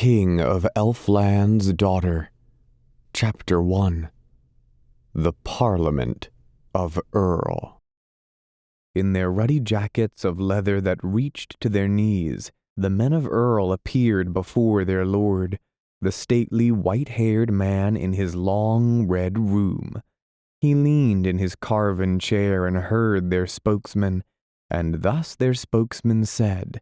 King of Elfland's Daughter. Chapter 1. The Parliament of Earl. In their ruddy jackets of leather that reached to their knees, the men of Earl appeared before their lord, the stately white-haired man in his long red room. He leaned in his carven chair and heard their spokesman, and thus their spokesman said,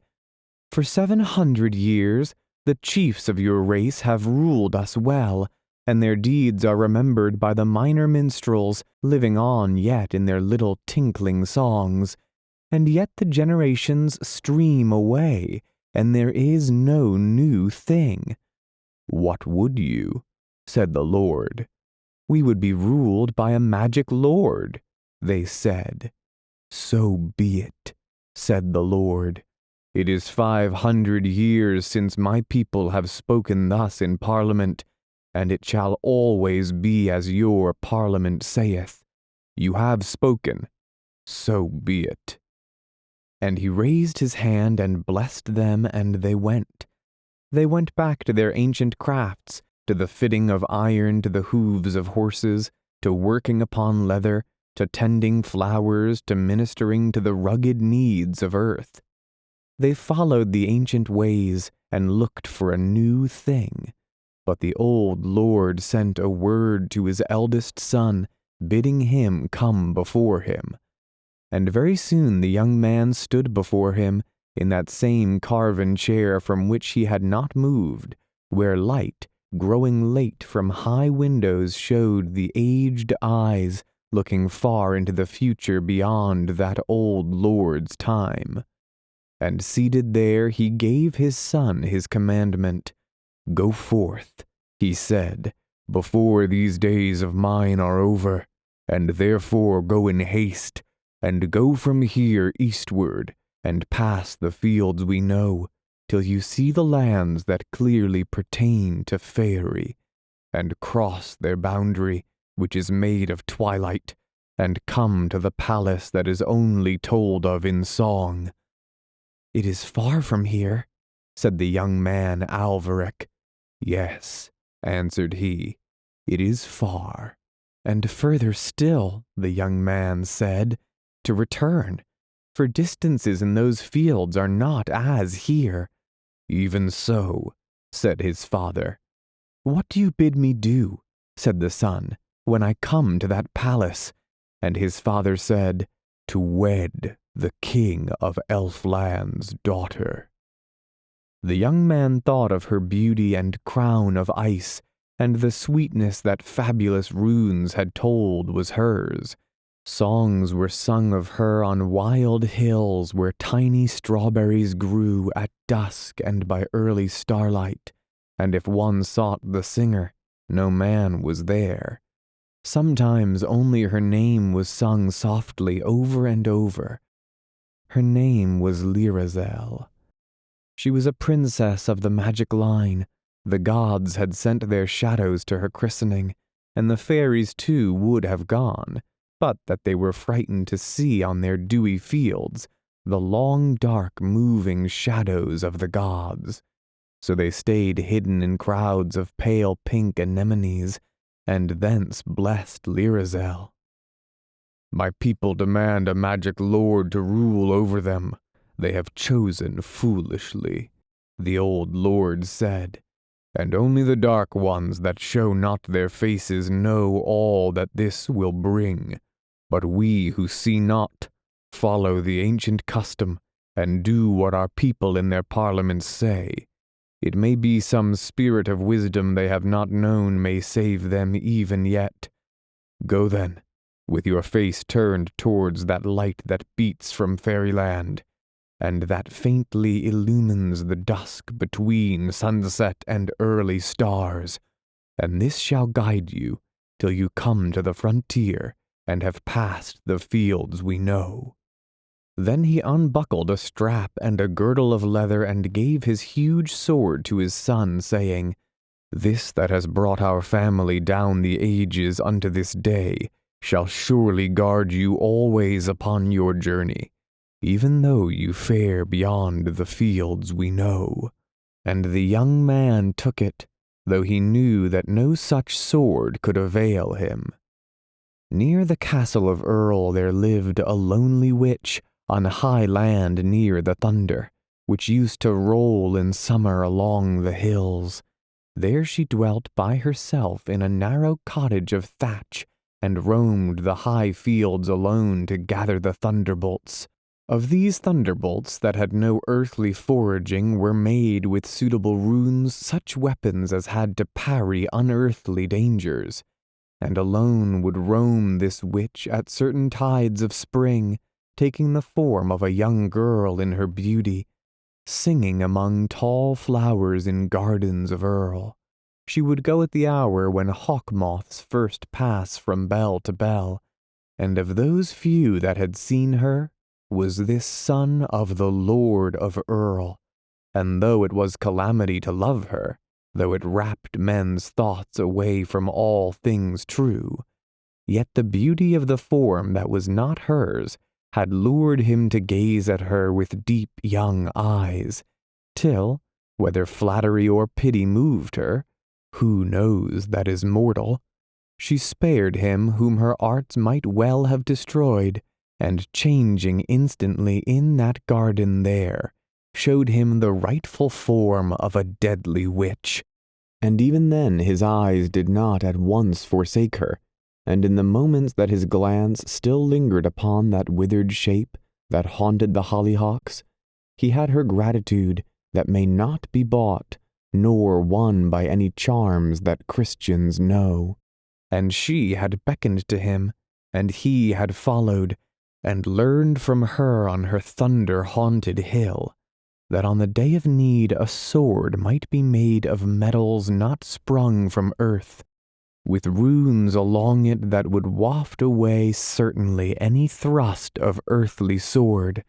"For 700 years the chiefs of your race have ruled us well, and their deeds are remembered by the minor minstrels living on yet in their little tinkling songs. And yet the generations stream away, and there is no new thing." "What would you?" said the Lord. "We would be ruled by a magic lord," they said. "So be it," said the Lord. "It is 500 years since my people have spoken thus in Parliament, and it shall always be as your Parliament saith. You have spoken, so be it." And he raised his hand and blessed them, and they went. They went back to their ancient crafts, to the fitting of iron to the hooves of horses, to working upon leather, to tending flowers, to ministering to the rugged needs of earth. They followed the ancient ways and looked for a new thing. But the old lord sent a word to his eldest son, bidding him come before him. And very soon the young man stood before him, in that same carven chair from which he had not moved, where light, growing late from high windows, showed the aged eyes looking far into the future beyond that old lord's time. And seated there he gave his son his commandment. "Go forth," he said, "before these days of mine are over, and therefore go in haste, and go from here eastward, and pass the fields we know, till you see the lands that clearly pertain to faerie, and cross their boundary, which is made of twilight, and come to the palace that is only told of in song." "It is far from here," said the young man Alvaric. "Yes," answered he, "it is far." "And further still," the young man said, "to return, for distances in those fields are not as here." "Even so," said his father. "What do you bid me do," said the son, "when I come to that palace?" And his father said, "To wed the King of Elfland's daughter." The young man thought of her beauty and crown of ice, and the sweetness that fabulous runes had told was hers. Songs were sung of her on wild hills where tiny strawberries grew at dusk and by early starlight, and if one sought the singer, no man was there. Sometimes only her name was sung softly over and over. Her name was Lyrazel. She was a princess of the magic line. The gods had sent their shadows to her christening, and the fairies too would have gone, but that they were frightened to see on their dewy fields the long dark moving shadows of the gods. So they stayed hidden in crowds of pale pink anemones, and thence blessed Lyrazel. "My people demand a magic lord to rule over them. They have chosen foolishly," the old lord said, "and only the dark ones that show not their faces know all that this will bring. But we who see not follow the ancient custom and do what our people in their parliaments say. It may be some spirit of wisdom they have not known may save them even yet. Go then, with your face turned towards that light that beats from fairyland, and that faintly illumines the dusk between sunset and early stars, and this shall guide you till you come to the frontier and have passed the fields we know." Then he unbuckled a strap and a girdle of leather and gave his huge sword to his son, saying, "This that has brought our family down the ages unto this day shall surely guard you always upon your journey, even though you fare beyond the fields we know." And the young man took it, though he knew that no such sword could avail him. Near the castle of Earl there lived a lonely witch on high land near the thunder, which used to roll in summer along the hills. There she dwelt by herself in a narrow cottage of thatch, and roamed the high fields alone to gather the thunderbolts. Of these thunderbolts that had no earthly foraging were made with suitable runes such weapons as had to parry unearthly dangers, and alone would roam this witch at certain tides of spring, taking the form of a young girl in her beauty, singing among tall flowers in gardens of Earl. She would go at the hour when hawk moths first pass from bell to bell, and of those few that had seen her was this son of the Lord of Earl, and though it was calamity to love her, though it rapt men's thoughts away from all things true, yet the beauty of the form that was not hers had lured him to gaze at her with deep young eyes, till, whether flattery or pity moved her, who knows that is mortal, she spared him whom her arts might well have destroyed, and changing instantly in that garden there, showed him the rightful form of a deadly witch. And even then his eyes did not at once forsake her, and in the moments that his glance still lingered upon that withered shape that haunted the hollyhocks, he had her gratitude that may not be bought, nor won by any charms that Christians know. And she had beckoned to him, and he had followed, and learned from her on her thunder-haunted hill, that on the day of need a sword might be made of metals not sprung from earth, with runes along it that would waft away certainly any thrust of earthly sword,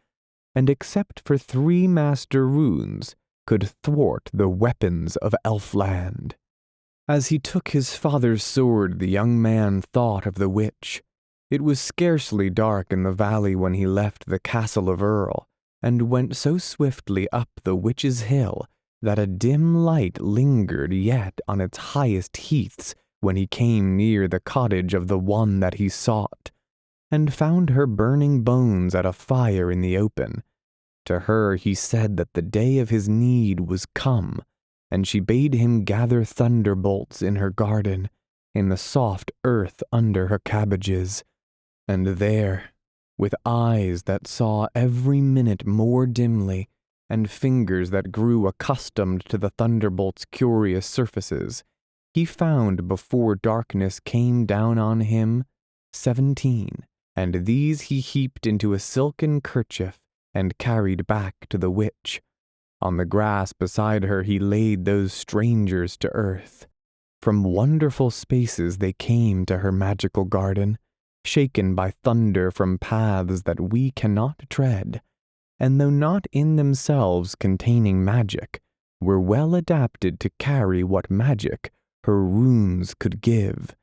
and except for 3 master runes, could thwart the weapons of Elfland. As he took his father's sword, the young man thought of the witch. It was scarcely dark in the valley when he left the castle of Earl, and went so swiftly up the witch's hill that a dim light lingered yet on its highest heaths when he came near the cottage of the one that he sought, and found her burning bones at a fire in the open. To her he said that the day of his need was come, and she bade him gather thunderbolts in her garden, in the soft earth under her cabbages. And there, with eyes that saw every minute more dimly, and fingers that grew accustomed to the thunderbolt's curious surfaces, he found before darkness came down on him 17, and these he heaped into a silken kerchief and carried back to the witch. On the grass beside her he laid those strangers to earth. From wonderful spaces they came to her magical garden, shaken by thunder from paths that we cannot tread, and though not in themselves containing magic, were well adapted to carry what magic her runes could give.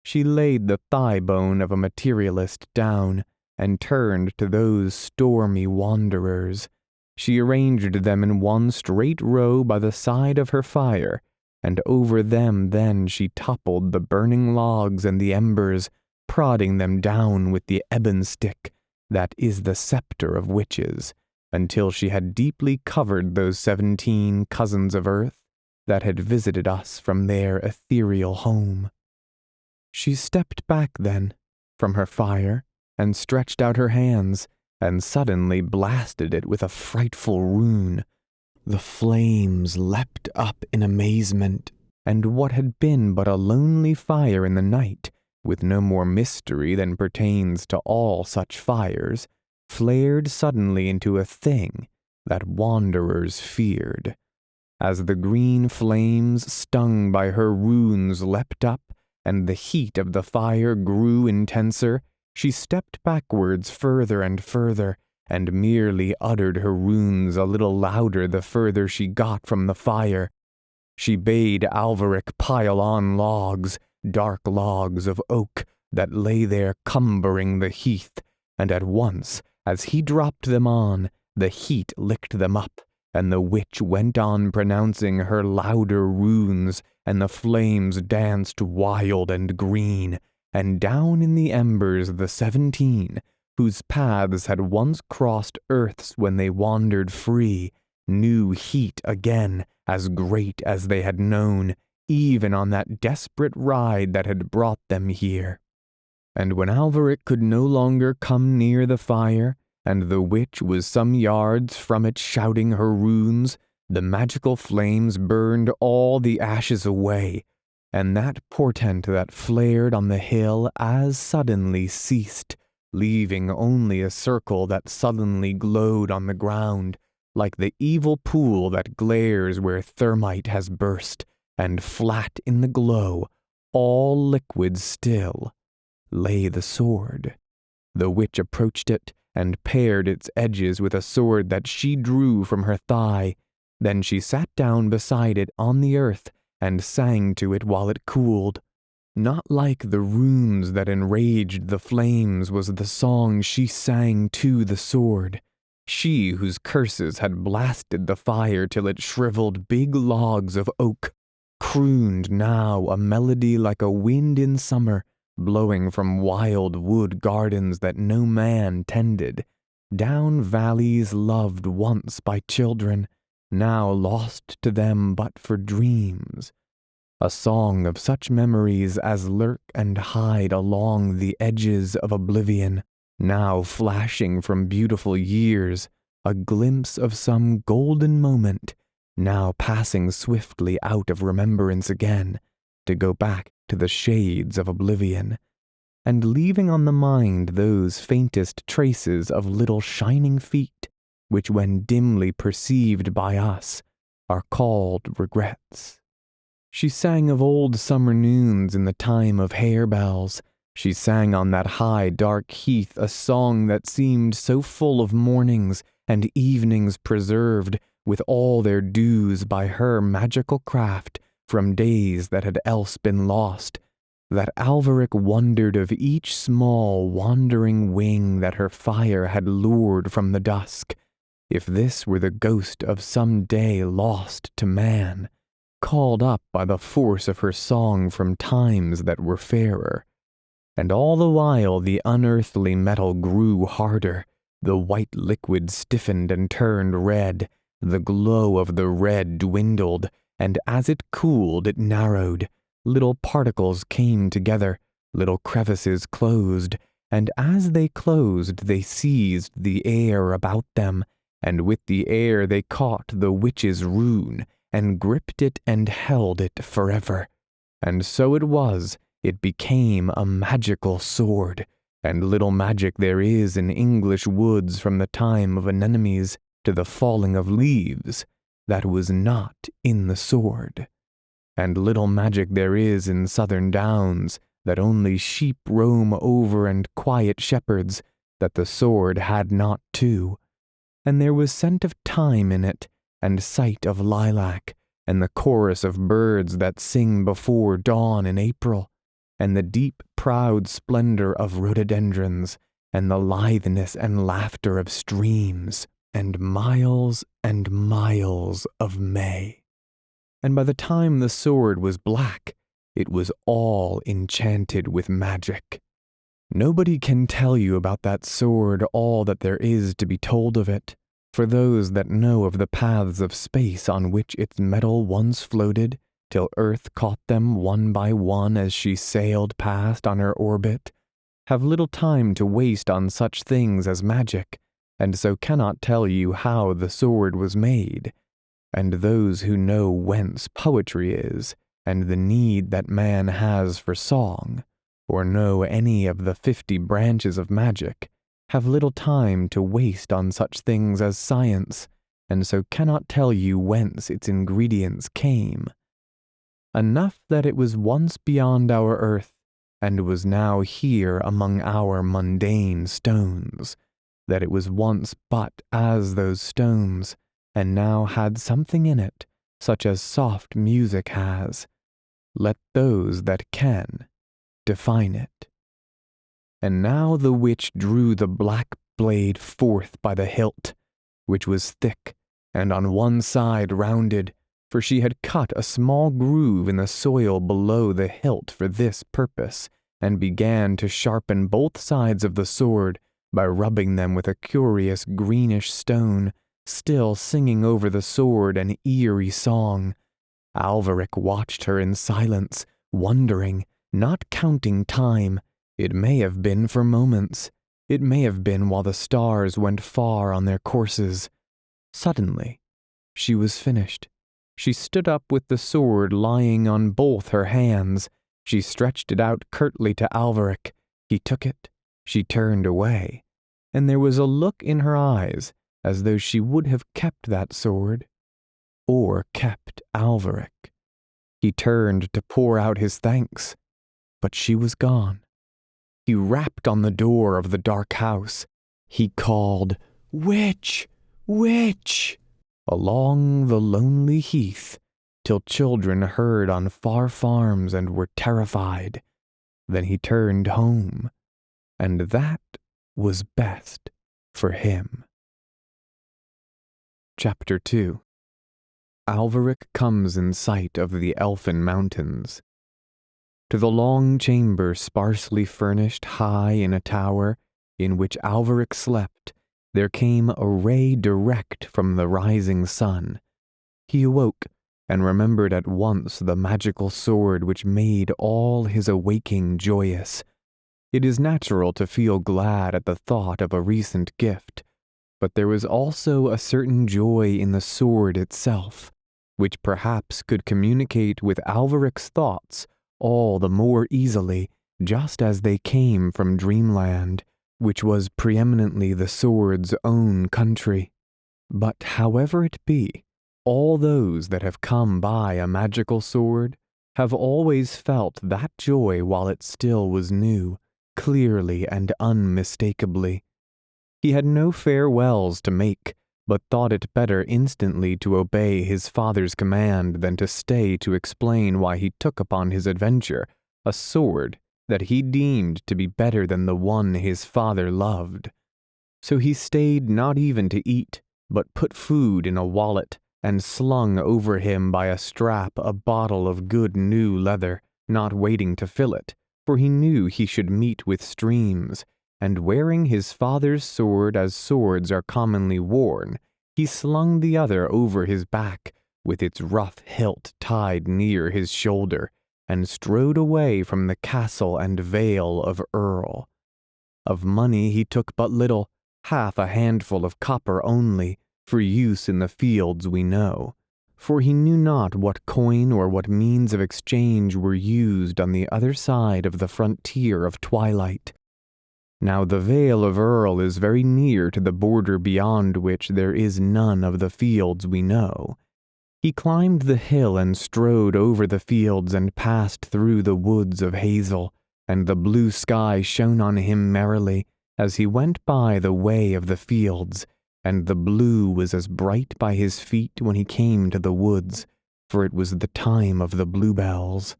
She laid the thigh bone of a materialist down, and turned to those stormy wanderers. She arranged them in one straight row by the side of her fire, and over them then she toppled the burning logs and the embers, prodding them down with the ebon stick that is the scepter of witches, until she had deeply covered those 17 cousins of earth that had visited us from their ethereal home. She stepped back then from her fire, and stretched out her hands, and suddenly blasted it with a frightful rune. The flames leapt up in amazement, and what had been but a lonely fire in the night, with no more mystery than pertains to all such fires, flared suddenly into a thing that wanderers feared. As the green flames stung by her runes leapt up, and the heat of the fire grew intenser, she stepped backwards further and further, and merely uttered her runes a little louder the further she got from the fire. She bade Alveric pile on logs, dark logs of oak that lay there cumbering the heath, and at once, as he dropped them on, the heat licked them up, and the witch went on pronouncing her louder runes, and the flames danced wild and green, and down in the embers the 17, whose paths had once crossed earth's when they wandered free, knew heat again as great as they had known, even on that desperate ride that had brought them here. And when Alveric could no longer come near the fire, and the witch was some yards from it shouting her runes, the magical flames burned all the ashes away, and that portent that flared on the hill as suddenly ceased, leaving only a circle that suddenly glowed on the ground, like the evil pool that glares where thermite has burst, and flat in the glow, all liquid still, lay the sword. The witch approached it, and pared its edges with a sword that she drew from her thigh. Then she sat down beside it on the earth, and sang to it while it cooled. Not like the runes that enraged the flames was the song she sang to the sword. She whose curses had blasted the fire till it shriveled big logs of oak, crooned now a melody like a wind in summer, blowing from wild wood gardens that no man tended, down valleys loved once by children, now lost to them but for dreams. A song of such memories as lurk and hide along the edges of oblivion, now flashing from beautiful years, a glimpse of some golden moment, now passing swiftly out of remembrance again, to go back to the shades of oblivion, and leaving on the mind those faintest traces of little shining feet, which when dimly perceived by us are called regrets. She sang of old summer noons in the time of harebells. She sang on that high dark heath a song that seemed so full of mornings and evenings preserved with all their dues by her magical craft from days that had else been lost, that Alveric wondered of each small wandering wing that her fire had lured from the dusk, if this were the ghost of some day lost to man, called up by the force of her song from times that were fairer. And all the while the unearthly metal grew harder, the white liquid stiffened and turned red, the glow of the red dwindled, and as it cooled it narrowed. Little particles came together, little crevices closed, and as they closed they seized the air about them, and with the air they caught the witch's rune, and gripped it and held it forever. And so it was, it became a magical sword, and little magic there is in English woods from the time of anemones to the falling of leaves, that was not in the sword. And little magic there is in southern downs, that only sheep roam over and quiet shepherds, that the sword had not too. And there was scent of thyme in it, and sight of lilac, and the chorus of birds that sing before dawn in April, and the deep proud splendor of rhododendrons, and the litheness and laughter of streams, and miles of May. And by the time the sword was black, it was all enchanted with magic. Nobody can tell you about that sword all that there is to be told of it, for those that know of the paths of space on which its metal once floated, till Earth caught them one by one as she sailed past on her orbit, have little time to waste on such things as magic, and so cannot tell you how the sword was made. And those who know whence poetry is, and the need that man has for song, or know any of the 50 branches of magic, have little time to waste on such things as science, and so cannot tell you whence its ingredients came. Enough that it was once beyond our earth, and was now here among our mundane stones, that it was once but as those stones, and now had something in it, such as soft music has. Let those that can define it. And now the witch drew the black blade forth by the hilt, which was thick, and on one side rounded, for she had cut a small groove in the soil below the hilt for this purpose, and began to sharpen both sides of the sword by rubbing them with a curious greenish stone, still singing over the sword an eerie song. Alveric watched her in silence, wondering, not counting time. It may have been for moments. It may have been while the stars went far on their courses. Suddenly, she was finished. She stood up with the sword lying on both her hands. She stretched it out curtly to Alveric. He took it. She turned away, and there was a look in her eyes as though she would have kept that sword, or kept Alveric. He turned to pour out his thanks, but she was gone. He rapped on the door of the dark house. He called, "Witch! Witch!" along the lonely heath, till children heard on far farms and were terrified. Then he turned home, and that was best for him. Chapter 2. Alveric comes in sight of the Elfin Mountains. To the long chamber sparsely furnished high in a tower, in which Alveric slept, there came a ray direct from the rising sun. He awoke, and remembered at once the magical sword which made all his awaking joyous. It is natural to feel glad at the thought of a recent gift, but there was also a certain joy in the sword itself, which perhaps could communicate with Alveric's thoughts all the more easily, just as they came from Dreamland, which was preeminently the sword's own country. But however it be, all those that have come by a magical sword have always felt that joy while it still was new, clearly and unmistakably. He had no farewells to make, but thought it better instantly to obey his father's command than to stay to explain why he took upon his adventure a sword that he deemed to be better than the one his father loved. So he stayed not even to eat, but put food in a wallet, and slung over him by a strap a bottle of good new leather, not waiting to fill it, for he knew he should meet with streams, and wearing his father's sword as swords are commonly worn, he slung the other over his back, with its rough hilt tied near his shoulder, and strode away from the castle and vale of Earl. Of money he took but little, half a handful of copper only, for use in the fields we know, for he knew not what coin or what means of exchange were used on the other side of the frontier of twilight. Now the Vale of Earl is very near to the border beyond which there is none of the fields we know. He climbed the hill and strode over the fields and passed through the woods of hazel, and the blue sky shone on him merrily as he went by the way of the fields, and the blue was as bright by his feet when he came to the woods, for it was the time of the bluebells.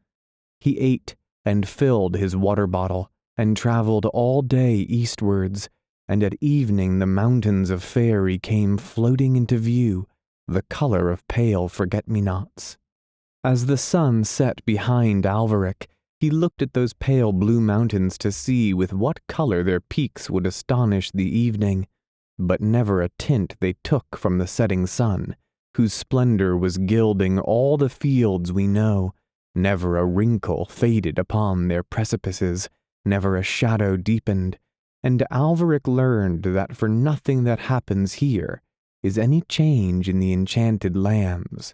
He ate and filled his water bottle, and traveled all day eastwards, and at evening the mountains of Faery came floating into view, the color of pale forget-me-nots. As the sun set behind Alveric, he looked at those pale blue mountains to see with what color their peaks would astonish the evening, but never a tint they took from the setting sun, whose splendor was gilding all the fields we know. Never a wrinkle faded upon their precipices, never a shadow deepened, and Alveric learned that for nothing that happens here is any change in the enchanted lands.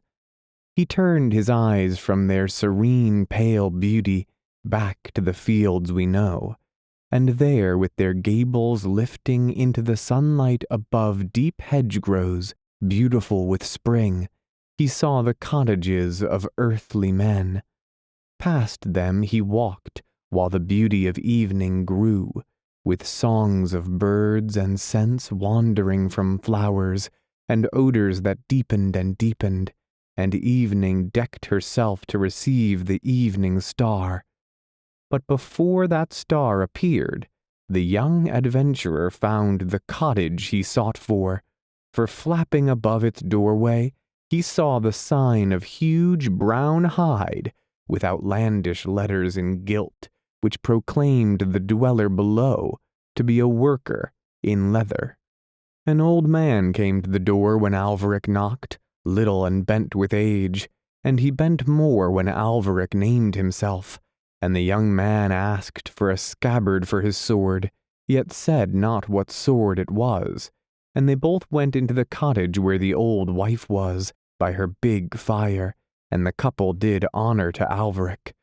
He turned his eyes from their serene pale beauty back to the fields we know, and there with their gables lifting into the sunlight above deep hedgerows, beautiful with spring, he saw the cottages of earthly men. Past them he walked, while the beauty of evening grew, with songs of birds and scents wandering from flowers, and odors that deepened and deepened, and evening decked herself to receive the evening star. But before that star appeared, the young adventurer found the cottage he sought for for flapping above its doorway, he saw the sign of huge brown hide with outlandish letters in gilt, which proclaimed the dweller below to be a worker in leather. An old man came to the door when Alveric knocked, little and bent with age, and he bent more when Alveric named himself, and the young man asked for a scabbard for his sword, yet said not what sword it was, and they both went into the cottage where the old wife was, by her big fire, and the couple did honor to Alveric.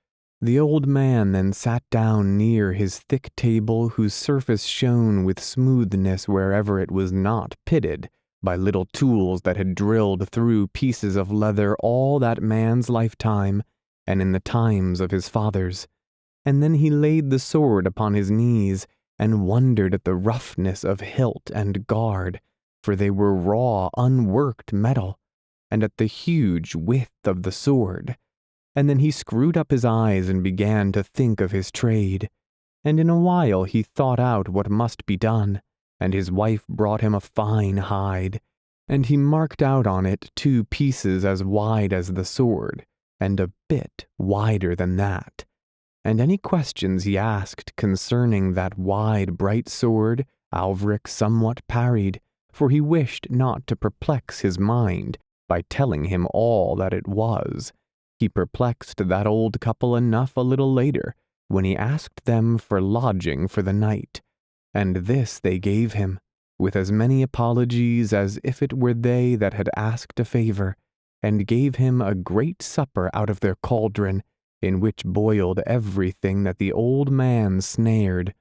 The old man then sat down near his thick table, whose surface shone with smoothness wherever it was not pitted by little tools that had drilled through pieces of leather all that man's lifetime, and in the times of his fathers. And then he laid the sword upon his knees, and wondered at the roughness of hilt and guard, for they were raw, unworked metal, and at the huge width of the sword. And then he screwed up his eyes and began to think of his trade. And in a while he thought out what must be done, and his wife brought him a fine hide, and he marked out on it 2 pieces as wide as the sword, and a bit wider than that. And any questions he asked concerning that wide, bright sword, Alveric somewhat parried, for he wished not to perplex his mind by telling him all that it was. He perplexed that old couple enough a little later, when he asked them for lodging for the night, and this they gave him, with as many apologies as if it were they that had asked a favor, and gave him a great supper out of their cauldron, in which boiled everything that the old man snared,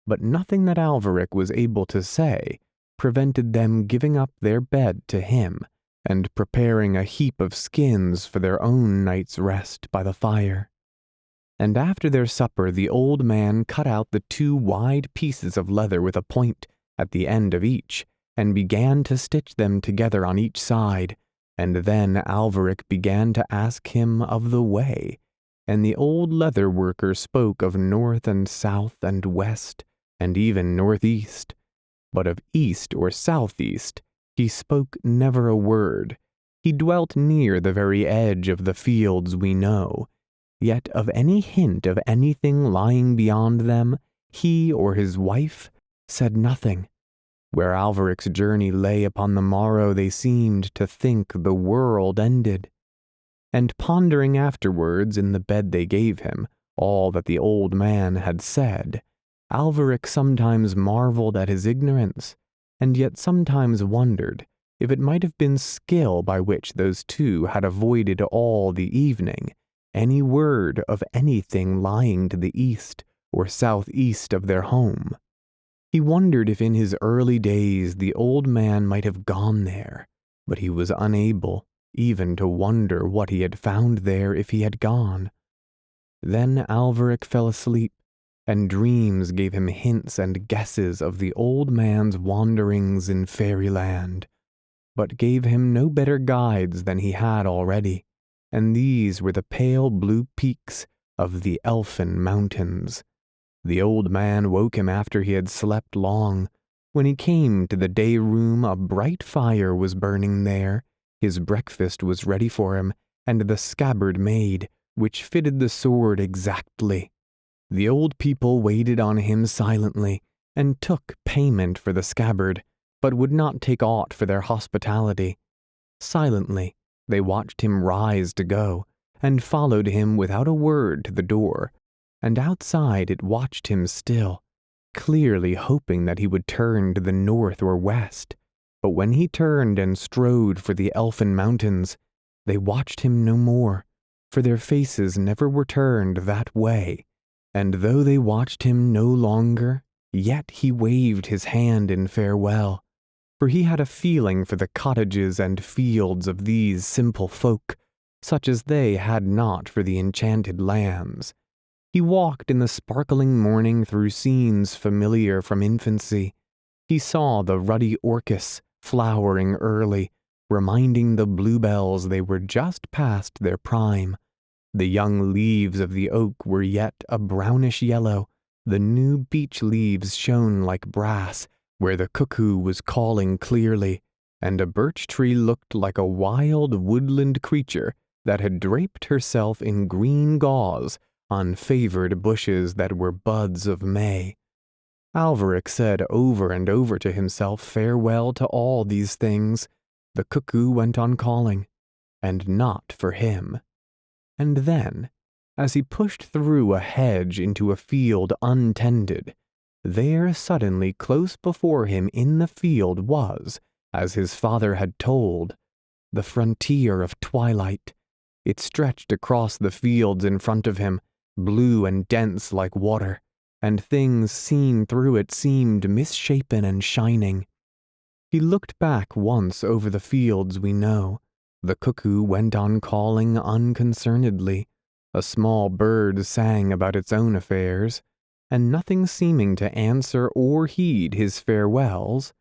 but nothing that Alveric was able to say prevented them giving up their bed to him, and preparing a heap of skins for their own night's rest by the fire. And after their supper the old man cut out the 2 wide pieces of leather with a point at the end of each, and began to stitch them together on each side, and then Alveric began to ask him of the way, and the old leather worker spoke of north and south and west, and even northeast, but of east or southeast he spoke never a word. He dwelt near the very edge of the fields we know, yet of any hint of anything lying beyond them, he or his wife said nothing. Where Alveric's journey lay upon the morrow they seemed to think the world ended. And pondering afterwards in the bed they gave him all that the old man had said, Alveric sometimes marveled at his ignorance, and yet sometimes wondered if it might have been skill by which those 2 had avoided all the evening any word of anything lying to the east or southeast of their home. He wondered if in his early days the old man might have gone there, but he was unable even to wonder what he had found there if he had gone. Then Alveric fell asleep, and dreams gave him hints and guesses of the old man's wanderings in fairyland, but gave him no better guides than he had already, and these were the pale blue peaks of the Elfin mountains. The old man woke him after he had slept long. When he came to the day room, a bright fire was burning there, his breakfast was ready for him, and the scabbard made, which fitted the sword exactly. The old people waited on him silently, and took payment for the scabbard, but would not take aught for their hospitality. Silently they watched him rise to go, and followed him without a word to the door, and outside it watched him still, clearly hoping that he would turn to the north or west. But when he turned and strode for the Elfin mountains, they watched him no more, for their faces never were turned that way. And though they watched him no longer, yet he waved his hand in farewell, for he had a feeling for the cottages and fields of these simple folk, such as they had not for the enchanted lands. He walked in the sparkling morning through scenes familiar from infancy. He saw the ruddy orchis flowering early, reminding the bluebells they were just past their prime. The young leaves of the oak were yet a brownish yellow, the new beech leaves shone like brass, where the cuckoo was calling clearly, and a birch tree looked like a wild woodland creature that had draped herself in green gauze on favored bushes that were buds of May. Alveric said over and over to himself farewell to all these things. The cuckoo went on calling, and not for him. And then, as he pushed through a hedge into a field untended, there suddenly close before him in the field was, as his father had told, the frontier of twilight. It stretched across the fields in front of him, blue and dense like water, and things seen through it seemed misshapen and shining. He looked back once over the fields we know. The cuckoo went on calling unconcernedly. A small bird sang about its own affairs, and nothing seeming to answer or heed his farewells,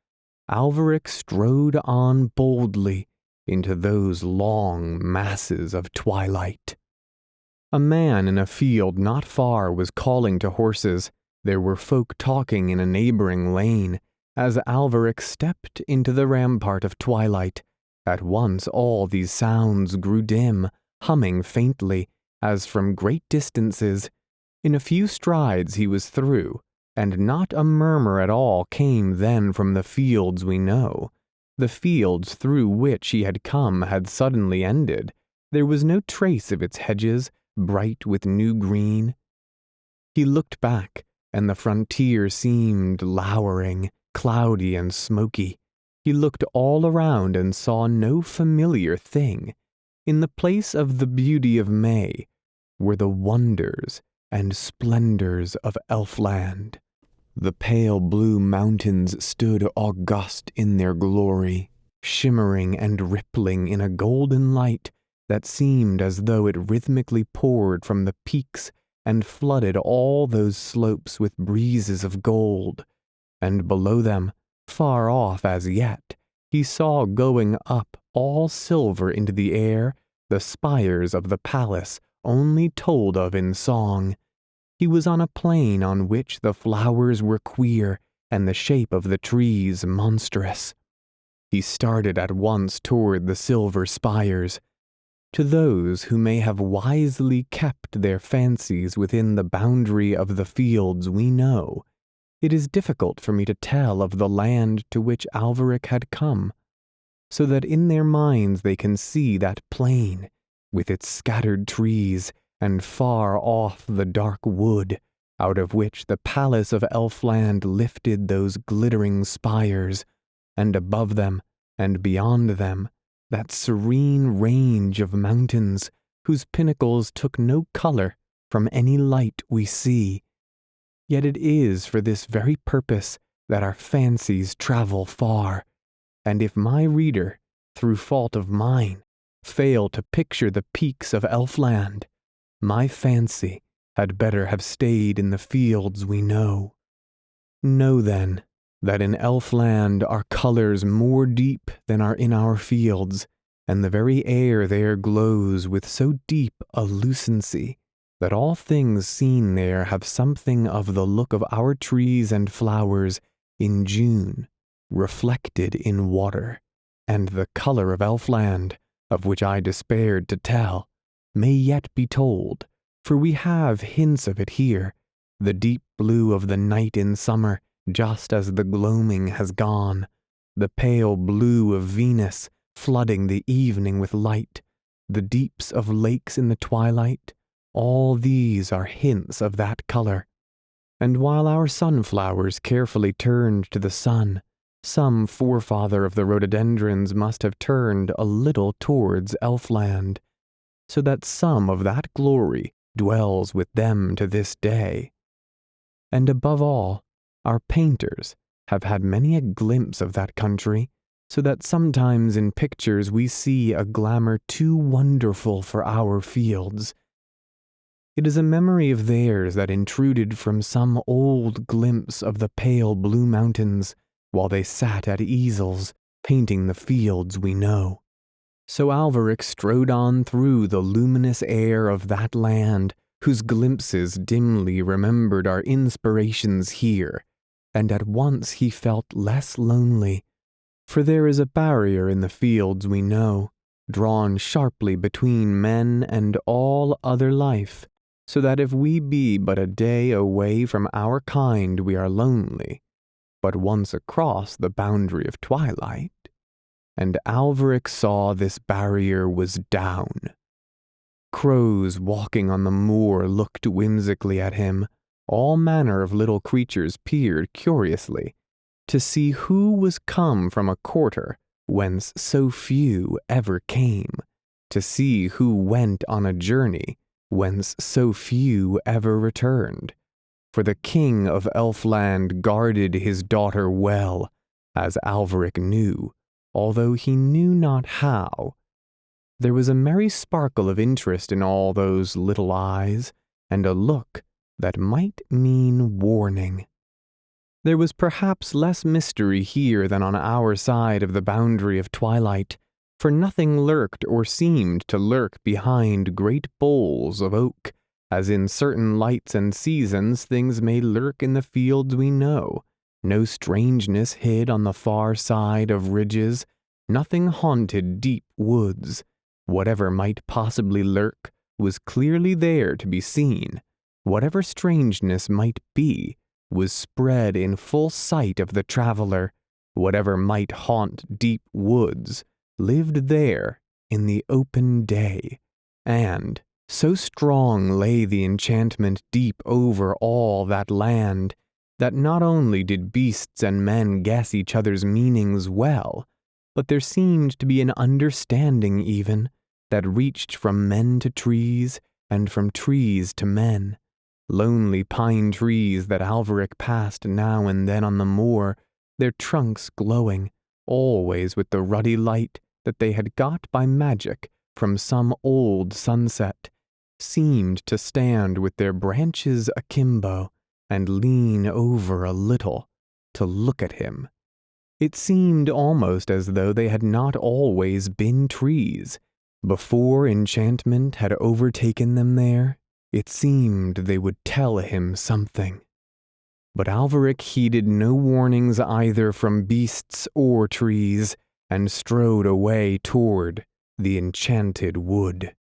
Alveric strode on boldly into those long masses of twilight. A man in a field not far was calling to horses. There were folk talking in a neighboring lane. As Alveric stepped into the rampart of twilight, at once all these sounds grew dim, humming faintly, as from great distances. In a few strides he was through, and not a murmur at all came then from the fields we know. The fields through which he had come had suddenly ended. There was no trace of its hedges, bright with new green. He looked back, and the frontier seemed lowering, cloudy and smoky. He looked all around and saw no familiar thing. In the place of the beauty of May were the wonders and splendors of Elfland. The pale blue mountains stood august in their glory, shimmering and rippling in a golden light that seemed as though it rhythmically poured from the peaks and flooded all those slopes with breezes of gold. And below them, far off as yet, he saw going up all silver into the air the spires of the palace only told of in song. He was on a plain on which the flowers were queer and the shape of the trees monstrous. He started at once toward the silver spires. To those who may have wisely kept their fancies within the boundary of the fields we know, it is difficult for me to tell of the land to which Alveric had come, so that in their minds they can see that plain, with its scattered trees, and far off the dark wood, out of which the palace of Elfland lifted those glittering spires, and above them, and beyond them, that serene range of mountains, whose pinnacles took no color from any light we see. Yet it is for this very purpose that our fancies travel far, and if my reader, through fault of mine, fail to picture the peaks of Elfland, my fancy had better have stayed in the fields we know. Know then, that in Elfland are colors more deep than are in our fields, and the very air there glows with so deep a lucency that all things seen there have something of the look of our trees and flowers in June, reflected in water, and the color of Elfland, of which I despaired to tell, may yet be told, for we have hints of it here, the deep blue of the night in summer, just as the gloaming has gone, the pale blue of Venus flooding the evening with light, the deeps of lakes in the twilight, all these are hints of that color. And while our sunflowers carefully turned to the sun, some forefather of the rhododendrons must have turned a little towards Elfland, so that some of that glory dwells with them to this day. And above all, our painters have had many a glimpse of that country, so that sometimes in pictures we see a glamour too wonderful for our fields. It is a memory of theirs that intruded from some old glimpse of the pale blue mountains while they sat at easels painting the fields we know. So Alveric strode on through the luminous air of that land whose glimpses dimly remembered our inspirations here, and at once he felt less lonely, For there is a barrier in the fields we know, drawn sharply between men and all other life, so that if we be but a day away from our kind we are lonely, but once across the boundary of twilight. And Alveric saw this barrier was down. Crows walking on the moor looked whimsically at him. All manner of little creatures peered curiously, to see who was come from a quarter whence so few ever came, to see who went on a journey whence so few ever returned. For the King of Elfland guarded his daughter well, as Alveric knew, although he knew not how. There was a merry sparkle of interest in all those little eyes, and a look that might mean warning. There was perhaps less mystery here than on our side of the boundary of twilight, for nothing lurked or seemed to lurk behind great boles of oak, as in certain lights and seasons things may lurk in the fields we know. No strangeness hid on the far side of ridges, nothing haunted deep woods. Whatever might possibly lurk was clearly there to be seen. Whatever strangeness might be was spread in full sight of the traveler. Whatever might haunt deep woods lived there in the open day. And so strong lay the enchantment deep over all that land, that not only did beasts and men guess each other's meanings well, but there seemed to be an understanding even, that reached from men to trees, and from trees to men. Lonely pine trees that Alveric passed now and then on the moor, their trunks glowing, always with the ruddy light that they had got by magic from some old sunset, seemed to stand with their branches akimbo, and lean over a little to look at him. It seemed almost as though they had not always been trees. Before enchantment had overtaken them there, it seemed they would tell him something. But Alveric heeded no warnings either from beasts or trees, and strode away toward the enchanted wood.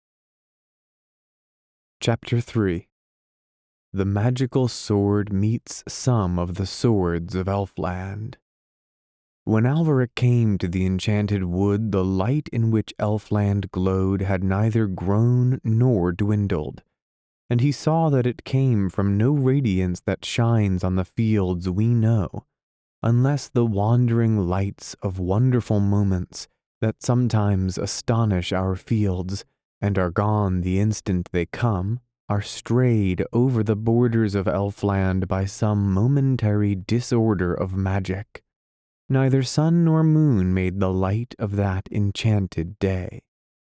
Chapter 3. The magical sword meets some of the swords of Elfland. When Alveric came to the enchanted wood, the light in which Elfland glowed had neither grown nor dwindled, and he saw that it came from no radiance that shines on the fields we know, unless the wandering lights of wonderful moments that sometimes astonish our fields, and are gone the instant they come, are strayed over the borders of Elfland by some momentary disorder of magic. Neither sun nor moon made the light of that enchanted day.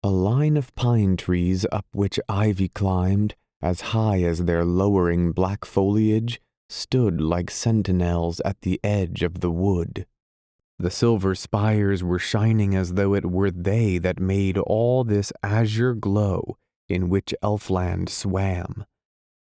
A line of pine trees up which ivy climbed, as high as their lowering black foliage, stood like sentinels at the edge of the wood. The silver spires were shining as though it were they that made all this azure glow in which Elfland swam.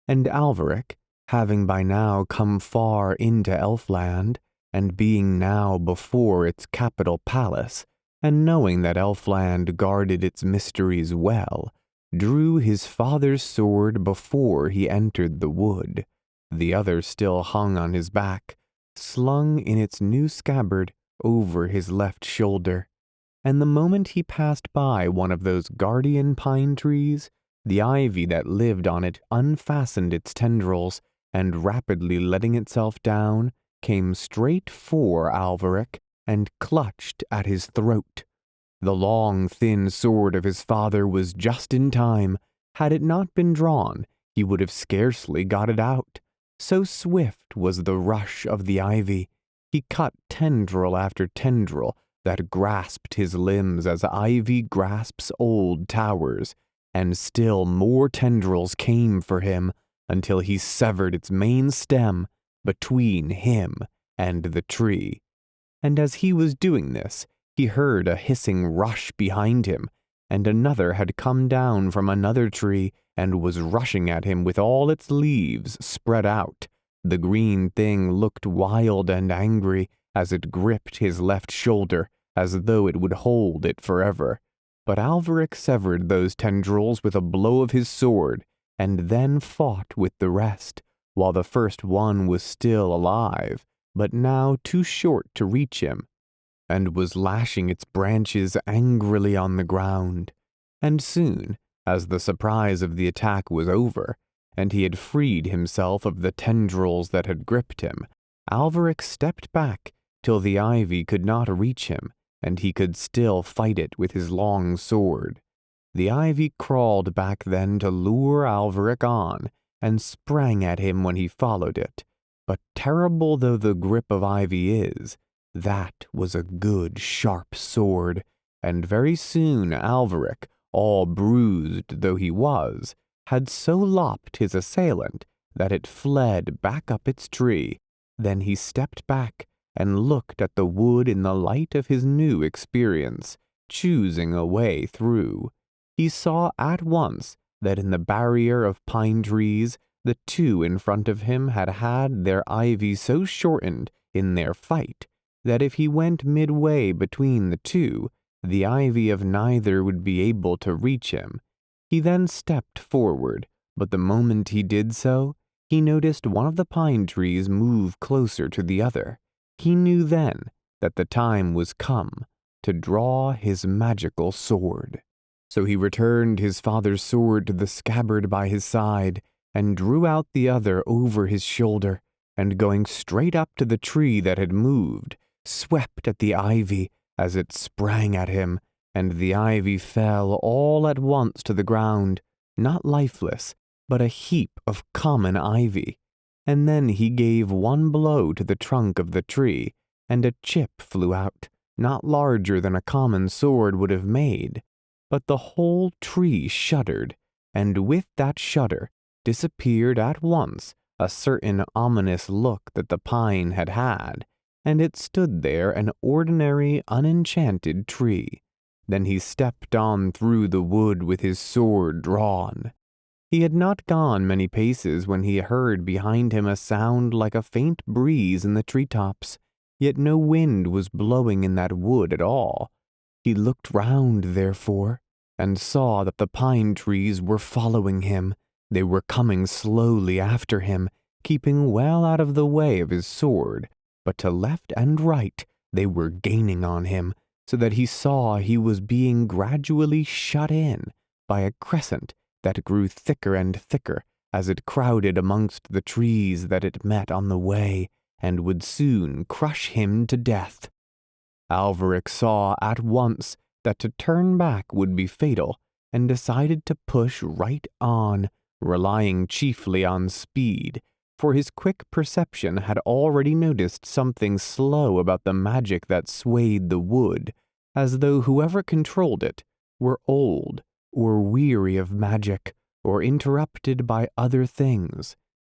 And Alveric, having by now come far into Elfland, and being now before its capital palace, and knowing that Elfland guarded its mysteries well, drew his father's sword before he entered the wood. The other still hung on his back, slung in its new scabbard over his left shoulder. And the moment he passed by one of those guardian pine trees, the ivy that lived on it unfastened its tendrils, and rapidly letting itself down, came straight for Alveric and clutched at his throat. The long, thin sword of his father was just in time. Had it not been drawn, he would have scarcely got it out. So swift was the rush of the ivy. He cut tendril after tendril that grasped his limbs as ivy grasps old towers, and still more tendrils came for him until he severed its main stem between him and the tree. And as he was doing this, he heard a hissing rush behind him, and another had come down from another tree and was rushing at him with all its leaves spread out. The green thing looked wild and angry, as it gripped his left shoulder as though it would hold it forever. But Alveric severed those tendrils with a blow of his sword, and then fought with the rest, while the first one was still alive, but now too short to reach him, and was lashing its branches angrily on the ground. And soon, as the surprise of the attack was over, and he had freed himself of the tendrils that had gripped him, Alveric stepped back till the ivy could not reach him, and he could still fight it with his long sword. The ivy crawled back then to lure Alveric on, and sprang at him when he followed it. But terrible though the grip of ivy is, that was a good sharp sword, and very soon Alveric, all bruised though he was, had so lopped his assailant that it fled back up its tree. Then he stepped back and looked at the wood in the light of his new experience, choosing a way through. He saw at once that in the barrier of pine trees, the two in front of him had had their ivy so shortened in their fight that if he went midway between the two, the ivy of neither would be able to reach him. He then stepped forward, but the moment he did so, he noticed one of the pine trees move closer to the other. He knew then that the time was come to draw his magical sword. So he returned his father's sword to the scabbard by his side, and drew out the other over his shoulder, and going straight up to the tree that had moved, swept at the ivy as it sprang at him, and the ivy fell all at once to the ground, not lifeless, but a heap of common ivy. And then he gave one blow to the trunk of the tree, and a chip flew out, not larger than a common sword would have made. But the whole tree shuddered, and with that shudder disappeared at once a certain ominous look that the pine had had, and it stood there an ordinary unenchanted tree. Then he stepped on through the wood with his sword drawn. He had not gone many paces when he heard behind him a sound like a faint breeze in the treetops, yet no wind was blowing in that wood at all. He looked round, therefore, and saw that the pine trees were following him. They were coming slowly after him, keeping well out of the way of his sword, but to left and right they were gaining on him, so that he saw he was being gradually shut in by a crescent that grew thicker and thicker as it crowded amongst the trees that it met on the way, and would soon crush him to death. Alveric saw at once that to turn back would be fatal, and decided to push right on, relying chiefly on speed, for his quick perception had already noticed something slow about the magic that swayed the wood, as though whoever controlled it were old, or weary of magic, or interrupted by other things.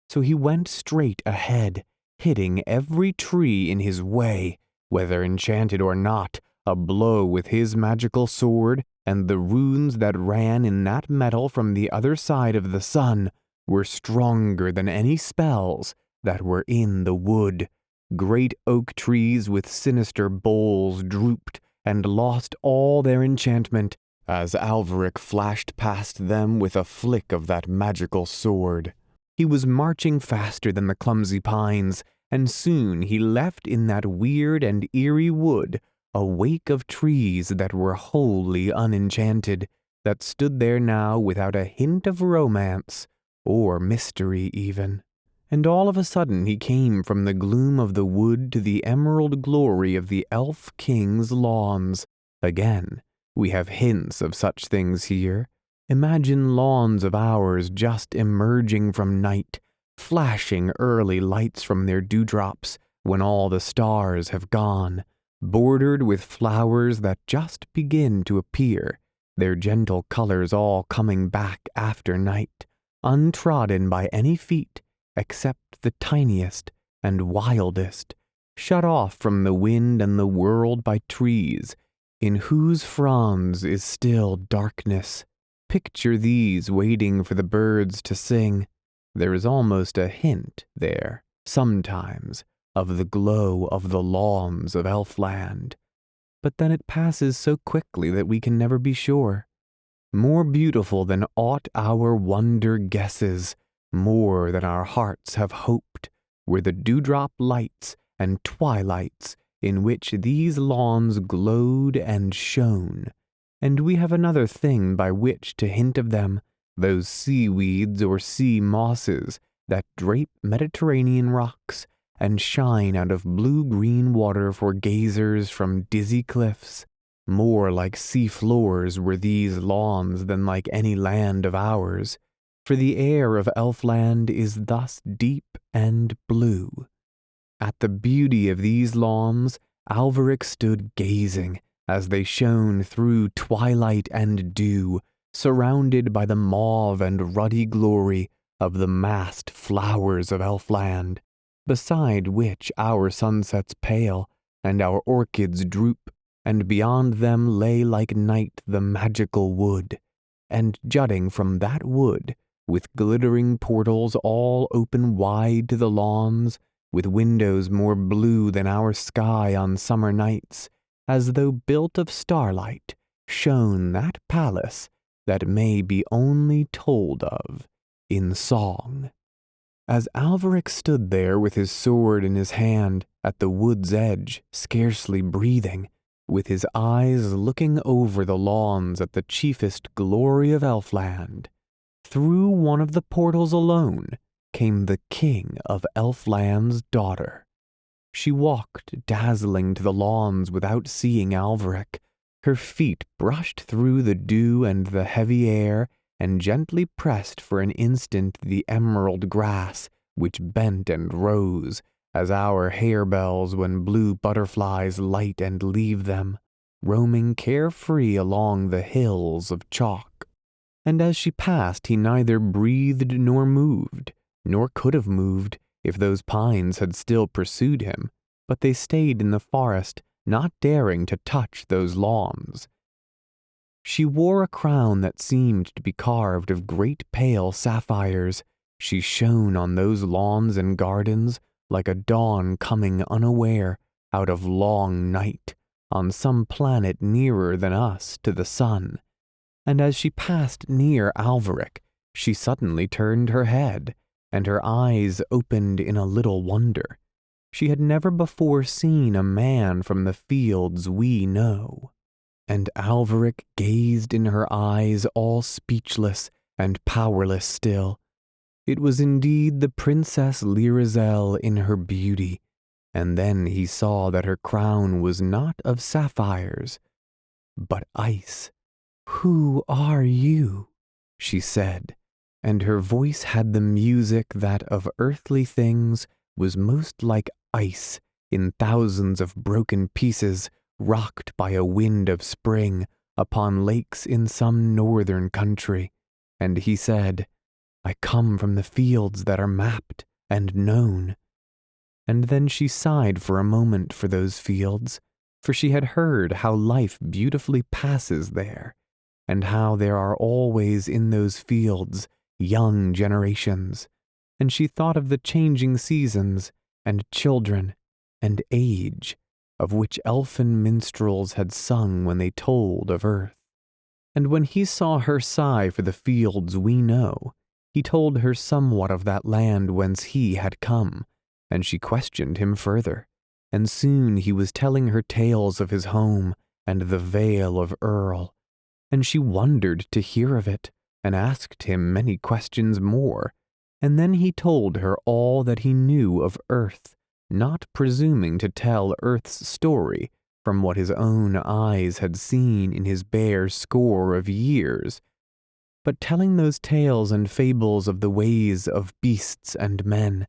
So he went straight ahead, hitting every tree in his way, whether enchanted or not, a blow with his magical sword, and the runes that ran in that metal from the other side of the sun were stronger than any spells that were in the wood. Great oak trees with sinister boles drooped and lost all their enchantment as Alveric flashed past them with a flick of that magical sword. He was marching faster than the clumsy pines, and soon he left in that weird and eerie wood a wake of trees that were wholly unenchanted, that stood there now without a hint of romance, or mystery even. And all of a sudden he came from the gloom of the wood to the emerald glory of the Elf King's lawns. Again, we have hints of such things here. Imagine lawns of ours just emerging from night, flashing early lights from their dewdrops when all the stars have gone, bordered with flowers that just begin to appear, their gentle colors all coming back after night, untrodden by any feet except the tiniest and wildest, shut off from the wind and the world by trees, in whose fronds is still darkness. Picture these waiting for the birds to sing. There is almost a hint there, sometimes, of the glow of the lawns of Elfland. But then it passes so quickly that we can never be sure. More beautiful than aught our wonder guesses, more than our hearts have hoped, were the dewdrop lights and twilights in which these lawns glowed and shone, and we have another thing by which to hint of them, those seaweeds or sea mosses that drape Mediterranean rocks and shine out of blue-green water for gazers from dizzy cliffs. More like sea floors were these lawns than like any land of ours, for the air of Elfland is thus deep and blue. At the beauty of these lawns, Alveric stood gazing as they shone through twilight and dew, surrounded by the mauve and ruddy glory of the massed flowers of Elfland, beside which our sunsets pale and our orchids droop, and beyond them lay like night the magical wood, and jutting from that wood, with glittering portals all open wide to the lawns, with windows more blue than our sky on summer nights, as though built of starlight, shone that palace that may be only told of in song. As Alveric stood there with his sword in his hand at the wood's edge, scarcely breathing, with his eyes looking over the lawns at the chiefest glory of Elfland, through one of the portals alone came the King of Elfland's daughter. She walked dazzling to the lawns without seeing Alveric. Her feet brushed through the dew and the heavy air, and gently pressed for an instant the emerald grass, which bent and rose, as our harebells when blue butterflies light and leave them, roaming carefree along the hills of chalk. And as she passed he neither breathed nor moved, nor could have moved if those pines had still pursued him, but they stayed in the forest, not daring to touch those lawns. She wore a crown that seemed to be carved of great pale sapphires. She shone on those lawns and gardens like a dawn coming unaware out of long night on some planet nearer than us to the sun. And as she passed near Alveric, she suddenly turned her head, and her eyes opened in a little wonder. She had never before seen a man from the fields we know. And Alveric gazed in her eyes all speechless and powerless still. It was indeed the Princess Lyrizel in her beauty, and then he saw that her crown was not of sapphires, but ice. "Who are you?" she said, and her voice had the music that of earthly things was most like ice in thousands of broken pieces, rocked by a wind of spring upon lakes in some northern country. And he said, "I come from the fields that are mapped and known." And then she sighed for a moment for those fields, for she had heard how life beautifully passes there, and how there are always in those fields young generations, and she thought of the changing seasons, and children, and age, of which elfin minstrels had sung when they told of earth. And when he saw her sigh for the fields we know, he told her somewhat of that land whence he had come, and she questioned him further, and soon he was telling her tales of his home and the Vale of Earl, and she wondered to hear of it, and asked him many questions more, and then he told her all that he knew of earth, not presuming to tell earth's story from what his own eyes had seen in his bare score of years, but telling those tales and fables of the ways of beasts and men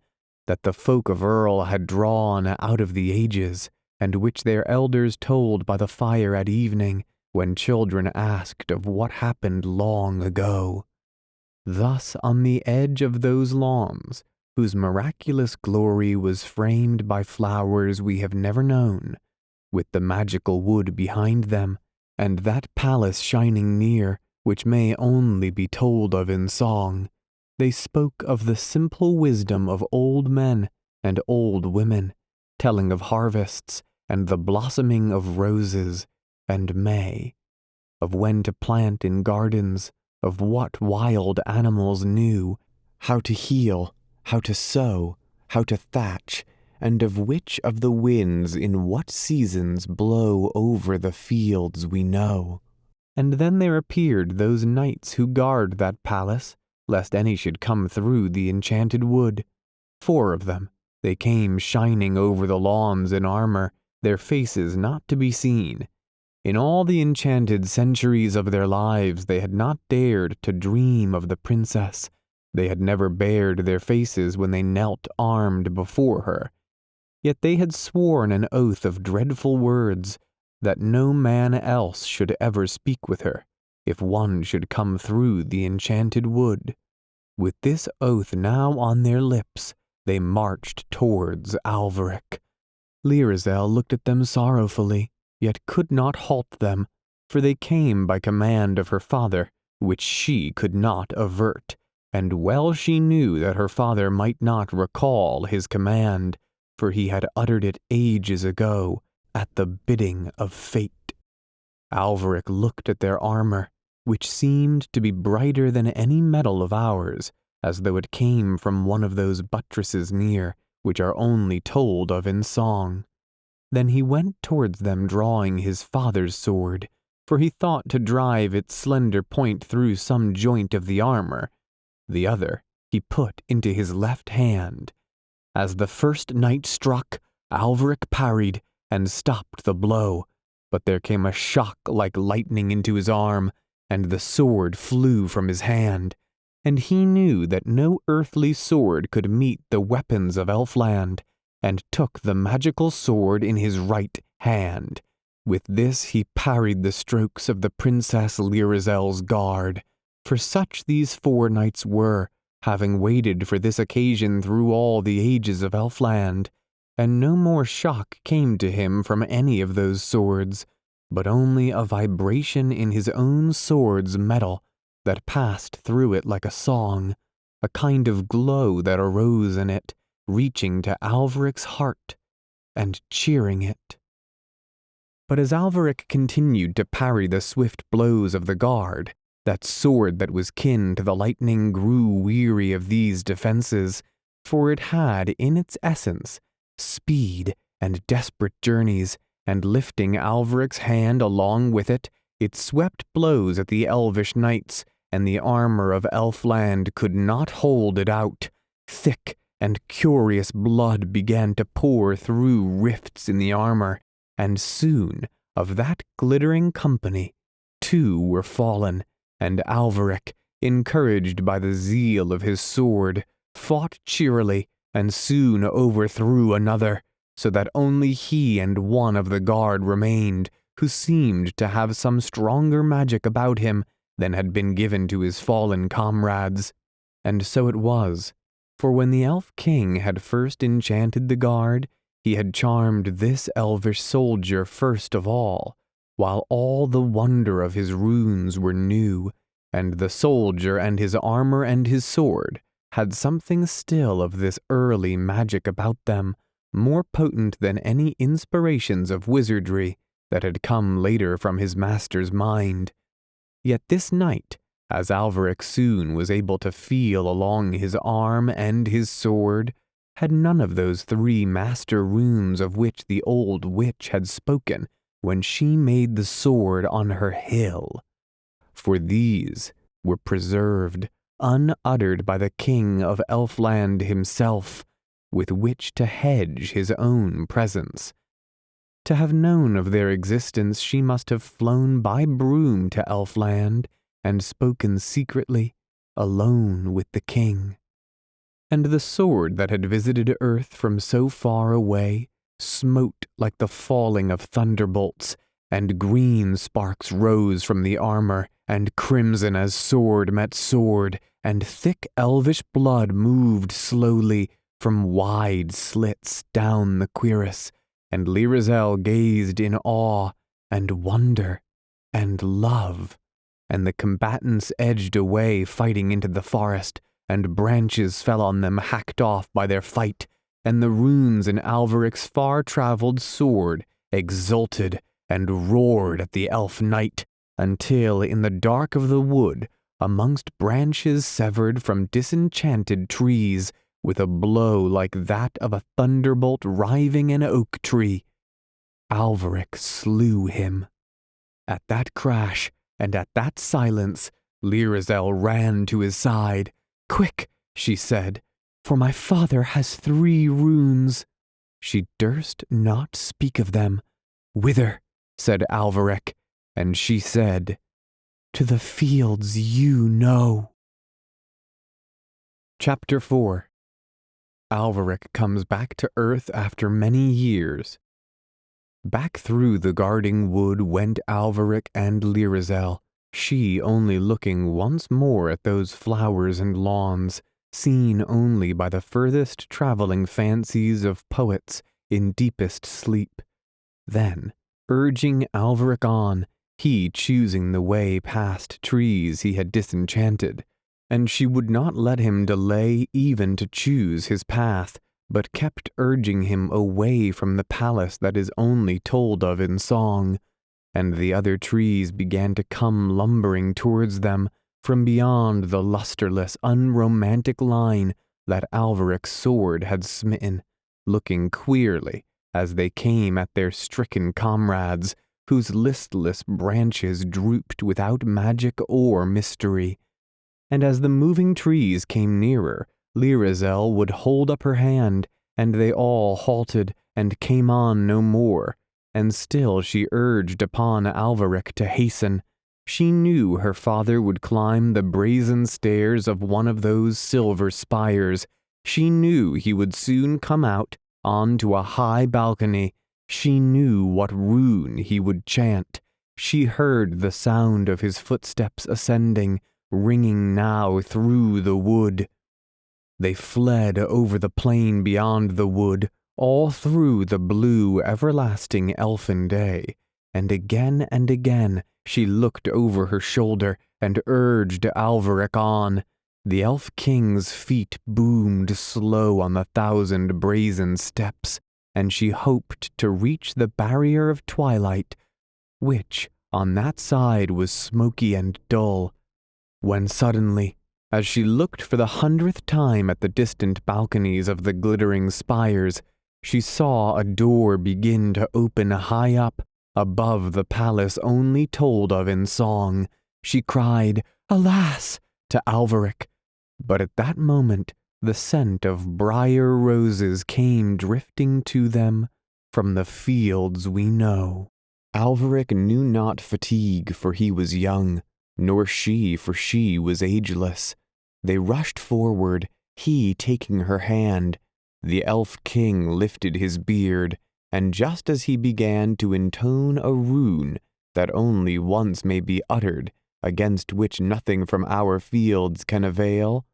that the folk of Earl had drawn out of the ages, and which their elders told by the fire at evening when children asked of what happened long ago. Thus on the edge of those lawns, whose miraculous glory was framed by flowers we have never known, with the magical wood behind them, and that palace shining near, which may only be told of in song, they spoke of the simple wisdom of old men and old women, telling of harvests and the blossoming of roses and May, of when to plant in gardens, of what wild animals knew, how to heal, how to sow, how to thatch, and of which of the winds in what seasons blow over the fields we know. And then there appeared those knights who guard that palace, lest any should come through the enchanted wood. 4 of them. They came shining over the lawns in armor, their faces not to be seen. In all the enchanted centuries of their lives they had not dared to dream of the princess. They had never bared their faces when they knelt armed before her. Yet they had sworn an oath of dreadful words, that no man else should ever speak with her, if one should come through the enchanted wood. With this oath now on their lips, they marched towards Alveric. Lyrazel looked at them sorrowfully, yet could not halt them, for they came by command of her father, which she could not avert, and well she knew that her father might not recall his command, for he had uttered it ages ago, at the bidding of fate. Alveric looked at their armor, which seemed to be brighter than any metal of ours, as though it came from one of those buttresses near, which are only told of in song. Then he went towards them drawing his father's sword, for he thought to drive its slender point through some joint of the armor. The other he put into his left hand. As the first knight struck, Alveric parried and stopped the blow, but there came a shock like lightning into his arm, and the sword flew from his hand. And he knew that no earthly sword could meet the weapons of Elfland, and took the magical sword in his right hand. With this he parried the strokes of the Princess Lyrazel's guard, for such these 4 knights were, having waited for this occasion through all the ages of Elfland, and no more shock came to him from any of those swords, but only a vibration in his own sword's metal that passed through it like a song, a kind of glow that arose in it, reaching to Alveric's heart and cheering it. But as Alveric continued to parry the swift blows of the guard, that sword that was kin to the lightning grew weary of these defenses, for it had in its essence speed and desperate journeys, and lifting Alveric's hand along with it, it swept blows at the elvish knights, and the armor of Elfland could not hold it out. Thick and curious blood began to pour through rifts in the armor, and soon of that glittering company 2 were fallen, and Alveric, encouraged by the zeal of his sword, fought cheerily and soon overthrew another, so that only he and one of the guard remained, who seemed to have some stronger magic about him than had been given to his fallen comrades. And so it was, for when the elf king had first enchanted the guard, he had charmed this elvish soldier first of all, while all the wonder of his runes were new, and the soldier and his armor and his sword had something still of this early magic about them, more potent than any inspirations of wizardry that had come later from his master's mind. Yet this knight, as Alveric soon was able to feel along his arm and his sword, had none of those 3 master runes of which the old witch had spoken when she made the sword on her hill. For these were preserved, unuttered by the King of Elfland himself, with which to hedge his own presence. To have known of their existence, she must have flown by broom to Elfland and spoken secretly, alone with the king. And the sword that had visited earth from so far away smote like the falling of thunderbolts, and green sparks rose from the armor, and crimson as sword met sword, and thick elvish blood moved slowly from wide slits down the cuirass, and Lyrazel gazed in awe and wonder and love, and the combatants edged away fighting into the forest, and branches fell on them hacked off by their fight, and the runes in Alvaric's far-traveled sword exulted and roared at the elf knight, until in the dark of the wood, amongst branches severed from disenchanted trees, with a blow like that of a thunderbolt riving an oak tree, Alvaric slew him. At that crash, and at that silence, Lyrazel ran to his side. "Quick," she said, "for my father has 3 runes." She durst not speak of them. "Whither?" said Alvaric, and she said, "To the fields you know." Chapter 4. Alvaric comes back to earth after many years. Back through the guarding wood went Alvaric and Lyrazel, she only looking once more at those flowers and lawns, seen only by the furthest travelling fancies of poets in deepest sleep. Then, urging Alvaric on, he choosing the way past trees he had disenchanted, and she would not let him delay even to choose his path, but kept urging him away from the palace that is only told of in song, and the other trees began to come lumbering towards them from beyond the lusterless, unromantic line that Alvaric's sword had smitten, looking queerly as they came at their stricken comrades, whose listless branches drooped without magic or mystery. And as the moving trees came nearer, Lyrazel would hold up her hand, and they all halted and came on no more, and still she urged upon Alvaric to hasten. She knew her father would climb the brazen stairs of one of those silver spires. She knew he would soon come out onto a high balcony. She knew what rune he would chant. She heard the sound of his footsteps ascending, ringing now through the wood. They fled over the plain beyond the wood, all through the blue, everlasting elfin day, and again she looked over her shoulder and urged Alvaric on. The elf king's feet boomed slow on the 1,000 brazen steps, and she hoped to reach the barrier of twilight, which on that side was smoky and dull, when suddenly, as she looked for the 100th time at the distant balconies of the glittering spires, she saw a door begin to open high up above the palace only told of in song. She cried, "Alas!" to Alvaric, but at that moment the scent of briar roses came drifting to them from the fields we know. Alvaric knew not fatigue, for he was young, nor she, for she was ageless. They rushed forward, he taking her hand. The elf king lifted his beard, and just as he began to intone a rune that only once may be uttered, against which nothing from our fields can avail,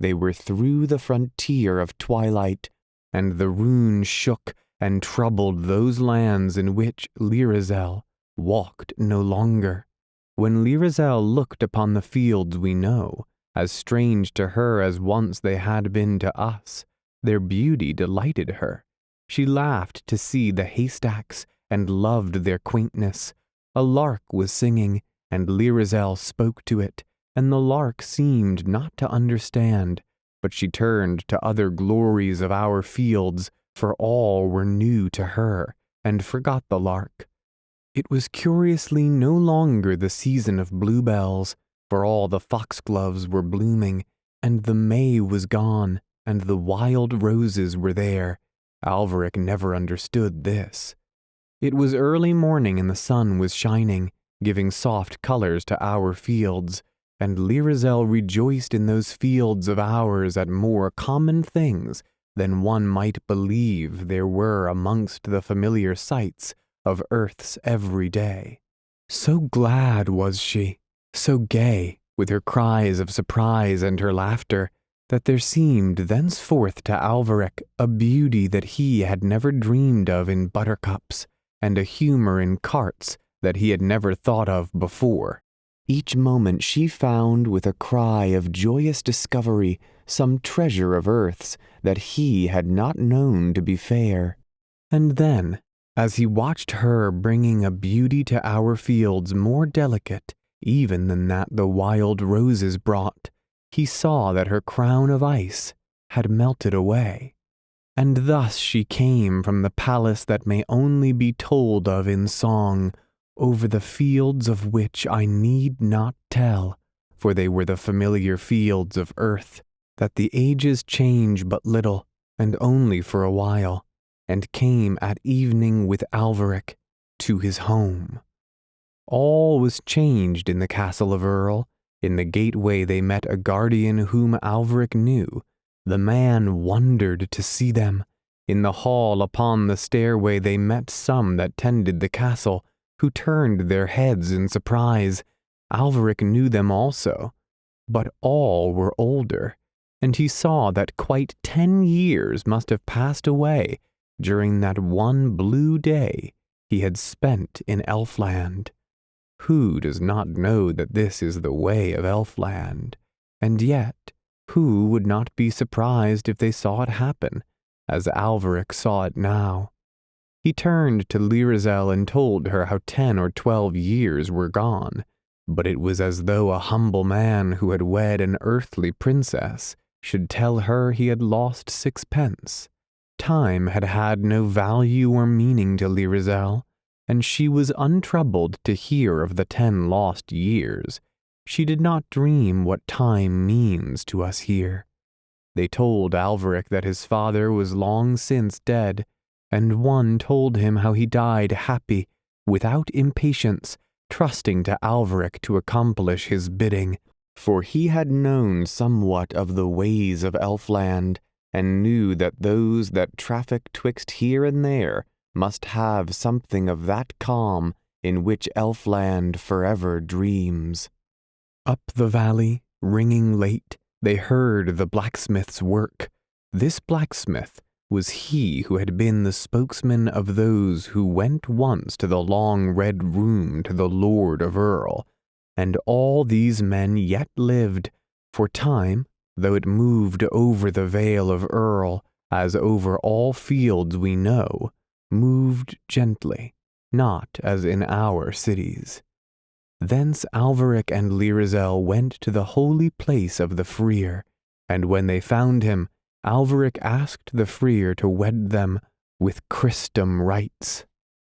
they were through the frontier of twilight, and the rune shook and troubled those lands in which Lyrazel walked no longer. When Lyrazel looked upon the fields we know, as strange to her as once they had been to us, their beauty delighted her. She laughed to see the haystacks and loved their quaintness. A lark was singing, and Lyrazel spoke to it, and the lark seemed not to understand, but she turned to other glories of our fields, for all were new to her, and forgot the lark. It was curiously no longer the season of bluebells, for all the foxgloves were blooming, and the May was gone, and the wild roses were there. Alvaric never understood this. It was early morning and the sun was shining, giving soft colors to our fields, and Lyrazel rejoiced in those fields of ours at more common things than one might believe there were amongst the familiar sights of earth's every day. So glad was she, so gay, with her cries of surprise and her laughter, that there seemed thenceforth to Alvaric a beauty that he had never dreamed of in buttercups, and a humor in carts that he had never thought of before. Each moment she found with a cry of joyous discovery some treasure of earth's that he had not known to be fair. And then, as he watched her bringing a beauty to our fields more delicate even than that the wild roses brought, he saw that her crown of ice had melted away. And thus she came from the palace that may only be told of in song, over the fields of which I need not tell, for they were the familiar fields of earth, that the ages change but little, and only for a while, and came at evening with Alveric to his home. All was changed in the castle of Earl. In the gateway they met a guardian whom Alveric knew. The man wondered to see them. In the hall upon the stairway they met some that tended the castle, who turned their heads in surprise. Alveric knew them also, but all were older, and he saw that quite 10 years must have passed away during that one blue day he had spent in Elfland. Who does not know that this is the way of Elfland? And yet, who would not be surprised if they saw it happen, as Alveric saw it now? He turned to Lyrizel and told her how 10 or 12 years were gone, but it was as though a humble man who had wed an earthly princess should tell her he had lost 6 pence. Time had had no value or meaning to Lyrizel, and she was untroubled to hear of the 10 lost years. She did not dream what time means to us here. They told Alveric that his father was long since dead, and one told him how he died happy, without impatience, trusting to Alveric to accomplish his bidding, for he had known somewhat of the ways of Elfland, and knew that those that traffic twixt here and there must have something of that calm in which Elfland forever dreams. Up the valley, ringing late, they heard the blacksmith's work. This blacksmith was he who had been the spokesman of those who went once to the long red room to the Lord of Earl, and all these men yet lived, for time, though it moved over the vale of Earl, as over all fields we know, moved gently, not as in our cities. Thence Alveric and Lyrizel went to the holy place of the Freer, and when they found him, Alveric asked the Freer to wed them with Christendom rites.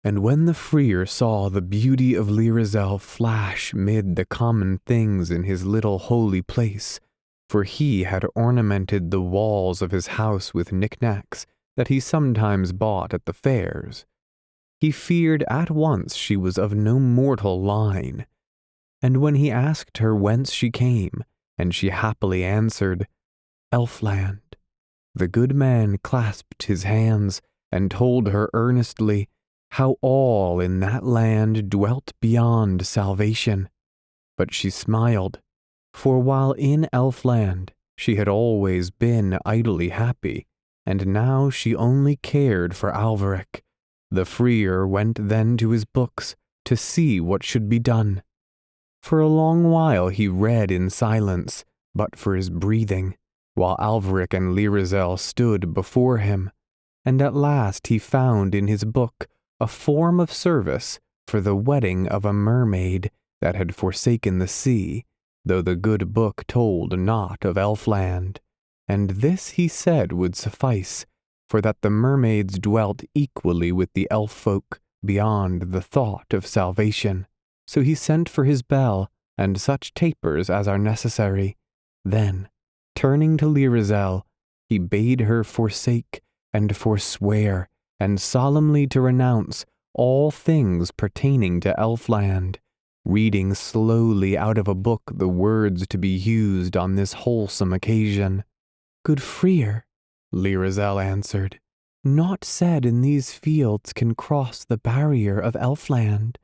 And when the Freer saw the beauty of Lyrizel flash mid the common things in his little holy place, for he had ornamented the walls of his house with knickknacks that he sometimes bought at the fairs, he feared at once she was of no mortal line. And when he asked her whence she came, and she happily answered, Elfland, the good man clasped his hands and told her earnestly how all in that land dwelt beyond salvation. But she smiled, for while in Elfland she had always been idly happy, and now she only cared for Alveric. The Freer went then to his books to see what should be done. For a long while he read in silence, but for his breathing, while Alveric and Lyrizel stood before him, and at last he found in his book a form of service for the wedding of a mermaid that had forsaken the sea, though the good book told not of Elfland, and this he said would suffice, for that the mermaids dwelt equally with the elf folk beyond the thought of salvation. So he sent for his bell and such tapers as are necessary. Then, turning to Lyrizel, he bade her forsake and forswear, and solemnly to renounce all things pertaining to Elfland, reading slowly out of a book the words to be used on this wholesome occasion. Good Freer, Lyrizel answered, naught said in these fields can cross the barrier of Elfland,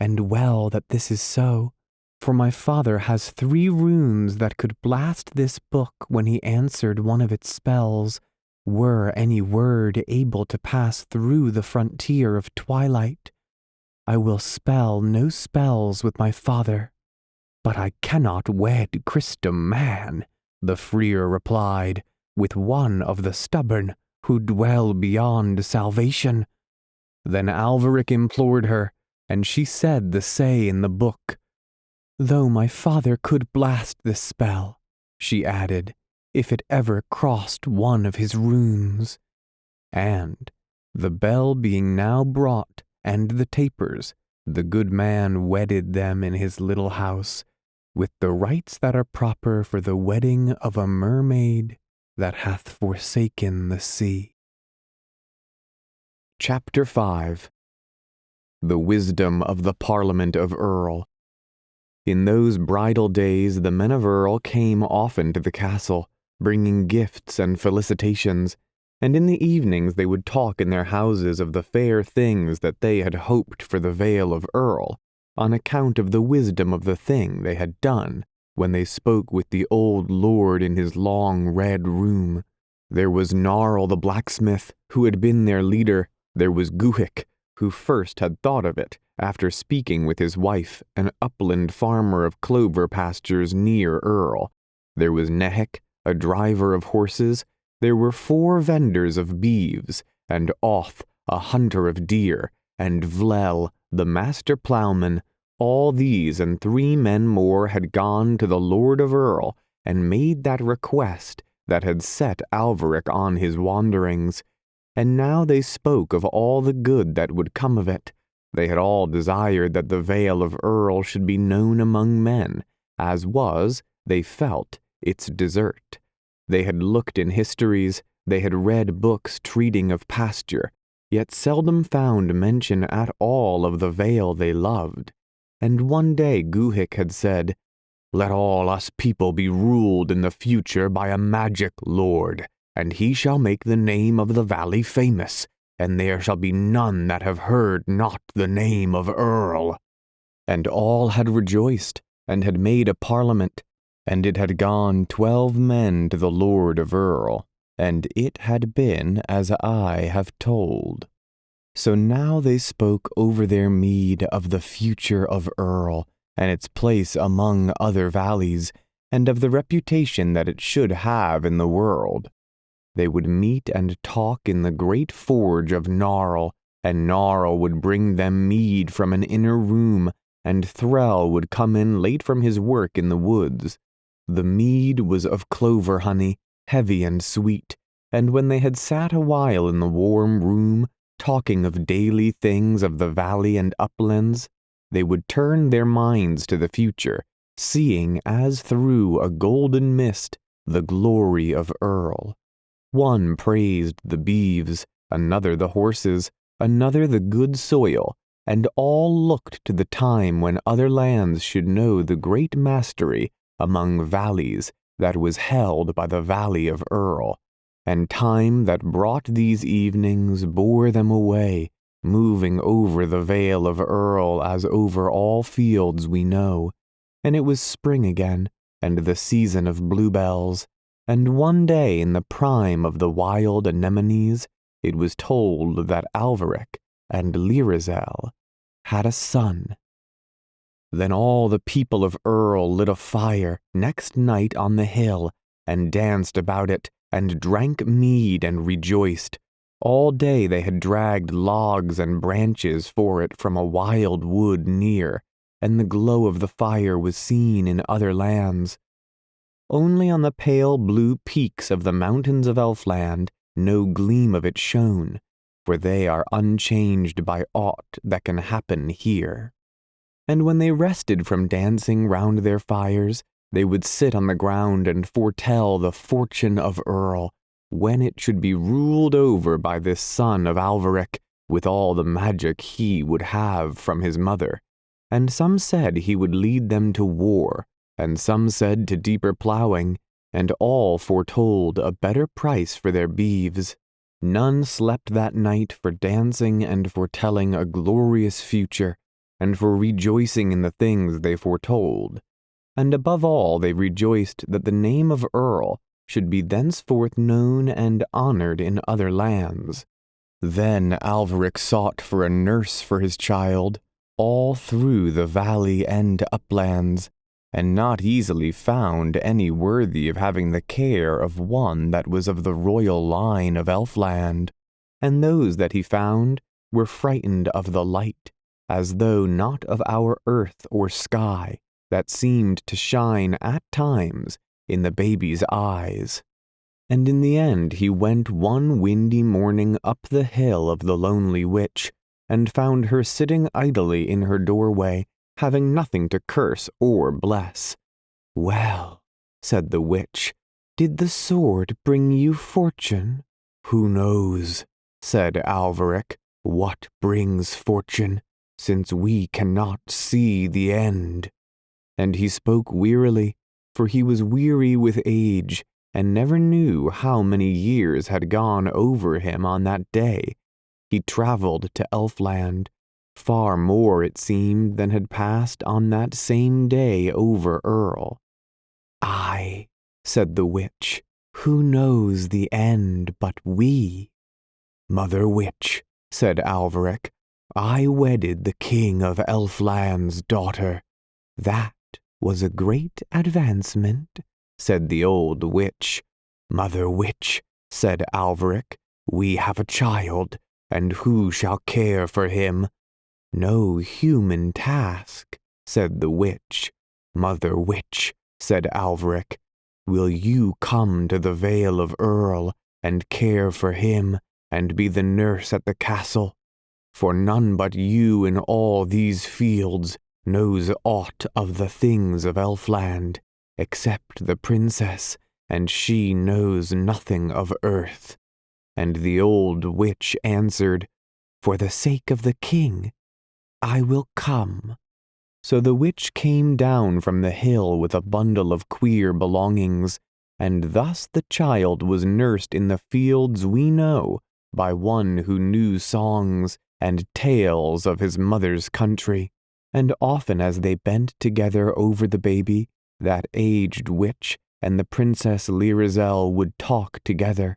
and well that this is so, for my father has 3 runes that could blast this book when he answered one of its spells, were any word able to pass through the frontier of twilight. I will spell no spells with my father, but I cannot wed Christendom man, the Freer replied, with one of the stubborn who dwell beyond salvation. Then Alveric implored her, and she said the say in the book. Though my father could blast this spell, she added, if it ever crossed one of his runes. And, the bell being now brought, and the tapers, the good man wedded them in his little house, with the rites that are proper for the wedding of a mermaid that hath forsaken the sea. Chapter 5. The Wisdom of the Parliament of Earl. In those bridal days the men of Earl came often to the castle, bringing gifts and felicitations, and in the evenings they would talk in their houses of the fair things that they had hoped for the Vale of Earl, on account of the wisdom of the thing they had done, when they spoke with the old lord in his long red room. There was Gnarl the blacksmith, who had been their leader. There was Guhic, who first had thought of it, after speaking with his wife, an upland farmer of clover pastures near Earl. There was Nehek, a driver of horses. There were 4 vendors of beeves, and Oth, a hunter of deer, and Vlel, the master ploughman. All these and 3 men more had gone to the Lord of Earl, and made that request that had set Alveric on his wanderings. And now they spoke of all the good that would come of it. They had all desired that the Vale of Earl should be known among men, as was, they felt, its desert. They had looked in histories, they had read books treating of pasture, yet seldom found mention at all of the Vale they loved. And one day Guhic had said, Let all us people be ruled in the future by a magic lord, and he shall make the name of the valley famous, and there shall be none that have heard not the name of Earl. And all had rejoiced, and had made a parliament, and it had gone 12 men to the Lord of Earl, and it had been as I have told. So now they spoke over their mead of the future of Earl, and its place among other valleys, and of the reputation that it should have in the world. They would meet and talk in the great forge of Gnarl, and Gnarl would bring them mead from an inner room, and Threll would come in late from his work in the woods. The mead was of clover honey, heavy and sweet, and when they had sat a while in the warm room, talking of daily things of the valley and uplands, they would turn their minds to the future, seeing as through a golden mist the glory of Earl. One praised the beeves, another the horses, another the good soil, and all looked to the time when other lands should know the great mastery among valleys that was held by the Valley of Earl, and time that brought these evenings bore them away, moving over the Vale of Earl as over all fields we know, and it was spring again, and the season of bluebells, and one day in the prime of the wild anemones, it was told that Alveric and Lyrazel had a son. Then all the people of Earl lit a fire next night on the hill, and danced about it, and drank mead and rejoiced. All day they had dragged logs and branches for it from a wild wood near, and the glow of the fire was seen in other lands. Only on the pale blue peaks of the mountains of Elfland no gleam of it shone, for they are unchanged by aught that can happen here. And when they rested from dancing round their fires, they would sit on the ground and foretell the fortune of Earl, when it should be ruled over by this son of Alveric, with all the magic he would have from his mother. And some said he would lead them to war, and some said to deeper ploughing, and all foretold a better price for their beeves. None slept that night for dancing and foretelling a glorious future, and for rejoicing in the things they foretold. And above all they rejoiced that the name of Earl should be thenceforth known and honored in other lands. Then Alveric sought for a nurse for his child, all through the valley and uplands, and not easily found any worthy of having the care of one that was of the royal line of Elfland, and those that he found were frightened of the light, as though not of our earth or sky, that seemed to shine at times in the baby's eyes. And in the end he went one windy morning up the hill of the lonely witch, and found her sitting idly in her doorway, having nothing to curse or bless. "Well," said the witch, "did the sword bring you fortune?" "Who knows," said Alveric, "what brings fortune, since we cannot see the end." And he spoke wearily, for he was weary with age, and never knew how many years had gone over him on that day. He travelled to Elfland, far more it seemed than had passed on that same day over Earl. "Aye," said the witch, "who knows the end but we?" "Mother Witch," said Alveric, "I wedded the King of Elfland's daughter." "That was a great advancement," said the old witch. "Mother Witch," said Alveric, "we have a child, and who shall care for him?" "No human task," said the witch. "Mother Witch," said Alveric, "will you come to the Vale of Earl and care for him and be the nurse at the castle? For none but you in all these fields knows aught of the things of Elfland, except the princess, and she knows nothing of earth." And the old witch answered, "For the sake of the king, I will come." So the witch came down from the hill with a bundle of queer belongings, and thus the child was nursed in the fields we know by one who knew songs and tales of his mother's country. And often as they bent together over the baby, that aged witch and the Princess Lyrizel would talk together,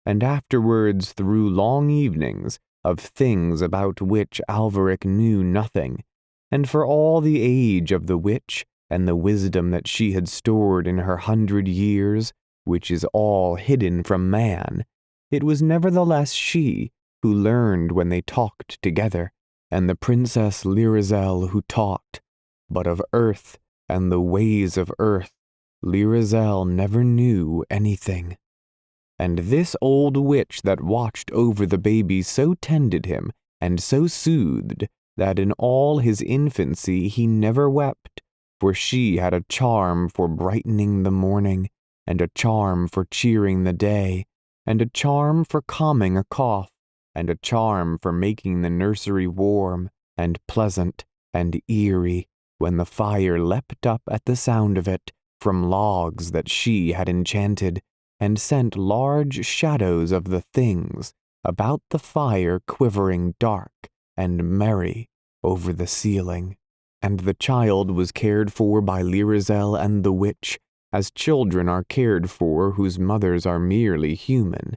and afterwards through long evenings of things about which Alveric knew nothing, and for all the age of the witch and the wisdom that she had stored in her 100 years, which is all hidden from man, it was nevertheless she who learned when they talked together, and the Princess Lyrizel who taught. But of earth and the ways of earth, Lyrizel never knew anything. And this old witch that watched over the baby so tended him and so soothed that in all his infancy he never wept, for she had a charm for brightening the morning, and a charm for cheering the day, and a charm for calming a cough, and a charm for making the nursery warm and pleasant and eerie when the fire leapt up at the sound of it from logs that she had enchanted, and sent large shadows of the things about the fire quivering dark and merry over the ceiling. And the child was cared for by Lyrizel and the witch, as children are cared for whose mothers are merely human.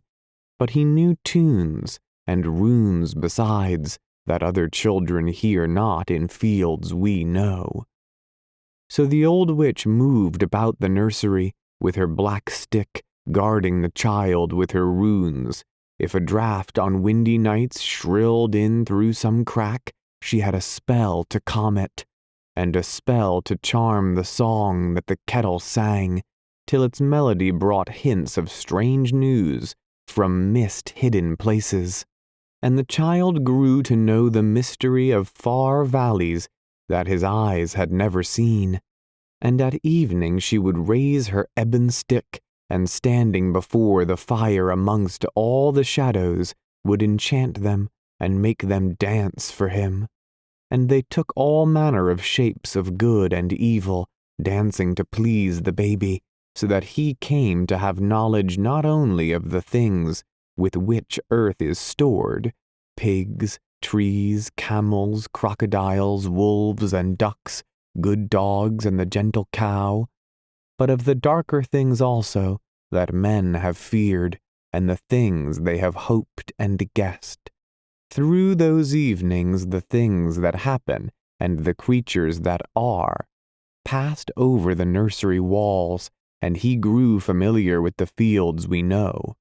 But he knew tunes and runes besides, that other children hear not in fields we know. So the old witch moved about the nursery with her black stick, guarding the child with her runes. If a draught on windy nights shrilled in through some crack, she had a spell to calm it, and a spell to charm the song that the kettle sang, till its melody brought hints of strange news from mist-hidden places. And the child grew to know the mystery of far valleys that his eyes had never seen. And at evening she would raise her ebon stick, and standing before the fire amongst all the shadows, would enchant them and make them dance for him. And they took all manner of shapes of good and evil, dancing to please the baby, so that he came to have knowledge not only of the things with which earth is stored, pigs, trees, camels, crocodiles, wolves, and ducks, good dogs, and the gentle cow, but of the darker things also that men have feared, and the things they have hoped and guessed. Through those evenings the things that happen, and the creatures that are, passed over the nursery walls, and he grew familiar with the fields we know.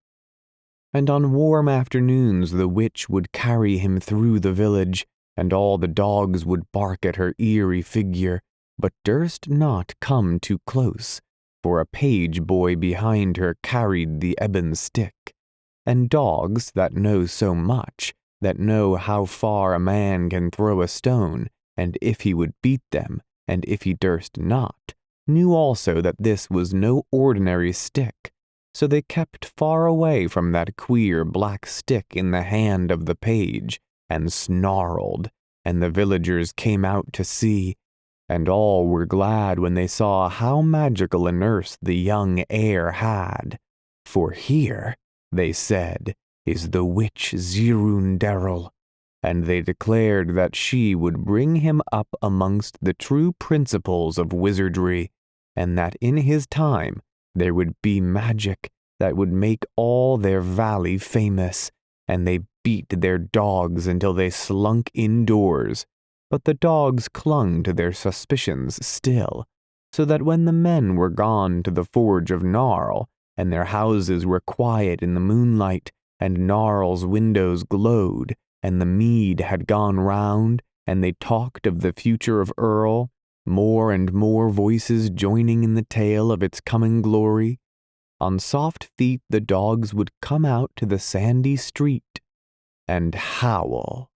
And on warm afternoons the witch would carry him through the village, and all the dogs would bark at her eerie figure, but durst not come too close, for a page boy behind her carried the ebon stick, and dogs that know so much, that know how far a man can throw a stone, and if he would beat them, and if he durst not, knew also that this was no ordinary stick, so they kept far away from that queer black stick in the hand of the page, and snarled, and the villagers came out to see, and all were glad when they saw how magical a nurse the young heir had. For here, they said, is the witch Zirunderel, and they declared that she would bring him up amongst the true principles of wizardry, and that in his time there would be magic that would make all their valley famous, and they beat their dogs until they slunk indoors, but the dogs clung to their suspicions still, so that when the men were gone to the forge of Gnarl, and their houses were quiet in the moonlight, and Gnarl's windows glowed, and the mead had gone round, and they talked of the future of Earl, more and more voices joining in the tale of its coming glory, on soft feet the dogs would come out to the sandy street and howl.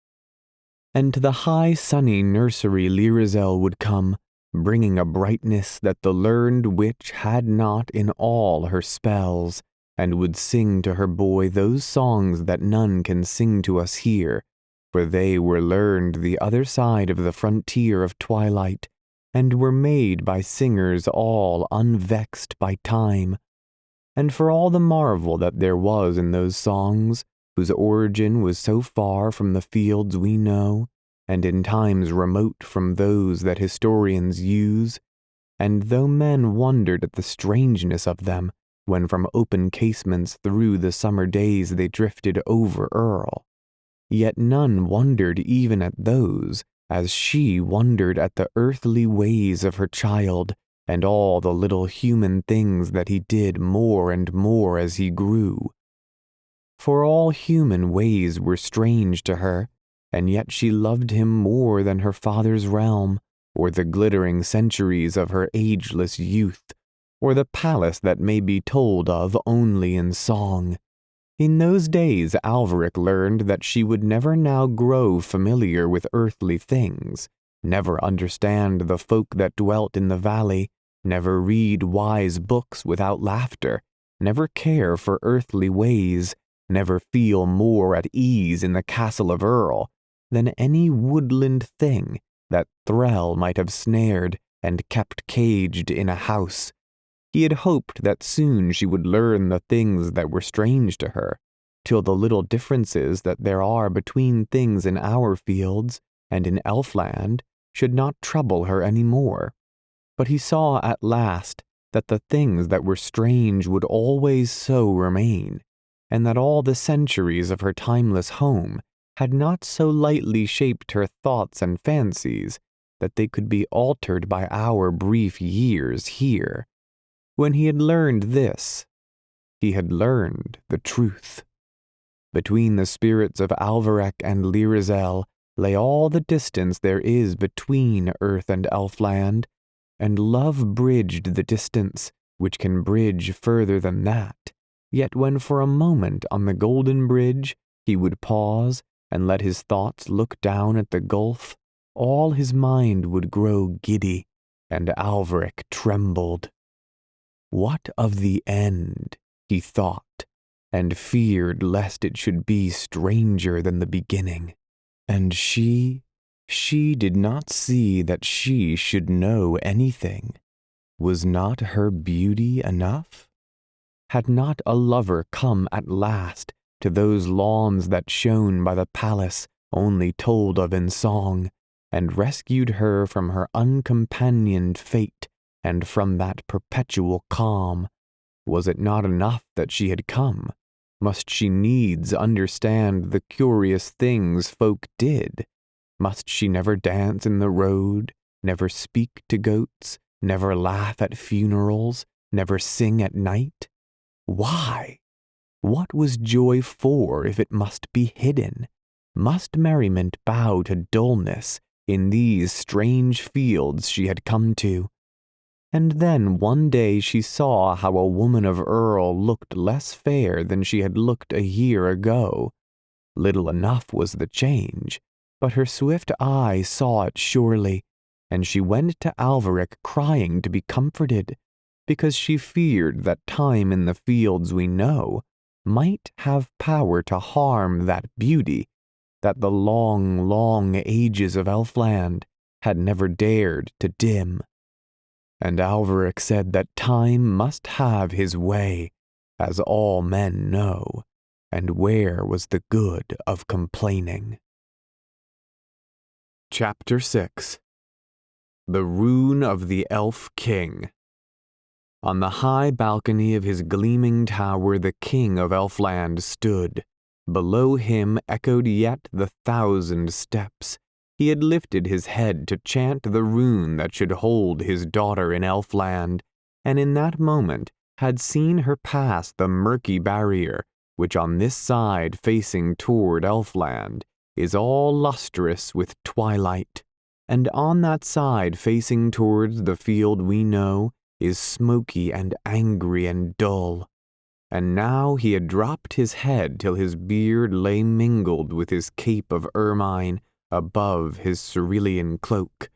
And to the high sunny nursery Lyrizel would come, bringing a brightness that the learned witch had not in all her spells, and would sing to her boy those songs that none can sing to us here, for they were learned the other side of the frontier of twilight, and were made by singers all unvexed by time. And for all the marvel that there was in those songs, whose origin was so far from the fields we know, and in times remote from those that historians use, and though men wondered at the strangeness of them, when from open casements through the summer days they drifted over Earl, yet none wondered even at those, as she wondered at the earthly ways of her child, and all the little human things that he did more and more as he grew. For all human ways were strange to her, and yet she loved him more than her father's realm, or the glittering centuries of her ageless youth, or the palace that may be told of only in song. In those days Alveric learned that she would never now grow familiar with earthly things, never understand the folk that dwelt in the valley, never read wise books without laughter, never care for earthly ways, never feel more at ease in the castle of Earl than any woodland thing that Thrall might have snared and kept caged in a house. He had hoped that soon she would learn the things that were strange to her, till the little differences that there are between things in our fields and in Elfland should not trouble her any more. But he saw at last that the things that were strange would always so remain, and that all the centuries of her timeless home had not so lightly shaped her thoughts and fancies that they could be altered by our brief years here. When he had learned this, he had learned the truth. Between the spirits of Alveric and Lyrizel lay all the distance there is between earth and Elfland, and love bridged the distance, which can bridge further than that. Yet when for a moment on the golden bridge he would pause and let his thoughts look down at the gulf, all his mind would grow giddy, and Alveric trembled. What of the end, he thought, and feared lest it should be stranger than the beginning. And she did not see that she should know anything. Was not her beauty enough? Had not a lover come at last to those lawns that shone by the palace only told of in song, and rescued her from her uncompanioned fate and from that perpetual calm? Was it not enough that she had come? Must she needs understand the curious things folk did? Must she never dance in the road, never speak to goats, never laugh at funerals, never sing at night? Why? What was joy for if it must be hidden? Must merriment bow to dullness in these strange fields she had come to? And then one day she saw how a woman of Earl looked less fair than she had looked a year ago. Little enough was the change, but her swift eye saw it surely, and she went to Alveric crying to be comforted, because she feared that time in the fields we know might have power to harm that beauty that the long, long ages of Elfland had never dared to dim. And Alveric said that time must have his way, as all men know, and where was the good of complaining? Chapter 6. The Rune of the Elf King. On the high balcony of his gleaming tower the King of Elfland stood. Below him echoed yet the 1,000 steps. He had lifted his head to chant the rune that should hold his daughter in Elfland, and in that moment had seen her pass the murky barrier, which on this side facing toward Elfland is all lustrous with twilight, and on that side facing towards the field we know is smoky and angry and dull. And now he had dropped his head till his beard lay mingled with his cape of ermine above his cerulean cloak,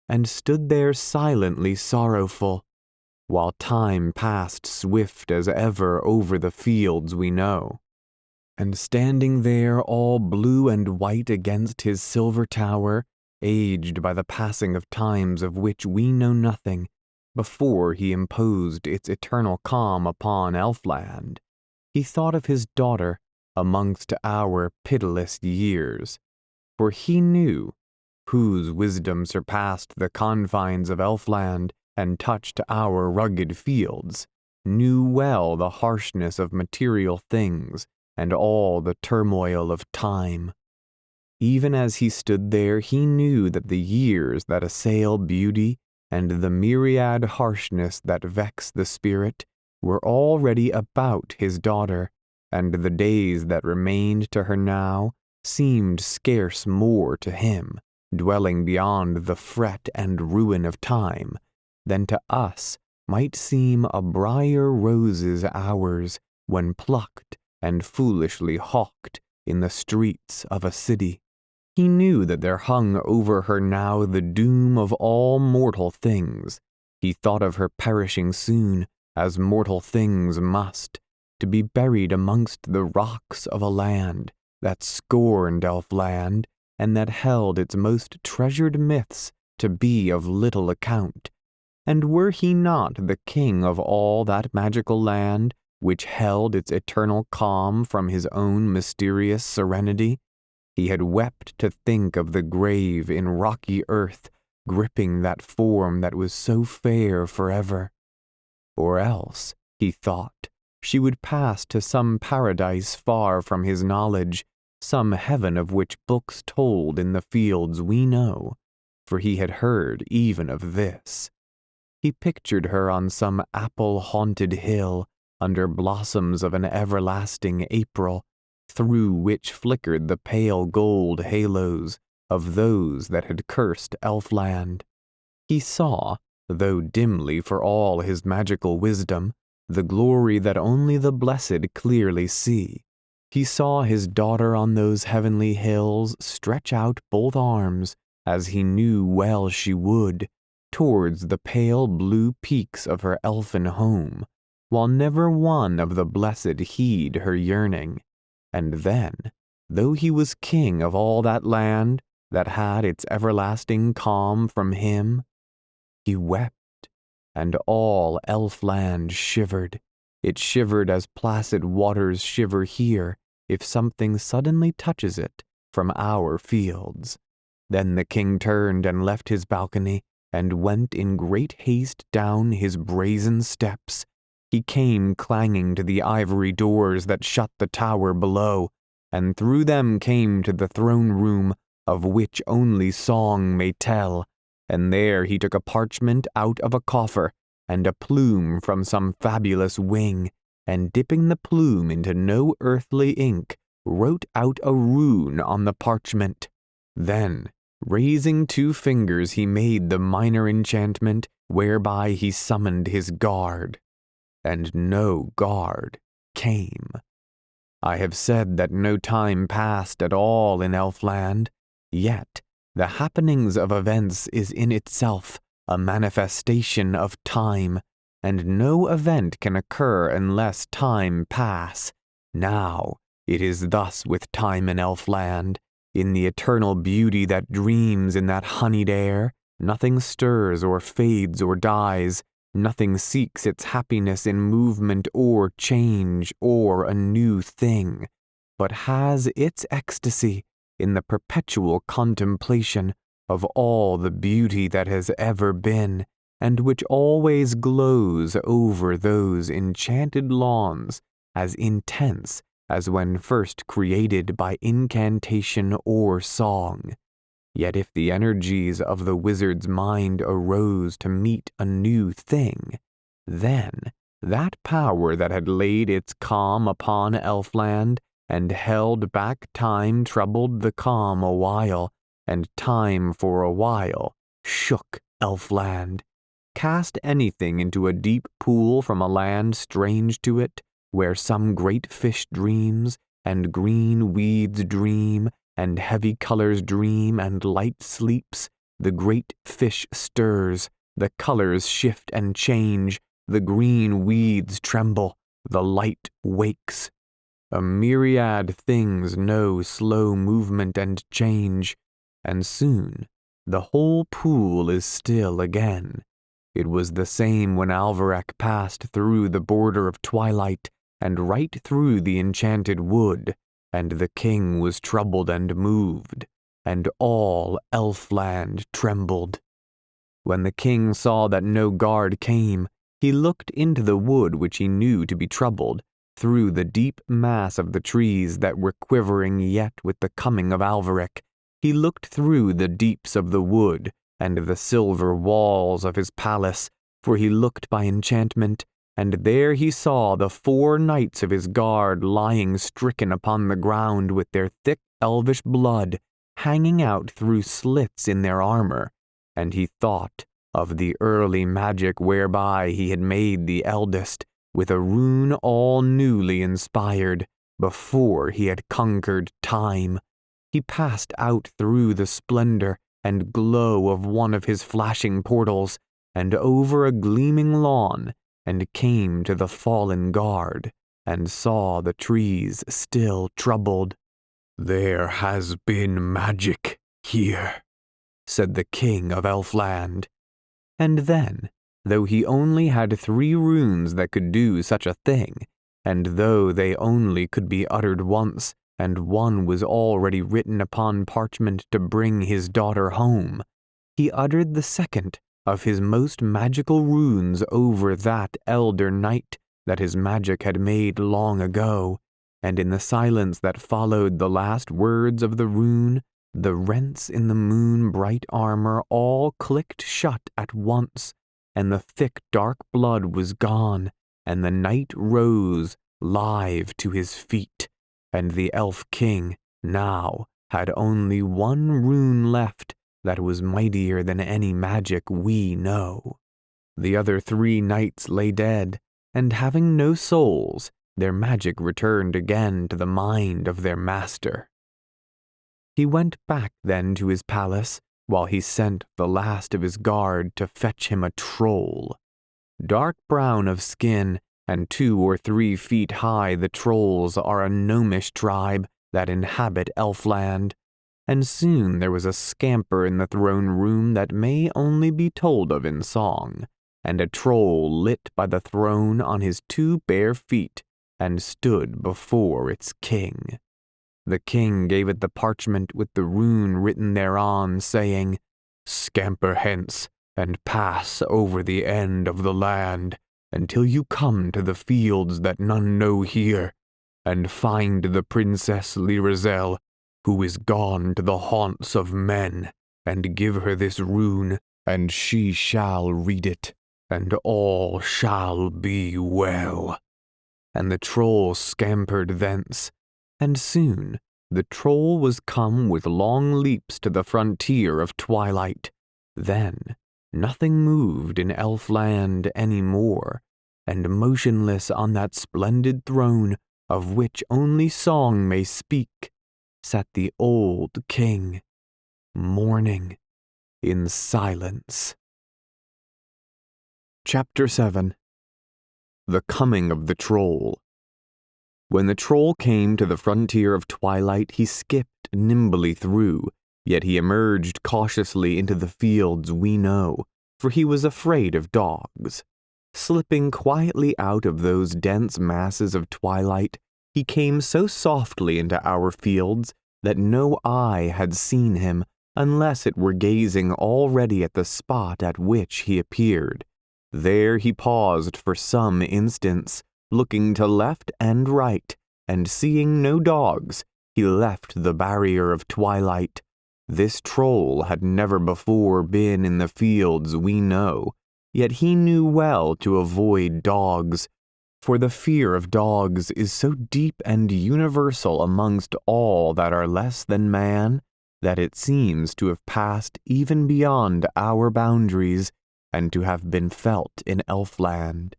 and stood there silently sorrowful, while time passed swift as ever over the fields we know. And standing there all blue and white against his silver tower, aged by the passing of times of which we know nothing, before he imposed its eternal calm upon Elfland, he thought of his daughter amongst our pitiless years, for he knew, whose wisdom surpassed the confines of Elfland and touched our rugged fields, knew well the harshness of material things and all the turmoil of time. Even as he stood there, he knew that the years that assail beauty and the myriad harshness that vex the spirit were already about his daughter, and the days that remained to her now seemed scarce more to him, dwelling beyond the fret and ruin of time, than to us might seem a briar rose's hours when plucked and foolishly hawked in the streets of a city. He knew that there hung over her now the doom of all mortal things. He thought of her perishing soon, as mortal things must, to be buried amongst the rocks of a land that scorned Elfland, and that held its most treasured myths to be of little account. And were he not the king of all that magical land, which held its eternal calm from his own mysterious serenity? He had wept to think of the grave in rocky earth, gripping that form that was so fair forever. Or else, he thought, she would pass to some paradise far from his knowledge, some heaven of which books told in the fields we know, for he had heard even of this. He pictured her on some apple-haunted hill, under blossoms of an everlasting April, through which flickered the pale gold halos of those that had cursed Elfland. He saw, though dimly for all his magical wisdom, the glory that only the blessed clearly see. He saw his daughter on those heavenly hills stretch out both arms, as he knew well she would, towards the pale blue peaks of her elfin home, while never one of the blessed heed her yearning. And then, though he was king of all that land that had its everlasting calm from him, he wept, and all Elfland shivered. It shivered as placid waters shiver here if something suddenly touches it from our fields. Then the king turned and left his balcony, and went in great haste down his brazen steps. He came clanging to the ivory doors that shut the tower below, and through them came to the throne room, of which only song may tell, and there he took a parchment out of a coffer, and a plume from some fabulous wing, and dipping the plume into no earthly ink, wrote out a rune on the parchment. Then, raising 2 fingers, he made the minor enchantment whereby he summoned his guard. And no guard came. I have said that no time passed at all in Elfland, yet the happenings of events is in itself a manifestation of time, and no event can occur unless time pass. Now, it is thus with time in Elfland. In the eternal beauty that dreams in that honeyed air, nothing stirs or fades or dies, nothing seeks its happiness in movement or change or a new thing, but has its ecstasy in the perpetual contemplation of all the beauty that has ever been, and which always glows over those enchanted lawns as intense as when first created by incantation or song. Yet if the energies of the wizard's mind arose to meet a new thing, then that power that had laid its calm upon Elfland and held back time troubled the calm a while, and time for a while shook Elfland, cast anything into a deep pool from a land strange to it, where some great fish dreams, and green weeds dream, and heavy colors dream, and light sleeps. The great fish stirs, the colors shift and change, the green weeds tremble, the light wakes. A myriad things know slow movement and change, and soon the whole pool is still again. It was the same when Alvarec passed through the border of twilight, and right through the enchanted wood, and the king was troubled and moved, and all Elfland trembled. When the king saw that no guard came, he looked into the wood which he knew to be troubled, through the deep mass of the trees that were quivering yet with the coming of Alvarec. He looked through the deeps of the wood, and the silver walls of his palace, for he looked by enchantment, and there he saw the 4 knights of his guard lying stricken upon the ground with their thick elvish blood hanging out through slits in their armor, and he thought of the early magic whereby he had made the eldest, with a rune all newly inspired, before he had conquered time. He passed out through the splendor and glow of one of his flashing portals, and over a gleaming lawn, and came to the fallen guard, and saw the trees still troubled. "There has been magic here," said the King of Elfland. And then, though he only had 3 runes that could do such a thing, and though they only could be uttered once, and one was already written upon parchment to bring his daughter home, he uttered the second of his most magical runes over that elder knight that his magic had made long ago, and in the silence that followed the last words of the rune, the rents in the moon-bright armor all clicked shut at once, and the thick dark blood was gone, and the knight rose, live to his feet, and the elf king now had only 1 rune left that was mightier than any magic we know. The other 3 knights lay dead, and having no souls, their magic returned again to the mind of their master. He went back then to his palace, while he sent the last of his guard to fetch him a troll. Dark brown of skin, and 2 or 3 feet high, the trolls are a gnomish tribe that inhabit Elfland, and soon there was a scamper in the throne room that may only be told of in song, and a troll lit by the throne on his 2 bare feet, and stood before its king. The king gave it the parchment with the rune written thereon, saying, "Scamper hence, and pass over the end of the land, until you come to the fields that none know here, and find the Princess Lyrazel, who is gone to the haunts of men, and give her this rune, and she shall read it, and all shall be well." And the troll scampered thence, and soon the troll was come with long leaps to the frontier of twilight. Then nothing moved in Elfland any more, and motionless on that splendid throne of which only song may speak, sat the old king, mourning in silence. Chapter 7. The Coming of the Troll. When the troll came to the frontier of twilight, he skipped nimbly through, yet he emerged cautiously into the fields we know, for he was afraid of dogs. Slipping quietly out of those dense masses of twilight, he came so softly into our fields that no eye had seen him unless it were gazing already at the spot at which he appeared. There he paused for some instants, looking to left and right, and seeing no dogs, he left the barrier of twilight. This troll had never before been in the fields we know, yet he knew well to avoid dogs, for the fear of dogs is so deep and universal amongst all that are less than man, that it seems to have passed even beyond our boundaries, and to have been felt in Elfland.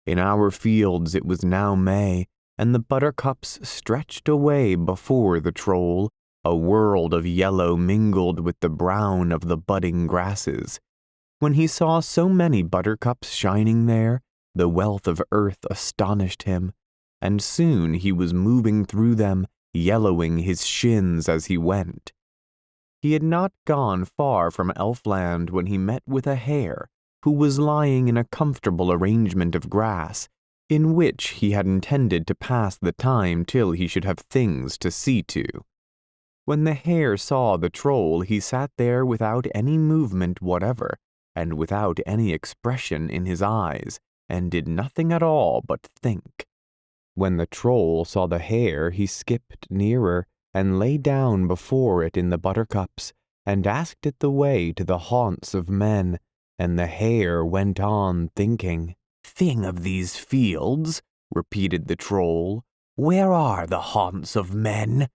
In our fields it was now May, and the buttercups stretched away before the troll, a world of yellow mingled with the brown of the budding grasses. When he saw so many buttercups shining there, the wealth of earth astonished him, and soon he was moving through them, yellowing his shins as he went. He had not gone far from Elfland when he met with a hare, who was lying in a comfortable arrangement of grass, in which he had intended to pass the time till he should have things to see to. When the hare saw the troll, he sat there without any movement whatever, and without any expression in his eyes, and did nothing at all but think. When the troll saw the hare, he skipped nearer, and lay down before it in the buttercups, and asked it the way to the haunts of men, and the hare went on thinking. "Thing of these fields," repeated the troll, "where are the haunts of men?"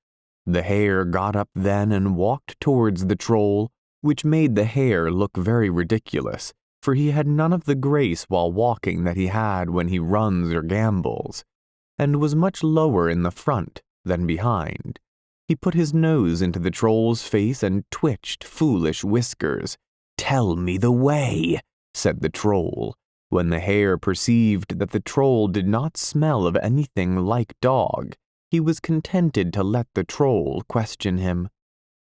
The hare got up then and walked towards the troll, which made the hare look very ridiculous, for he had none of the grace while walking that he had when he runs or gambols, and was much lower in the front than behind. He put his nose into the troll's face and twitched foolish whiskers. "Tell me the way," said the troll. When the hare perceived that the troll did not smell of anything like dog, he was contented to let the troll question him.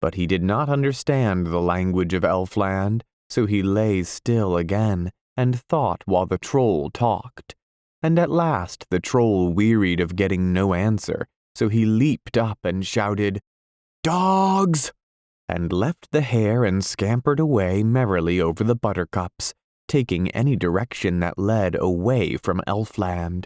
But he did not understand the language of Elfland, so he lay still again, and thought while the troll talked. And at last the troll wearied of getting no answer, so he leaped up and shouted, "Dogs!" and left the hare and scampered away merrily over the buttercups, taking any direction that led away from Elfland.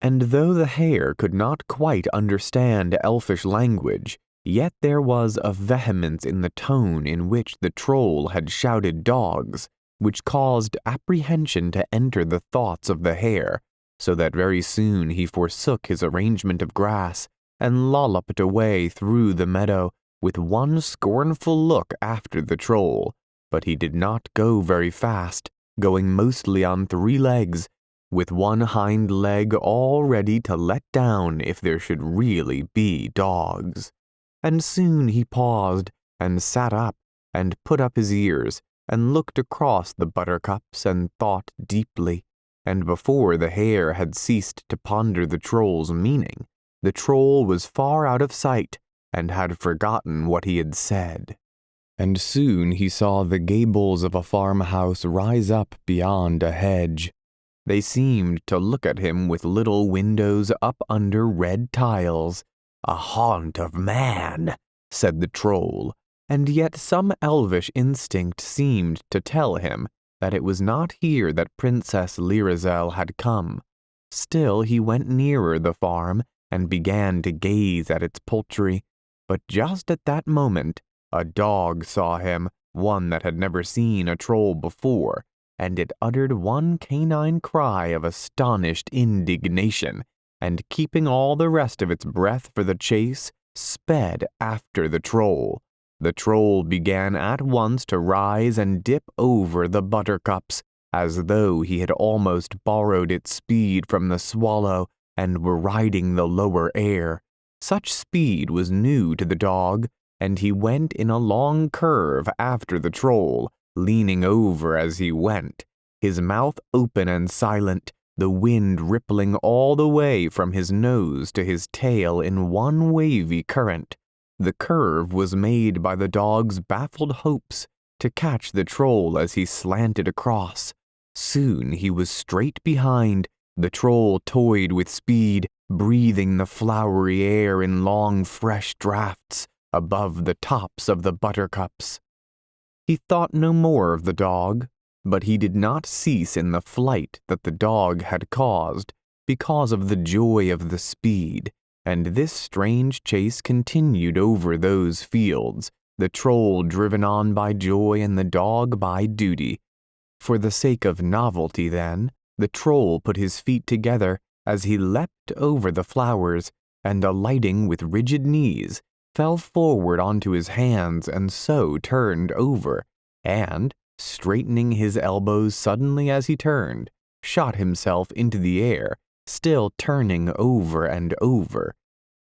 And though the hare could not quite understand elfish language, yet there was a vehemence in the tone in which the troll had shouted "dogs," which caused apprehension to enter the thoughts of the hare, so that very soon he forsook his arrangement of grass, and lolloped away through the meadow, with one scornful look after the troll. But he did not go very fast, going mostly on 3 legs, with one hind leg all ready to let down if there should really be dogs. And soon he paused, and sat up, and put up his ears, and looked across the buttercups, and thought deeply. And before the hare had ceased to ponder the troll's meaning, the troll was far out of sight, and had forgotten what he had said. And soon he saw the gables of a farmhouse rise up beyond a hedge. They seemed to look at him with little windows up under red tiles. "A haunt of man," said the troll, and yet some elvish instinct seemed to tell him that it was not here that Princess Lyrazel had come. Still he went nearer the farm, and began to gaze at its poultry. But just at that moment, a dog saw him, one that had never seen a troll before, and it uttered one canine cry of astonished indignation, and keeping all the rest of its breath for the chase, sped after the troll. The troll began at once to rise and dip over the buttercups, as though he had almost borrowed its speed from the swallow and were riding the lower air. Such speed was new to the dog, and he went in a long curve after the troll, leaning over as he went, his mouth open and silent, the wind rippling all the way from his nose to his tail in one wavy current. The curve was made by the dog's baffled hopes to catch the troll as he slanted across. Soon he was straight behind. The troll toyed with speed, breathing the flowery air in long, fresh draughts above the tops of the buttercups. He thought no more of the dog, but he did not cease in the flight that the dog had caused, because of the joy of the speed, and this strange chase continued over those fields, the troll driven on by joy and the dog by duty. For the sake of novelty, then, the troll put his feet together as he leapt over the flowers, and alighting with rigid knees, fell forward onto his hands and so turned over, and, straightening his elbows suddenly as he turned, shot himself into the air, still turning over and over.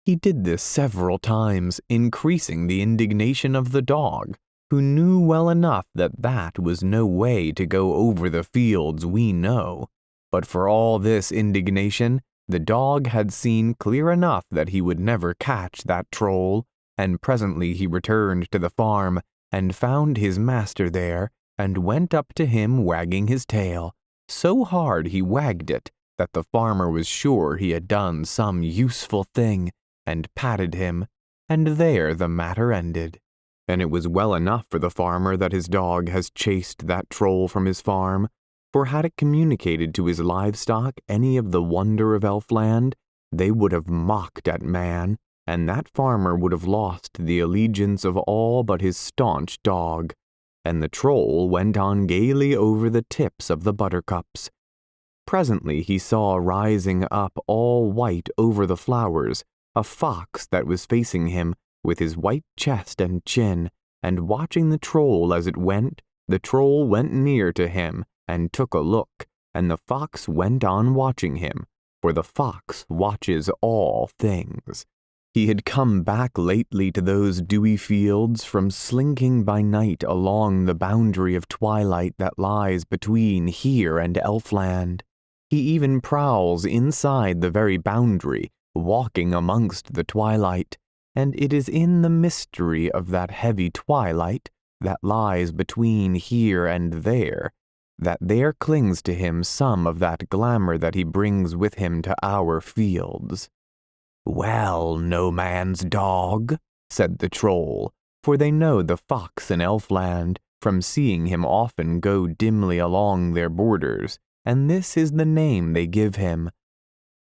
He did this several times, increasing the indignation of the dog, who knew well enough that that was no way to go over the fields we know. But for all this indignation, the dog had seen clear enough that he would never catch that troll, and presently he returned to the farm, and found his master there, and went up to him wagging his tail. So hard he wagged it that the farmer was sure he had done some useful thing, and patted him, and there the matter ended. And it was well enough for the farmer that his dog has chased that troll from his farm, for had it communicated to his livestock any of the wonder of Elfland, they would have mocked at man, and that farmer would have lost the allegiance of all but his staunch dog. And the troll went on gaily over the tips of the buttercups. Presently he saw rising up all white over the flowers a fox that was facing him with his white chest and chin, and watching the troll as it went. The troll went near to him and took a look, and the fox went on watching him, for the fox watches all things. He had come back lately to those dewy fields from slinking by night along the boundary of twilight that lies between here and Elfland. He even prowls inside the very boundary, walking amongst the twilight, and it is in the mystery of that heavy twilight that lies between here and there, that there clings to him some of that glamour that he brings with him to our fields. "Well, no man's dog," said the troll, for they know the fox in Elfland from seeing him often go dimly along their borders, and this is the name they give him.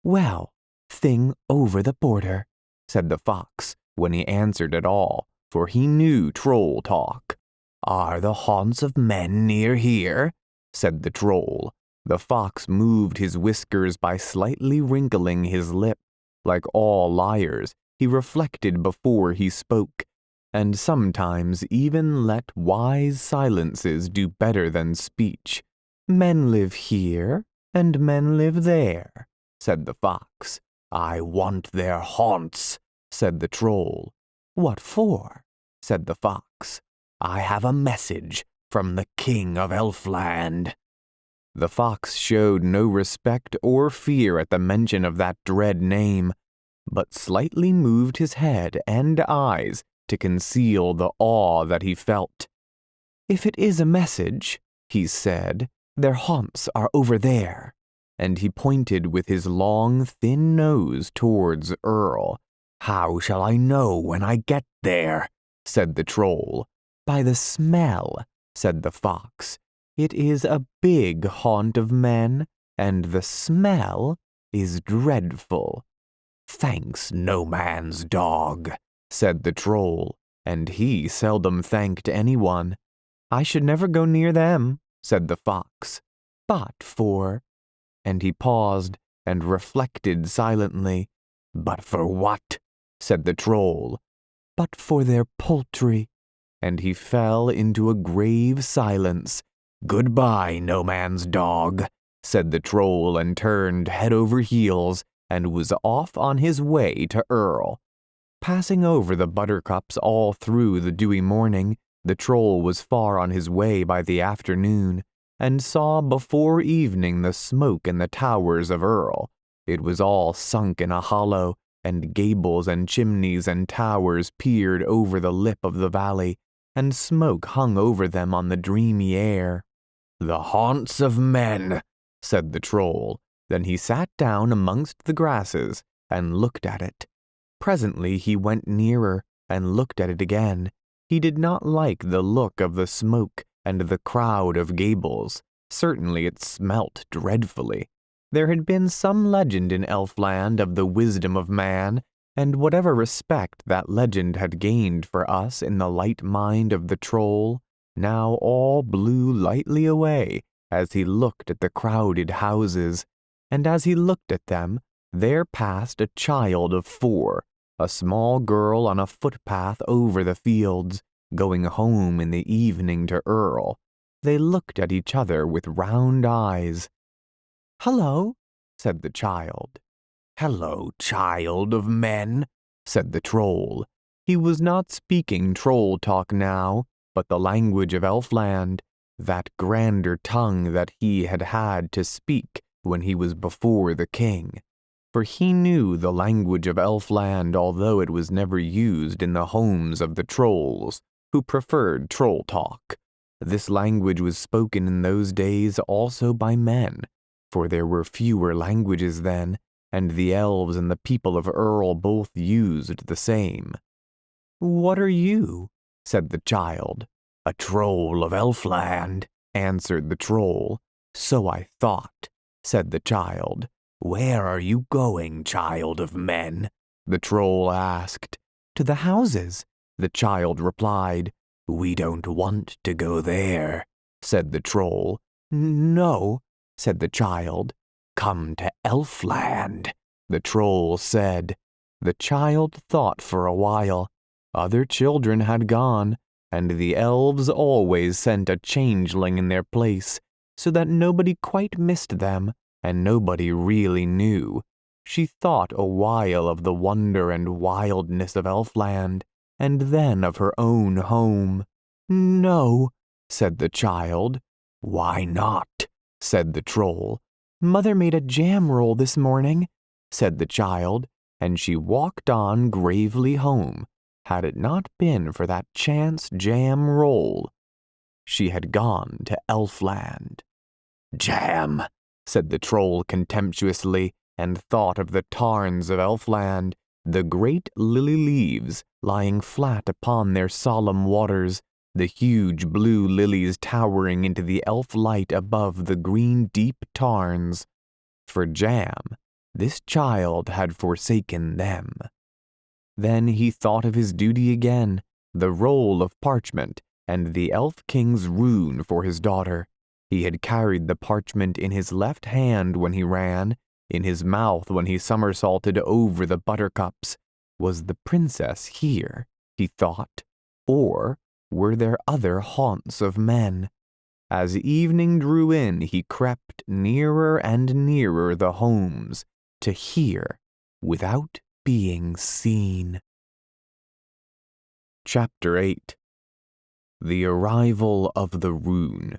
"Well, thing over the border," said the fox, when he answered at all, for he knew troll talk. "Are the haunts of men near here?" said the troll. The fox moved his whiskers by slightly wrinkling his lip. Like all liars, he reflected before he spoke, and sometimes even let wise silences do better than speech. "Men live here, and men live there," said the fox. "I want their haunts," said the troll. "What for?" said the fox. "I have a message from the King of Elfland." The fox showed no respect or fear at the mention of that dread name, but slightly moved his head and eyes to conceal the awe that he felt. "If it is a message," he said, "their haunts are over there," and he pointed with his long, thin nose towards Earl. "How shall I know when I get there?" said the troll. "By the smell," said the fox. "It is a big haunt of men, and the smell is dreadful." "Thanks, no man's dog," said the troll, and he seldom thanked anyone. "I should never go near them," said the fox. "But for—" and he paused and reflected silently. "But for what?" said the troll. "But for their poultry," and he fell into a grave silence. "Goodbye, no man's dog," said the troll, and turned head over heels and was off on his way to Earl. Passing over the buttercups all through the dewy morning, the troll was far on his way by the afternoon, and saw before evening the smoke in the towers of Earl. It was all sunk in a hollow, and gables and chimneys and towers peered over the lip of the valley, and smoke hung over them on the dreamy air. "The haunts of men," said the troll. Then he sat down amongst the grasses and looked at it. Presently he went nearer and looked at it again. He did not like the look of the smoke and the crowd of gables. Certainly it smelt dreadfully. There had been some legend in Elfland of the wisdom of man, and whatever respect that legend had gained for us in the light mind of the troll, now all blew lightly away as he looked at the crowded houses. And as he looked at them, there passed a child of 4, a small girl on a footpath over the fields, going home in the evening to Earl. They looked at each other with round eyes. "Hello," said the child. "Hello, child of men," said the troll. He was not speaking troll talk now, but the language of Elfland, that grander tongue that he had had to speak when he was before the king. For he knew the language of Elfland, although it was never used in the homes of the trolls, who preferred troll talk. This language was spoken in those days also by men, for there were fewer languages then, and the elves and the people of Earl both used the same. "What are you?" said the child. "A troll of Elfland," answered the troll. "So I thought," said the child. "Where are you going, child of men?" the troll asked. "To the houses," the child replied. "We don't want to go there," said the troll. "No," said the child. "Come to Elfland," the troll said. The child thought for a while. Other children had gone, and the elves always sent a changeling in their place, so that nobody quite missed them, and nobody really knew. She thought a while of the wonder and wildness of Elfland, and then of her own home. "No," said the child. "Why not?" said the troll. "Mother made a jam roll this morning," said the child, and she walked on gravely home. Had it not been for that chance jam roll, she had gone to Elfland. "Jam," said the troll contemptuously, and thought of the tarns of Elfland, the great lily leaves lying flat upon their solemn waters, the huge blue lilies towering into the elf light above the green deep tarns. For jam, this child had forsaken them. Then he thought of his duty again, the roll of parchment, and the elf king's rune for his daughter. He had carried the parchment in his left hand when he ran, in his mouth when he somersaulted over the buttercups. Was the princess here, he thought, or were there other haunts of men? As evening drew in, he crept nearer and nearer the homes, to hear without being seen. Chapter 8. The Arrival of the Rune.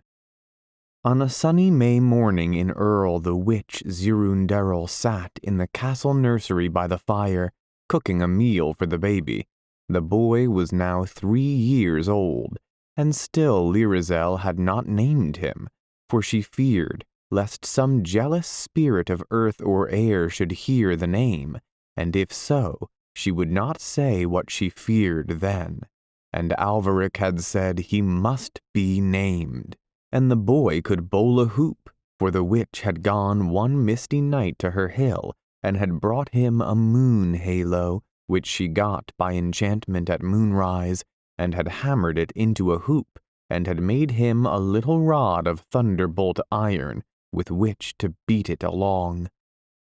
On a sunny May morning in Earl, the witch Zirunderil sat in the castle nursery by the fire, cooking a meal for the baby. The boy was now 3 years old, and still Lyrizel had not named him, for she feared lest some jealous spirit of earth or air should hear the name, and if so, she would not say what she feared then. And Alvaric had said he must be named, and the boy could bowl a hoop, for the witch had gone one misty night to her hill, and had brought him a moon halo, which she got by enchantment at moonrise, and had hammered it into a hoop, and had made him a little rod of thunderbolt iron with which to beat it along.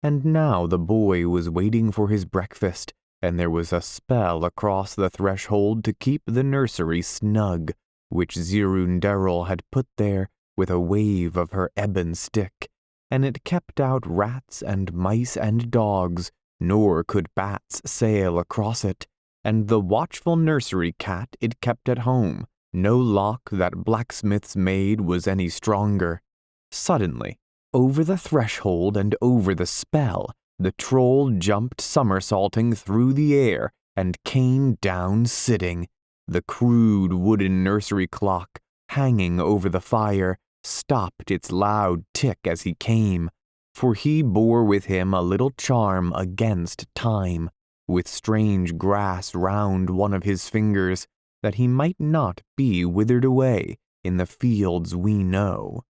And now the boy was waiting for his breakfast, and there was a spell across the threshold to keep the nursery snug, which Zirundurrul had put there with a wave of her ebon stick, and it kept out rats and mice and dogs, nor could bats sail across it, and the watchful nursery cat it kept at home. No lock that blacksmith's made was any stronger. Suddenly, over the threshold and over the spell, the troll jumped somersaulting through the air and came down sitting. The crude wooden nursery clock, hanging over the fire, stopped its loud tick as he came, for he bore with him a little charm against time, with strange grass round one of his fingers, that he might not be withered away in the fields we know.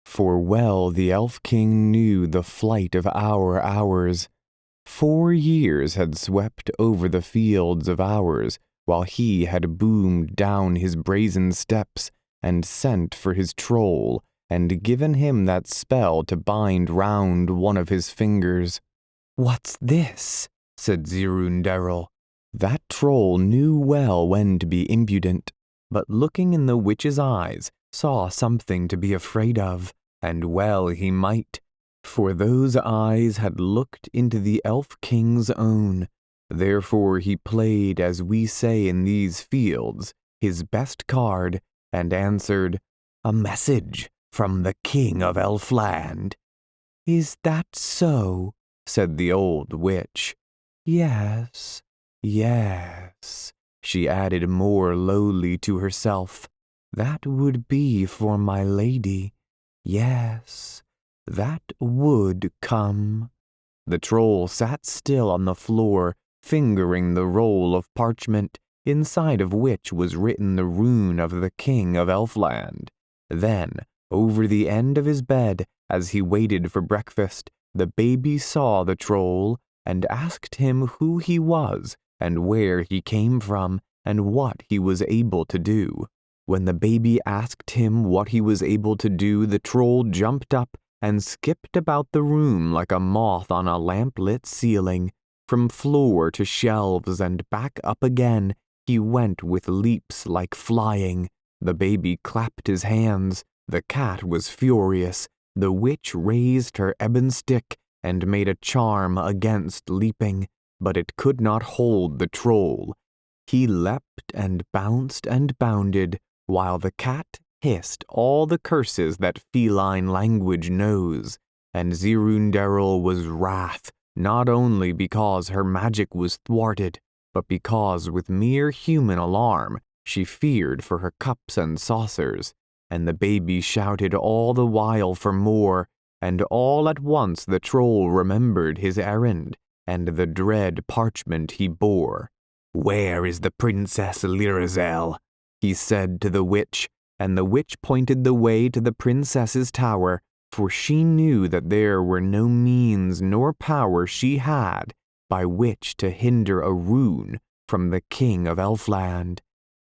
For well the Elf King knew the flight of our hours. 4 years had swept over the fields of ours, while he had boomed down his brazen steps, and sent for his troll, and given him that spell to bind round one of his fingers. "What's this?" said Zirundurrul. That troll knew well when to be impudent, but looking in the witch's eyes, saw something to be afraid of, and well he might, for those eyes had looked into the Elf King's own. Therefore he played, as we say in these fields, his best card, and answered, "A message from the King of Elfland." "Is that so?" said the old witch. "Yes, yes," she added more lowly to herself. "That would be for my lady. Yes, that would come." The troll sat still on the floor, fingering the roll of parchment, inside of which was written the rune of the King of Elfland. Then, over the end of his bed, as he waited for breakfast, the baby saw the troll, and asked him who he was, and where he came from, and what he was able to do. When the baby asked him what he was able to do, the troll jumped up and skipped about the room like a moth on a lamp-lit ceiling. From floor to shelves and back up again, he went with leaps like flying. The baby clapped his hands. The cat was furious. The witch raised her ebon stick and made a charm against leaping, but it could not hold the troll. He leapt and bounced and bounded, while the cat hissed all the curses that feline language knows, and Zirundurrul was wrath, not only because her magic was thwarted, but because with mere human alarm she feared for her cups and saucers, and the baby shouted all the while for more, and all at once the troll remembered his errand, and the dread parchment he bore. "Where is the Princess Lyrazel?" he said to the witch, and the witch pointed the way to the princess's tower, for she knew that there were no means nor power she had by which to hinder a rune from the King of Elfland.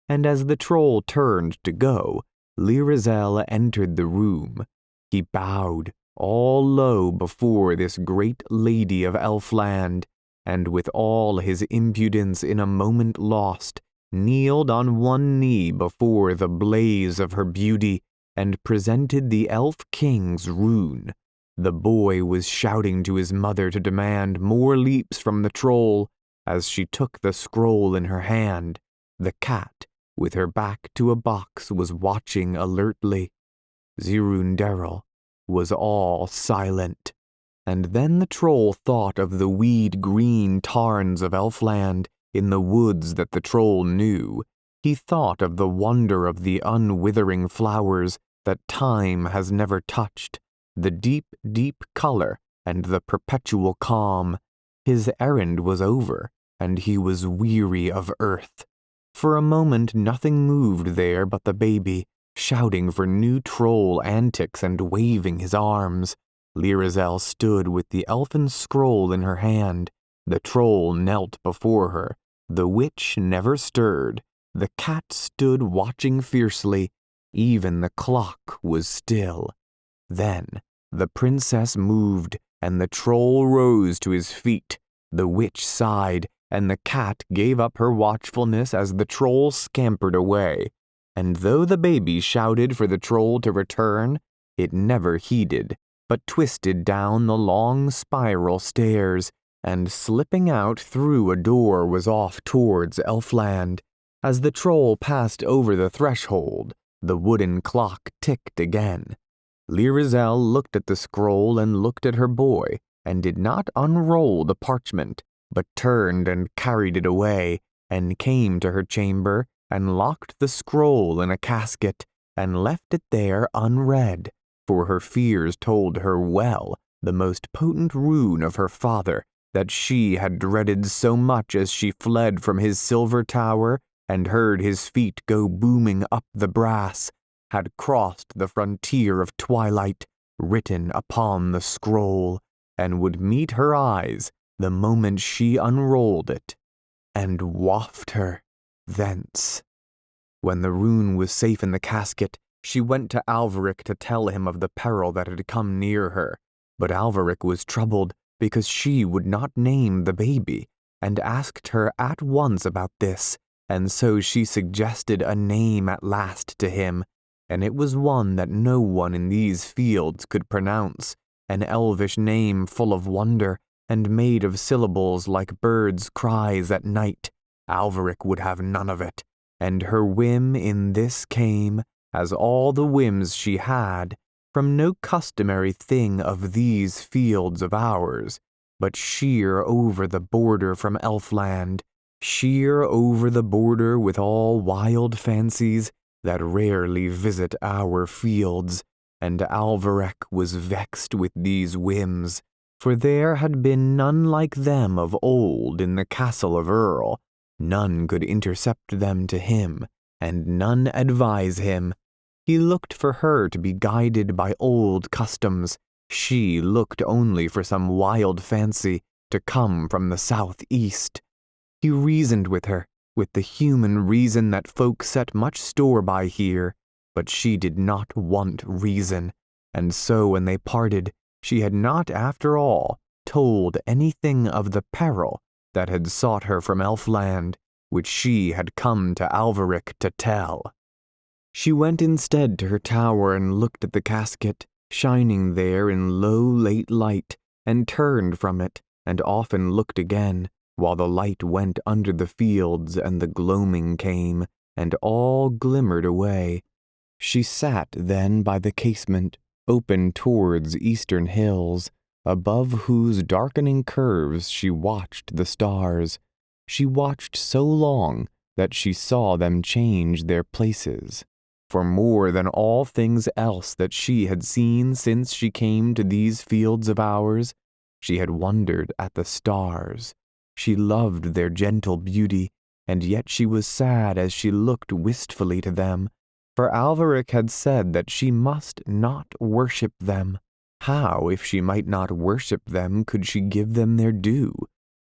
And as the troll turned to go, Lyrazel entered the room. He bowed all low before this great lady of Elfland, and with all his impudence in a moment lost, kneeled on one knee before the blaze of her beauty, and presented the Elf King's rune. The boy was shouting to his mother to demand more leaps from the troll, as she took the scroll in her hand. The cat, with her back to a box, was watching alertly. Zirundurrul was all silent. And then the troll thought of the weed-green tarns of Elfland, in the woods that the troll knew. He thought of the wonder of the unwithering flowers that time has never touched, the deep, deep color, and the perpetual calm. His errand was over, and he was weary of earth. For a moment nothing moved there but the baby, shouting for new troll antics and waving his arms. Lyrazel stood with the elfin scroll in her hand. The troll knelt before her. The witch never stirred. The cat stood watching fiercely, Even the clock was still. Then the princess moved, and the troll rose to his feet. The witch sighed, and the cat gave up her watchfulness as the troll scampered away. And though the baby shouted for the troll to return, it never heeded, but twisted down the long spiral stairs, and slipping out through a door was off towards Elfland. As the troll passed over the threshold, the wooden clock ticked again. Lyrizel looked at the scroll and looked at her boy, and did not unroll the parchment, but turned and carried it away, and came to her chamber, and locked the scroll in a casket, and left it there unread, for her fears told her well the most potent rune of her father, that she had dreaded so much as she fled from his silver tower, and heard his feet go booming up the brass, had crossed the frontier of twilight, written upon the scroll, and would meet her eyes the moment she unrolled it, and waft her thence. When the rune was safe in the casket, she went to Alveric to tell him of the peril that had come near her, but Alveric was troubled because she would not name the baby, and asked her at once about this, and so she suggested a name at last to him, and it was one that no one in these fields could pronounce, an elvish name full of wonder, and made of syllables like birds' cries at night. Alveric would have none of it, and her whim in this came, as all the whims she had, from no customary thing of these fields of ours, but sheer over the border from Elfland, sheer over the border with all wild fancies that rarely visit our fields, and Alveric was vexed with these whims, for there had been none like them of old in the castle of Earl. None could intercept them to him, and none advise him. He looked for her to be guided by old customs. She looked only for some wild fancy to come from the southeast. He reasoned with her, with the human reason that folk set much store by here, but she did not want reason, and so when they parted, she had not after all told anything of the peril that had sought her from Elfland, which she had come to Alveric to tell. She went instead to her tower and looked at the casket, shining there in low late light, and turned from it, and often looked again, while the light went under the fields and the gloaming came, and all glimmered away. She sat then by the casement, open towards eastern hills, above whose darkening curves she watched the stars. She watched so long that she saw them change their places. For more than all things else that she had seen since she came to these fields of ours, she had wondered at the stars. She loved their gentle beauty, and yet she was sad as she looked wistfully to them, for Alveric had said that she must not worship them. How, if she might not worship them, could she give them their due?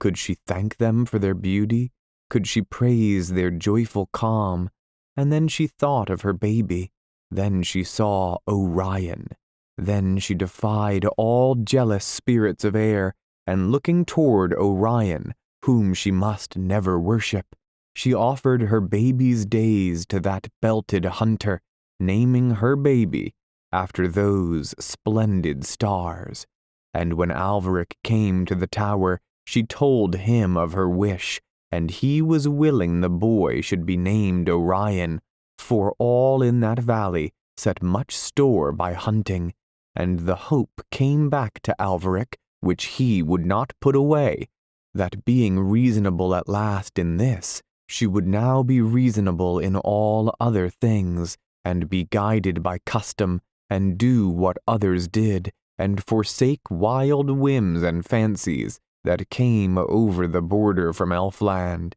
Could she thank them for their beauty? Could she praise their joyful calm? And then she thought of her baby. Then she saw Orion. Then she defied all jealous spirits of air, and looking toward Orion, whom she must never worship, she offered her baby's days to that belted hunter, naming her baby after those splendid stars. And when Alveric came to the tower, she told him of her wish, and he was willing the boy should be named Orion, for all in that valley set much store by hunting, and the hope came back to Alveric, which he would not put away, that being reasonable at last in this, she would now be reasonable in all other things, and be guided by custom, and do what others did, and forsake wild whims and fancies that came over the border from Elfland.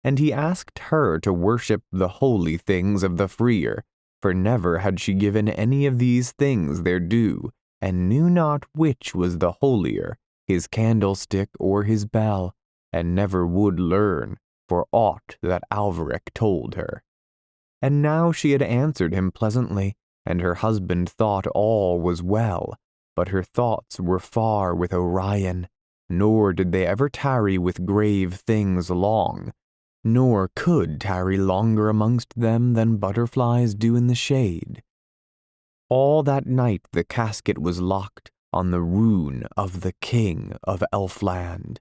And he asked her to worship the holy things of the freer, for never had she given any of these things their due, and knew not which was the holier, his candlestick or his bell, and never would learn, for aught that Alveric told her. and now she had answered him pleasantly, and her husband thought all was well, but her thoughts were far with Orion, nor did they ever tarry with grave things long, nor could tarry longer amongst them than butterflies do in the shade. All that night the casket was locked on the rune of the King of Elfland,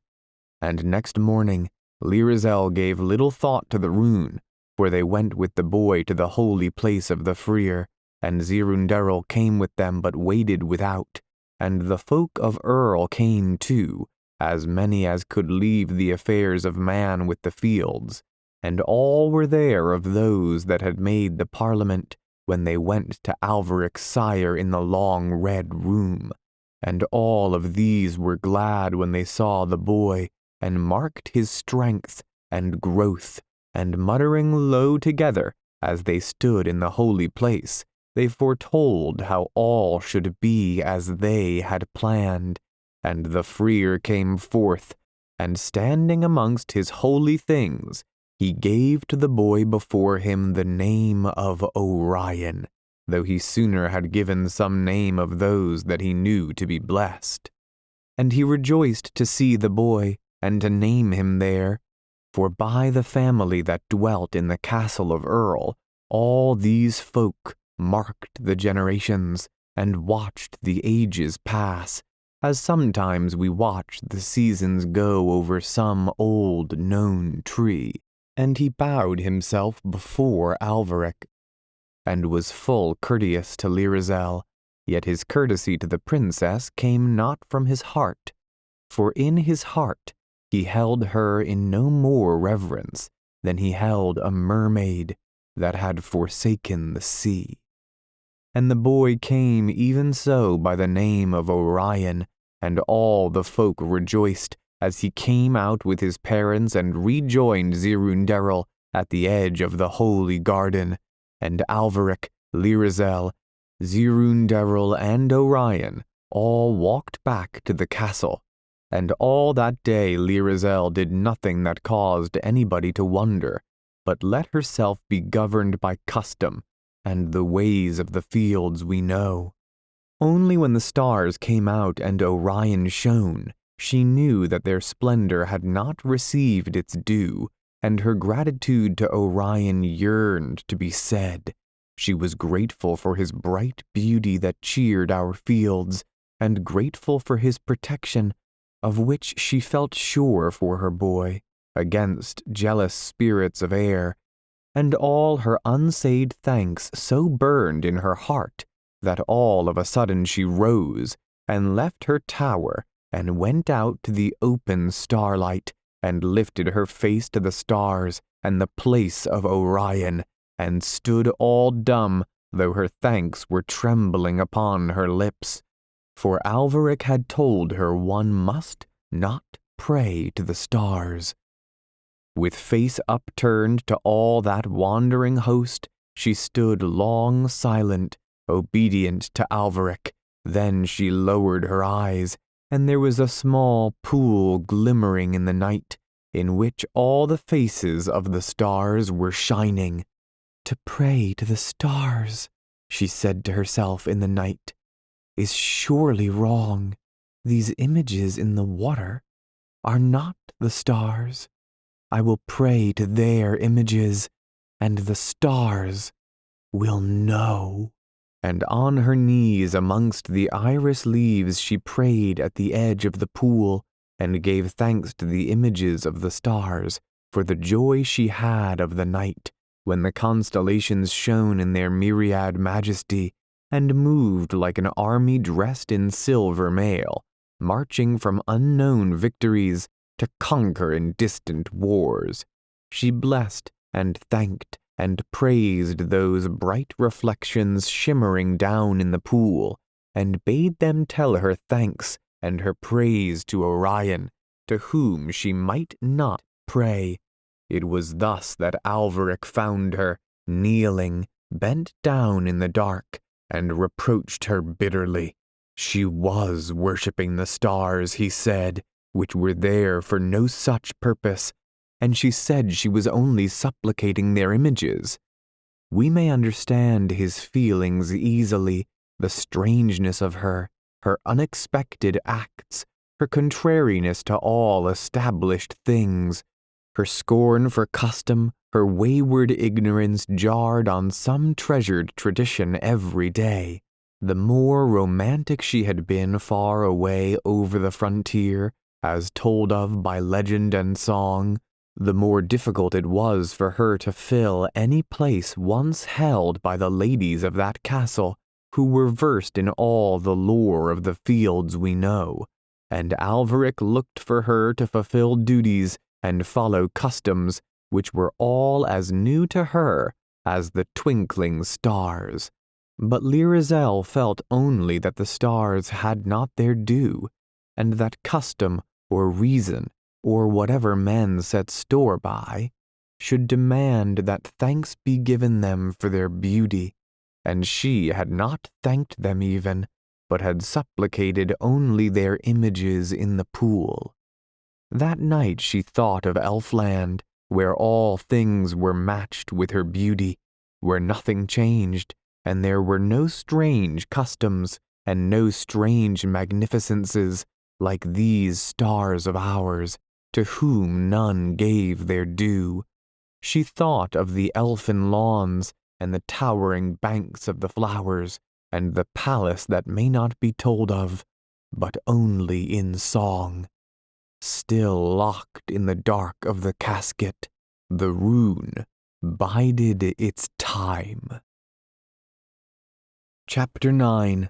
and next morning Lyrazel gave little thought to the rune, for they went with the boy to the holy place of the Freer, and Zirunderil came with them but waited without, and the folk of Earl came too, as many as could leave the affairs of man with the fields, and all were there of those that had made the parliament when they went to Alvaric's sire in the long red room, and all of these were glad when they saw the boy, and marked his strength and growth, and muttering low together as they stood in the holy place, they foretold how all should be as they had planned. And the Freer came forth, and standing amongst his holy things, he gave to the boy before him the name of Orion, though he sooner had given some name of those that he knew to be blessed. And he rejoiced to see the boy, and to name him there, for by the family that dwelt in the castle of Earl, all these folk marked the generations, and watched the ages pass, as sometimes we watch the seasons go over some old known tree. And he bowed himself before Alvaric, and was full courteous to Lyrazel, yet his courtesy to the princess came not from his heart, for in his heart he held her in no more reverence than he held a mermaid that had forsaken the sea. And the boy came even so by the name of Orion, and all the folk rejoiced as he came out with his parents and rejoined Zirunderil at the edge of the holy garden, and Alvaric, Lyrazel, Zirunderil, and Orion all walked back to the castle, and all that day Lyrazel did nothing that caused anybody to wonder, but let herself be governed by custom and the ways of the fields we know. Only when the stars came out and Orion shone, she knew that their splendor had not received its due, and her gratitude to Orion yearned to be said. She was grateful for his bright beauty that cheered our fields, and grateful for his protection, of which she felt sure for her boy, against jealous spirits of air, and all her unsayed thanks so burned in her heart that all of a sudden she rose and left her tower and went out to the open starlight and lifted her face to the stars and the place of Orion, and stood all dumb, though her thanks were trembling upon her lips. For Alvaric had told her one must not pray to the stars. With face upturned to all that wandering host, she stood long silent, obedient to Alvaric. Then she lowered her eyes, and there was a small pool glimmering in the night, in which all the faces of the stars were shining. To pray to the stars, she said to herself in the night, is surely wrong. These images in the water are not the stars. I will pray to their images, and the stars will know. And on her knees amongst the iris leaves she prayed at the edge of the pool, and gave thanks to the images of the stars for the joy she had of the night, when the constellations shone in their myriad majesty, and moved like an army dressed in silver mail, marching from unknown victories to conquer in distant wars. She blessed and thanked and praised those bright reflections shimmering down in the pool, and bade them tell her thanks and her praise to Orion, to whom she might not pray. It was thus that Alvaric found her, kneeling, bent down in the dark, and reproached her bitterly. She was worshipping the stars, he said, which were there for no such purpose, and she said she was only supplicating their images. we may understand his feelings easily, the strangeness of her unexpected acts, her contrariness to all established things, her scorn for custom, her wayward ignorance jarred on some treasured tradition every day. The more romantic she had been far away over the frontier, as told of by legend and song, the more difficult it was for her to fill any place once held by the ladies of that castle, who were versed in all the lore of the fields we know, and Alveric looked for her to fulfill duties and follow customs which were all as new to her as the twinkling stars. But Lyrizel felt only that the stars had not their due, and that custom or reason, or whatever men set store by, should demand that thanks be given them for their beauty, and she had not thanked them even, but had supplicated only their images in the pool. That night she thought of Elfland, where all things were matched with her beauty, where nothing changed, and there were no strange customs and no strange magnificences like these stars of ours, to whom none gave their due. She thought of the elfin lawns and the towering banks of the flowers, and the palace that may not be told of, but only in song. Still locked in the dark of the casket, the rune bided its time. Chapter 9.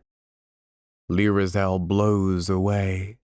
Lyrizel blows away.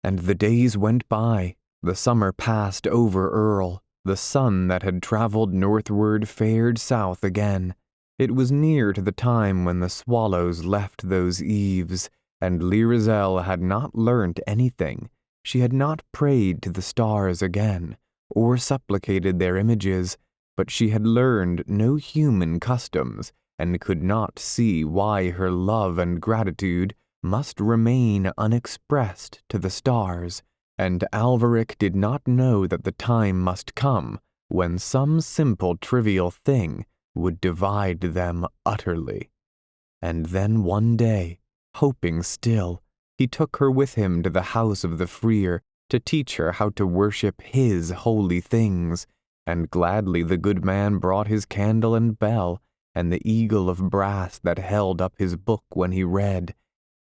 And the days went by, the summer passed over Earl, the sun that had traveled northward fared south again. It was near to the time when the swallows left those eaves, and Lyrizel had not learnt anything. She had not prayed to the stars again, or supplicated their images, but she had learned no human customs, and could not see why her love and gratitude must remain unexpressed to the stars, and Alveric did not know that the time must come when some simple trivial thing would divide them utterly. And then one day, hoping still, he took her with him to the house of the Freer to teach her how to worship his holy things, and gladly the good man brought his candle and bell, and the eagle of brass that held up his book when he read,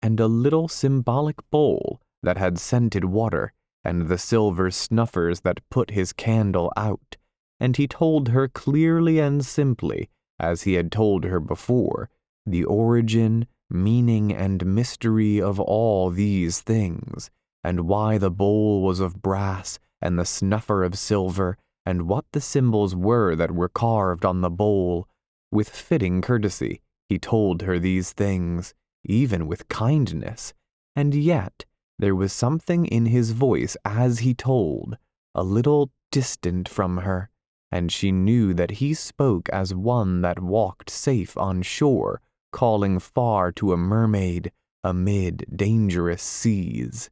and a little symbolic bowl that had scented water, and the silver snuffers that put his candle out, and he told her clearly and simply, as he had told her before, the origin, meaning, and mystery of all these things, and why the bowl was of brass, and the snuffer of silver, and what the symbols were that were carved on the bowl. With fitting courtesy, he told her these things, even with kindness, and yet there was something in his voice as he told, a little distant from her, and she knew that he spoke as one that walked safe on shore, calling far to a mermaid amid dangerous seas.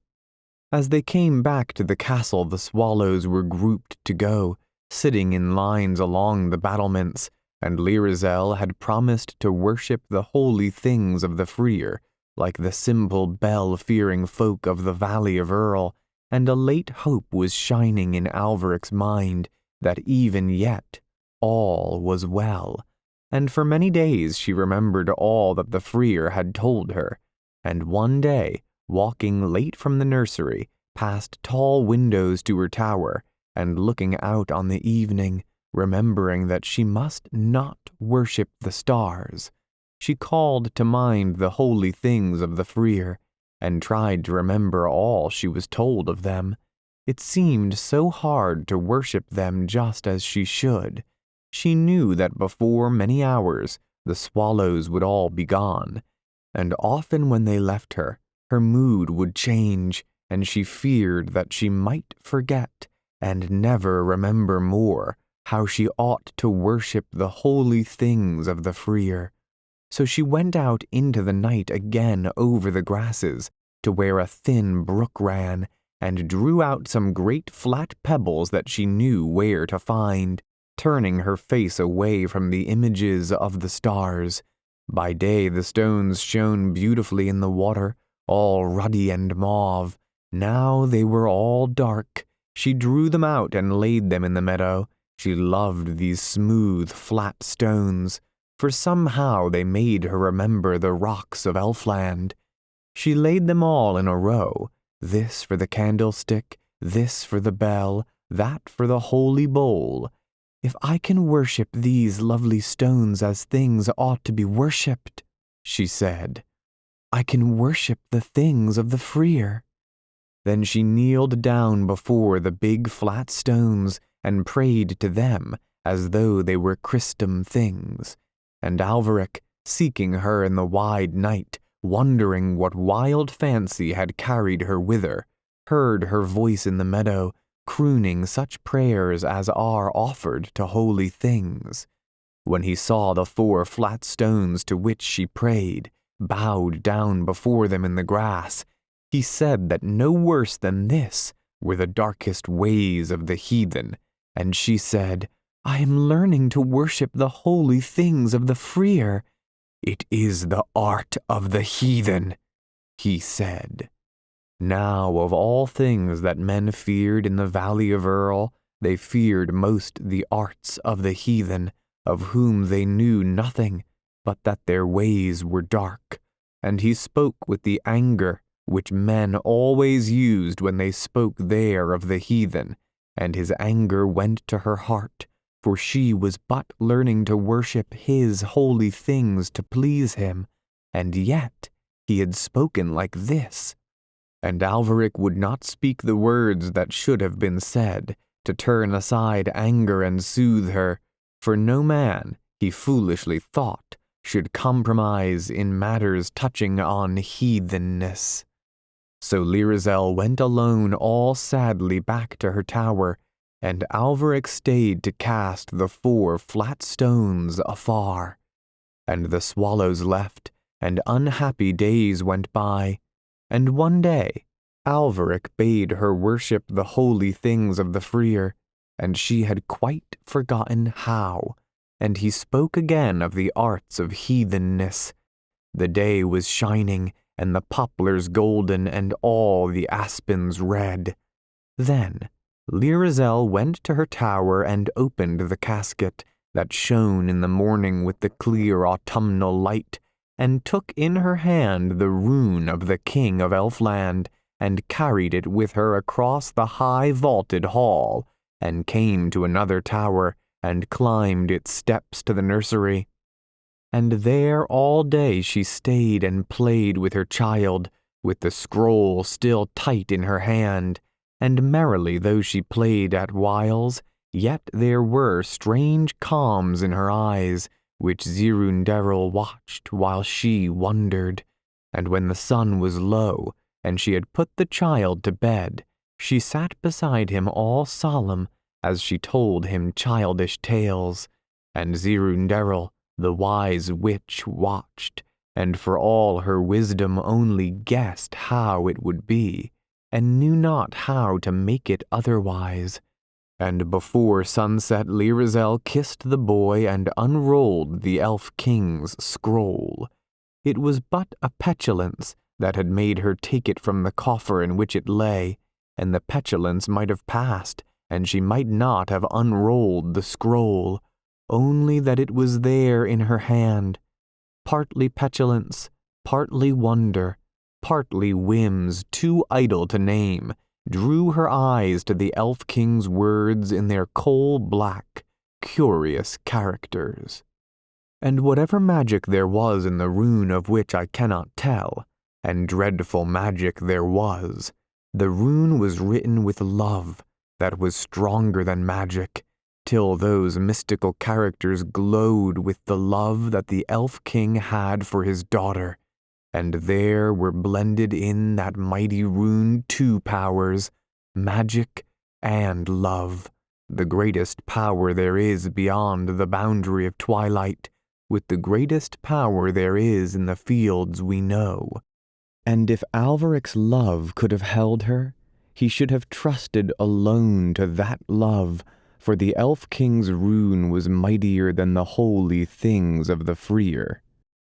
As they came back to the castle, the swallows were grouped to go, sitting in lines along the battlements, and Lyrizel had promised to worship the holy things of the Freer, like the simple bell-fearing folk of the Valley of Earl, and a late hope was shining in Alveric's mind that even yet all was well, and for many days she remembered all that the Freer had told her, and one day, walking late from the nursery, past tall windows to her tower, and looking out on the evening, remembering that she must not worship the stars, she called to mind the holy things of the Freer, and tried to remember all she was told of them. It seemed so hard to worship them just as she should. She knew that before many hours the swallows would all be gone, and often when they left her, her mood would change, and she feared that she might forget, and never remember more, how she ought to worship the holy things of the Freer. So she went out into the night again over the grasses, to where a thin brook ran, and drew out some great flat pebbles that she knew where to find, turning her face away from the images of the stars. By day the stones shone beautifully in the water, all ruddy and mauve. Now they were all dark. She drew them out and laid them in the meadow. She loved these smooth, flat stones, for somehow they made her remember the rocks of Elfland. She laid them all in a row, this for the candlestick, this for the bell, that for the holy bowl. If I can worship these lovely stones as things ought to be worshipped, she said, I can worship the things of the freer. Then she kneeled down before the big flat stones and prayed to them as though they were Christum things. And Alveric, seeking her in the wide night, wondering what wild fancy had carried her whither, heard her voice in the meadow, crooning such prayers as are offered to holy things. When he saw the 4 flat stones to which she prayed, bowed down before them in the grass, he said that no worse than this were the darkest ways of the heathen, and she said, I am learning to worship the holy things of the freer. It is the art of the heathen, he said. Now of all things that men feared in the valley of Earl, they feared most the arts of the heathen, of whom they knew nothing, but that their ways were dark. And he spoke with the anger which men always used when they spoke there of the heathen, and his anger went to her heart, for she was but learning to worship his holy things to please him, and yet he had spoken like this. And Alveric would not speak the words that should have been said, to turn aside anger and soothe her, for no man, he foolishly thought, should compromise in matters touching on heathenness. So Lyrazel went alone all sadly back to her tower, and Alveric stayed to cast the 4 flat stones afar. And the swallows left, and unhappy days went by, and one day Alveric bade her worship the holy things of the freer, and she had quite forgotten how, and he spoke again of the arts of heathenness. The day was shining, and the poplars golden, and all the aspens red. Then Lyrazel went to her tower and opened the casket that shone in the morning with the clear autumnal light, and took in her hand the rune of the King of Elfland, and carried it with her across the high vaulted hall, and came to another tower, and climbed its steps to the nursery. And there all day she stayed and played with her child, with the scroll still tight in her hand, and merrily though she played at whiles, yet there were strange calms in her eyes, which Zirunderil watched while she wondered. And when the sun was low, and she had put the child to bed, she sat beside him all solemn, as she told him childish tales, and Zirunderil, the wise witch, watched, and for all her wisdom only guessed how it would be, and knew not how to make it otherwise. And before sunset Lyrazel kissed the boy and unrolled the elf king's scroll. It was but a petulance that had made her take it from the coffer in which it lay, and the petulance might have passed, and she might not have unrolled the scroll, only that it was there in her hand, partly petulance, partly wonder, partly whims too idle to name, drew her eyes to the elf king's words in their coal-black, curious characters. And whatever magic there was in the rune of which I cannot tell, and dreadful magic there was, the rune was written with love that was stronger than magic, till those mystical characters glowed with the love that the elf king had for his daughter, and there were blended in that mighty rune 2 powers, magic and love, the greatest power there is beyond the boundary of twilight, with the greatest power there is in the fields we know. And if Alveric's love could have held her, he should have trusted alone to that love, for the Elf King's rune was mightier than the holy things of the freer.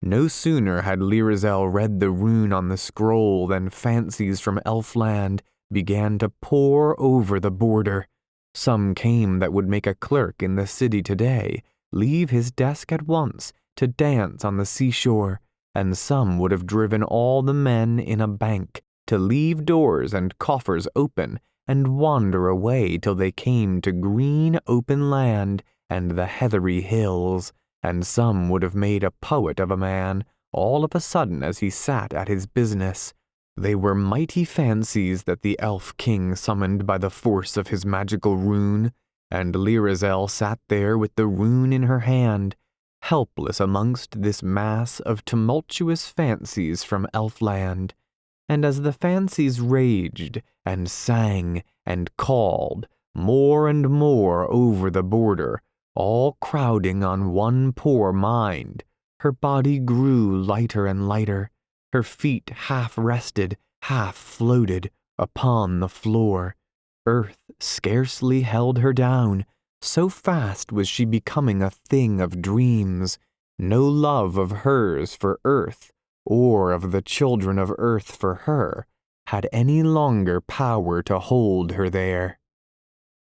No sooner had Lyrazel read the rune on the scroll than fancies from Elfland began to pour over the border. Some came that would make a clerk in the city today leave his desk at once to dance on the seashore, and some would have driven all the men in a bank to leave doors and coffers open and wander away till they came to green open land and the heathery hills, and some would have made a poet of a man all of a sudden as he sat at his business. They were mighty fancies that the Elf King summoned by the force of his magical rune, and Lyrazel sat there with the rune in her hand, helpless amongst this mass of tumultuous fancies from Elfland. And as the fancies raged and sang and called more and more over the border, all crowding on one poor mind, her body grew lighter and lighter, her feet half rested, half floated upon the floor. Earth scarcely held her down, so fast was she becoming a thing of dreams. No love of hers for earth, or of the children of earth for her, had any longer power to hold her there.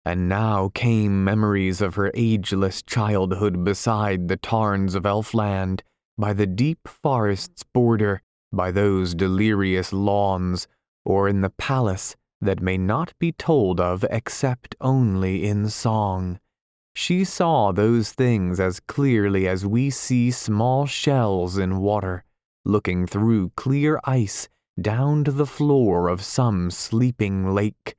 And now came memories of her ageless childhood beside the tarns of Elfland, by the deep forest's border, by those delirious lawns, or in the palace that may not be told of except only in song. She saw those things as clearly as we see small shells in water, looking through clear ice down to the floor of some sleeping lake,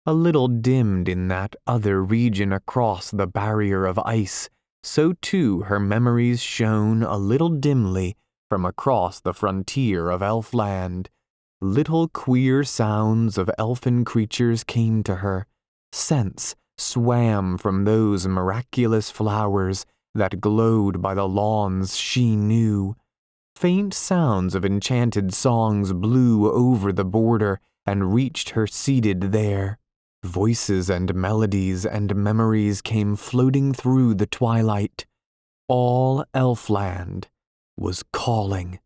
a little dimmed in that other region across the barrier of ice. So too her memories shone a little dimly from across the frontier of Elfland. Little queer sounds of elfin creatures came to her. Scents swam from those miraculous flowers that glowed by the lawns she knew. Faint sounds of enchanted songs blew over the border and reached her seated there. Voices and melodies and memories came floating through the twilight. All Elfland was calling.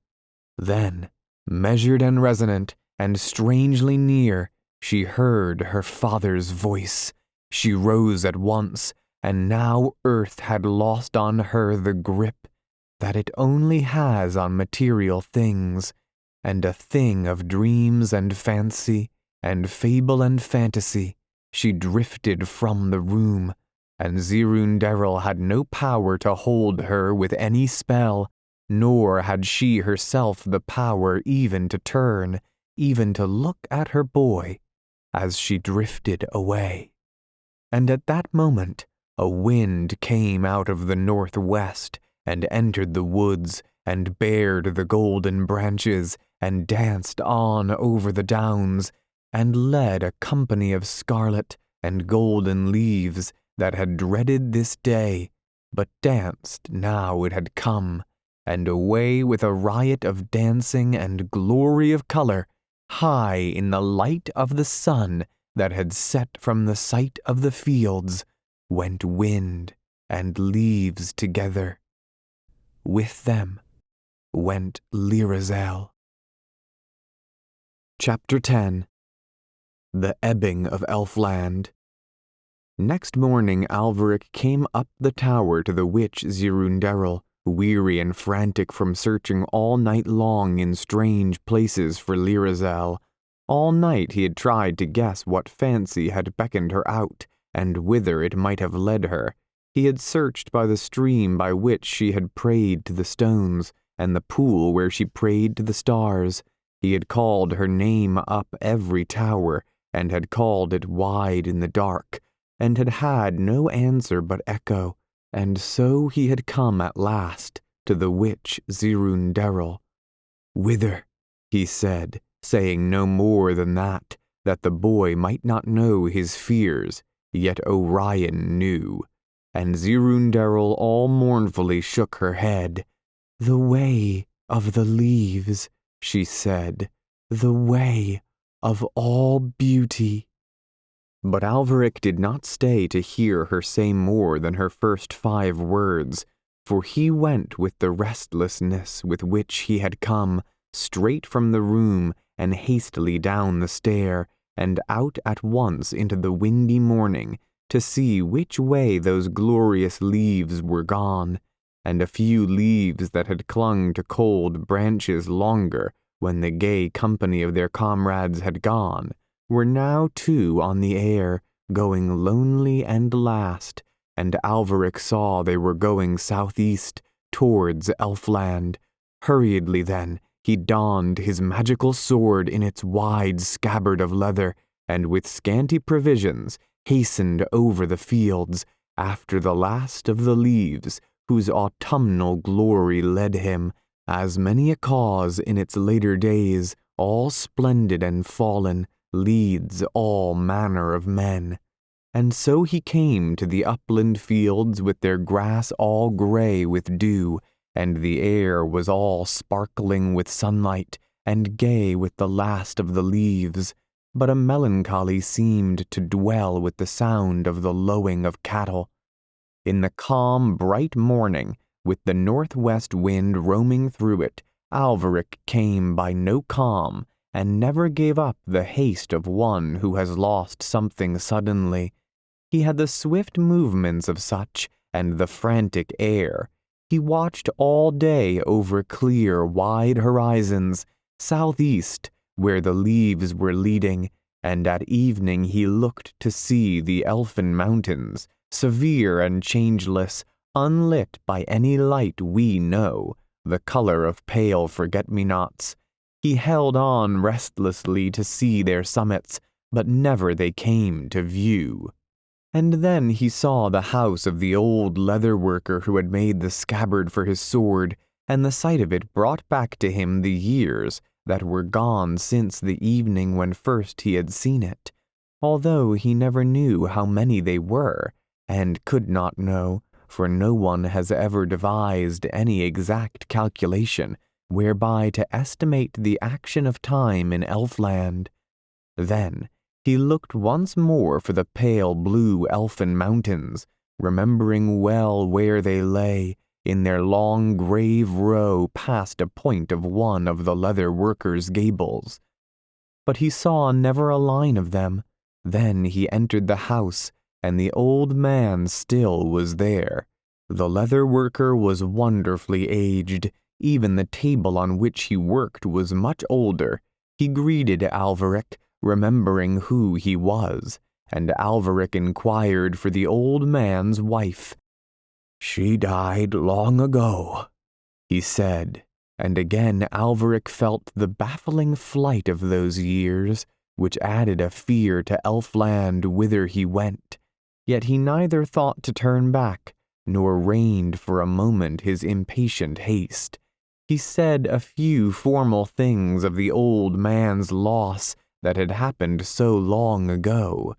Then, measured and resonant and strangely near, she heard her father's voice. She rose at once, and now earth had lost on her the grip that it only has on material things, and a thing of dreams and fancy and fable and fantasy, she drifted from the room, and Zirunderil had no power to hold her with any spell, nor had she herself the power even to turn, even to look at her boy, as she drifted away. And at that moment, a wind came out of the northwest, and entered the woods, and bared the golden branches, and danced on over the downs, and led a company of scarlet and golden leaves that had dreaded this day, but danced now it had come, and away with a riot of dancing and glory of color, high in the light of the sun that had set from the sight of the fields, went wind and leaves together. With them went Lyrazel. Chapter 10. The Ebbing of Elfland. Next morning Alveric came up the tower to the witch Zirunderil, weary and frantic from searching all night long in strange places for Lyrazel. All night he had tried to guess what fancy had beckoned her out, and whither it might have led her. He had searched by the stream by which she had prayed to the stones, and the pool where she prayed to the stars. He had called her name up every tower, and had called it wide in the dark, and had had no answer but echo, and so he had come at last to the witch Zirunderil. "Whither?" he said, saying no more than that the boy might not know his fears, yet Orion knew. And Zirunderil all mournfully shook her head. "The way of the leaves," she said, "the way of all beauty." But Alveric did not stay to hear her say more than her first 5 words, for he went with the restlessness with which he had come, straight from the room and hastily down the stair, and out at once into the windy morning, to see which way those glorious leaves were gone, and a few leaves that had clung to cold branches longer when the gay company of their comrades had gone, were now too on the air, going lonely and last, and Alveric saw they were going southeast, towards Elfland. Hurriedly then, he donned his magical sword in its wide scabbard of leather, and with scanty provisions hastened over the fields, after the last of the leaves, whose autumnal glory led him, as many a cause in its later days, all splendid and fallen, leads all manner of men. And so he came to the upland fields with their grass all grey with dew, and the air was all sparkling with sunlight, and gay with the last of the leaves, but a melancholy seemed to dwell with the sound of the lowing of cattle. In the calm, bright morning, with the northwest wind roaming through it, Alveric came by no calm, and never gave up the haste of one who has lost something suddenly. He had the swift movements of such, and the frantic air. He watched all day over clear, wide horizons, southeast, where the leaves were leading, and at evening he looked to see the elfin mountains, severe and changeless, unlit by any light we know, the color of pale forget-me-nots. He held on restlessly to see their summits, but never they came to view. And then he saw the house of the old leather worker who had made the scabbard for his sword, and the sight of it brought back to him the years that were gone since the evening when first he had seen it, although he never knew how many they were, and could not know, for no one has ever devised any exact calculation whereby to estimate the action of time in Elfland. Then he looked once more for the pale blue elfin mountains, remembering well where they lay, in their long grave row past a point of one of the leather worker's gables. But he saw never a line of them. Then he entered the house, and the old man still was there. The leather worker was wonderfully aged. Even the table on which he worked was much older. He greeted Alveric, remembering who he was, and Alveric inquired for the old man's wife. "She died long ago," he said, and again Alveric felt the baffling flight of those years, which added a fear to Elfland whither he went. Yet he neither thought to turn back, nor reined for a moment his impatient haste. He said a few formal things of the old man's loss that had happened so long ago.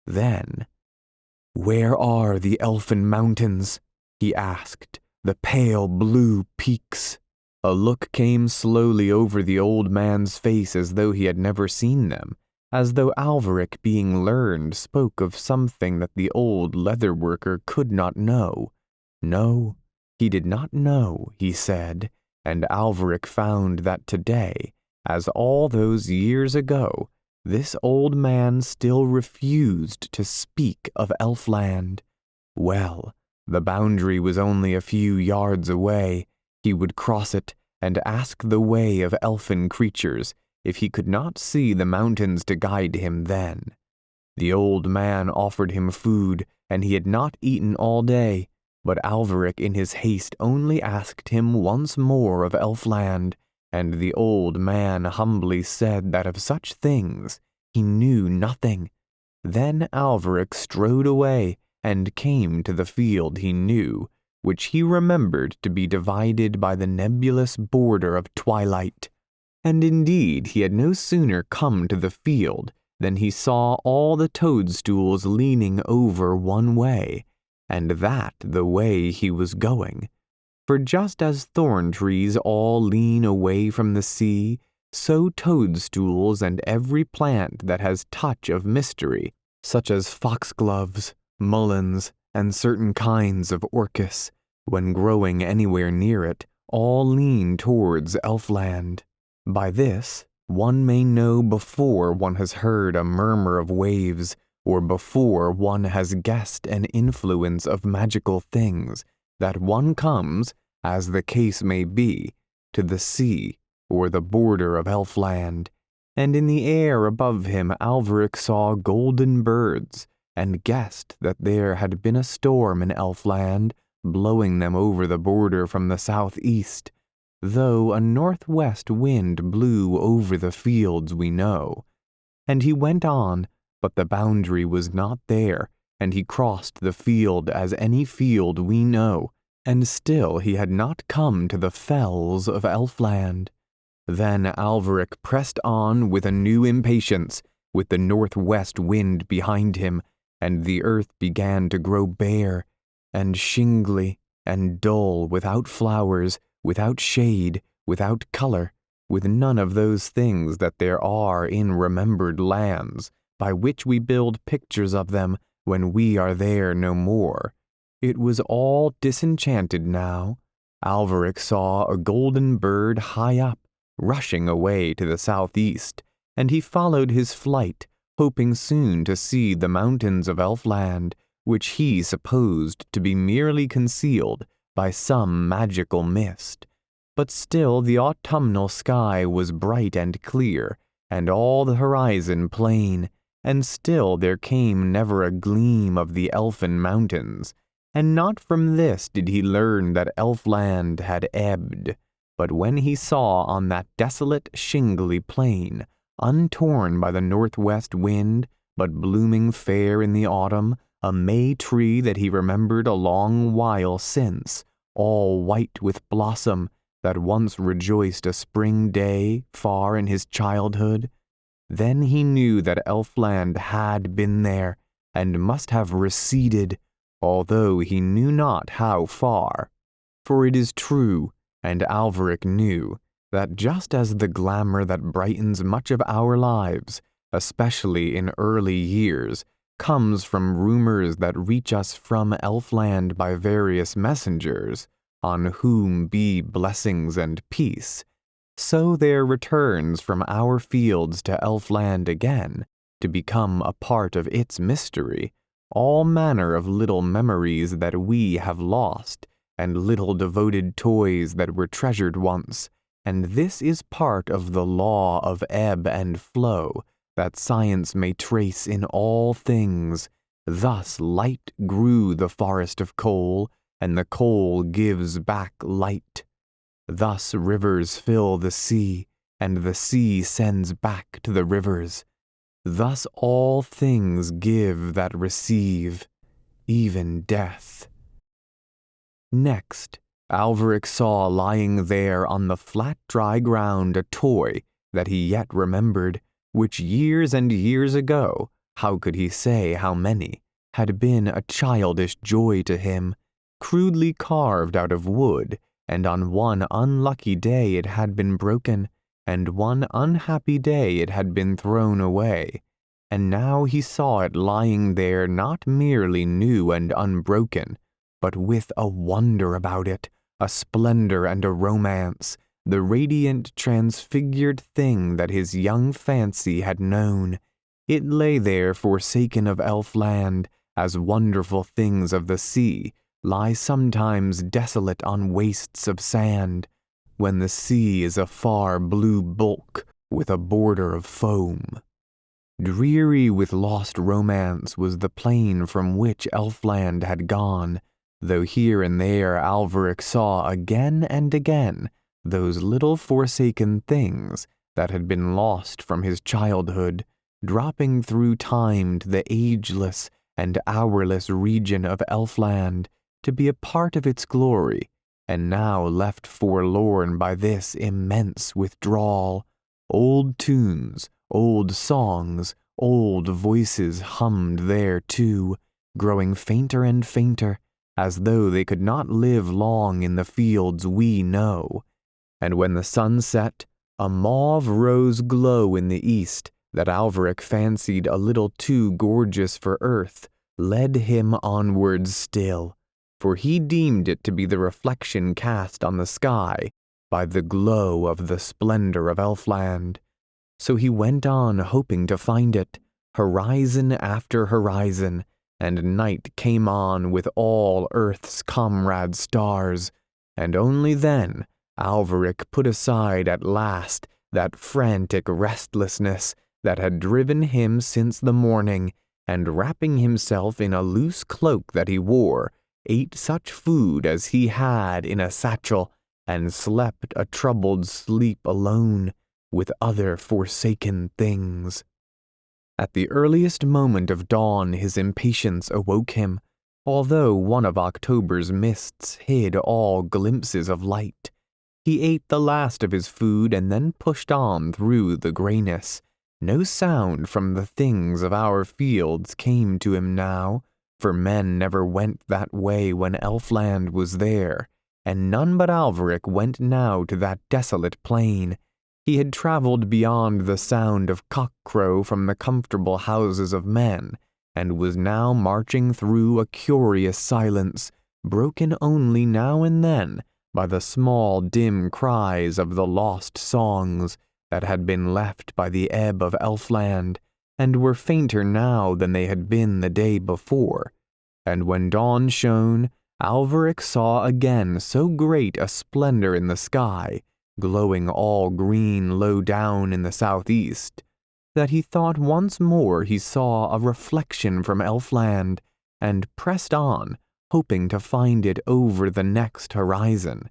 Then, "Where are the elfin mountains?" he asked, "the pale blue peaks?" A look came slowly over the old man's face as though he had never seen them, as though Alveric, being learned, spoke of something that the old leather worker could not know. No, he did not know, he said, and Alveric found that today, as all those years ago, this old man still refused to speak of Elfland. Well, the boundary was only a few yards away. He would cross it and ask the way of elfin creatures, if he could not see the mountains to guide him then. The old man offered him food, and he had not eaten all day, but Alveric in his haste only asked him once more of Elfland, and the old man humbly said that of such things he knew nothing. Then Alveric strode away, and came to the field he knew, which he remembered to be divided by the nebulous border of twilight. And indeed he had no sooner come to the field than he saw all the toadstools leaning over one way, and that the way he was going. For just as thorn trees all lean away from the sea, so toadstools and every plant that has touch of mystery such as foxgloves, mullens, and certain kinds of orchis, when growing anywhere near it, all lean towards Elfland. By this, one may know before one has heard a murmur of waves, or before one has guessed an influence of magical things, that one comes, as the case may be, to the sea or the border of Elfland. And in the air above him Alveric saw golden birds, and guessed that there had been a storm in Elfland, blowing them over the border from the southeast, though a northwest wind blew over the fields we know. And he went on, but the boundary was not there, and he crossed the field as any field we know, and still he had not come to the fells of Elfland. Then Alveric pressed on with a new impatience, with the northwest wind behind him, and the earth began to grow bare, and shingly, and dull, without flowers, without shade, without color, with none of those things that there are in remembered lands, by which we build pictures of them when we are there no more. It was all disenchanted now. Alveric saw a golden bird high up, rushing away to the southeast, and he followed his flight, hoping soon to see the mountains of Elfland, which he supposed to be merely concealed by some magical mist. But still the autumnal sky was bright and clear, and all the horizon plain, and still there came never a gleam of the elfin mountains, and not from this did he learn that Elfland had ebbed. But when he saw on that desolate shingly plain, untorn by the northwest wind, but blooming fair in the autumn, a May tree that he remembered a long while since, all white with blossom, that once rejoiced a spring day far in his childhood, then he knew that Elfland had been there, and must have receded, although he knew not how far. For it is true, and Alveric knew, that just as the glamour that brightens much of our lives, especially in early years, comes from rumors that reach us from Elfland by various messengers, on whom be blessings and peace, so there returns from our fields to Elfland again, to become a part of its mystery, all manner of little memories that we have lost, and little devoted toys that were treasured once, and this is part of the law of ebb and flow that science may trace in all things. Thus light grew the forest of coal, and the coal gives back light. Thus rivers fill the sea, and the sea sends back to the rivers. Thus all things give that receive, even death. Next, Alveric saw lying there on the flat dry ground a toy that he yet remembered, which years and years ago, how could he say how many, had been a childish joy to him, crudely carved out of wood, and on one unlucky day it had been broken, and one unhappy day it had been thrown away, and now he saw it lying there not merely new and unbroken, but with a wonder about it, a splendor and a romance, the radiant transfigured thing that his young fancy had known. It lay there forsaken of Elfland, as wonderful things of the sea lie sometimes desolate on wastes of sand, when the sea is a far blue bulk with a border of foam. Dreary with lost romance was the plain from which Elfland had gone, though here and there Alveric saw again and again those little forsaken things that had been lost from his childhood, dropping through time to the ageless and hourless region of Elfland, to be a part of its glory, and now left forlorn by this immense withdrawal. Old tunes, old songs, old voices hummed there too, growing fainter and fainter, as though they could not live long in the fields we know. And when the sun set, a mauve rose glow in the east, that Alveric fancied a little too gorgeous for earth, led him onwards still, for he deemed it to be the reflection cast on the sky by the glow of the splendor of Elfland. So he went on hoping to find it, horizon after horizon, and night came on with all earth's comrade stars, and only then Alveric put aside at last that frantic restlessness that had driven him since the morning, and wrapping himself in a loose cloak that he wore, ate such food as he had in a satchel, and slept a troubled sleep alone with other forsaken things. At the earliest moment of dawn his impatience awoke him, although one of October's mists hid all glimpses of light. He ate the last of his food and then pushed on through the grayness. No sound from the things of our fields came to him now, for men never went that way when Elfland was there, and none but Alveric went now to that desolate plain. He had traveled beyond the sound of cock-crow from the comfortable houses of men, and was now marching through a curious silence, broken only now and then by the small dim cries of the lost songs that had been left by the ebb of Elfland, and were fainter now than they had been the day before. And when dawn shone, Alveric saw again so great a splendor in the sky, glowing all green low down in the southeast, that he thought once more he saw a reflection from Elfland, and pressed on, hoping to find it over the next horizon.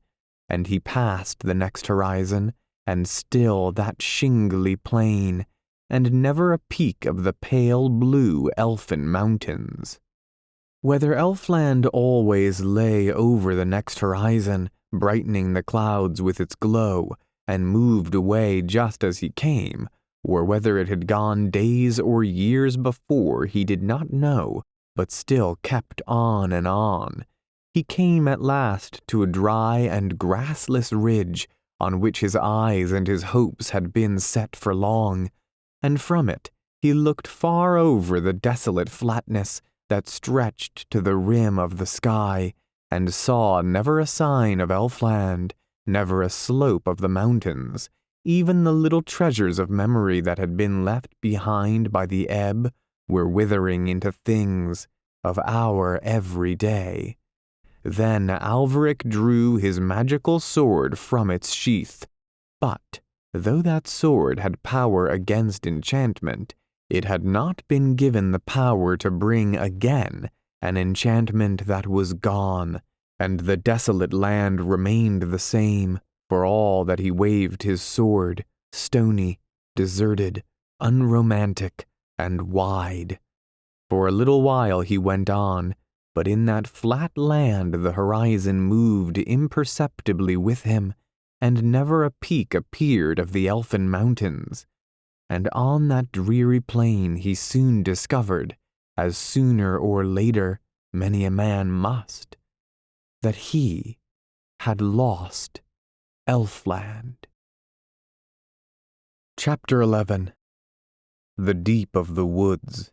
And he passed the next horizon, and still that shingly plain, and never a peak of the pale blue elfin mountains. Whether Elfland always lay over the next horizon, brightening the clouds with its glow, and moved away just as he came, or whether it had gone days or years before, he did not know, but still kept on and on. He came at last to a dry and grassless ridge on which his eyes and his hopes had been set for long, and from it he looked far over the desolate flatness that stretched to the rim of the sky, and saw never a sign of Elfland, never a slope of the mountains. Even the little treasures of memory that had been left behind by the ebb were withering into things of our every day. Then Alveric drew his magical sword from its sheath, but though that sword had power against enchantment, it had not been given the power to bring again an enchantment that was gone, and the desolate land remained the same, for all that he waved his sword, stony, deserted, unromantic, and wide. For a little while he went on, but in that flat land the horizon moved imperceptibly with him, and never a peak appeared of the elfin mountains. And on that dreary plain he soon discovered, as sooner or later many a man must, that he had lost Elfland. Chapter 11. The Deep of the Woods.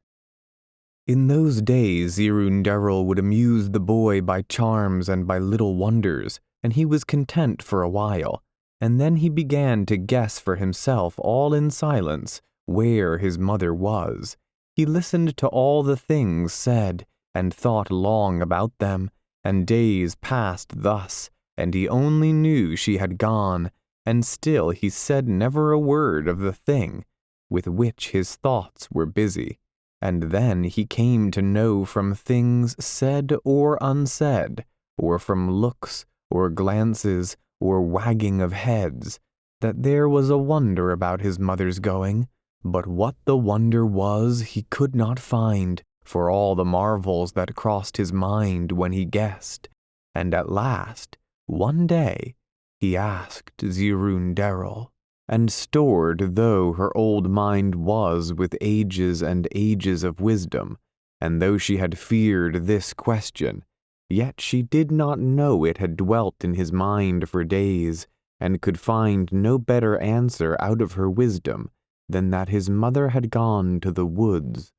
In those days Irunderil would amuse the boy by charms and by little wonders, and he was content for a while, and then he began to guess for himself all in silence where his mother was. He listened to all the things said, and thought long about them, and days passed thus, and he only knew she had gone, and still he said never a word of the thing with which his thoughts were busy. And then he came to know from things said or unsaid, or from looks or glances or wagging of heads, that there was a wonder about his mother's going, but what the wonder was he could not find, for all the marvels that crossed his mind when he guessed. And at last, one day, he asked Irunderil, and stored though her old mind was with ages and ages of wisdom, and though she had feared this question, yet she did not know it had dwelt in his mind for days, and could find no better answer out of her wisdom than that his mother had gone to the woods.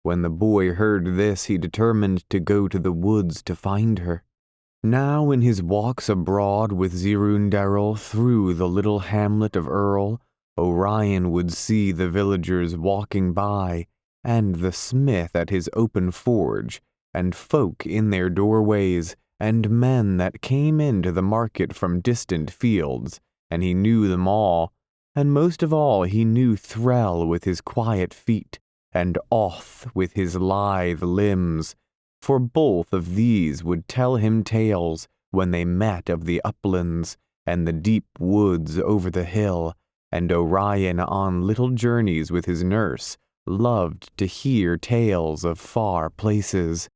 When the boy heard this, he determined to go to the woods to find her. Now in his walks abroad with Zirundarel through the little hamlet of Earl, Orion would see the villagers walking by, and the smith at his open forge, and folk in their doorways, and men that came into the market from distant fields, and he knew them all, and most of all he knew Threll with his quiet feet, and Oth with his lithe limbs, for both of these would tell him tales when they met of the uplands and the deep woods over the hill, and Orion on little journeys with his nurse loved to hear tales of far places.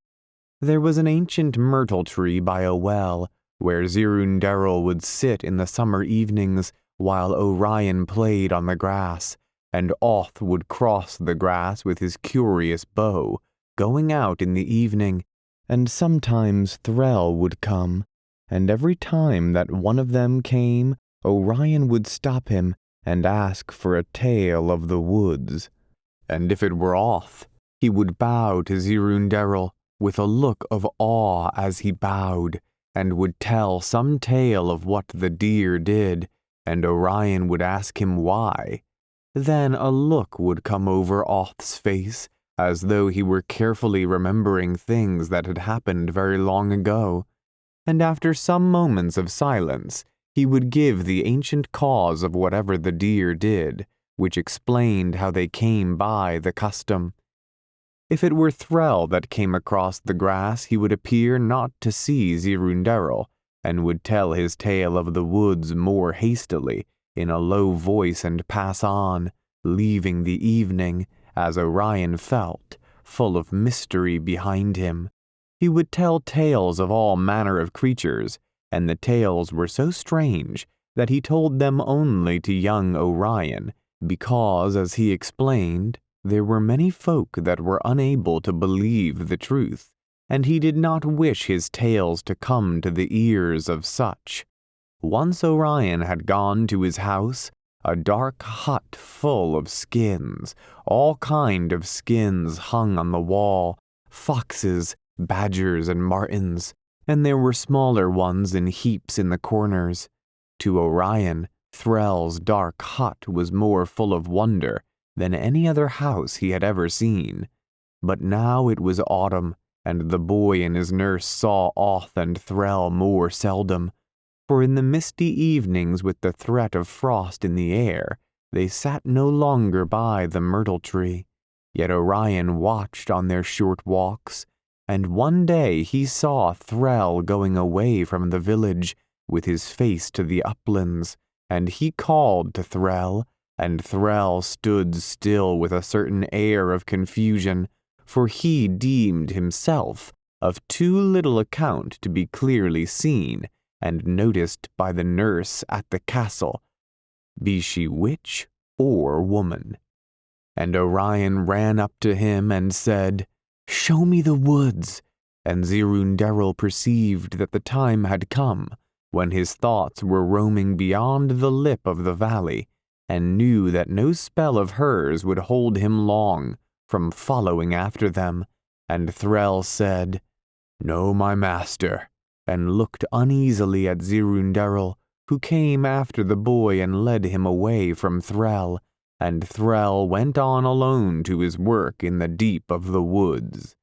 There was an ancient myrtle tree by a well, where Zirundarel would sit in the summer evenings while Orion played on the grass, and Oth would cross the grass with his curious bow, going out in the evening, and sometimes Threll would come, and every time that one of them came, Orion would stop him and ask for a tale of the woods. And if it were Oth, he would bow to Zirundarel with a look of awe as he bowed, and would tell some tale of what the deer did, and Orion would ask him why. Then a look would come over Oth's face, as though he were carefully remembering things that had happened very long ago, and after some moments of silence, he would give the ancient cause of whatever the deer did, which explained how they came by the custom. If it were Threll that came across the grass, he would appear not to see Zirundarel, and would tell his tale of the woods more hastily, in a low voice, and pass on, leaving the evening, as Orion felt, full of mystery behind him. He would tell tales of all manner of creatures, and the tales were so strange that he told them only to young Orion, because, as he explained, there were many folk that were unable to believe the truth, and he did not wish his tales to come to the ears of such. Once Orion had gone to his house, a dark hut full of skins, all kind of skins hung on the wall, foxes, badgers, and martens, and there were smaller ones in heaps in the corners. To Orion, Threll's dark hut was more full of wonder than any other house he had ever seen. But now it was autumn, and the boy and his nurse saw Oth and Threll more seldom, for in the misty evenings with the threat of frost in the air, they sat no longer by the myrtle tree. Yet Orion watched on their short walks, and one day he saw Threll going away from the village with his face to the uplands, and he called to Threll, and Threll stood still with a certain air of confusion, for he deemed himself of too little account to be clearly seen and noticed by the nurse at the castle, be she witch or woman. And Orion ran up to him and said, "Show me the woods." And Zirundarel perceived that the time had come when his thoughts were roaming beyond the lip of the valley, and knew that no spell of hers would hold him long from following after them. And Threll said, "No, my master," and looked uneasily at Zirundarel, who came after the boy and led him away from Threll, and Threll went on alone to his work in the deep of the woods.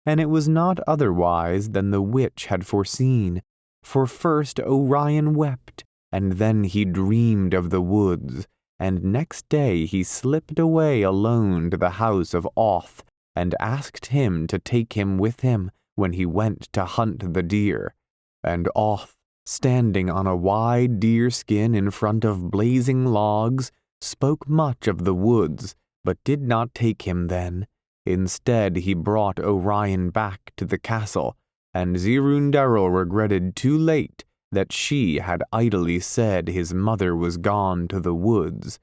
And it was not otherwise than the witch had foreseen, for first Orion wept, and then he dreamed of the woods, and next day he slipped away alone to the house of Oth, and asked him to take him with him when he went to hunt the deer. And Oth, standing on a wide deer skin in front of blazing logs, spoke much of the woods, but did not take him then. Instead, he brought Orion back to the castle, and Zirundarel regretted too late that she had idly said his mother was gone to the woods,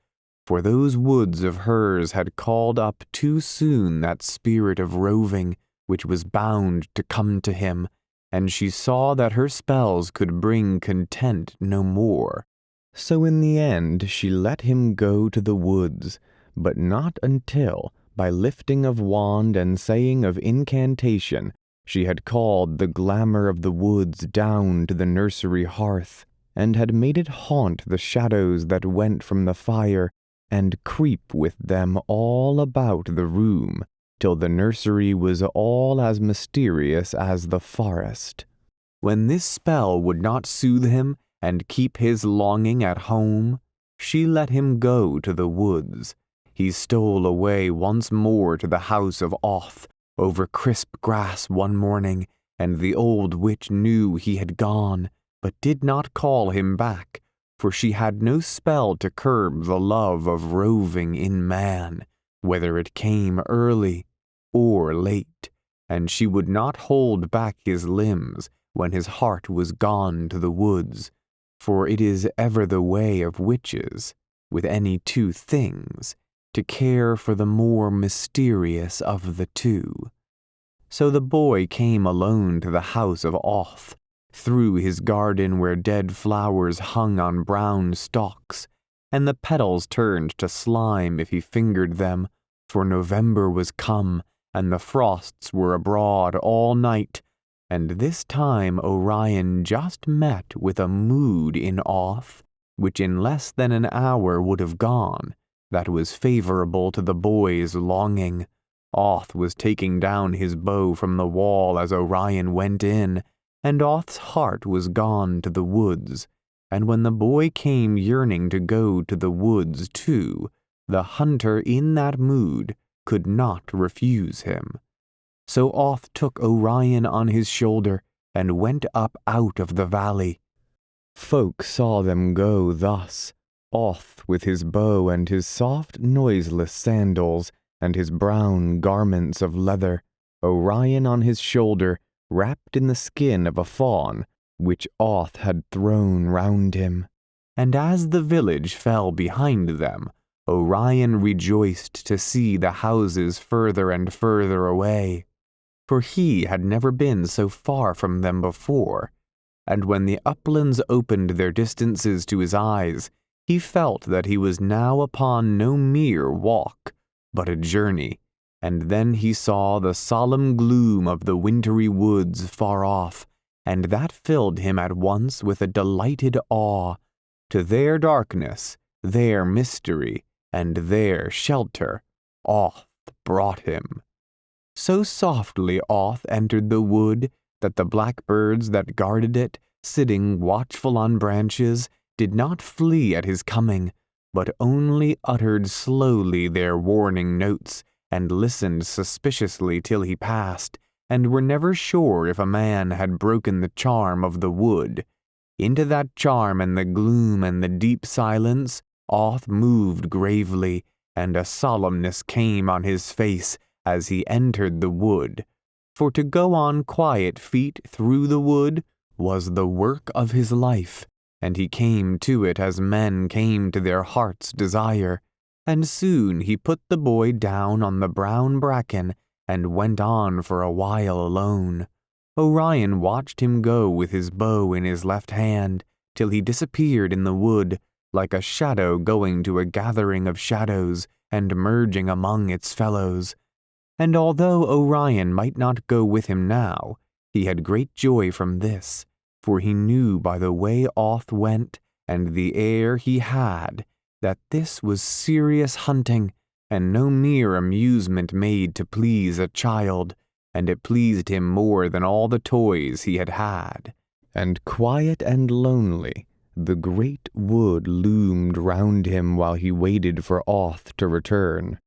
for those woods of hers had called up too soon that spirit of roving which was bound to come to him, and she saw that her spells could bring content no more. So in the end she let him go to the woods, but not until, by lifting of wand and saying of incantation, she had called the glamour of the woods down to the nursery hearth, and had made it haunt the shadows that went from the fire, and creep with them all about the room, till the nursery was all as mysterious as the forest. When this spell would not soothe him and keep his longing at home, she let him go to the woods. He stole away once more to the house of Oth, over crisp grass one morning, and the old witch knew he had gone, but did not call him back, for she had no spell to curb the love of roving in man, whether it came early or late, and she would not hold back his limbs when his heart was gone to the woods, for it is ever the way of witches, with any two things, to care for the more mysterious of the two. So the boy came alone to the house of Oth, through his garden where dead flowers hung on brown stalks, and the petals turned to slime if he fingered them, for November was come, and the frosts were abroad all night, and this time Orion just met with a mood in Oth, which in less than an hour would have gone, that was favorable to the boy's longing. Oth was taking down his bow from the wall as Orion went in, and Oth's heart was gone to the woods, and when the boy came yearning to go to the woods too, the hunter in that mood could not refuse him. So Oth took Orion on his shoulder and went up out of the valley. Folk saw them go thus, Oth with his bow and his soft noiseless sandals, and his brown garments of leather, Orion on his shoulder, wrapped in the skin of a fawn, which Oth had thrown round him. And as the village fell behind them, Orion rejoiced to see the houses further and further away, for he had never been so far from them before, and when the uplands opened their distances to his eyes, he felt that he was now upon no mere walk, but a journey, and then he saw the solemn gloom of the wintry woods far off, and that filled him at once with a delighted awe. To their darkness, their mystery, and their shelter, Oth brought him. So softly Oth entered the wood that the blackbirds that guarded it, sitting watchful on branches, did not flee at his coming, but only uttered slowly their warning notes, and listened suspiciously till he passed, and were never sure if a man had broken the charm of the wood. Into that charm and the gloom and the deep silence, Oth moved gravely, and a solemnness came on his face as he entered the wood, for to go on quiet feet through the wood was the work of his life, and he came to it as men came to their heart's desire, and soon he put the boy down on the brown bracken and went on for a while alone. Orion watched him go with his bow in his left hand till he disappeared in the wood, like a shadow going to a gathering of shadows and merging among its fellows. And although Orion might not go with him now, he had great joy from this, for he knew by the way Oth went and the air he had that this was serious hunting and no mere amusement made to please a child, and it pleased him more than all the toys he had had. And quiet and lonely, the great wood loomed round him while he waited for Oth to return.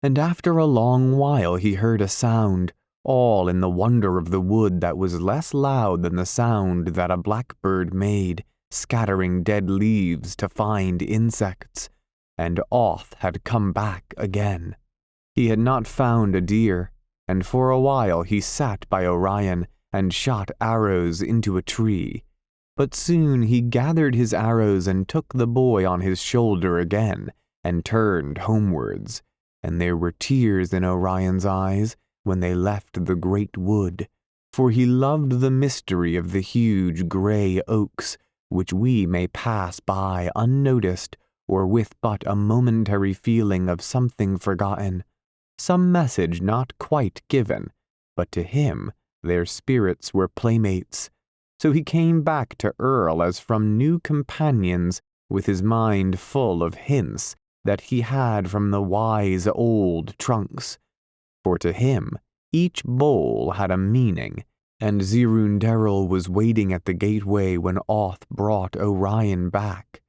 And after a long while he heard a sound, all in the wonder of the wood that was less loud than the sound that a blackbird made, scattering dead leaves to find insects, and Oth had come back again. He had not found a deer, and for a while he sat by Orion and shot arrows into a tree. But soon he gathered his arrows and took the boy on his shoulder again, and turned homewards, and there were tears in Orion's eyes when they left the great wood, for he loved the mystery of the huge gray oaks, which we may pass by unnoticed, or with but a momentary feeling of something forgotten, some message not quite given, but to him their spirits were playmates. So he came back to Earl as from new companions, with his mind full of hints that he had from the wise old trunks. For to him each bowl had a meaning, and Zirunderil was waiting at the gateway when Oth brought Orion back,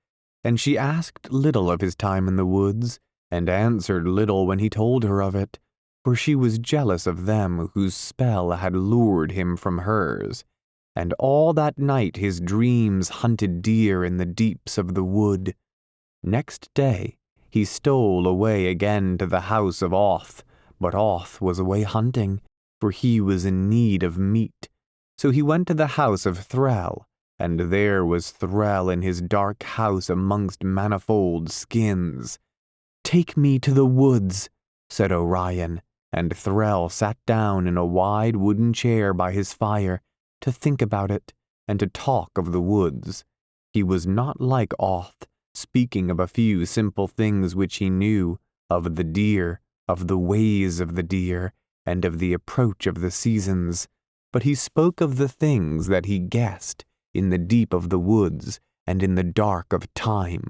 and she asked little of his time in the woods, and answered little when he told her of it, for she was jealous of them whose spell had lured him from hers, and all that night his dreams hunted deer in the deeps of the wood. Next day he stole away again to the house of Oth, but Oth was away hunting, for he was in need of meat. So he went to the house of Threll, and there was Threll in his dark house amongst manifold skins. "Take me to the woods," said Orion, and Threll sat down in a wide wooden chair by his fire to think about it and to talk of the woods. He was not like Oth, speaking of a few simple things which he knew, of the deer, of the ways of the deer, and of the approach of the seasons, but he spoke of the things that he guessed in the deep of the woods and in the dark of time,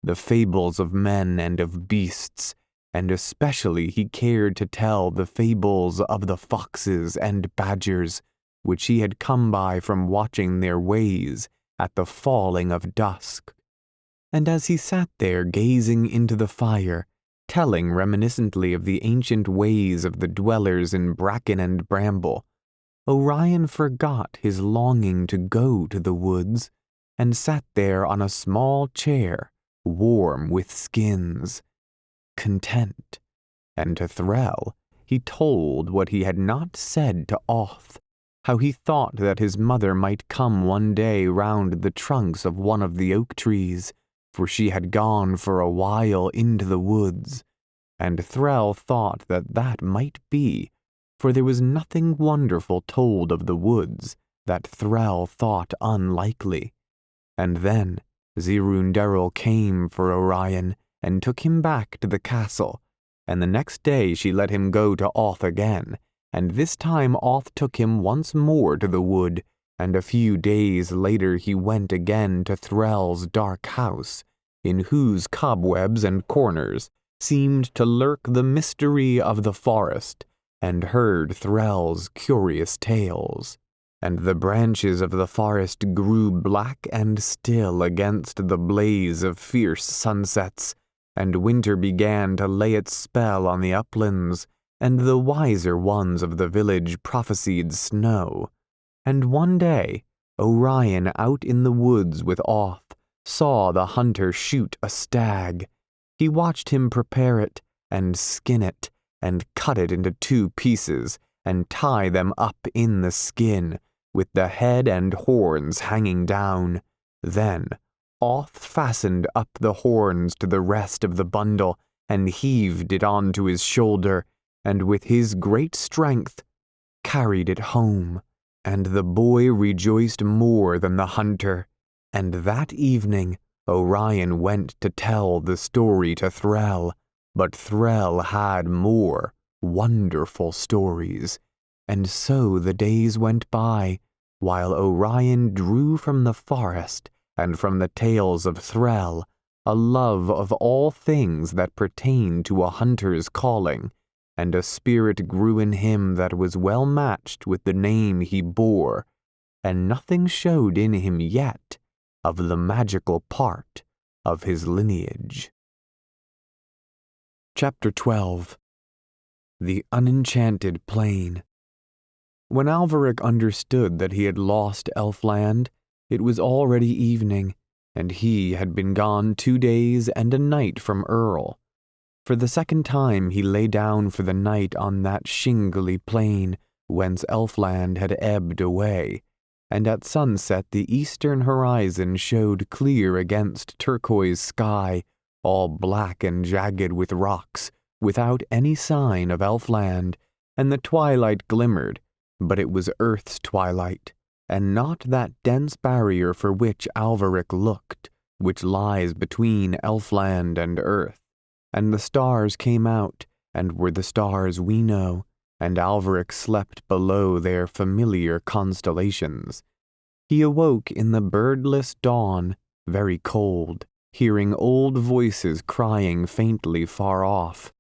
the fables of men and of beasts, and especially he cared to tell the fables of the foxes and badgers, which he had come by from watching their ways at the falling of dusk. And as he sat there gazing into the fire, telling reminiscently of the ancient ways of the dwellers in bracken and bramble, Orion forgot his longing to go to the woods, and sat there on a small chair, warm with skins, content. And to Threll he told what he had not said to Oth, how he thought that his mother might come one day round the trunks of one of the oak trees, for she had gone for a while into the woods, and Threll thought that that might be, for there was nothing wonderful told of the woods that Threll thought unlikely. And then Zirunderil came for Orion and took him back to the castle, and the next day she let him go to Oth again, and this time Oth took him once more to the wood, and a few days later he went again to Threll's dark house, in whose cobwebs and corners seemed to lurk the mystery of the forest, and heard Threll's curious tales. And the branches of the forest grew black and still against the blaze of fierce sunsets, and winter began to lay its spell on the uplands, and the wiser ones of the village prophesied snow. And one day, Orion out in the woods with Oth saw the hunter shoot a stag. He watched him prepare it, and skin it, and cut it into 2 pieces, and tie them up in the skin, with the head and horns hanging down. Then Oth fastened up the horns to the rest of the bundle, and heaved it onto his shoulder, and with his great strength carried it home. And the boy rejoiced more than the hunter, and that evening Orion went to tell the story to Threll, but Threll had more wonderful stories, and so the days went by, while Orion drew from the forest and from the tales of Threll a love of all things that pertain to a hunter's calling, and a spirit grew in him that was well matched with the name he bore, and nothing showed in him yet of the magical part of his lineage. Chapter 12. The Unenchanted Plain. When Alveric understood that he had lost Elfland, it was already evening, and he had been gone 2 days and a night from Earl. For the second time he lay down for the night on that shingly plain whence Elfland had ebbed away, and at sunset the eastern horizon showed clear against turquoise sky, all black and jagged with rocks, without any sign of Elfland, and the twilight glimmered, but it was Earth's twilight, and not that dense barrier for which Alveric looked, which lies between Elfland and earth, and the stars came out, and were the stars we know, and Alveric slept below their familiar constellations. He awoke in the birdless dawn, very cold, hearing old voices crying faintly far off.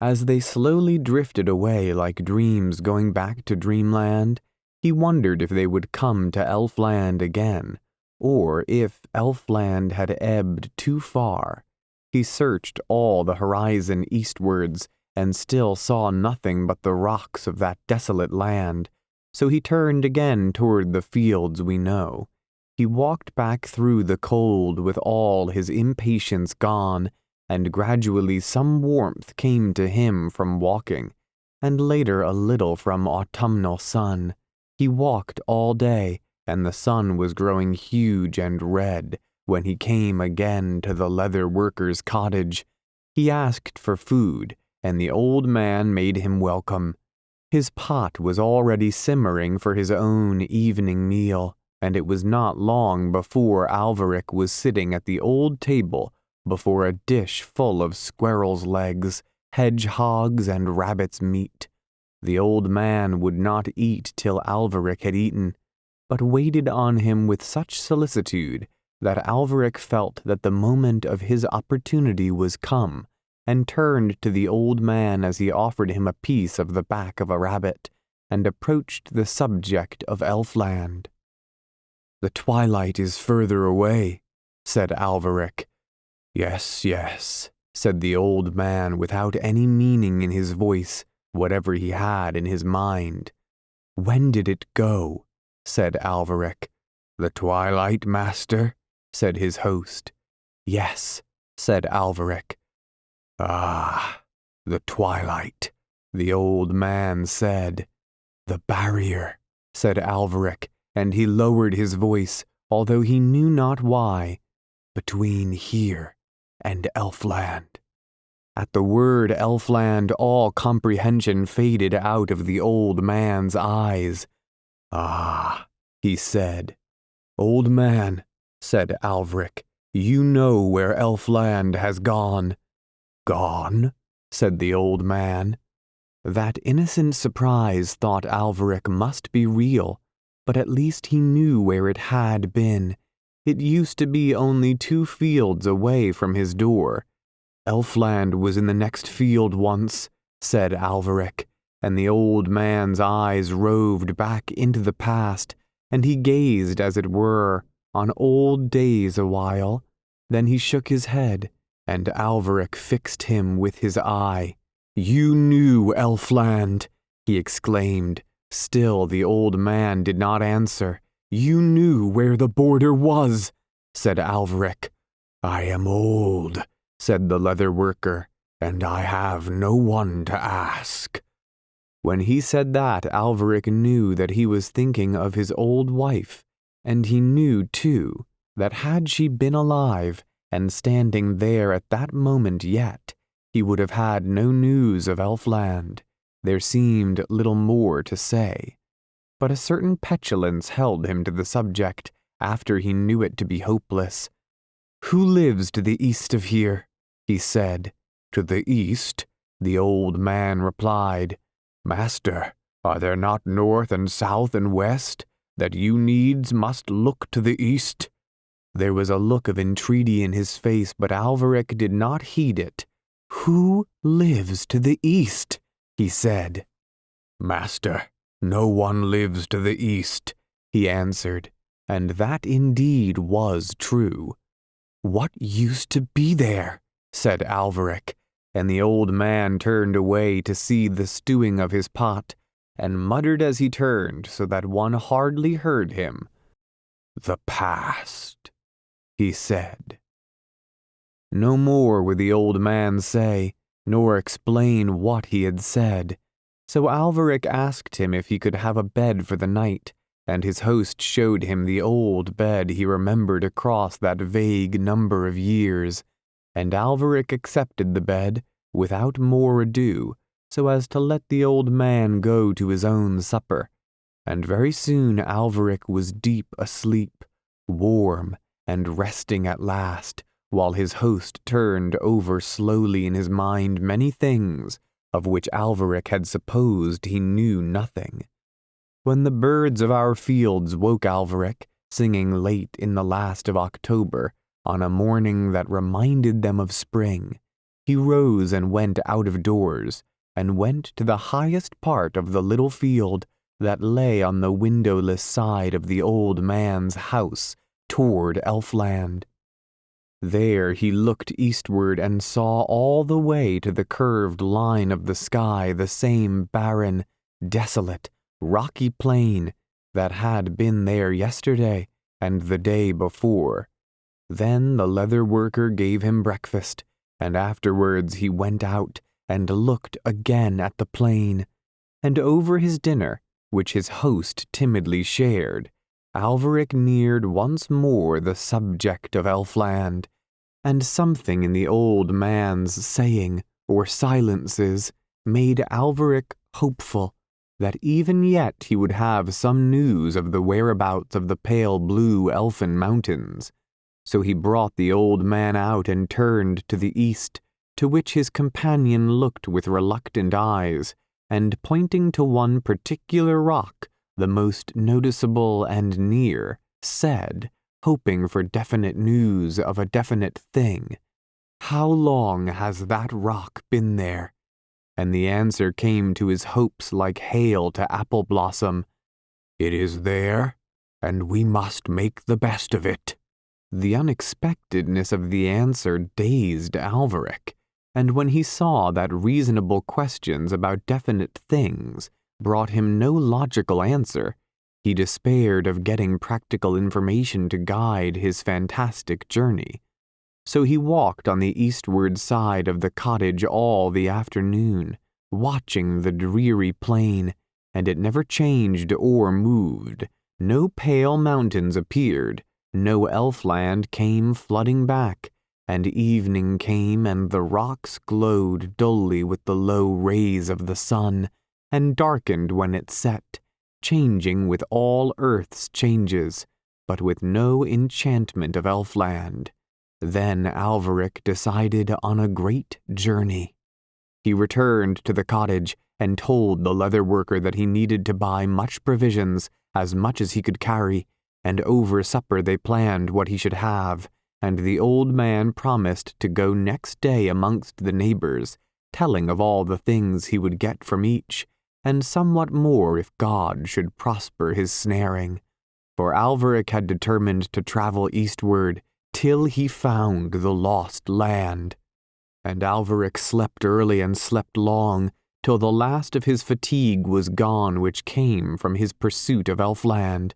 As they slowly drifted away like dreams going back to dreamland, he wondered if they would come to Elfland again, or if Elfland had ebbed too far. He searched all the horizon eastwards, and still saw nothing but the rocks of that desolate land, so he turned again toward the fields we know. He walked back through the cold with all his impatience gone, and gradually some warmth came to him from walking, and later a little from autumnal sun. He walked all day, and the sun was growing huge and red when he came again to the leather worker's cottage. He asked for food, and the old man made him welcome. His pot was already simmering for his own evening meal, and it was not long before Alveric was sitting at the old table before a dish full of squirrels' legs, hedgehogs, and rabbit's meat. The old man would not eat till Alveric had eaten, but waited on him with such solicitude that Alveric felt that the moment of his opportunity was come, and turned to the old man as he offered him a piece of the back of a rabbit, and approached the subject of Elfland. "The twilight is further away," said Alveric. "Yes, yes," said the old man without any meaning in his voice, whatever he had in his mind. "When did it go?" said Alveric. "The twilight, master?" said his host. "Yes," said Alveric. "Ah, the twilight," the old man said. "The barrier," said Alveric, and he lowered his voice, although he knew not why, "between here and Elfland." At the word Elfland, all comprehension faded out of the old man's eyes. "Ah," he said. "Old man," said Alveric, "you know where Elfland has gone." "Gone?" said the old man. That innocent surprise, thought Alveric, must be real, but at least he knew where it had been. It used to be only 2 fields away from his door. "Elfland was in the next field once," said Alveric, and the old man's eyes roved back into the past, and he gazed, as it were, on old days a while. Then he shook his head, and Alveric fixed him with his eye. "You knew Elfland!" he exclaimed. Still the old man did not answer. "You knew where the border was," said Alveric. "I am old," said the leather worker, "and I have no one to ask." When he said that, Alveric knew that he was thinking of his old wife, and he knew, too, that had she been alive and standing there at that moment yet, he would have had no news of Elfland. There seemed little more to say. But a certain petulance held him to the subject after he knew it to be hopeless. "Who lives to the east of here?" he said. "To the east?" the old man replied. "Master, are there not north and south and west, that you needs must look to the east?" There was a look of entreaty in his face, but Alveric did not heed it. "Who lives to the east?" he said. "Master, no one lives to the east," he answered, and that indeed was true. "What used to be there?" said Alveric, and the old man turned away to see the stewing of his pot, and muttered as he turned so that one hardly heard him. "The past," he said. No more would the old man say, nor explain what he had said. So Alveric asked him if he could have a bed for the night, and his host showed him the old bed he remembered across that vague number of years, and Alveric accepted the bed without more ado, so as to let the old man go to his own supper, and very soon Alveric was deep asleep, warm, and resting at last, while his host turned over slowly in his mind many things of which Alveric had supposed he knew nothing. When the birds of our fields woke Alveric, singing late in the last of October, on a morning that reminded them of spring, he rose and went out of doors, and went to the highest part of the little field that lay on the windowless side of the old man's house toward Elfland. There he looked eastward and saw all the way to the curved line of the sky the same barren, desolate, rocky plain that had been there yesterday and the day before. Then the leather worker gave him breakfast, and afterwards he went out and looked again at the plain, and over his dinner, which his host timidly shared, Alveric neared once more the subject of Elfland, and something in the old man's saying or silences made Alveric hopeful that even yet he would have some news of the whereabouts of the pale blue elfin mountains. So he brought the old man out and turned to the east, to which his companion looked with reluctant eyes, and pointing to one particular rock, the most noticeable and near, said, hoping for definite news of a definite thing, "How long has that rock been there?" And the answer came to his hopes like hail to apple blossom, "It is there, and we must make the best of it." The unexpectedness of the answer dazed Alveric, and when he saw that reasonable questions about definite things brought him no logical answer, he despaired of getting practical information to guide his fantastic journey. So he walked on the eastward side of the cottage all the afternoon, watching the dreary plain, and it never changed or moved. No pale mountains appeared, no Elfland came flooding back, and evening came and the rocks glowed dully with the low rays of the sun, and darkened when it set, changing with all earth's changes, but with no enchantment of Elfland. Then Alveric decided on a great journey. He returned to the cottage and told the leather worker that he needed to buy much provisions, as much as he could carry, and over supper they planned what he should have, and the old man promised to go next day amongst the neighbors, telling of all the things he would get from each, and somewhat more if God should prosper his snaring. For Alveric had determined to travel eastward till he found the lost land. And Alveric slept early and slept long, till the last of his fatigue was gone which came from his pursuit of Elfland.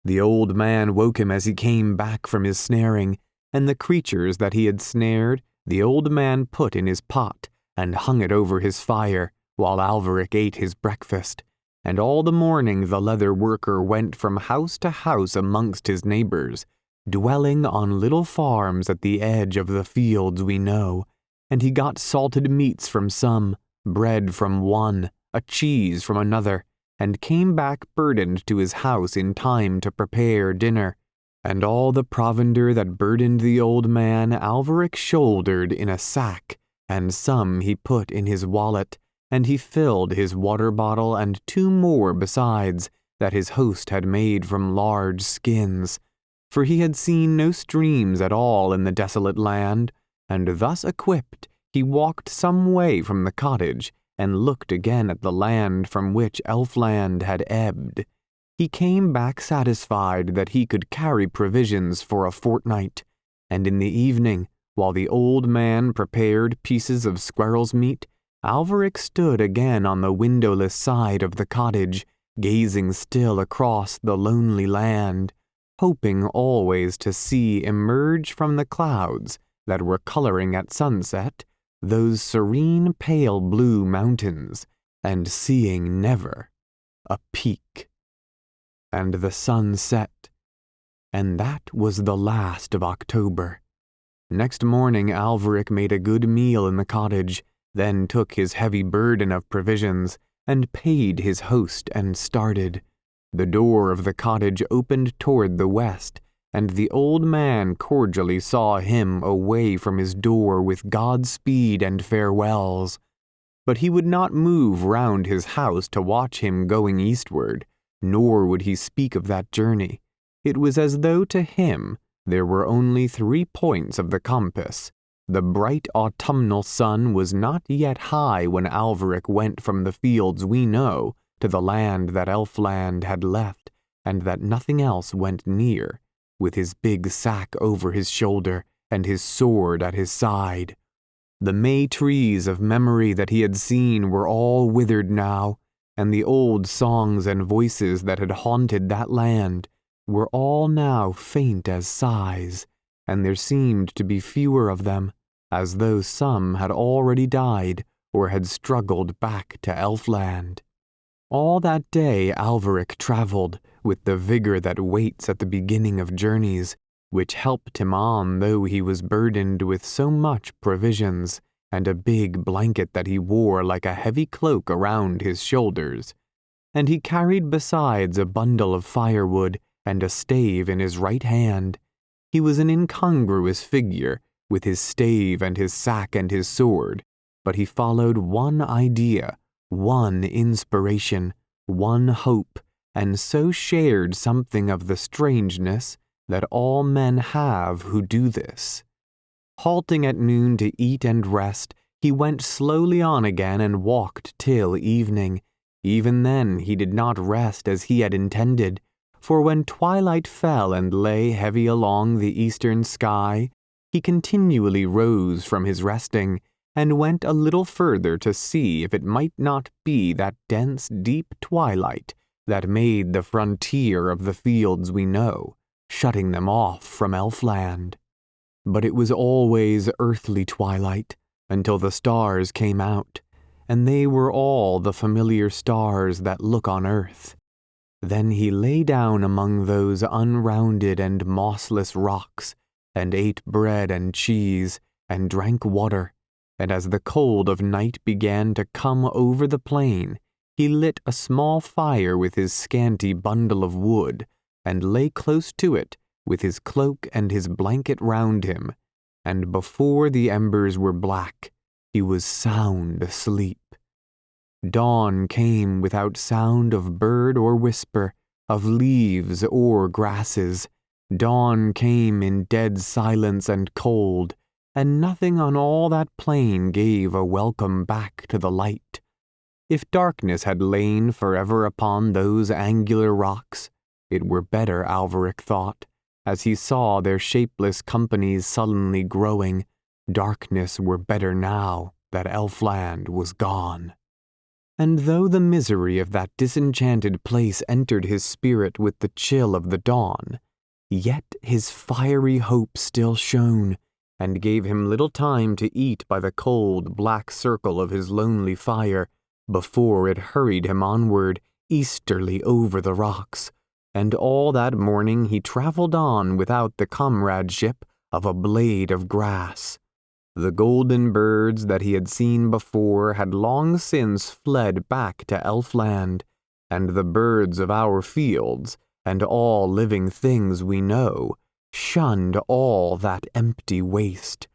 The old man woke him as he came back from his snaring, and the creatures that he had snared the old man put in his pot and hung it over his fire, while Alveric ate his breakfast. And all the morning the leather worker went from house to house amongst his neighbors, dwelling on little farms at the edge of the fields we know, and he got salted meats from some, bread from one, a cheese from another, and came back burdened to his house in time to prepare dinner. And all the provender that burdened the old man Alveric shouldered in a sack, and some he put in his wallet, and he filled his water bottle and 2 more besides, that his host had made from large skins. For he had seen no streams at all in the desolate land, and thus equipped he walked some way from the cottage, and looked again at the land from which Elfland had ebbed. He came back satisfied that he could carry provisions for a fortnight, and in the evening, while the old man prepared pieces of squirrel's meat, Alveric stood again on the windowless side of the cottage, gazing still across the lonely land, hoping always to see emerge from the clouds that were coloring at sunset those serene pale blue mountains, and seeing never a peak. And the sun set, and that was the last of October. Next morning Alveric made a good meal in the cottage, then took his heavy burden of provisions, and paid his host and started. The door of the cottage opened toward the west, and the old man cordially saw him away from his door with Godspeed and farewells. But he would not move round his house to watch him going eastward, nor would he speak of that journey. It was as though to him there were only 3 points of the compass. The bright autumnal sun was not yet high when Alveric went from the fields we know to the land that Elfland had left, and that nothing else went near, with his big sack over his shoulder and his sword at his side. The May trees of memory that he had seen were all withered now, and the old songs and voices that had haunted that land were all now faint as sighs, and there seemed to be fewer of them, as though some had already died or had struggled back to Elfland. All that day Alveric travelled with the vigour that waits at the beginning of journeys, which helped him on though he was burdened with so much provisions, and a big blanket that he wore like a heavy cloak around his shoulders. And he carried besides a bundle of firewood and a stave in his right hand. He was an incongruous figure, with his stave and his sack and his sword, but he followed one idea, one inspiration, one hope, and so shared something of the strangeness that all men have who do this. Halting at noon to eat and rest, he went slowly on again and walked till evening. Even then he did not rest as he had intended, for when twilight fell and lay heavy along the eastern sky, he continually rose from his resting, and went a little further to see if it might not be that dense, deep twilight that made the frontier of the fields we know, shutting them off from Elfland. But it was always earthly twilight, until the stars came out, and they were all the familiar stars that look on earth. Then he lay down among those unrounded and mossless rocks, and ate bread and cheese, and drank water, and as the cold of night began to come over the plain, he lit a small fire with his scanty bundle of wood, and lay close to it, with his cloak and his blanket round him, and before the embers were black, he was sound asleep. Dawn came without sound of bird or whisper, of leaves or grasses. Dawn came in dead silence and cold, and nothing on all that plain gave a welcome back to the light. If darkness had lain forever upon those angular rocks, it were better, Alveric thought, as he saw their shapeless companies sullenly growing. Darkness were better now that Elfland was gone. And though the misery of that disenchanted place entered his spirit with the chill of the dawn, yet his fiery hope still shone, and gave him little time to eat by the cold, black circle of his lonely fire, before it hurried him onward, easterly over the rocks. And all that morning he travelled on without the comradeship of a blade of grass. The golden birds that he had seen before had long since fled back to Elfland, and the birds of our fields, and all living things we know, shunned all that empty waste.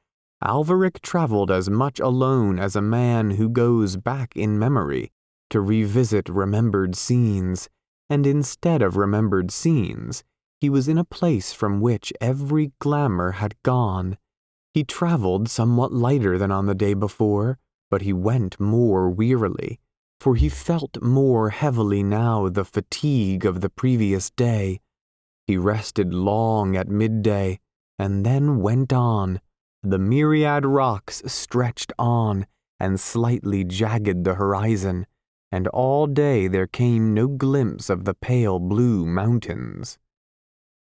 Alveric travelled as much alone as a man who goes back in memory to revisit remembered scenes, and instead of remembered scenes, he was in a place from which every glamour had gone. He travelled somewhat lighter than on the day before, but he went more wearily, for he felt more heavily now the fatigue of the previous day. He rested long at midday, and then went on. The myriad rocks stretched on, and slightly jagged the horizon, and all day there came no glimpse of the pale blue mountains.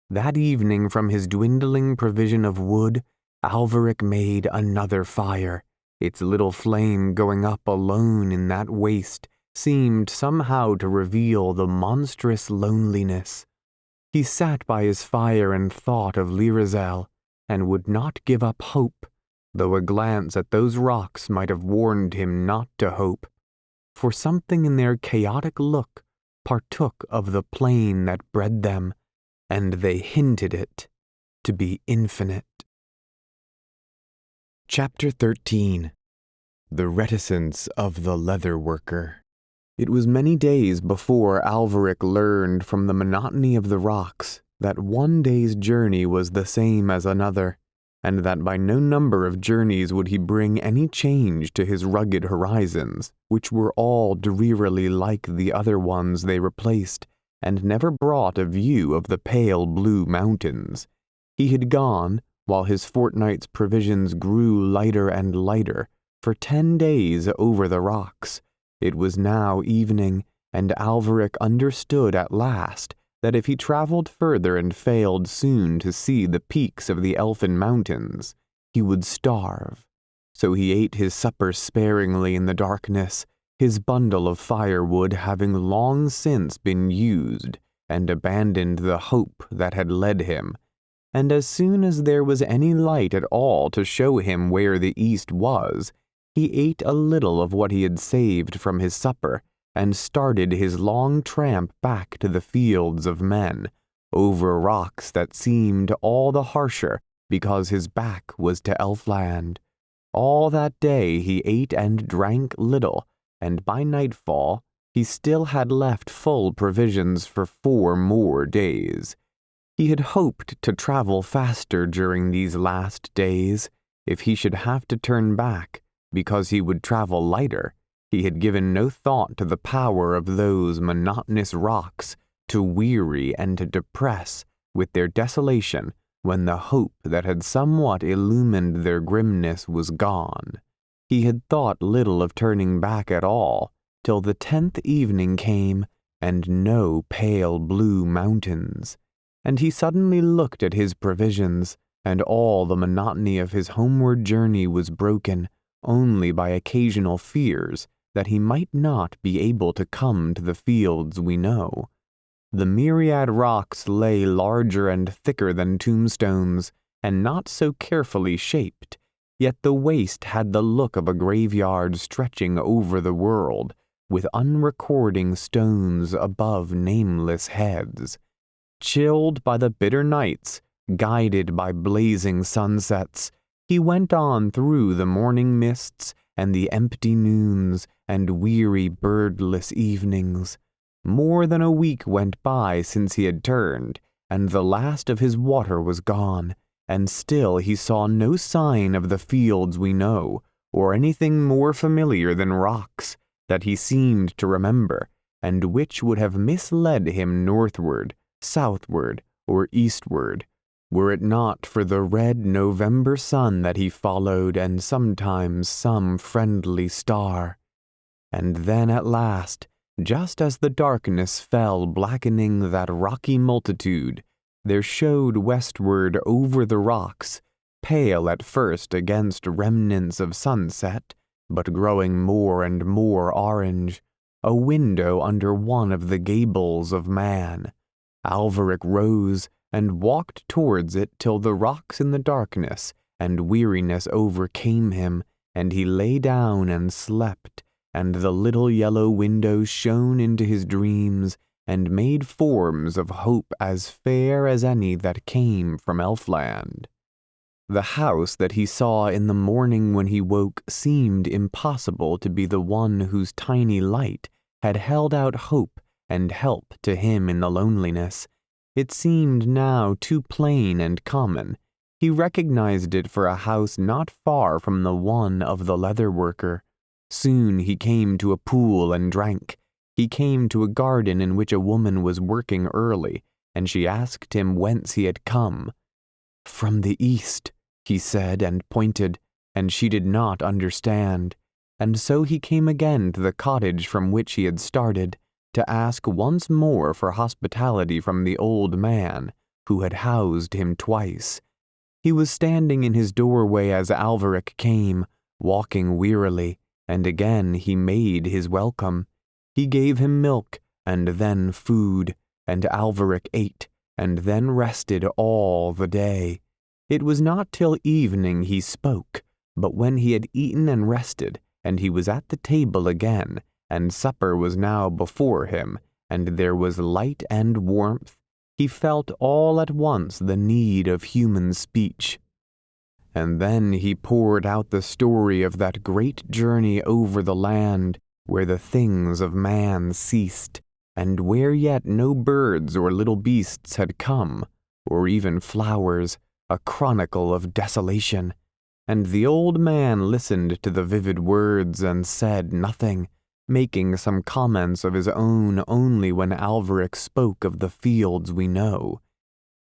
That evening, from his dwindling provision of wood, Alveric made another fire. Its little flame going up alone in that waste seemed somehow to reveal the monstrous loneliness. He sat by his fire and thought of Lyrazel, and would not give up hope, though a glance at those rocks might have warned him not to hope, for something in their chaotic look partook of the plain that bred them, and they hinted it. to be infinite. Chapter 13. The Reticence of the Leather Worker. It was many days before Alveric learned from the monotony of the rocks that one day's journey was the same as another, and that by no number of journeys would he bring any change to his rugged horizons, which were all drearily like the other ones they replaced, and never brought a view of the pale blue mountains. He had gone, while his fortnight's provisions grew lighter and lighter, for 10 days over the rocks. It was now evening, and Alveric understood at last that if he traveled further and failed soon to see the peaks of the Elfin Mountains, he would starve. So he ate his supper sparingly in the darkness, his bundle of firewood having long since been used, and abandoned the hope that had led him. And as soon as there was any light at all to show him where the east was, he ate a little of what he had saved from his supper, and started his long tramp back to the fields of men, over rocks that seemed all the harsher because his back was to Elfland. All that day he ate and drank little, and by nightfall he still had left full provisions for 4 more days. He had hoped to travel faster during these last days, if he should have to turn back, because he would travel lighter. He had given no thought to the power of those monotonous rocks to weary and to depress with their desolation when the hope that had somewhat illumined their grimness was gone. He had thought little of turning back at all, till the 10th evening came, and no pale blue mountains. And he suddenly looked at his provisions, and all the monotony of his homeward journey was broken only by occasional fears that he might not be able to come to the fields we know. The myriad rocks lay larger and thicker than tombstones, and not so carefully shaped, yet the waste had the look of a graveyard stretching over the world, with unrecording stones above nameless heads. Chilled by the bitter nights, guided by blazing sunsets, he went on through the morning mists and the empty noons and weary birdless evenings. More than a week went by since he had turned, and the last of his water was gone, and still he saw no sign of the fields we know, or anything more familiar than rocks that he seemed to remember, and which would have misled him northward, southward, or eastward, were it not for the red November sun that he followed and sometimes some friendly star. And then at last, just as the darkness fell blackening that rocky multitude, there showed westward over the rocks, pale at first against remnants of sunset, but growing more and more orange, a window under one of the gables of man. Alveric rose and walked towards it till the rocks in the darkness and weariness overcame him, and he lay down and slept, and the little yellow window shone into his dreams and made forms of hope as fair as any that came from Elfland. The house that he saw in the morning when he woke seemed impossible to be the one whose tiny light had held out hope and help to him in the loneliness. It seemed now too plain and common. He recognized it for a house not far from the one of the leather worker. Soon he came to a pool and drank. He came to a garden in which a woman was working early, and she asked him whence he had come. "From the east," he said, and pointed, and she did not understand. And so he came again to the cottage from which he had started, to ask once more for hospitality from the old man who had housed him twice. He was standing in his doorway as Alveric came, walking wearily, and again he made his welcome. He gave him milk, and then food, and Alveric ate, and then rested all the day. It was not till evening he spoke, but when he had eaten and rested, and he was at the table again, and supper was now before him, and there was light and warmth, he felt all at once the need of human speech. And then he poured out the story of that great journey over the land where the things of man ceased, and where yet no birds or little beasts had come, or even flowers, a chronicle of desolation. And the old man listened to the vivid words and said nothing, making some comments of his own only when Alveric spoke of the fields we know.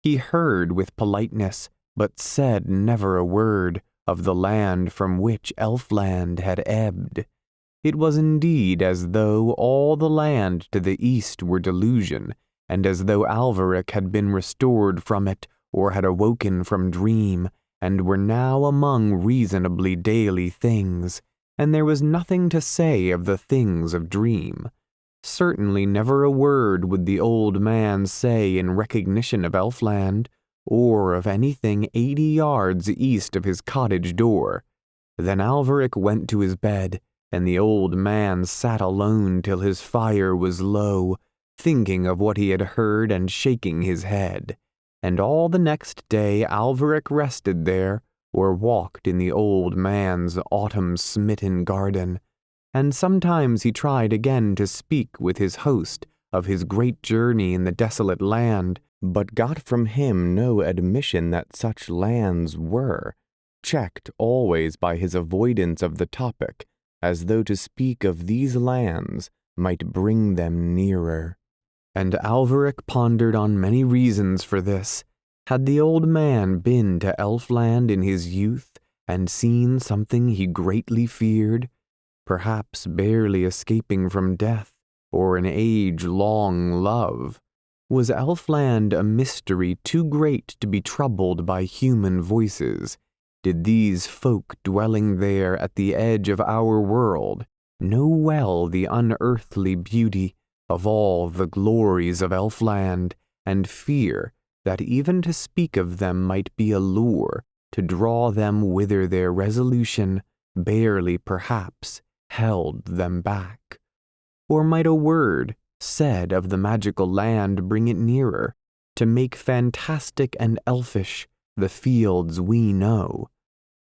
He heard with politeness, but said never a word of the land from which Elfland had ebbed. It was indeed as though all the land to the east were delusion, and as though Alveric had been restored from it, or had awoken from dream, and were now among reasonably daily things, and there was nothing to say of the things of dream. Certainly never a word would the old man say in recognition of Elfland, or of anything 80 yards east of his cottage door. Then Alveric went to his bed, and the old man sat alone till his fire was low, thinking of what he had heard and shaking his head. And all the next day Alveric rested there, or walked in the old man's autumn-smitten garden. And sometimes he tried again to speak with his host of his great journey in the desolate land, but got from him no admission that such lands were, checked always by his avoidance of the topic, as though to speak of these lands might bring them nearer. And Alveric pondered on many reasons for this. Had the old man been to Elfland in his youth and seen something he greatly feared, perhaps barely escaping from death, or an age-long love? Was Elfland a mystery too great to be troubled by human voices? Did these folk dwelling there at the edge of our world know well the unearthly beauty of all the glories of Elfland, and fear that even to speak of them might be a lure to draw them whither their resolution, barely perhaps, held them back? Or might a word said of the magical land bring it nearer, to make fantastic and elfish the fields we know?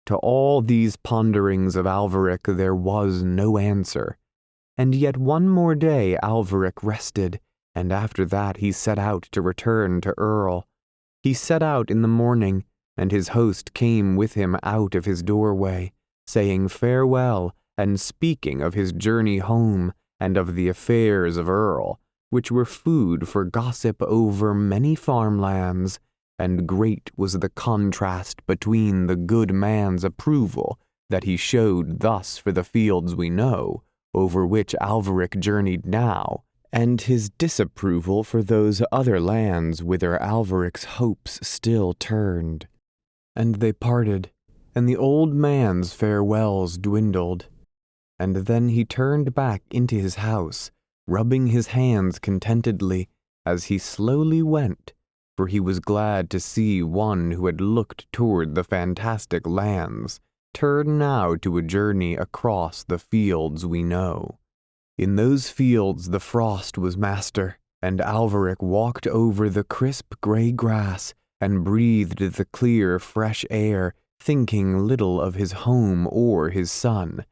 To all these ponderings of Alveric there was no answer. And yet one more day Alveric rested, and after that he set out to return to Earl. He set out in the morning, and his host came with him out of his doorway, saying farewell, and speaking of his journey home, and of the affairs of Earl, which were food for gossip over many farmlands, and great was the contrast between the good man's approval that he showed thus for the fields we know, over which Alveric journeyed now, and his disapproval for those other lands whither Alveric's hopes still turned. And they parted, and the old man's farewells dwindled. And then he turned back into his house, rubbing his hands contentedly as he slowly went, for he was glad to see one who had looked toward the fantastic lands turn now to a journey across the fields we know. In those fields the frost was master, and Alveric walked over the crisp gray grass and breathed the clear, fresh air, thinking little of his home or his son,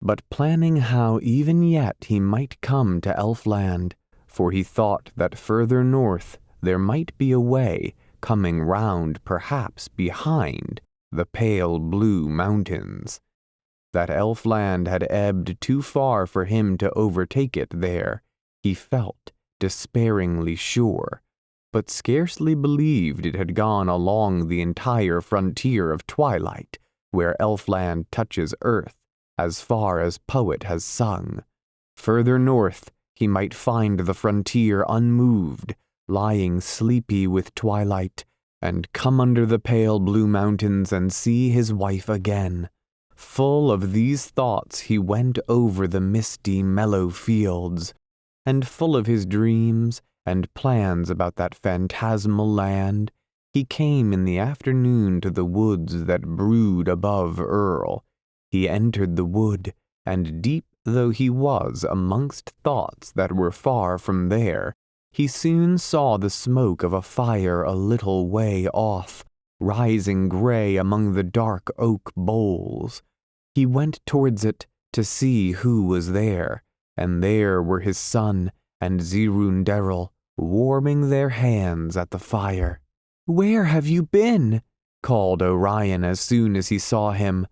but planning how even yet he might come to Elfland, for he thought that further north there might be a way coming round perhaps behind the pale blue mountains. That Elfland had ebbed too far for him to overtake it there, he felt despairingly sure, but scarcely believed it had gone along the entire frontier of twilight, where Elfland touches earth, as far as poet has sung. Further north he might find the frontier unmoved, lying sleepy with twilight, and come under the pale blue mountains and see his wife again. Full of these thoughts he went over the misty, mellow fields, and full of his dreams and plans about that phantasmal land, he came in the afternoon to the woods that brood above Earl. He entered the wood, and deep though he was amongst thoughts that were far from there, he soon saw the smoke of a fire a little way off, rising gray among the dark oak boles. He went towards it to see who was there, and there were his son and Zirunderil warming their hands at the fire. "Where have you been?" called Orion as soon as he saw him.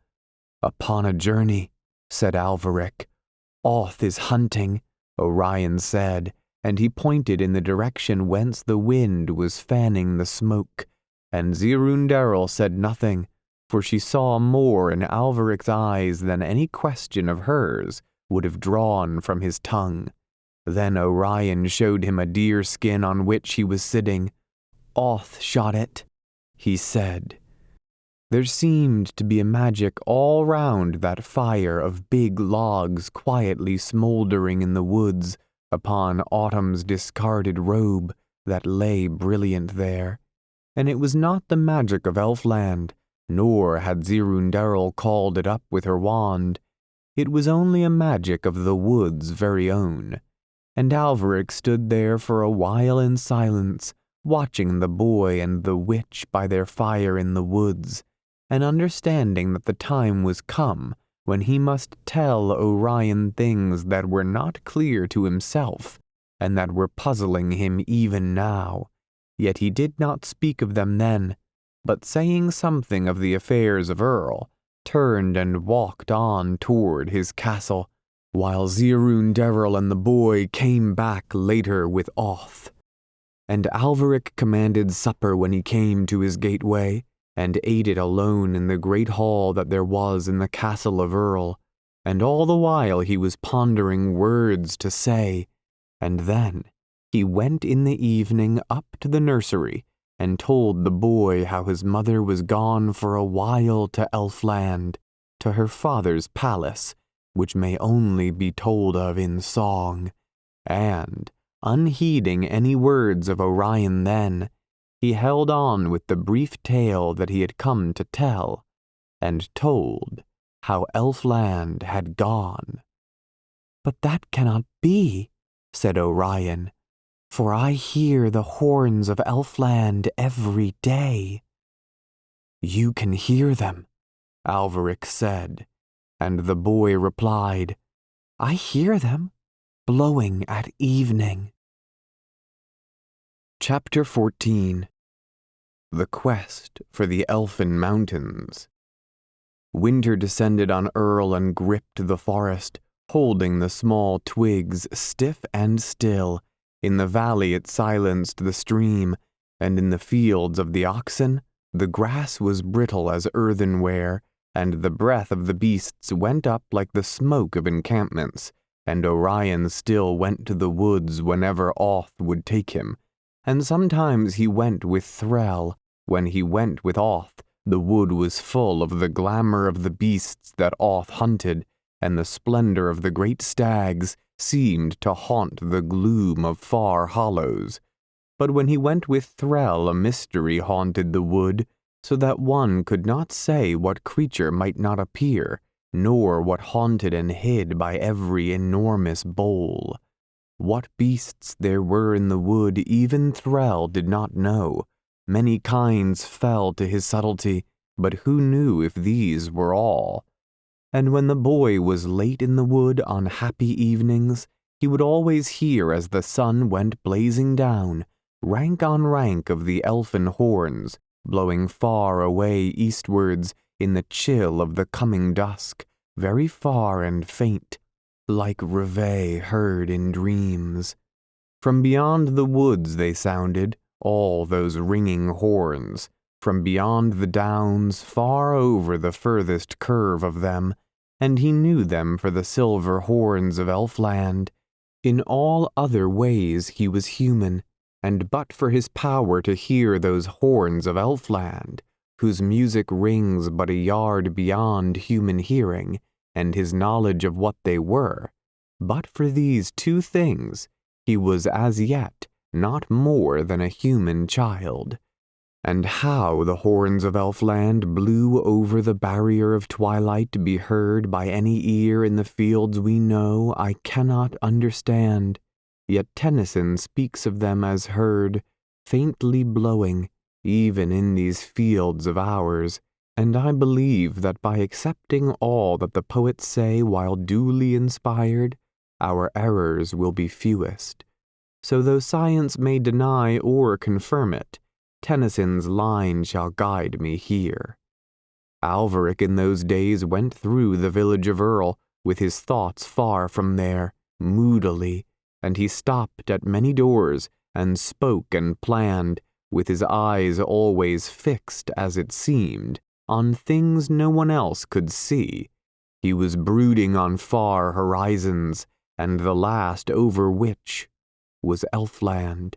"Upon a journey," said Alveric. "Oth is hunting," Orion said, and he pointed in the direction whence the wind was fanning the smoke, and Zirunderil said nothing, for she saw more in Alveric's eyes than any question of hers would have drawn from his tongue. Then Orion showed him a deer skin on which he was sitting. "Oth shot it," he said. There seemed to be a magic all round that fire of big logs quietly smoldering in the woods upon autumn's discarded robe that lay brilliant there. And it was not the magic of Elfland, nor had Zirunderil called it up with her wand. It was only a magic of the wood's very own. And Alveric stood there for a while in silence, watching the boy and the witch by their fire in the woods, and understanding that the time was come when he must tell Orion things that were not clear to himself, and that were puzzling him even now. Yet he did not speak of them then, but saying something of the affairs of Earl, turned and walked on toward his castle, while Zirunderil and the boy came back later with Oth. And Alveric commanded supper when he came to his gateway, and ate it alone in the great hall that there was in the castle of Earl, and all the while he was pondering words to say, and then he went in the evening up to the nursery, and told the boy how his mother was gone for a while to Elfland, to her father's palace, which may only be told of in song, and, unheeding any words of Orion then, he held on with the brief tale that he had come to tell, and told how Elfland had gone. "But that cannot be," said Orion, "for I hear the horns of Elfland every day." "You can hear them," Alveric said, and the boy replied, "I hear them, blowing at evening." Chapter 14. The Quest for the Elfin Mountains. Winter descended on Earl and gripped the forest, holding the small twigs stiff and still. In the valley it silenced the stream, and in the fields of the oxen the grass was brittle as earthenware, and the breath of the beasts went up like the smoke of encampments, and Orion still went to the woods whenever Oth would take him, and sometimes he went with Threll. When he went with Oth, the wood was full of the glamour of the beasts that Oth hunted, and the splendor of the great stags seemed to haunt the gloom of far hollows. But when he went with Threll, a mystery haunted the wood, so that one could not say what creature might not appear, nor what haunted and hid by every enormous bole. What beasts there were in the wood even Threll did not know. Many kinds fell to his subtlety, but who knew if these were all? And when the boy was late in the wood on happy evenings, he would always hear as the sun went blazing down, rank on rank of the elfin horns, blowing far away eastwards in the chill of the coming dusk, very far and faint, like reveille heard in dreams. From beyond the woods they sounded, all those ringing horns, from beyond the downs far over the furthest curve of them, and he knew them for the silver horns of Elfland. In all other ways he was human, and but for his power to hear those horns of Elfland, whose music rings but a yard beyond human hearing, and his knowledge of what they were, but for these two things, he was as yet not more than a human child. And how the horns of Elfland blew over the barrier of twilight to be heard by any ear in the fields we know, I cannot understand. yet Tennyson speaks of them as heard, faintly blowing, even in these fields of ours, and I believe that by accepting all that the poets say while duly inspired, our errors will be fewest. So though science may deny or confirm it, Tennyson's line shall guide me here. Alveric in those days went through the village of Earl, with his thoughts far from there, moodily, and he stopped at many doors, and spoke and planned, with his eyes always fixed, as it seemed, on things no one else could see. He was brooding on far horizons, and the last over which was Elfland.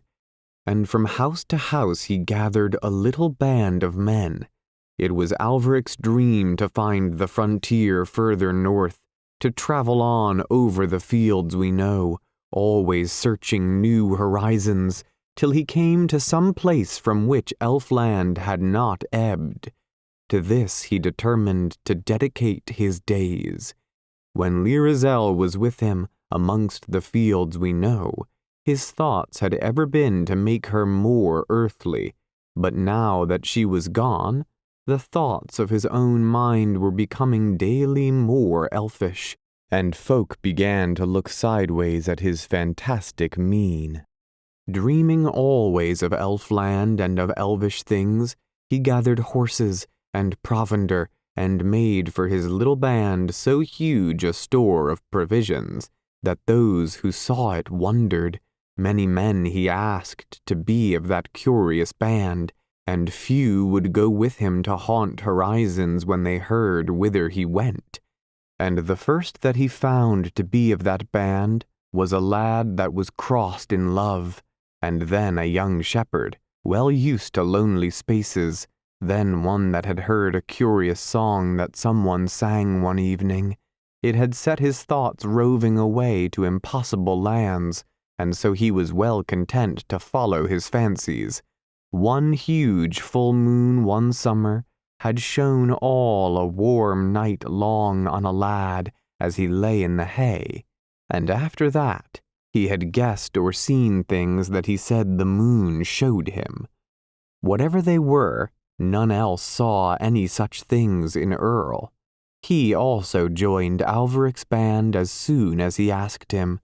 And from house to house he gathered a little band of men. It was Alveric's dream to find the frontier further north, to travel on over the fields we know, always searching new horizons, till he came to some place from which Elfland had not ebbed. To this he determined to dedicate his days. When Lyrazel was with him amongst the fields we know, his thoughts had ever been to make her more earthly, but now that she was gone, the thoughts of his own mind were becoming daily more elfish, and folk began to look sideways at his fantastic mien. Dreaming always of Elfland and of elvish things, he gathered horses and provender, and made for his little band so huge a store of provisions that those who saw it wondered. Many men he asked to be of that curious band, and few would go with him to haunt horizons when they heard whither he went. And the first that he found to be of that band was a lad that was crossed in love, and then a young shepherd, well used to lonely spaces, then one that had heard a curious song that someone sang one evening. It had set his thoughts roving away to impossible lands, and so he was well content to follow his fancies. One huge full moon one summer had shone all a warm night long on a lad as he lay in the hay, and after that he had guessed or seen things that he said the moon showed him. Whatever they were, none else saw any such things in Earl. He also joined Alveric's band as soon as he asked him.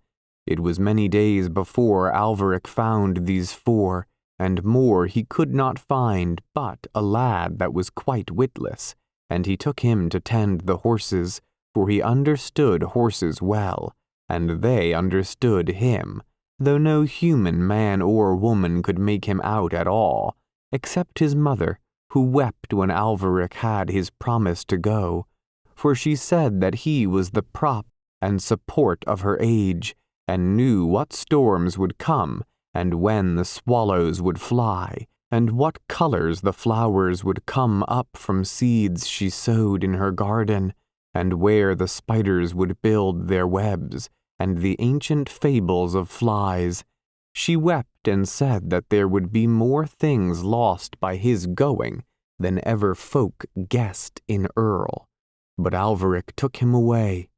It was many days before Alveric found these four, and more he could not find but a lad that was quite witless, and he took him to tend the horses, for he understood horses well, and they understood him, though no human man or woman could make him out at all, except his mother, who wept when Alveric had his promise to go, for she said that he was the prop and support of her age, and knew what storms would come, and when the swallows would fly, and what colors the flowers would come up from seeds she sowed in her garden, and where the spiders would build their webs, and the ancient fables of flies. She wept and said that there would be more things lost by his going than ever folk guessed in Earl. But Alveric took him away.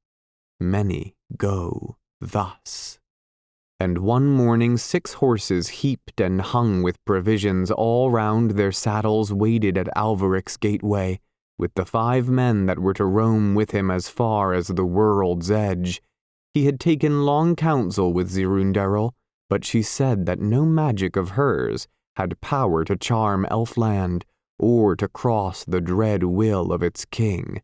Many go thus. And one morning 6 horses heaped and hung with provisions all round their saddles waited at Alveric's gateway, with the 5 men that were to roam with him as far as the world's edge. He had taken long counsel with Zirundarel, but she said that no magic of hers had power to charm Elfland, or to cross the dread will of its king.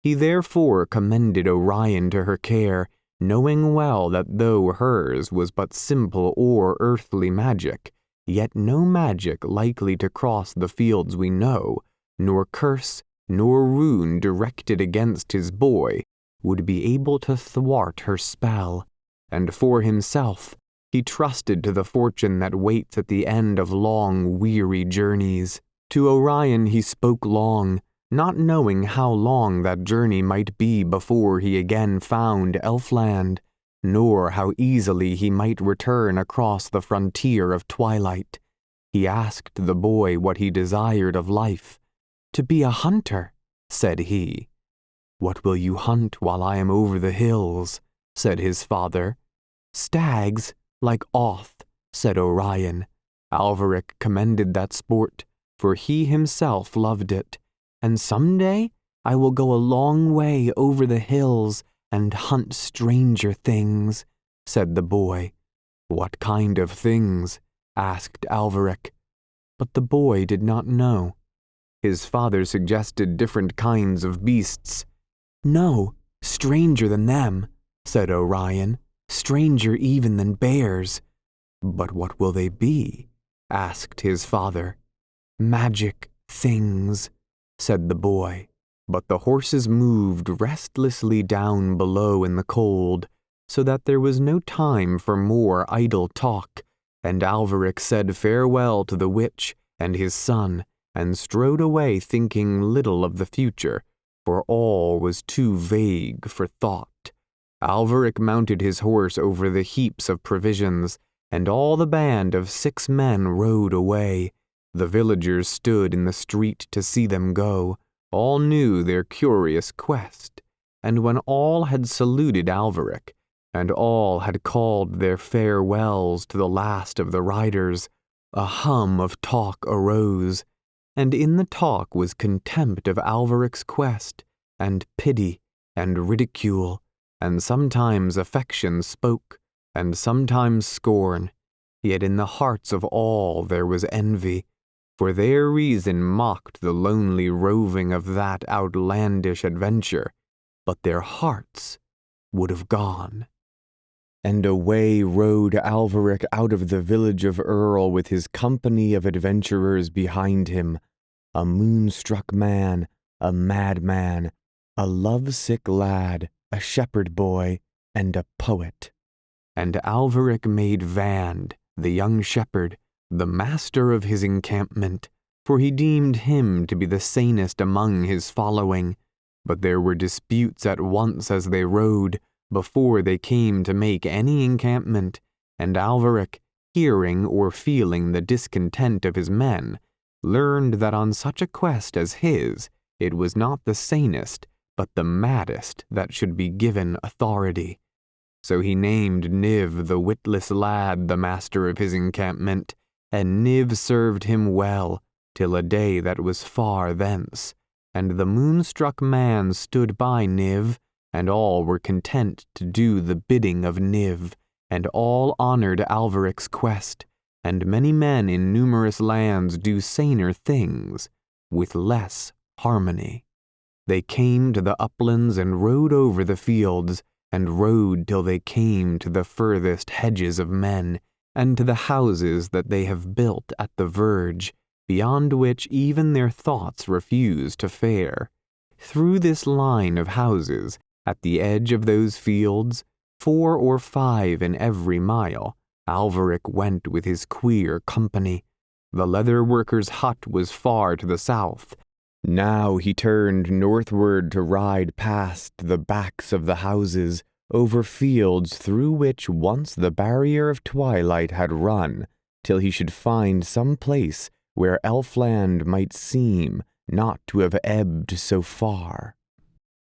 He therefore commended Orion to her care, knowing well that though hers was but simple or earthly magic, yet no magic likely to cross the fields we know, nor curse, nor rune directed against his boy, would be able to thwart her spell. And for himself, he trusted to the fortune that waits at the end of long, weary journeys. To Orion he spoke long, not knowing how long that journey might be before he again found Elfland, nor how easily he might return across the frontier of twilight. He asked the boy what he desired of life. "To be a hunter," said he. "What will you hunt while I am over the hills?" said his father. "Stags," like Oth, said Orion. Alveric commended that sport, for he himself loved it. And some day I will go a long way over the hills and hunt stranger things, said the boy. What kind of things? Asked Alveric. But the boy did not know. His father suggested different kinds of beasts. No, stranger than them, said Orion, stranger even than bears. But what will they be? Asked his father. Magic things, said the boy. But the horses moved restlessly down below in the cold, so that there was no time for more idle talk, and Alveric said farewell to the witch and his son, and strode away thinking little of the future, for all was too vague for thought. Alveric mounted his horse over the heaps of provisions, and all the band of 6 men rode away. The villagers stood in the street to see them go. All knew their curious quest, and when all had saluted Alveric, and all had called their farewells to the last of the riders, a hum of talk arose, and in the talk was contempt of Alveric's quest, and pity, and ridicule, and sometimes affection spoke, and sometimes scorn. Yet in the hearts of all there was envy, for their reason mocked the lonely roving of that outlandish adventure, but their hearts would have gone. And away rode Alveric out of the village of Earl with his company of adventurers behind him, a moonstruck man, a madman, a lovesick lad, a shepherd boy, and a poet. And Alveric made Vand, the young shepherd, the master of his encampment, for he deemed him to be the sanest among his following. But there were disputes at once as they rode, before they came to make any encampment, and Alveric, hearing or feeling the discontent of his men, learned that on such a quest as his, it was not the sanest, but the maddest that should be given authority. So he named Niv the witless lad the master of his encampment, and Niv served him well, till a day that was far thence, and the moonstruck man stood by Niv, and all were content to do the bidding of Niv, and all honored Alveric's quest, and many men in numerous lands do saner things, with less harmony. They came to the uplands and rode over the fields, and rode till they came to the furthest hedges of men, and to the houses that they have built at the verge, beyond which even their thoughts refuse to fare. Through this line of houses, at the edge of those fields, 4 or 5 in every mile, Alveric went with his queer company. The leather worker's hut was far to the south. Now he turned northward to ride past the backs of the houses, over fields through which once the barrier of twilight had run, till he should find some place where Elfland might seem not to have ebbed so far.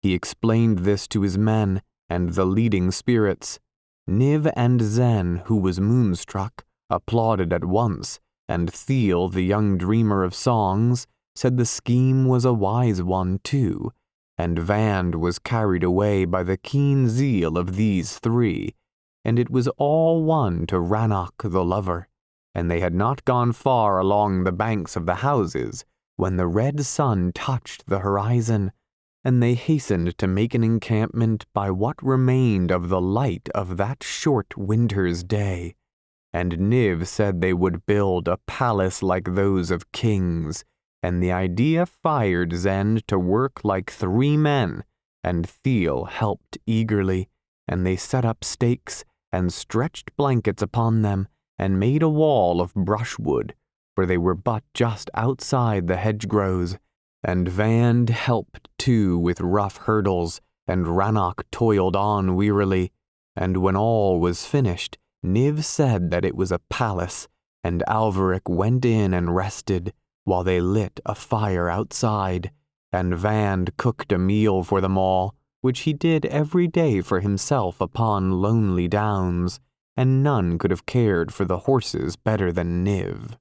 He explained this to his men and the leading spirits. Niv and Zen, who was moonstruck, applauded at once, and Thiel, the young dreamer of songs, said the scheme was a wise one too, and Vand was carried away by the keen zeal of these 3, and it was all one to Rannoch the lover, and they had not gone far along the banks of the houses when the red sun touched the horizon, and they hastened to make an encampment by what remained of the light of that short winter's day. And Niv said they would build a palace like those of kings, and the idea fired Zend to work like 3 men, and Thiel helped eagerly, and they set up stakes, and stretched blankets upon them, and made a wall of brushwood, for they were but just outside the hedgerows, and Vand helped too with rough hurdles, and Rannoch toiled on wearily, and when all was finished, Niv said that it was a palace, and Alveric went in and rested, while they lit a fire outside, and Vand cooked a meal for them all, which he did every day for himself upon lonely downs, and none could have cared for the horses better than Niv.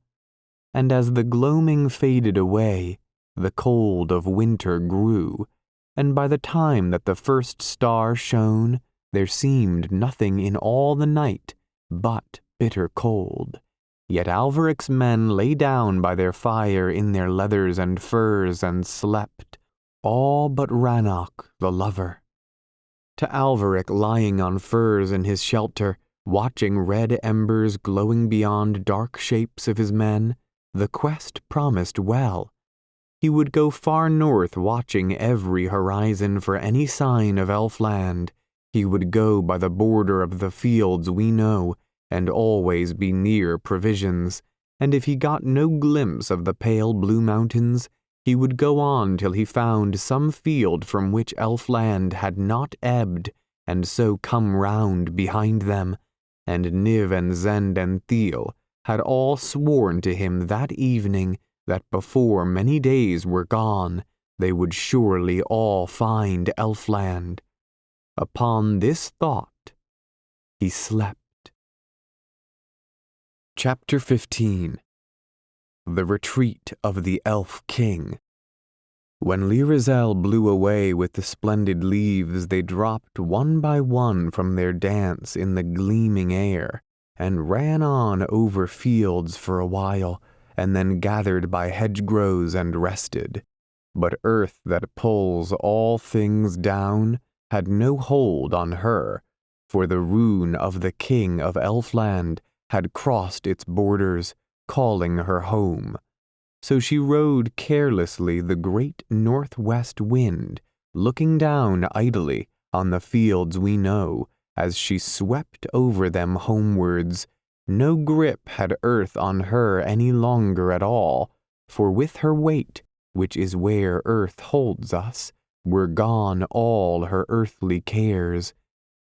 And as the gloaming faded away, the cold of winter grew, and by the time that the first star shone, there seemed nothing in all the night but bitter cold. Yet Alvaric's men lay down by their fire in their leathers and furs and slept, all but Rannoch the lover. To Alvaric lying on furs in his shelter, watching red embers glowing beyond dark shapes of his men, the quest promised well. He would go far north watching every horizon for any sign of Elfland. He would go by the border of the fields we know, and always be near provisions, and if he got no glimpse of the pale blue mountains, he would go on till he found some field from which Elfland had not ebbed, and so come round behind them, and Niv and Zend and Thiel had all sworn to him that evening that before many days were gone, they would surely all find Elfland. Upon this thought, he slept. Chapter 15. The Retreat of the Elf King. When Lyrazel blew away with the splendid leaves, they dropped one by one from their dance in the gleaming air, and ran on over fields for a while, and then gathered by hedgerows and rested. But earth that pulls all things down had no hold on her, for the rune of the King of Elfland had crossed its borders, calling her home. So she rode carelessly the great northwest wind, looking down idly on the fields we know, as she swept over them homewards. No grip had earth on her any longer at all, for with her weight, which is where earth holds us, were gone all her earthly cares.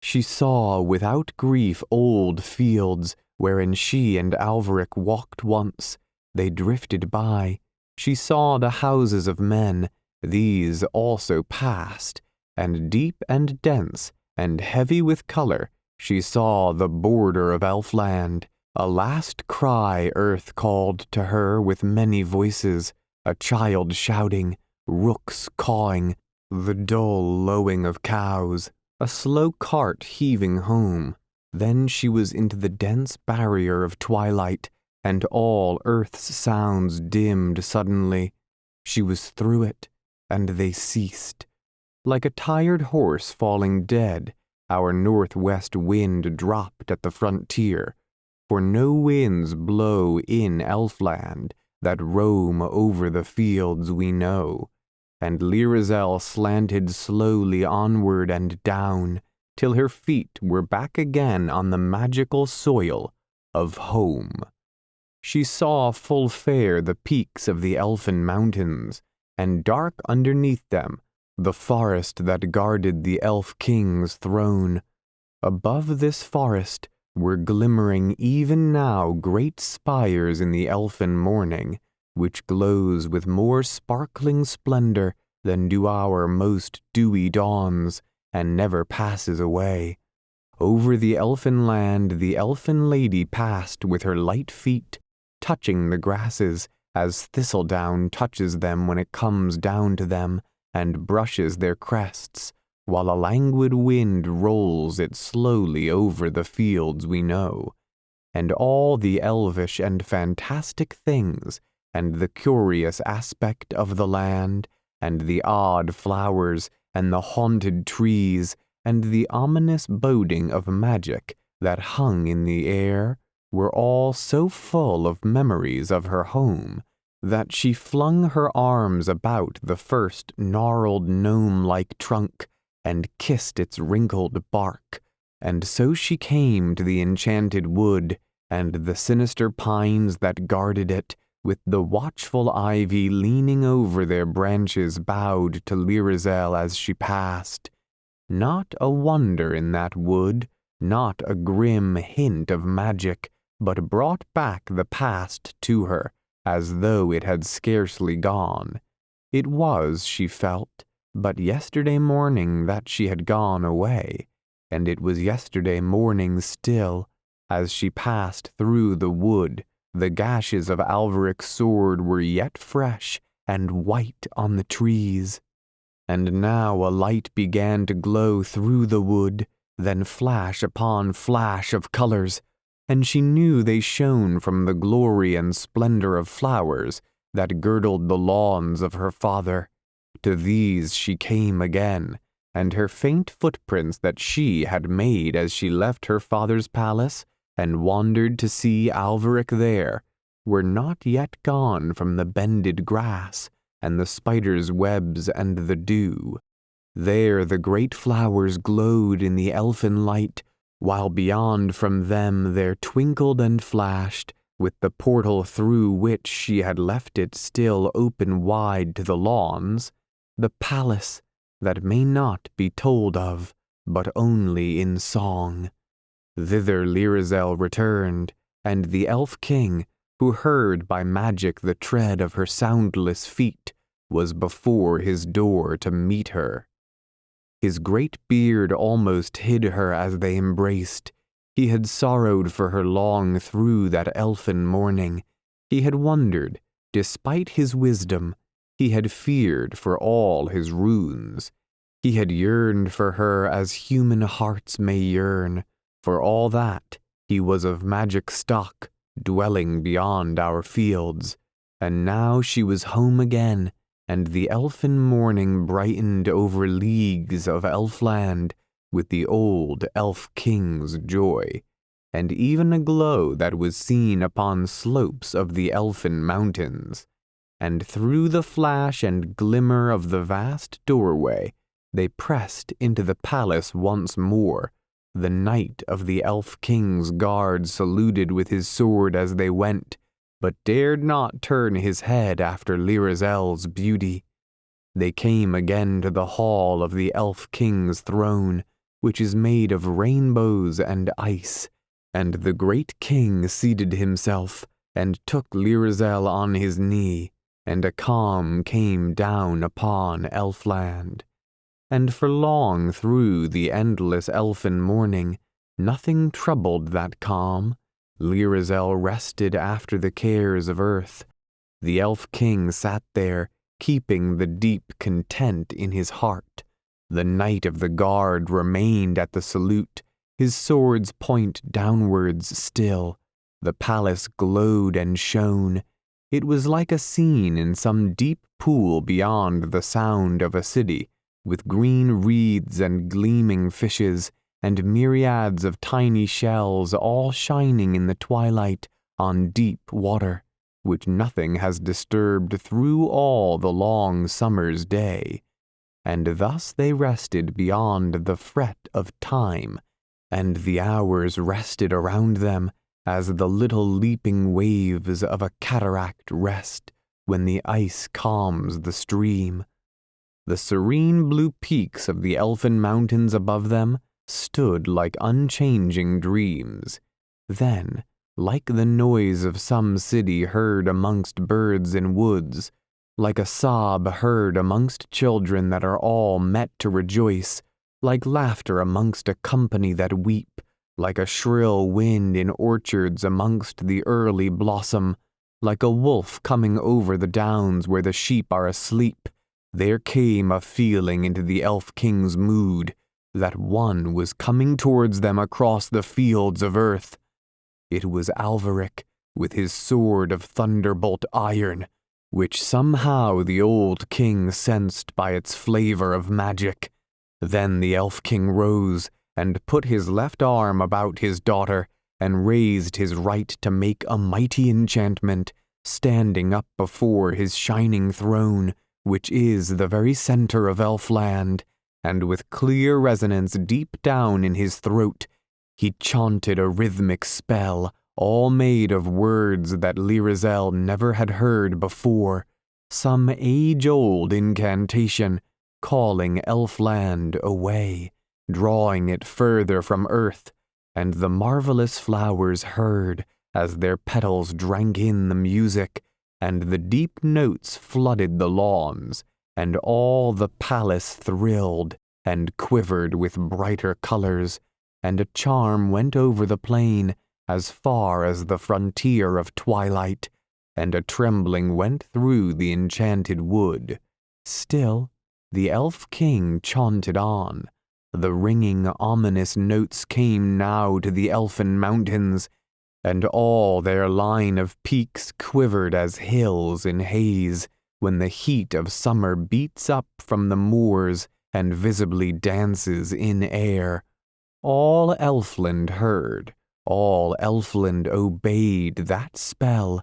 She saw without grief old fields, wherein she and Alvaric walked once. They drifted by. She saw the houses of men, these also passed, and deep and dense and heavy with color, she saw the border of Elfland. A last cry earth called to her with many voices, a child shouting, rooks cawing, the dull lowing of cows, a slow cart heaving home. Then she was into the dense barrier of twilight, and all earth's sounds dimmed suddenly. She was through it, and they ceased. Like a tired horse falling dead, our northwest wind dropped at the frontier, for no winds blow in Elfland that roam over the fields we know, and Lyrazel slanted slowly onward and down, till her feet were back again on the magical soil of home. She saw full fair the peaks of the elfin mountains, and dark underneath them the forest that guarded the elf king's throne. Above this forest were glimmering even now great spires in the elfin morning, which glows with more sparkling splendor than do our most dewy dawns, and never passes away. Over the elfin land the elfin lady passed with her light feet, touching the grasses as thistledown touches them when it comes down to them, and brushes their crests, while a languid wind rolls it slowly over the fields we know. And all the elvish and fantastic things, and the curious aspect of the land, and the odd flowers, and the haunted trees, and the ominous boding of magic that hung in the air, were all so full of memories of her home, that she flung her arms about the first gnarled gnome-like trunk, and kissed its wrinkled bark, and so she came to the enchanted wood, and the sinister pines that guarded it, with the watchful ivy leaning over their branches bowed to Lyrazel as she passed. Not a wonder in that wood, not a grim hint of magic, but brought back the past to her, as though it had scarcely gone. It was, she felt, but yesterday morning that she had gone away, and it was yesterday morning still, As she passed through the wood, the gashes of Alvaric's sword were yet fresh and white on the trees. And now a light began to glow through the wood, then flash upon flash of colors, and she knew they shone from the glory and splendor of flowers that girdled the lawns of her father. To these she came again, and her faint footprints that she had made as she left her father's palace and wandered to see Alvaric there were not yet gone from the bended grass and the spiders' webs and the dew. There the great flowers glowed in the elfin light, while beyond from them there twinkled and flashed, with the portal through which she had left it still open wide to the lawns, the palace that may not be told of, but only in song. Thither Lyrazel returned, and the elf king, who heard by magic the tread of her soundless feet, was before his door to meet her. His great beard almost hid her as they embraced. He had sorrowed for her long through that elfin morning. He had wondered, despite his wisdom. He had feared for all his runes. He had yearned for her as human hearts may yearn. For all that, he was of magic stock, dwelling beyond our fields. And now she was home again, and the elfin morning brightened over leagues of Elfland with the old elf king's joy, and even a glow that was seen upon slopes of the elfin mountains. And through the flash and glimmer of the vast doorway, they pressed into the palace once more. The knight of the elf king's guard saluted with his sword as they went, but dared not turn his head after Lyrazel's beauty. They came again to the hall of the elf king's throne, which is made of rainbows and ice, and the great king seated himself, and took Lyrazel on his knee, and a calm came down upon Elfland. And for long through the endless elfin morning, nothing troubled that calm. Lyrazel rested after the cares of earth. The elf king sat there, keeping the deep content in his heart. The knight of the guard remained at the salute, his sword's point downwards still. The palace glowed and shone. It was like a scene in some deep pool beyond the sound of a city, with green reeds and gleaming fishes, and myriads of tiny shells all shining in the twilight on deep water, which nothing has disturbed through all the long summer's day. And thus they rested beyond the fret of time, and the hours rested around them as the little leaping waves of a cataract rest when the ice calms the stream. The serene blue peaks of the elfin mountains above them stood like unchanging dreams. Then, like the noise of some city heard amongst birds in woods, like a sob heard amongst children that are all met to rejoice, like laughter amongst a company that weep, like a shrill wind in orchards amongst the early blossom, like a wolf coming over the downs where the sheep are asleep, there came a feeling into the elf king's mood that one was coming towards them across the fields of earth. It was Alvaric with his sword of thunderbolt iron, which somehow the old king sensed by its flavor of magic. Then the elf king rose and put his left arm about his daughter and raised his right to make a mighty enchantment, standing up before his shining throne, which is the very center of Elfland, and with clear resonance deep down in his throat, he chanted a rhythmic spell, all made of words that Lyrazel never had heard before, some age-old incantation, calling Elfland away, drawing it further from earth, and the marvelous flowers heard as their petals drank in the music, and the deep notes flooded the lawns, and all the palace thrilled and quivered with brighter colors, and a charm went over the plain as far as the frontier of twilight, and a trembling went through the enchanted wood. Still, the Elf King chanted on. The ringing, ominous notes came now to the elfin mountains, and all their line of peaks quivered as hills in haze when the heat of summer beats up from the moors and visibly dances in air. All Elfland heard, all Elfland obeyed that spell,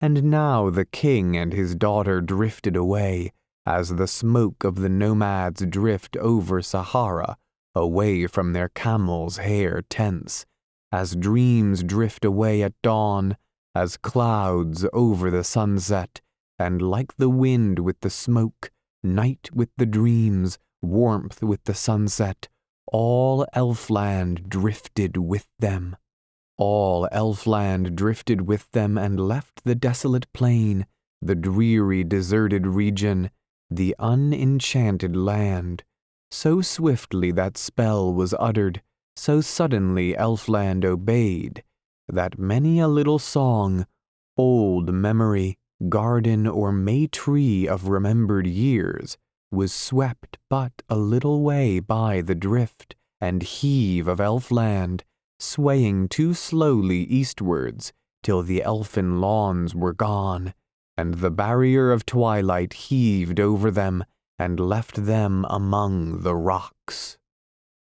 and now the king and his daughter drifted away, as the smoke of the nomads drift over Sahara, away from their camels' hair tents, as dreams drift away at dawn, as clouds over the sunset, and like the wind with the smoke, night with the dreams, warmth with the sunset, all Elfland drifted with them. All Elfland drifted with them and left the desolate plain, the dreary deserted region, the unenchanted land. So swiftly that spell was uttered, so suddenly Elfland obeyed, that many a little song, old memory, garden or May tree of remembered years, was swept but a little way by the drift and heave of Elfland, swaying too slowly eastwards till the elfin lawns were gone, and the barrier of twilight heaved over them and left them among the rocks.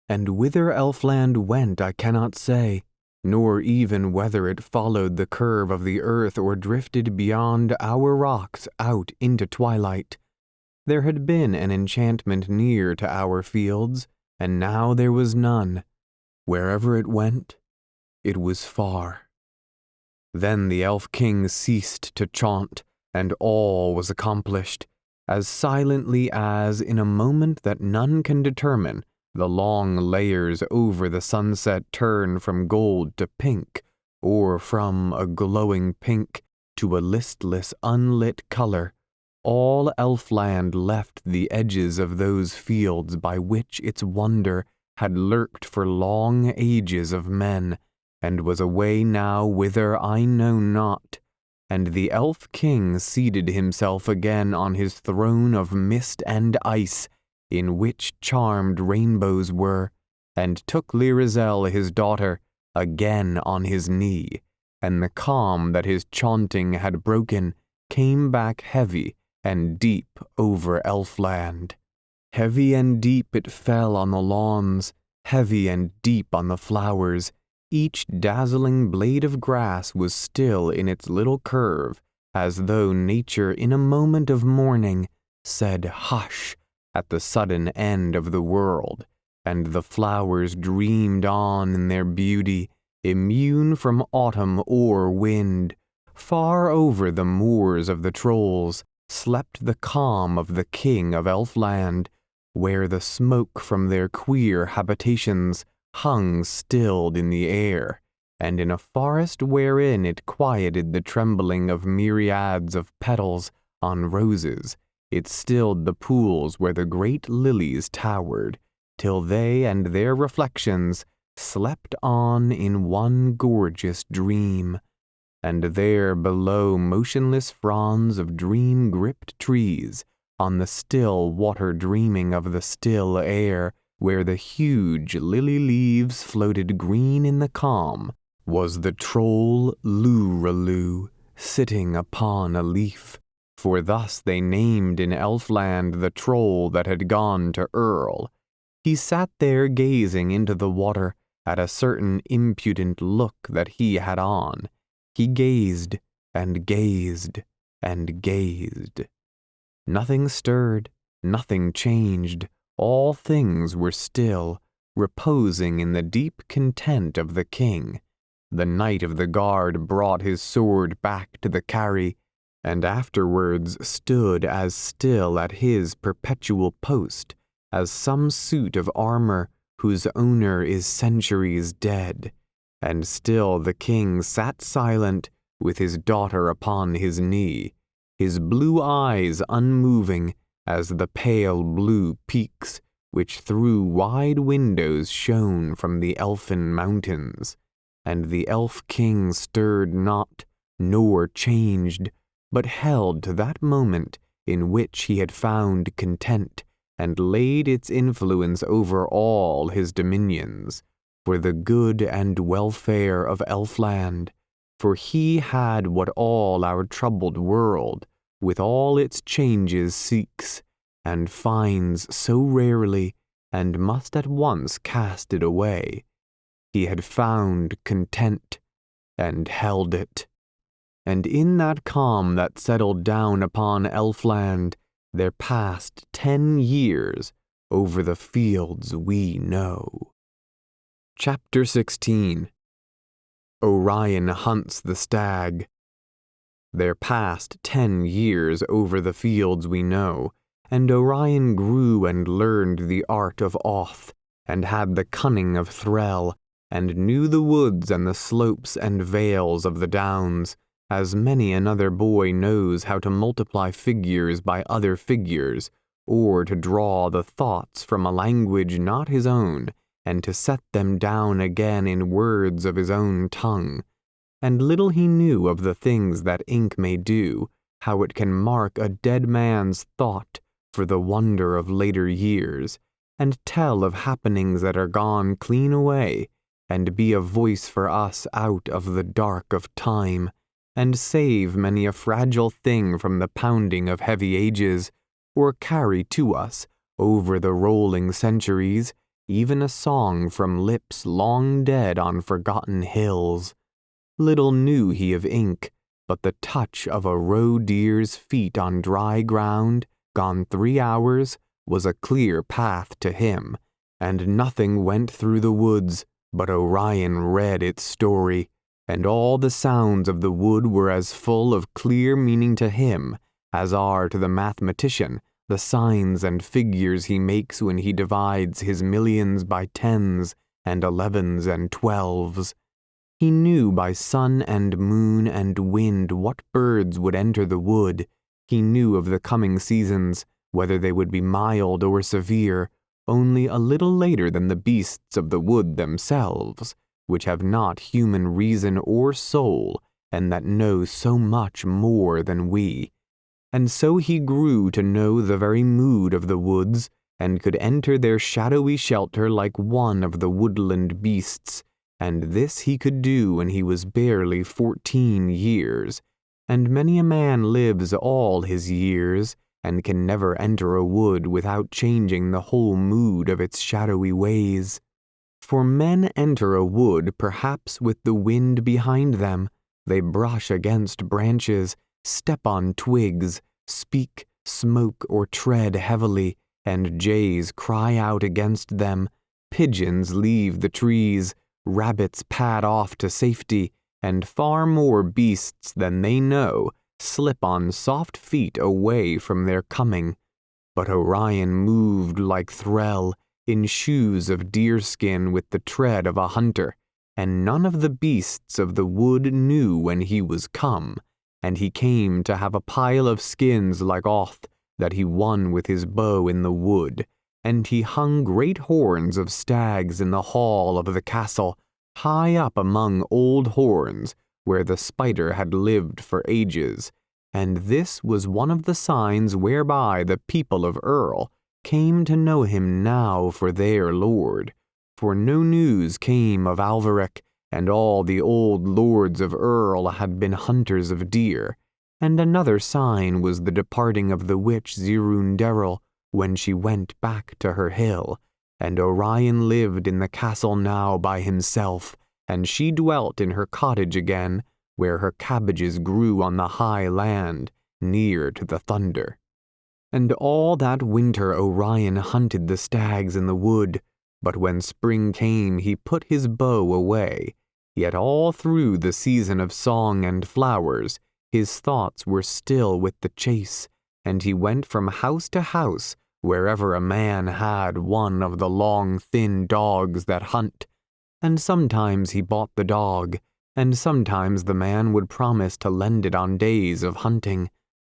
And whither Elfland went I cannot say, nor even whether it followed the curve of the earth or drifted beyond our rocks out into twilight. There had been an enchantment near to our fields, and now there was none. Wherever it went, it was far. Then the Elf King ceased to chant, and all was accomplished, as silently as, in a moment that none can determine, the long layers over the sunset turn from gold to pink, or from a glowing pink to a listless, unlit color. All Elfland left the edges of those fields by which its wonder had lurked for long ages of men, and was away now whither I know not, and the Elf King seated himself again on his throne of mist and ice, in which charmed rainbows were, and took Lyrizel his daughter again on his knee, and the calm that his chanting had broken came back heavy and deep over Elfland. Heavy and deep it fell on the lawns, heavy and deep on the flowers. Each dazzling blade of grass was still in its little curve, as though nature in a moment of mourning said hush at the sudden end of the world, and the flowers dreamed on in their beauty, immune from autumn or wind. Far over the moors of the trolls slept the calm of the King of Elfland, where the smoke from their queer habitations hung stilled in the air, and in a forest wherein it quieted the trembling of myriads of petals on roses, it stilled the pools where the great lilies towered, till they and their reflections slept on in one gorgeous dream. And there below motionless fronds of dream-gripped trees, on the still water dreaming of the still air, where the huge lily leaves floated green in the calm, was the troll Luraloo, sitting upon a leaf. For thus they named in Elfland the troll that had gone to Earl. He sat there gazing into the water at a certain impudent look that he had on. He gazed and gazed and gazed. Nothing stirred, nothing changed. All things were still, reposing in the deep content of the king. The knight of the guard brought his sword back to the carry, and afterwards stood as still at his perpetual post as some suit of armor whose owner is centuries dead. And still the king sat silent with his daughter upon his knee, his blue eyes unmoving as the pale blue peaks which through wide windows shone from the elfin mountains. and the elf king stirred not, nor changed, but held to that moment in which he had found content, and laid its influence over all his dominions, for the good and welfare of Elfland, for he had what all our troubled world, with all its changes, seeks, and finds so rarely, and must at once cast it away. He had found content, and held it. And in that calm that settled down upon Elfland, there passed 10 years over the fields we know. Chapter 16. Orion Hunts the Stag. There passed 10 years over the fields we know, and Orion grew and learned the art of oath, and had the cunning of thrall, and knew the woods and the slopes and vales of the downs, as many another boy knows how to multiply figures by other figures, or to draw the thoughts from a language not his own, and to set them down again in words of his own tongue. And little he knew of the things that ink may do, how it can mark a dead man's thought for the wonder of later years, and tell of happenings that are gone clean away, and be a voice for us out of the dark of time, and save many a fragile thing from the pounding of heavy ages, or carry to us, over the rolling centuries, even a song from lips long dead on forgotten hills. Little knew he of ink, but the touch of a roe deer's feet on dry ground, gone 3 hours, was a clear path to him, and nothing went through the woods, but Orion read its story, and all the sounds of the wood were as full of clear meaning to him as are to the mathematician the signs and figures he makes when he divides his millions by 10s and 11s and 12s. He knew by sun and moon and wind what birds would enter the wood. He knew of the coming seasons, whether they would be mild or severe, only a little later than the beasts of the wood themselves, which have not human reason or soul, and that know so much more than we. And so he grew to know the very mood of the woods, and could enter their shadowy shelter like one of the woodland beasts, and this he could do when he was barely 14 years, and many a man lives all his years, and can never enter a wood without changing the whole mood of its shadowy ways. For men enter a wood perhaps with the wind behind them. They brush against branches, step on twigs, speak, smoke, or tread heavily, and jays cry out against them. Pigeons leave the trees, rabbits pad off to safety, and far more beasts than they know slip on soft feet away from their coming. But Orion moved like thrall, in shoes of deerskin with the tread of a hunter, and none of the beasts of the wood knew when he was come, and he came to have a pile of skins like oath that he won with his bow in the wood, and he hung great horns of stags in the hall of the castle, high up among old horns, where the spider had lived for ages, and this was one of the signs whereby the people of Earl came to know him now for their lord, for no news came of Alveric, and all the old lords of Earl had been hunters of deer, and another sign was the departing of the witch Zirunderil when she went back to her hill, and Orion lived in the castle now by himself, and she dwelt in her cottage again, where her cabbages grew on the high land, near to the thunder. And all that winter Orion hunted the stags in the wood, but when spring came he put his bow away. Yet all through the season of song and flowers, his thoughts were still with the chase, and he went from house to house wherever a man had one of the long thin dogs that hunt, and sometimes he bought the dog, and sometimes the man would promise to lend it on days of hunting.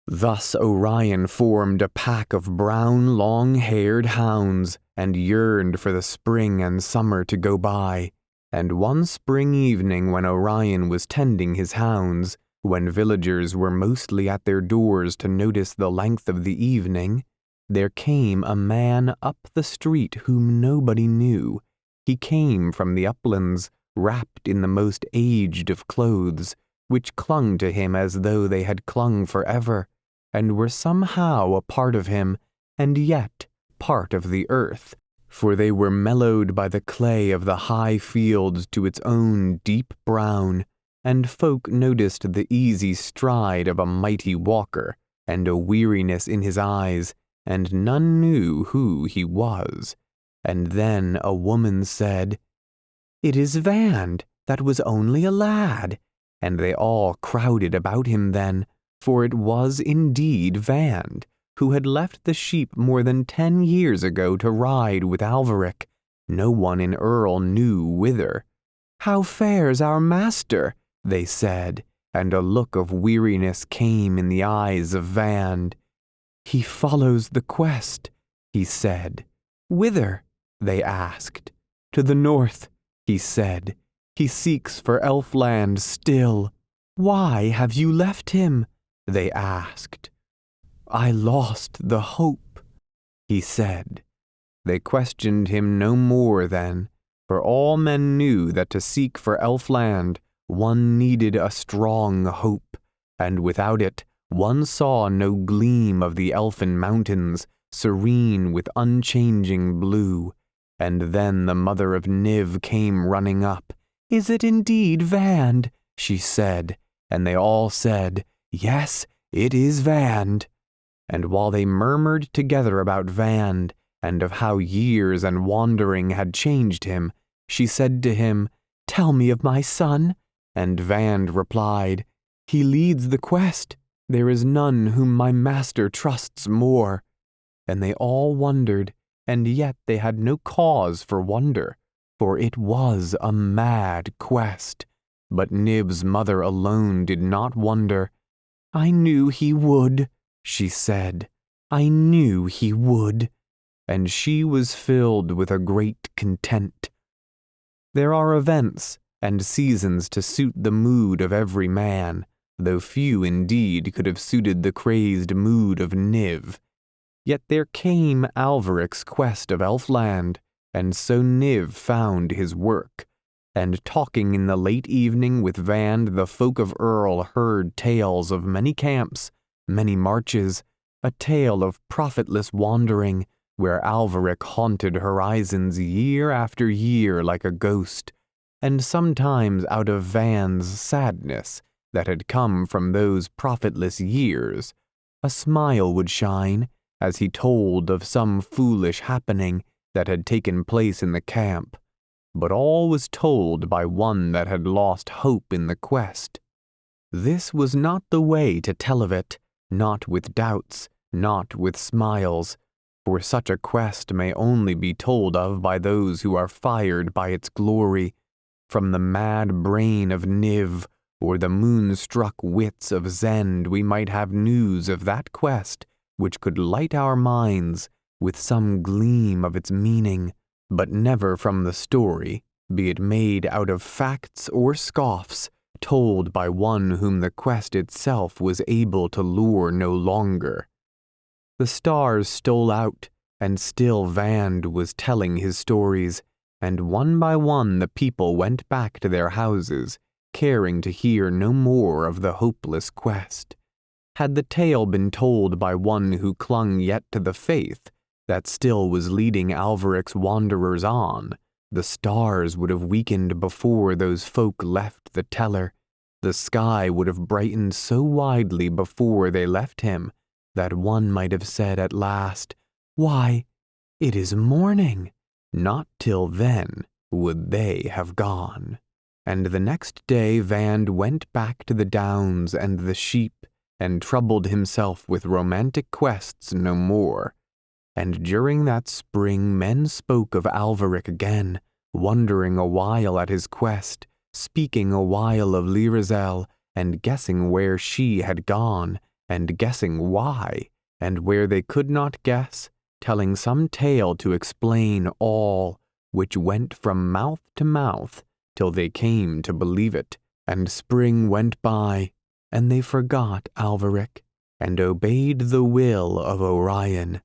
Thus Orion formed a pack of brown, long-haired hounds, and yearned for the spring and summer to go by, And one spring evening when Orion was tending his hounds, when villagers were mostly at their doors to notice the length of the evening, there came a man up the street whom nobody knew. He came from the uplands, wrapped in the most aged of clothes, which clung to him as though they had clung forever, and were somehow a part of him, and yet part of the earth, for they were mellowed by the clay of the high fields to its own deep brown, and folk noticed the easy stride of a mighty walker, and a weariness in his eyes, and none knew who he was. And then a woman said, "It is Vand, that was only a lad," and they all crowded about him then, for it was indeed Vand, who had left the sheep more than 10 years ago to ride with Alveric, no one in Earl knew whither. "How fares our master?" they said, and a look of weariness came in the eyes of Vand. "He follows the quest," he said. "Whither?" they asked. "To the north," he said. "He seeks for Elfland still." "Why have you left him?" they asked. "I lost the hope," he said. They questioned him no more then, for all men knew that to seek for Elfland one needed a strong hope, and without it one saw no gleam of the elfin mountains, serene with unchanging blue. And then the mother of Niv came running up. "Is it indeed Vand?" she said, and they all said, "Yes, it is Vand." And while they murmured together about Vand, and of how years and wandering had changed him, she said to him, "Tell me of my son." And Vand replied, "He leads the quest. There is none whom my master trusts more." And they all wondered, and yet they had no cause for wonder, for it was a mad quest. But Nib's mother alone did not wonder. "I knew he would," she said. "I knew he would." And she was filled with a great content. There are events and seasons to suit the mood of every man, though few indeed could have suited the crazed mood of Niv. Yet there came Alveric's quest of Elfland, and so Niv found his work. And talking in the late evening with Vand, the folk of Earl heard tales of many camps, many marches, a tale of profitless wandering, where Alveric haunted horizons year after year like a ghost, and sometimes out of Vand's sadness that had come from those profitless years, a smile would shine as he told of some foolish happening that had taken place in the camp. But all was told by one that had lost hope in the quest. This was not the way to tell of it, not with doubts, not with smiles, for such a quest may only be told of by those who are fired by its glory. From the mad brain of Niv, or the moon-struck wits of Zend, we might have news of that quest which could light our minds with some gleam of its meaning, but never from the story, be it made out of facts or scoffs, told by one whom the quest itself was able to lure no longer. The stars stole out, and still Vand was telling his stories, and one by one the people went back to their houses, caring to hear no more of the hopeless quest. Had the tale been told by one who clung yet to the faith that still was leading Alveric's wanderers on, the stars would have weakened before those folk left the teller. The sky would have brightened so widely before they left him that one might have said at last, "Why, it is morning." Not till then would they have gone. And the next day Vand went back to the downs and the sheep, and troubled himself with romantic quests no more. And during that spring men spoke of Alveric again, wondering a while at his quest, speaking a while of Lyrazel, and guessing where she had gone, and guessing why, and where they could not guess, telling some tale to explain all, which went from mouth to mouth, till they came to believe it, and spring went by, and they forgot Alveric, and obeyed the will of Orion.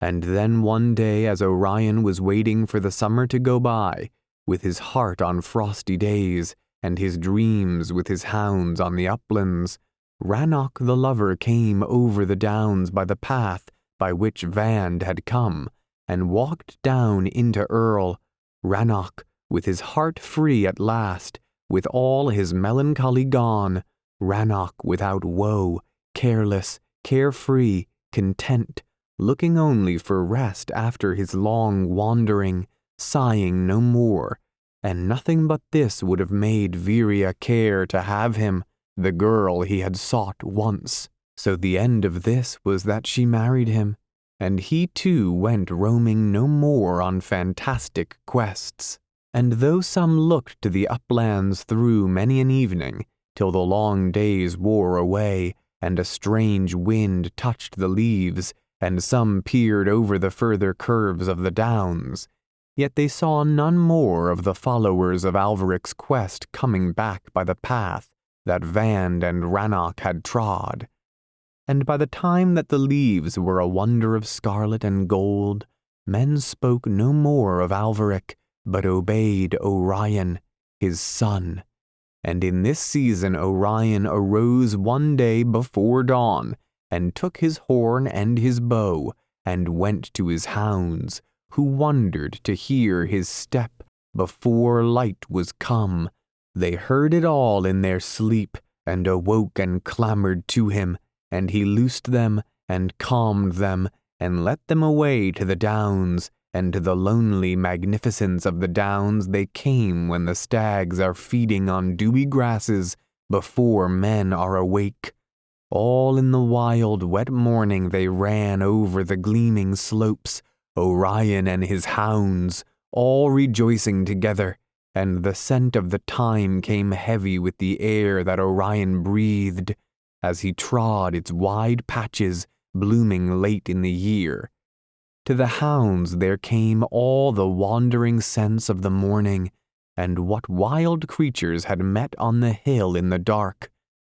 And then one day, as Orion was waiting for the summer to go by, with his heart on frosty days, and his dreams with his hounds on the uplands, Rannoch the lover came over the downs by the path by which Vand had come, and walked down into Earl. Rannoch, with his heart free at last, with all his melancholy gone, Rannoch without woe, careless, carefree, content, looking only for rest after his long wandering, sighing no more, and nothing but this would have made Viria care to have him, the girl he had sought once. So the end of this was that she married him, and he too went roaming no more on fantastic quests. And though some looked to the uplands through many an evening, till the long days wore away, and a strange wind touched the leaves, and some peered over the further curves of the downs, yet they saw none more of the followers of Alveric's quest coming back by the path that Vand and Rannoch had trod. And by the time that the leaves were a wonder of scarlet and gold, men spoke no more of Alveric, but obeyed Orion, his son. And in this season Orion arose one day before dawn, and took his horn and his bow, and went to his hounds, who wondered to hear his step before light was come. They heard it all in their sleep, and awoke and clamored to him, and he loosed them, and calmed them, and let them away to the downs, and to the lonely magnificence of the downs they came when the stags are feeding on dewy grasses before men are awake. All in the wild, wet morning they ran over the gleaming slopes, Orion and his hounds, all rejoicing together, and the scent of the thyme came heavy with the air that Orion breathed, as he trod its wide patches, blooming late in the year. To the hounds there came all the wandering scents of the morning, and what wild creatures had met on the hill in the dark,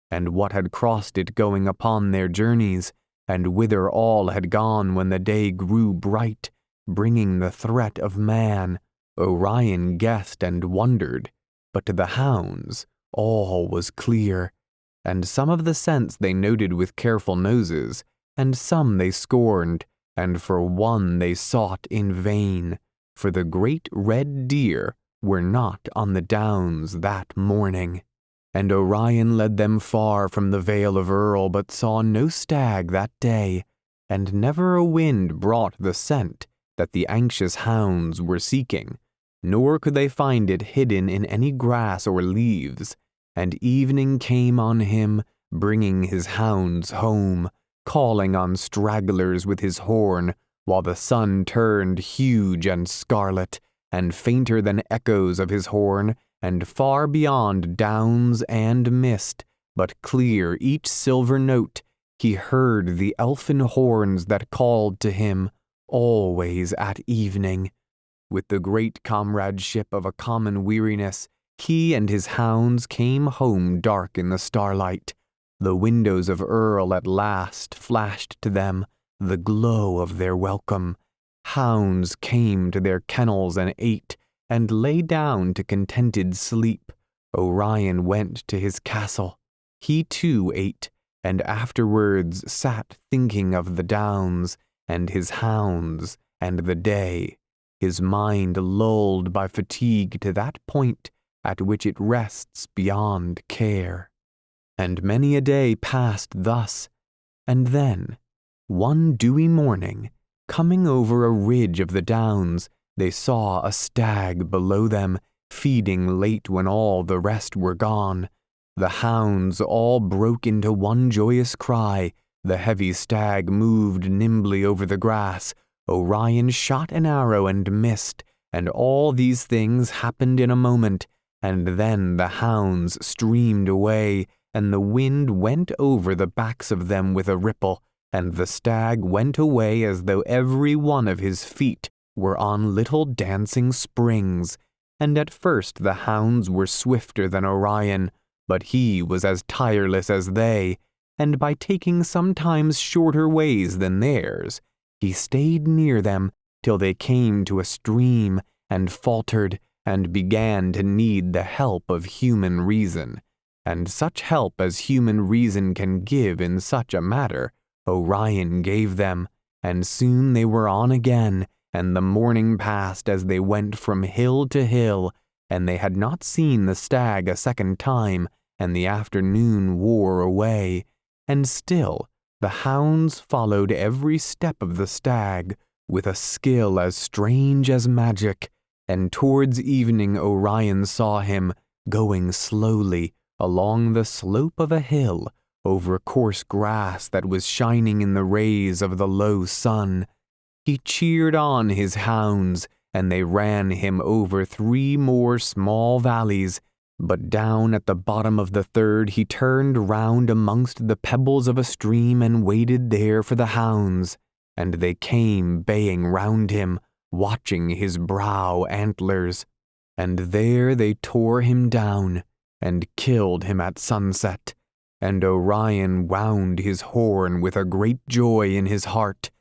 and what had crossed it going upon their journeys, and whither all had gone when the day grew bright, bringing the threat of man. Orion guessed and wondered, but to the hounds all was clear, and some of the scents they noted with careful noses, and some they scorned, and for one they sought in vain, for the great red deer were not on the downs that morning. And Orion led them far from the Vale of Earl, but saw no stag that day, and never a wind brought the scent that the anxious hounds were seeking, nor could they find it hidden in any grass or leaves. And evening came on him, bringing his hounds home, calling on stragglers with his horn, while the sun turned huge and scarlet, and fainter than echoes of his horn, and far beyond downs and mist, but clear each silver note, he heard the elfin horns that called to him, always at evening. With the great comradeship of a common weariness, he and his hounds came home dark in the starlight. The windows of Earl at last flashed to them the glow of their welcome. Hounds came to their kennels and ate, and lay down to contented sleep. Orion went to his castle. He too ate, and afterwards sat thinking of the downs, and his hounds, and the day, his mind lulled by fatigue to that point at which it rests beyond care. And many a day passed thus, and then, one dewy morning, coming over a ridge of the downs, they saw a stag below them, feeding late when all the rest were gone. The hounds all broke into one joyous cry. The heavy stag moved nimbly over the grass. Orion shot an arrow and missed, and all these things happened in a moment, and then the hounds streamed away, and the wind went over the backs of them with a ripple, and the stag went away as though every one of his feet were on little dancing springs, and at first the hounds were swifter than Orion, but he was as tireless as they, and by taking sometimes shorter ways than theirs, he stayed near them till they came to a stream and faltered and began to need the help of human reason. And such help as human reason can give in such a matter, Orion gave them, and soon they were on again, and the morning passed as they went from hill to hill, and they had not seen the stag a second time, and the afternoon wore away, and still the hounds followed every step of the stag with a skill as strange as magic, and towards evening Orion saw him going slowly along the slope of a hill over coarse grass that was shining in the rays of the low sun. He cheered on his hounds, and they ran him over 3 more small valleys, but down at the bottom of the third he turned round amongst the pebbles of a stream and waited there for the hounds, and they came baying round him, watching his brow antlers, and there they tore him down and killed him at sunset, and Orion wound his horn with a great joy in his heart.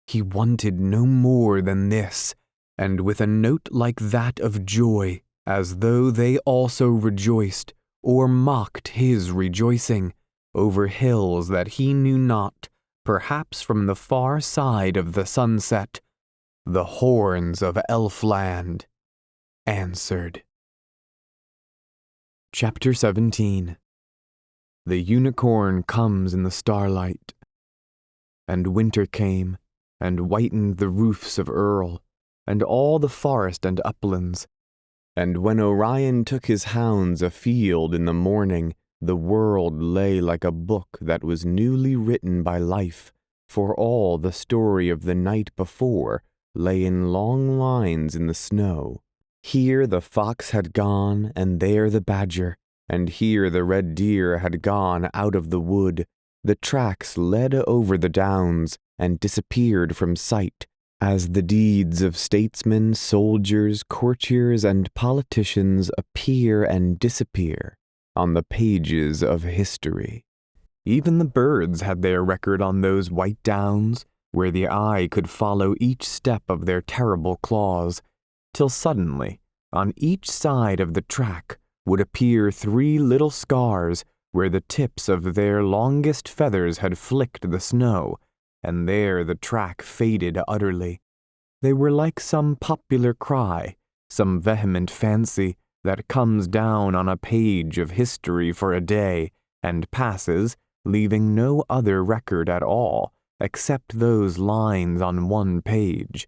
He wanted no more than this, and with a note like that of joy, as though they also rejoiced, or mocked his rejoicing, over hills that he knew not, perhaps from the far side of the sunset, the horns of Elfland answered. Chapter 17. The unicorn comes in the starlight. And winter came, and whitened the roofs of Earl, and all the forest and uplands. And when Orion took his hounds afield in the morning, the world lay like a book that was newly written by life, for all the story of the night before lay in long lines in the snow. Here the fox had gone, and there the badger, and here the red deer had gone out of the wood. The tracks led over the downs and disappeared from sight, as the deeds of statesmen, soldiers, courtiers, and politicians appear and disappear on the pages of history. Even the birds had their record on those white downs, where the eye could follow each step of their terrible claws, till suddenly, on each side of the track, would appear 3 little scars where the tips of their longest feathers had flicked the snow, and there the track faded utterly. They were like some popular cry, some vehement fancy that comes down on a page of history for a day, and passes, leaving no other record at all, except those lines on one page.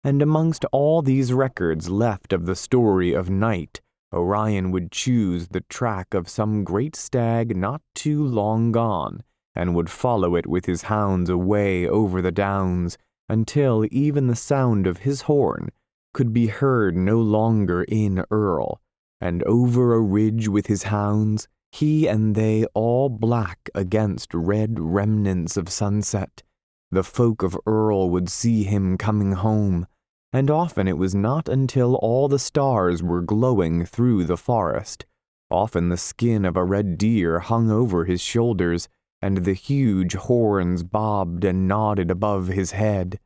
And amongst all these records left of the story of night, Orion would choose the track of some great stag not too long gone, and would follow it with his hounds away over the downs, until even the sound of his horn could be heard no longer in Earl, and over a ridge with his hounds, he and they all black against red remnants of sunset, the folk of Earl would see him coming home, and often it was not until all the stars were glowing through the forest. Often the skin of a red deer hung over his shoulders, and the huge horns bobbed and nodded above his head.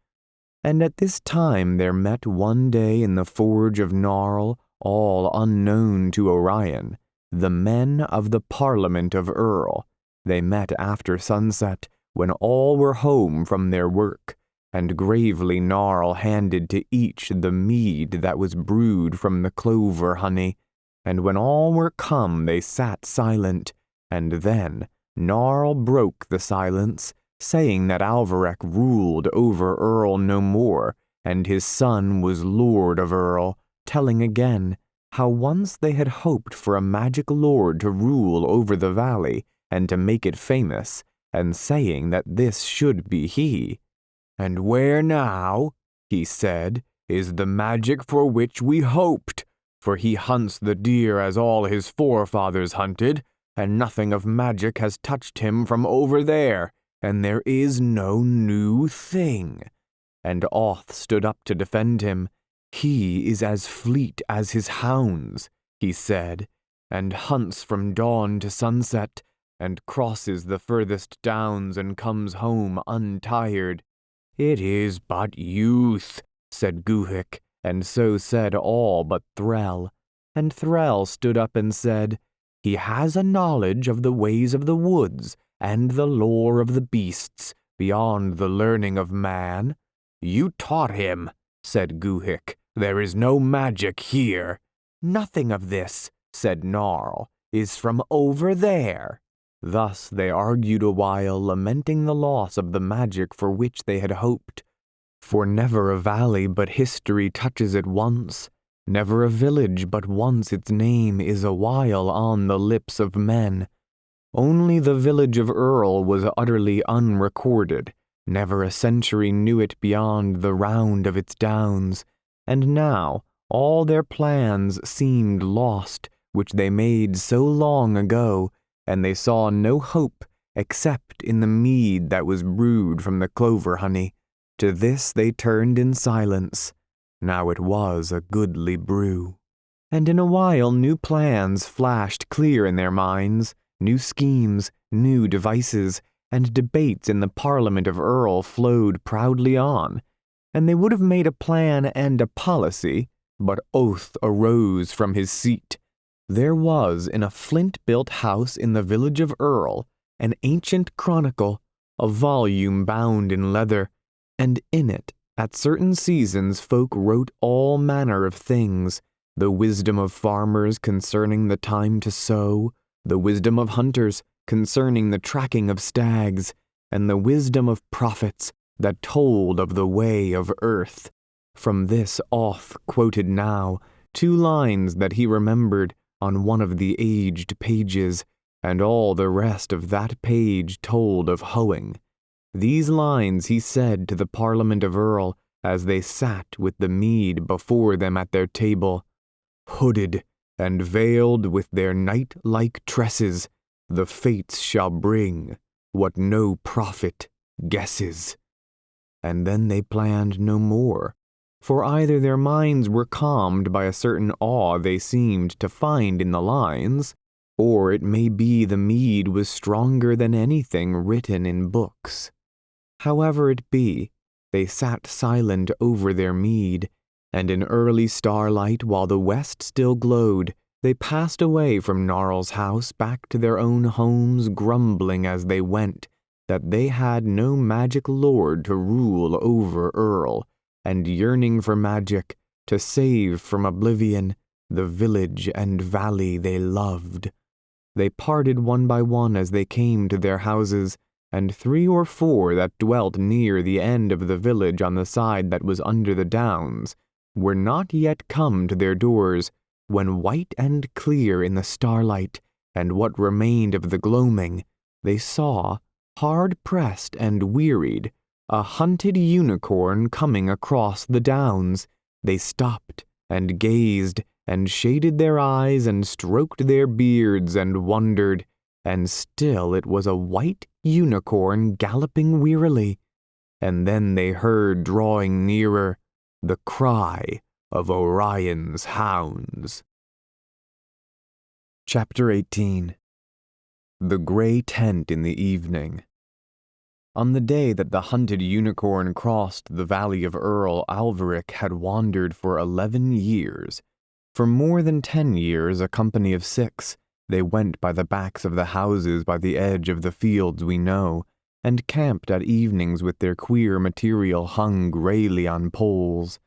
And at this time there met one day in the forge of Gnarl, all unknown to Orion, the men of the Parliament of Earl. They met after sunset, when all were home from their work, and gravely Gnarl handed to each the mead that was brewed from the clover honey, and when all were come they sat silent, and then Gnarl broke the silence, saying that Alvarec ruled over Earl no more, and his son was Lord of Earl, telling again how once they had hoped for a magic lord to rule over the valley and to make it famous, and saying that this should be he. "And where now," he said, "is the magic for which we hoped? For he hunts the deer as all his forefathers hunted, and nothing of magic has touched him from over there, and there is no new thing." And Oth stood up to defend him. "He is as fleet as his hounds," he said, "and hunts from dawn to sunset, and crosses the furthest downs and comes home untired." "It is but youth," said Guhic, and so said all but Threll. And Threll stood up and said, "He has a knowledge of the ways of the woods and the lore of the beasts beyond the learning of man." "You taught him," said Guhic. "There is no magic here." "Nothing of this," said Gnarl, "is from over there." Thus they argued a while, lamenting the loss of the magic for which they had hoped. For never a valley but history touches it once, never a village but once its name is a while on the lips of men. Only the village of Earl was utterly unrecorded, never a century knew it beyond the round of its downs, and now all their plans seemed lost which they made so long ago, and they saw no hope except in the mead that was brewed from the clover honey. To this they turned in silence. Now it was a goodly brew. And in a while new plans flashed clear in their minds, new schemes, new devices, and debates in the Parliament of Earl flowed proudly on. And they would have made a plan and a policy, but Oath arose from his seat. There was in a flint-built house in the village of Earl an ancient chronicle, a volume bound in leather, and in it at certain seasons folk wrote all manner of things, the wisdom of farmers concerning the time to sow, the wisdom of hunters concerning the tracking of stags, and the wisdom of prophets that told of the way of earth. From this Oth quoted now 2 lines that he remembered on one of the aged pages, and all the rest of that page told of hoeing. These lines he said to the Parliament of Earl as they sat with the mead before them at their table. "Hooded and veiled with their night-like tresses, the fates shall bring what no prophet guesses." And then they planned no more, for either their minds were calmed by a certain awe they seemed to find in the lines, or it may be the mead was stronger than anything written in books. However it be, they sat silent over their mead, and in early starlight, while the west still glowed, they passed away from Gnarl's house back to their own homes, grumbling as they went that they had no magic lord to rule over Earl, and yearning for magic to save from oblivion the village and valley they loved. They parted one by one as they came to their houses, and 3 or 4 that dwelt near the end of the village on the side that was under the downs were not yet come to their doors, when white and clear in the starlight, and what remained of the gloaming, they saw, hard-pressed and wearied, a hunted unicorn coming across the downs. They stopped and gazed and shaded their eyes and stroked their beards and wondered, and still it was a white unicorn galloping wearily. And then they heard drawing nearer the cry of Orion's hounds. Chapter 18. The Grey Tent in the Evening. On the day that the hunted unicorn crossed the valley of Earl, Alveric had wandered for 11 years. For more than 10 years, a company of 6, they went by the backs of the houses by the edge of the fields we know, and camped at evenings with their queer material hung greyly on poles.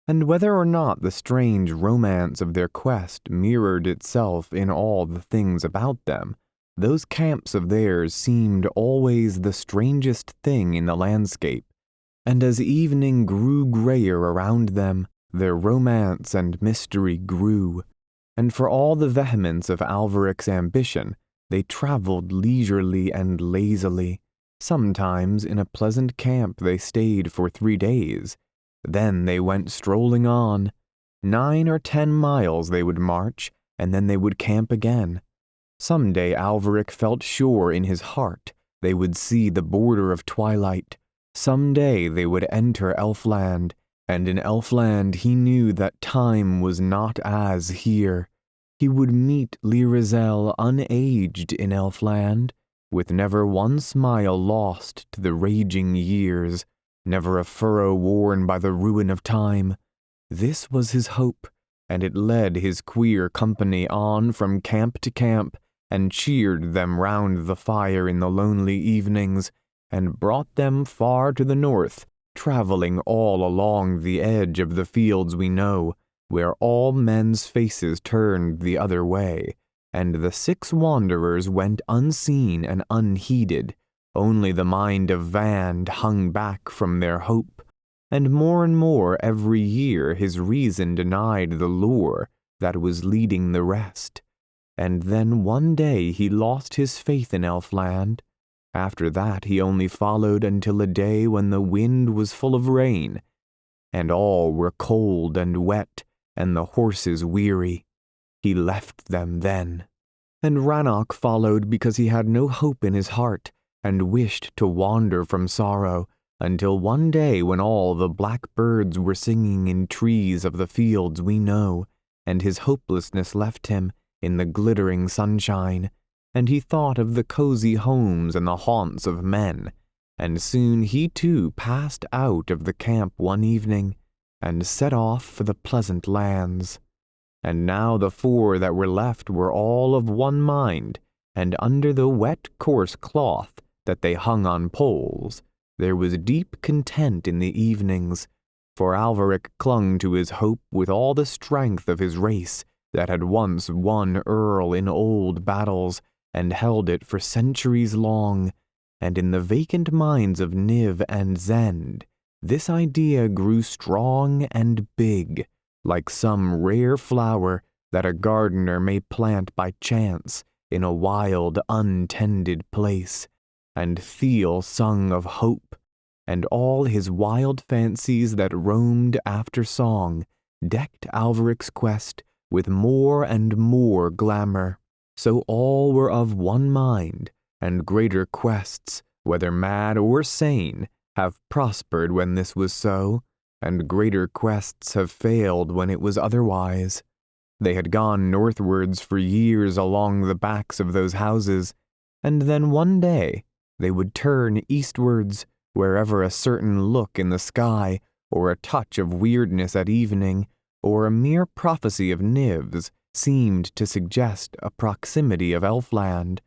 And whether or not the strange romance of their quest mirrored itself in all the things about them, those camps of theirs seemed always the strangest thing in the landscape, and as evening grew greyer around them, their romance and mystery grew, and for all the vehemence of Alveric's ambition, they traveled leisurely and lazily. Sometimes in a pleasant camp they stayed for 3 days. Then they went strolling on. 9 or 10 miles they would march, and then they would camp again. Some day Alveric felt sure in his heart they would see the border of twilight. Some day they would enter Elfland, And in Elfland he knew that time was not as here. He would meet Lyrizel unaged in Elfland, with never one smile lost to the raging years, never a furrow worn by the ruin of time. This was his hope, and it led his queer company on from camp to camp, and cheered them round the fire in the lonely evenings, and brought them far to the north, traveling all along the edge of the fields we know, where all men's faces turned the other way, and the 6 wanderers went unseen and unheeded. Only the mind of Vand hung back from their hope, and more every year his reason denied the lure that was leading the rest. And then one day he lost his faith in Elfland. After that he only followed until a day when the wind was full of rain, and all were cold and wet, and the horses weary. He left them then. And Rannoch followed because he had no hope in his heart, and wished to wander from sorrow, until one day when all the black birds were singing in trees of the fields we know, and his hopelessness left him in the glittering sunshine, and he thought of the cozy homes and the haunts of men, and soon he too passed out of the camp one evening, and set off for the pleasant lands. And now the 4 that were left were all of one mind, and under the wet coarse cloth that they hung on poles, there was deep content in the evenings, for Alveric clung to his hope with all the strength of his race that had once won Earl in old battles, and held it for centuries long, and in the vacant minds of Niv and Zend, this idea grew strong and big, like some rare flower that a gardener may plant by chance in a wild, untended place. And Thiel sung of hope, and all his wild fancies that roamed after song decked Alveric's quest with more and more glamour. So all were of one mind, and greater quests, whether mad or sane, have prospered when this was so, and greater quests have failed when it was otherwise. They had gone northwards for years along the backs of those houses, and then one day they would turn eastwards, wherever a certain look in the sky, or a touch of weirdness at evening, or a mere prophecy of Niv's, seemed to suggest a proximity of Elfland.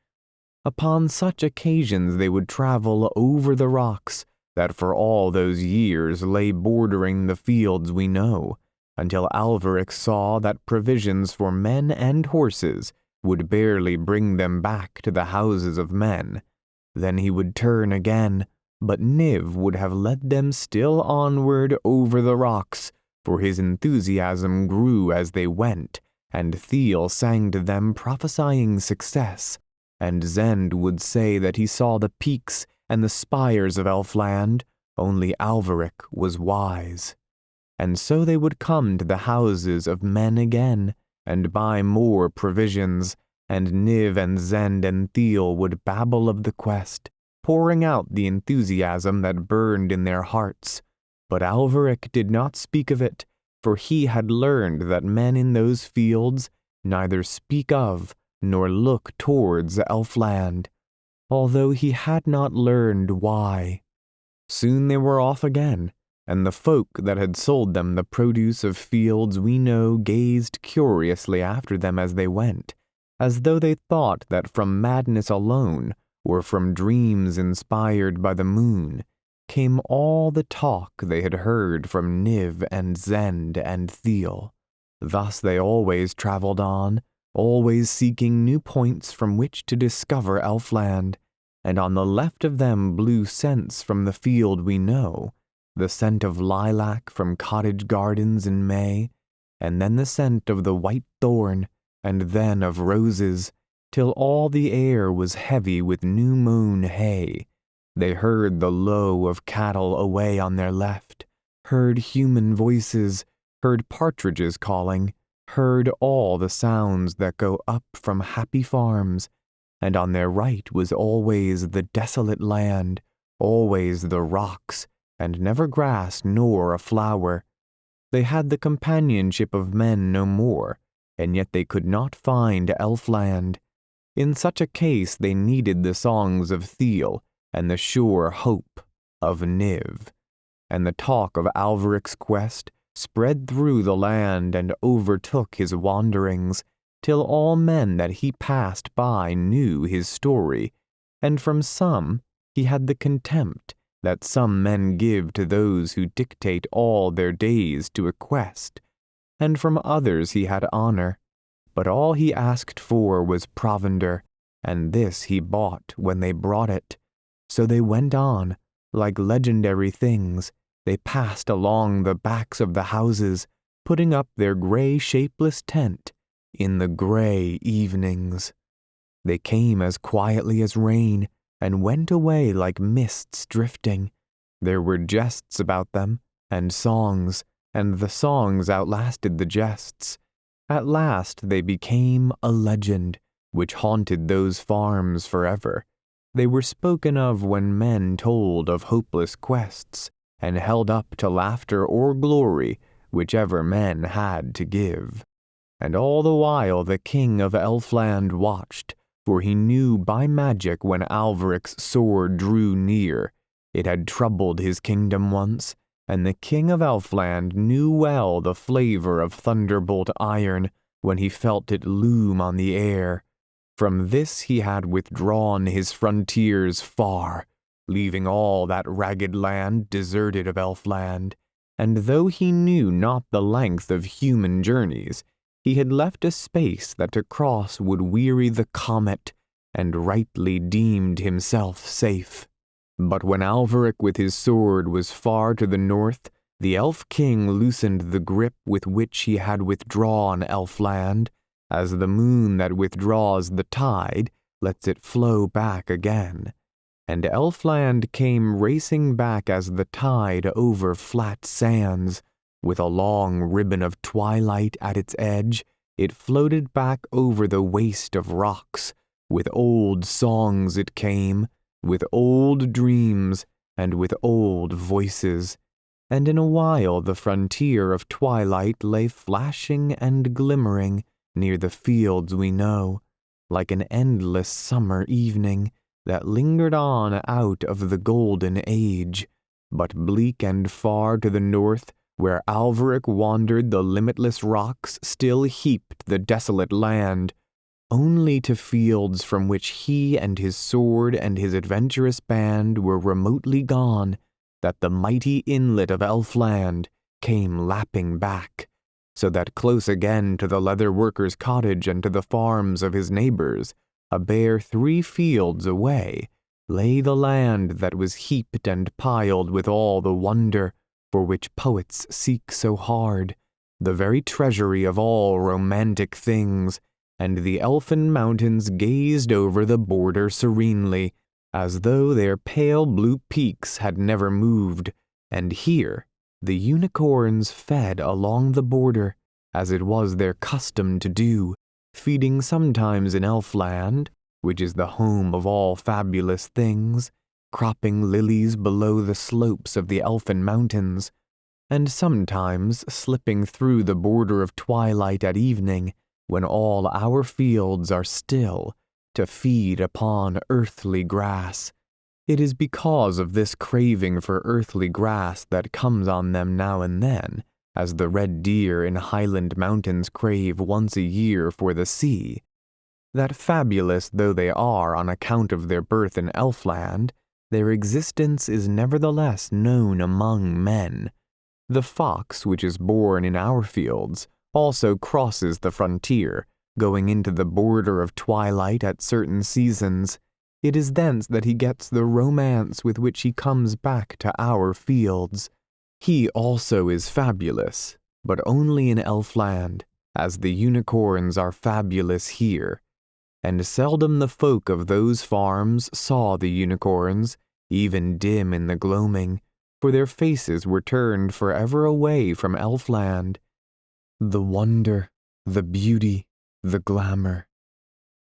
Upon such occasions they would travel over the rocks that for all those years lay bordering the fields we know, until Alveric saw that provisions for men and horses would barely bring them back to the houses of men. Then he would turn again, but Niv would have led them still onward over the rocks, for his enthusiasm grew as they went, and Thiel sang to them prophesying success, and Zend would say that he saw the peaks and the spires of Elfland, only Alveric was wise. And so they would come to the houses of men again, and buy more provisions, and Niv and Zend and Thiel would babble of the quest, pouring out the enthusiasm that burned in their hearts. But Alveric did not speak of it, for he had learned that men in those fields neither speak of nor look towards Elfland, although he had not learned why. Soon they were off again, and the folk that had sold them the produce of fields we know gazed curiously after them as they went, as though they thought that from madness alone, or from dreams inspired by the moon, came all the talk they had heard from Niv and Zend and Thiel. Thus they always traveled on, always seeking new points from which to discover Elfland, and on the left of them blew scents from the field we know, the scent of lilac from cottage gardens in May, and then the scent of the white thorn, and then of roses, till all the air was heavy with new-mown hay. They heard the low of cattle away on their left, heard human voices, heard partridges calling, heard all the sounds that go up from happy farms, and on their right was always the desolate land, always the rocks, and never grass nor a flower, They had the companionship of men no more, and yet they could not find Elfland. In such a case they needed the songs of Thiel and the sure hope of Niv. And the talk of Alvaric's quest spread through the land and overtook his wanderings, till all men that he passed by knew his story, and from some he had the contempt that some men give to those who dictate all their days to a quest, and from others he had honor. But all he asked for was provender, and this he bought when they brought it. So they went on, like legendary things. They passed along the backs of the houses, putting up their gray shapeless tent in the gray evenings. They came as quietly as rain, and went away like mists drifting. There were jests about them, and songs, and the songs outlasted the jests. At last they became a legend, which haunted those farms forever. They were spoken of when men told of hopeless quests, and held up to laughter or glory, whichever men had to give. And all the while the King of Elfland watched, for he knew by magic when Alvaric's sword drew near. It had troubled his kingdom once, and the King of Elfland knew well the flavor of thunderbolt iron when he felt it loom on the air. From this he had withdrawn his frontiers far, leaving all that ragged land deserted of Elfland, and though he knew not the length of human journeys, he had left a space that to cross would weary the comet, and rightly deemed himself safe. But when Alvaric with his sword was far to the north, the Elf King loosened the grip with which he had withdrawn Elfland, as the moon that withdraws the tide lets it flow back again. And Elfland came racing back as the tide over flat sands. With a long ribbon of twilight at its edge, it floated back over the waste of rocks. With old songs it came, with old dreams, and with old voices. And in a while the frontier of twilight lay flashing and glimmering near the fields we know, like an endless summer evening that lingered on out of the golden age. But bleak and far to the north, where Alvaric wandered the limitless rocks still heaped the desolate land, only to fields from which he and his sword and his adventurous band were remotely gone, that the mighty inlet of Elfland came lapping back, so that close again to the leather worker's cottage and to the farms of his neighbors, a bare 3 fields away, lay the land that was heaped and piled with all the wonder for which poets seek so hard, the very treasury of all romantic things, and the elfin mountains gazed over the border serenely, as though their pale blue peaks had never moved, and here the unicorns fed along the border, as it was their custom to do, feeding sometimes in Elfland, which is the home of all fabulous things, cropping lilies below the slopes of the elfin mountains, and sometimes slipping through the border of twilight at evening, when all our fields are still, to feed upon earthly grass. It is because of this craving for earthly grass that comes on them now and then, as the red deer in Highland mountains crave once a year for the sea, that fabulous though they are on account of their birth in Elfland, their existence is nevertheless known among men. The fox which is born in our fields also crosses the frontier, going into the border of twilight at certain seasons. It is thence that he gets the romance with which he comes back to our fields. He also is fabulous, but only in Elfland, as the unicorns are fabulous here. And seldom the folk of those farms saw the unicorns, even dim in the gloaming, for their faces were turned forever away from Elfland. The wonder, the beauty, the glamour.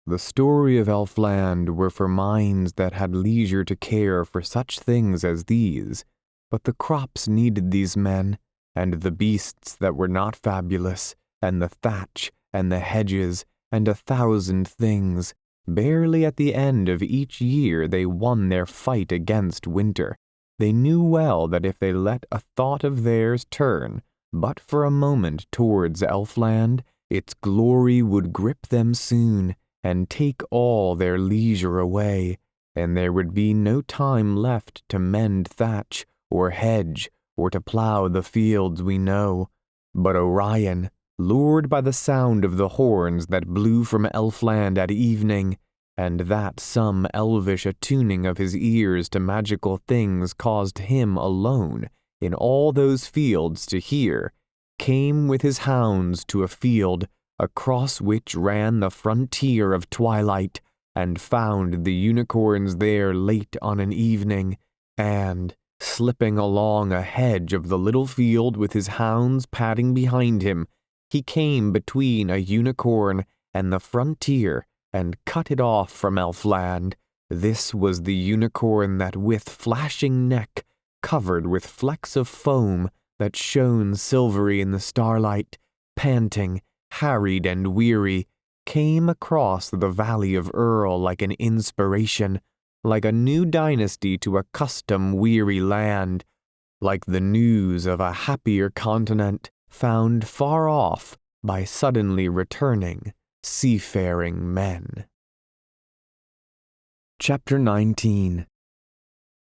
The story of Elfland were for minds that had leisure to care for such things as these, but the crops needed these men, and the beasts that were not fabulous, and the thatch, and the hedges, and 1,000 things. Barely at the end of each year they won their fight against winter. They knew well that if they let a thought of theirs turn, but for a moment towards Elfland, its glory would grip them soon, and take all their leisure away, and there would be no time left to mend thatch, or hedge, or to plough the fields we know. But Orion, lured by the sound of the horns that blew from Elfland at evening, and that some elvish attuning of his ears to magical things caused him alone in all those fields to hear, came with his hounds to a field across which ran the frontier of twilight, and found the unicorns there late on an evening, and, slipping along a hedge of the little field with his hounds padding behind him, he came between a unicorn and the frontier, and cut it off from Elfland. This was the unicorn that with flashing neck, covered with flecks of foam that shone silvery in the starlight, panting, harried and weary, came across the valley of Earl like an inspiration, like a new dynasty to a custom-weary land, like the news of a happier continent found far off by suddenly returning seafaring men. Chapter 19.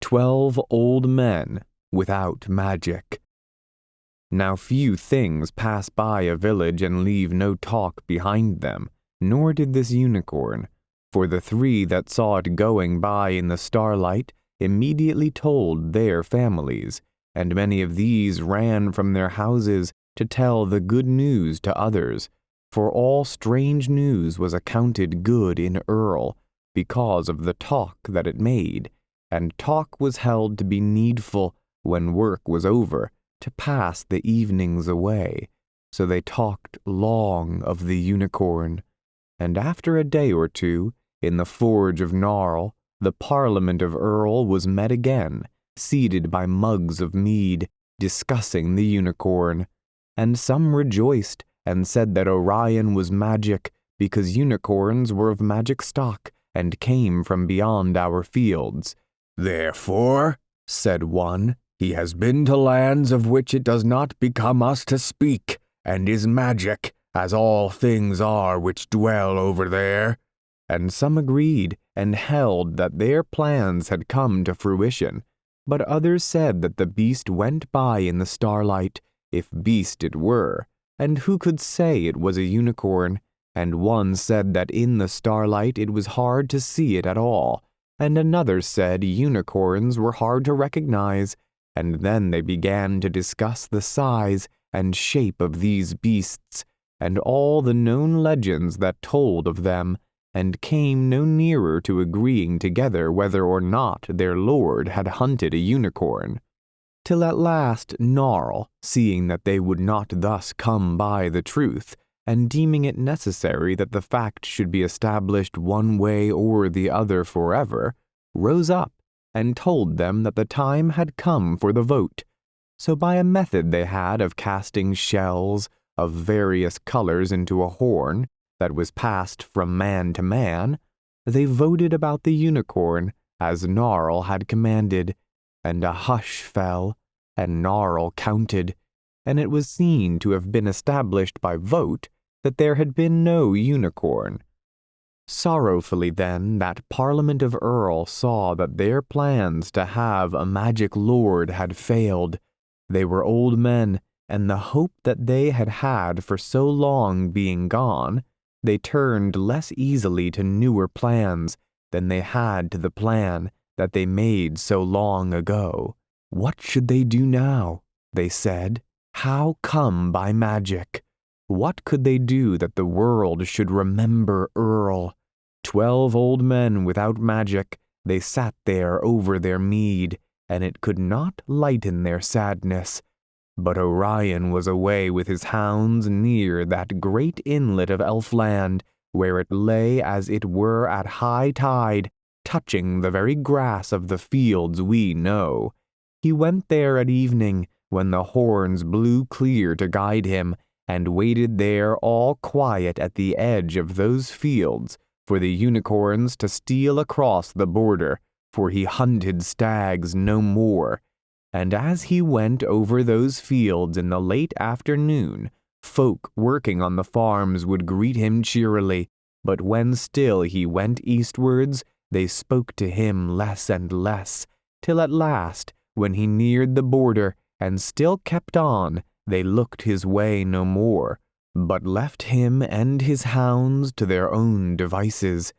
12 Old Men Without Magic. Now few things pass by a village and leave no talk behind them, nor did this unicorn, for the 3 that saw it going by in the starlight immediately told their families, and many of these ran from their houses to tell the good news to others, for all strange news was accounted good in Earl, because of the talk that it made, and talk was held to be needful when work was over, to pass the evenings away. So they talked long of the unicorn, and after a day or two, in the forge of Gnarl, the Parliament of Earl was met again, seated by mugs of mead, discussing the unicorn, and some rejoiced and said that Orion was magic, because unicorns were of magic stock, and came from beyond our fields. "Therefore," said one, "he has been to lands of which it does not become us to speak, and is magic, as all things are which dwell over there." And some agreed, and held that their plans had come to fruition, but others said that the beast went by in the starlight, if beast it were, and who could say it was a unicorn? And one said that in the starlight it was hard to see it at all, and another said unicorns were hard to recognize, and then they began to discuss the size and shape of these beasts, and all the known legends that told of them, and came no nearer to agreeing together whether or not their lord had hunted a unicorn. Till at last Gnarl, seeing that they would not thus come by the truth, and deeming it necessary that the fact should be established one way or the other forever, rose up and told them that the time had come for the vote. So by a method they had of casting shells of various colors into a horn that was passed from man to man, they voted about the unicorn as Gnarl had commanded, and a hush fell, and Gnarl counted, and it was seen to have been established by vote that there had been no unicorn. Sorrowfully then that Parliament of Earl saw that their plans to have a magic lord had failed. They were old men, and the hope that they had had for so long being gone, they turned less easily to newer plans than they had to the plan that they made so long ago. What should they do now? They said. How come by magic? What could they do that the world should remember Earl? 12 old men without magic, they sat there over their mead, and it could not lighten their sadness. But Orion was away with his hounds near that great inlet of Elfland, where it lay as it were at high tide, touching the very grass of the fields we know. He went there at evening, when the horns blew clear to guide him, and waited there all quiet at the edge of those fields for the unicorns to steal across the border, for he hunted stags no more. And as he went over those fields in the late afternoon, folk working on the farms would greet him cheerily, but when still he went eastwards, they spoke to him less and less, till at last, when he neared the border, and still kept on, they looked his way no more, but left him and his hounds to their own devices.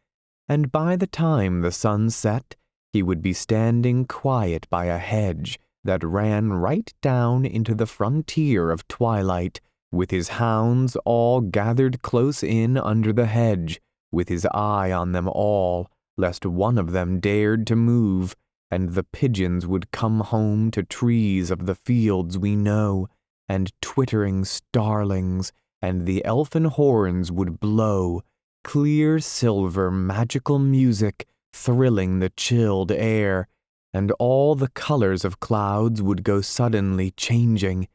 And by the time the sun set, he would be standing quiet by a hedge that ran right down into the frontier of twilight, with his hounds all gathered close in under the hedge, with his eye on them all, lest one of them dared to move, and the pigeons would come home to trees of the fields we know, and twittering starlings, and the elfin horns would blow, clear silver magical music thrilling the chilled air, and all the colors of clouds would go suddenly changing.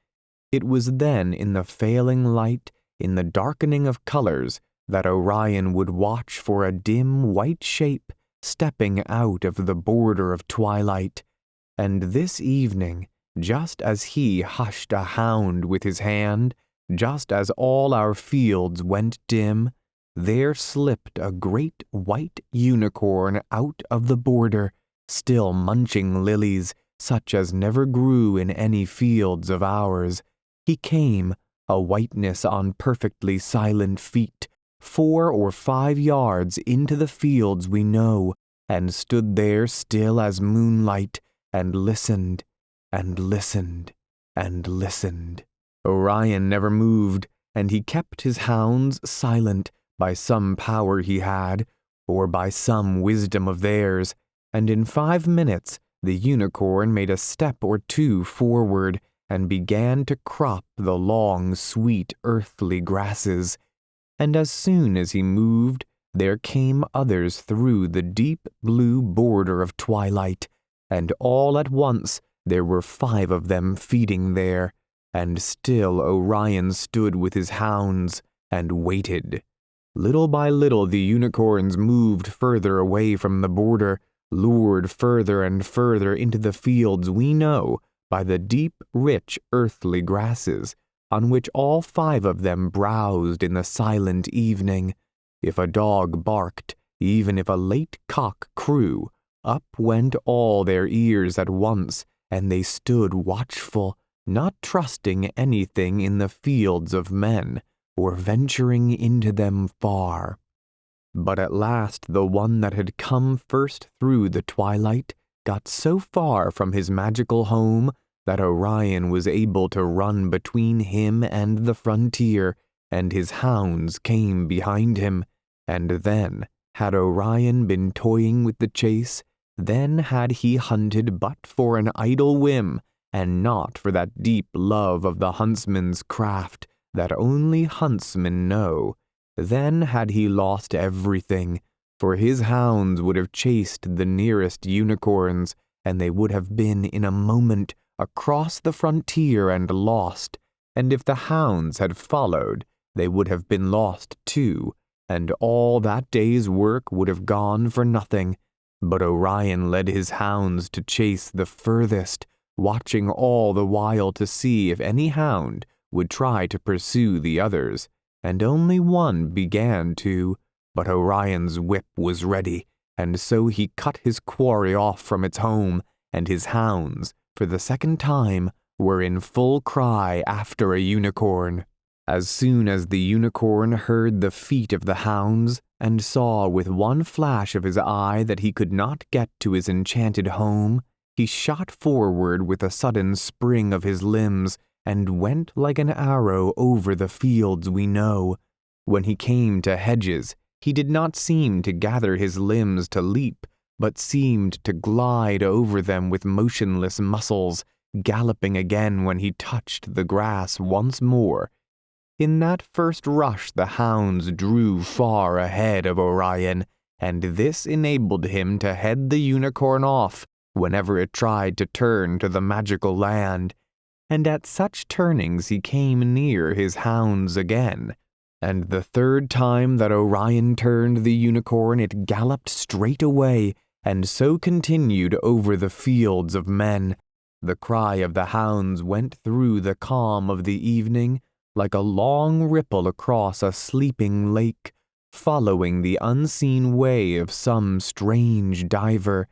It was then in the failing light, in the darkening of colors, that Orion would watch for a dim white shape stepping out of the border of twilight. And this evening, just as he hushed a hound with his hand, just as all our fields went dim, there slipped a great white unicorn out of the border, still munching lilies, such as never grew in any fields of ours. He came, a whiteness on perfectly silent feet, 4 or 5 yards into the fields we know, and stood there still as moonlight, and listened, and listened, and listened. Orion never moved, and he kept his hounds silent, by some power he had, or by some wisdom of theirs, and in 5 minutes the unicorn made a step or two forward, and began to crop the long, sweet, earthly grasses. And as soon as he moved, there came others through the deep blue border of twilight, and all at once there were 5 of them feeding there, and still Orion stood with his hounds, and waited. Little by little the unicorns moved further away from the border, lured further and further into the fields we know by the deep, rich, earthly grasses, on which all 5 of them browsed in the silent evening. If a dog barked, even if a late cock crew, up went all their ears at once, and they stood watchful, not trusting anything in the fields of men, or venturing into them far. But at last the one that had come first through the twilight got so far from his magical home that Orion was able to run between him and the frontier, and his hounds came behind him. And then, had Orion been toying with the chase, then had he hunted but for an idle whim, and not for that deep love of the huntsman's craft that only huntsmen know, then had he lost everything, for his hounds would have chased the nearest unicorns, and they would have been in a moment across the frontier and lost, and if the hounds had followed, they would have been lost too, and all that day's work would have gone for nothing. But Orion led his hounds to chase the furthest, watching all the while to see if any hound would try to pursue the others, and only one began to, but Orion's whip was ready, and so he cut his quarry off from its home, and his hounds, for the second time, were in full cry after a unicorn. As soon as the unicorn heard the feet of the hounds, and saw with one flash of his eye that he could not get to his enchanted home, he shot forward with a sudden spring of his limbs, and went like an arrow over the fields we know. When he came to hedges, he did not seem to gather his limbs to leap, but seemed to glide over them with motionless muscles, galloping again when he touched the grass once more. In that first rush the hounds drew far ahead of Orion, and this enabled him to head the unicorn off whenever it tried to turn to the magical land. and at such turnings he came near his hounds again. And the third time that Orion turned the unicorn, it galloped straight away, and so continued over the fields of men. The cry of the hounds went through the calm of the evening like a long ripple across a sleeping lake, following the unseen way of some strange diver.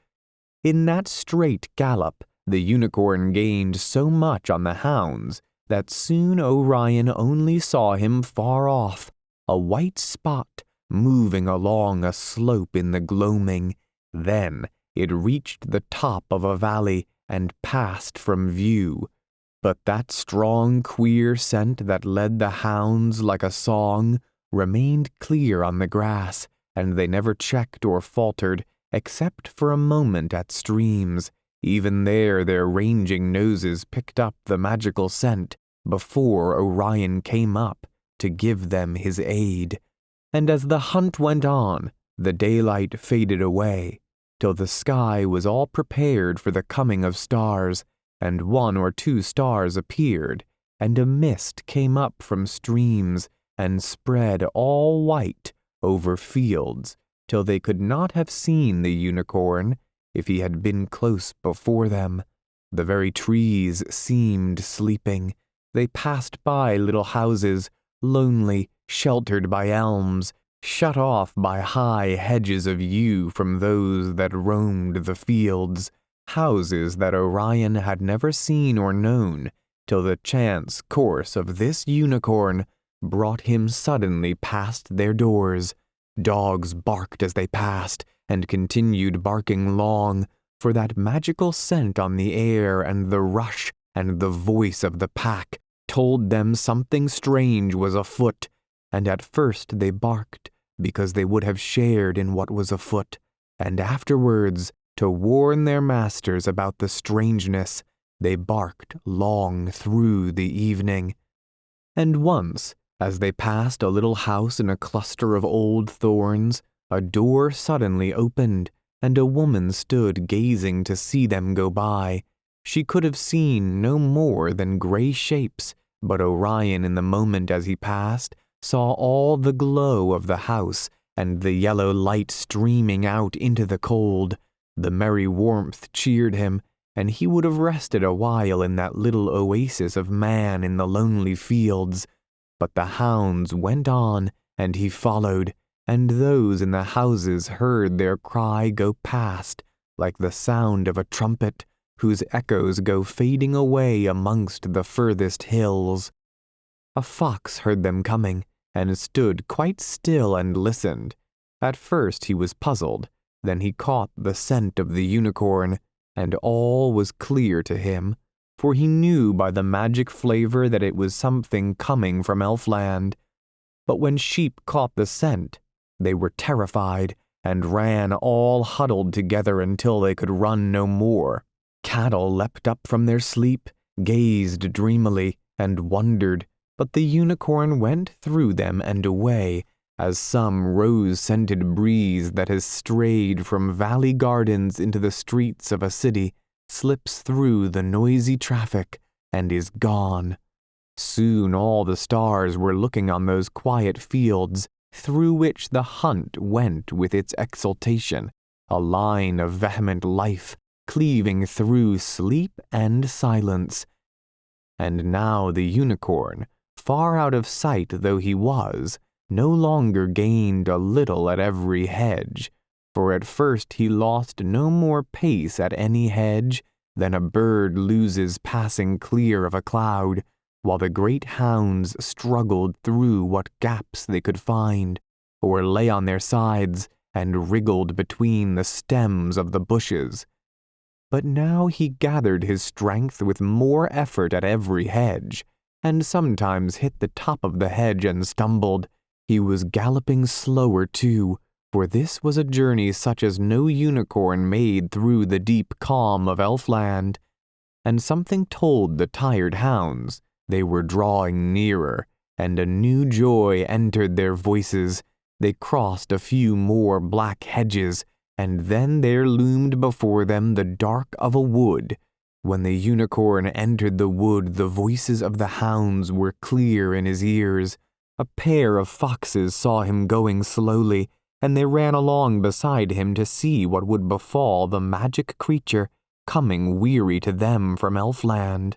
In that straight gallop, the unicorn gained so much on the hounds that soon Orion only saw him far off, a white spot moving along a slope in the gloaming. Then it reached the top of a valley and passed from view. But that strong, queer scent that led the hounds like a song remained clear on the grass, and they never checked or faltered, except for a moment at streams. Even there their ranging noses picked up the magical scent before Orion came up to give them his aid. And as the hunt went on, the daylight faded away, till the sky was all prepared for the coming of stars, and 1 or 2 stars appeared, and a mist came up from streams, and spread all white over fields, till they could not have seen the unicorn if he had been close before them. The very trees seemed sleeping. They passed by little houses, lonely, sheltered by elms, shut off by high hedges of yew from those that roamed the fields, houses that Orion had never seen or known, till the chance course of this unicorn brought him suddenly past their doors. Dogs barked as they passed, and continued barking long, for that magical scent on the air and the rush and the voice of the pack told them something strange was afoot, and at first they barked because they would have shared in what was afoot, and afterwards, to warn their masters about the strangeness, they barked long through the evening. And once, as they passed a little house in a cluster of old thorns, a door suddenly opened, and a woman stood gazing to see them go by. She could have seen no more than gray shapes, but Orion, in the moment as he passed, saw all the glow of the house and the yellow light streaming out into the cold. The merry warmth cheered him, and he would have rested a while in that little oasis of man in the lonely fields. But the hounds went on, and he followed, and those in the houses heard their cry go past, like the sound of a trumpet, whose echoes go fading away amongst the furthest hills. A fox heard them coming, and stood quite still and listened. At first he was puzzled, then he caught the scent of the unicorn, and all was clear to him, for he knew by the magic flavor that it was something coming from Elfland. But when sheep caught the scent, they were terrified, and ran all huddled together until they could run no more. Cattle leapt up from their sleep, gazed dreamily, and wondered, but the unicorn went through them and away, as some rose-scented breeze that has strayed from valley gardens into the streets of a city slips through the noisy traffic and is gone. Soon all the stars were looking on those quiet fields through which the hunt went with its exultation, a line of vehement life cleaving through sleep and silence. And now the unicorn, far out of sight though he was, no longer gained a little at every hedge, for at first he lost no more pace at any hedge than a bird loses passing clear of a cloud, while the great hounds struggled through what gaps they could find, or lay on their sides and wriggled between the stems of the bushes. But now he gathered his strength with more effort at every hedge, and sometimes hit the top of the hedge and stumbled. He was galloping slower too, for this was a journey such as no unicorn made through the deep calm of Elfland, and something told the tired hounds they were drawing nearer, and a new joy entered their voices. They crossed a few more black hedges, and then there loomed before them the dark of a wood. When the unicorn entered the wood, the voices of the hounds were clear in his ears. A pair of foxes saw him going slowly, and they ran along beside him to see what would befall the magic creature coming weary to them from Elfland.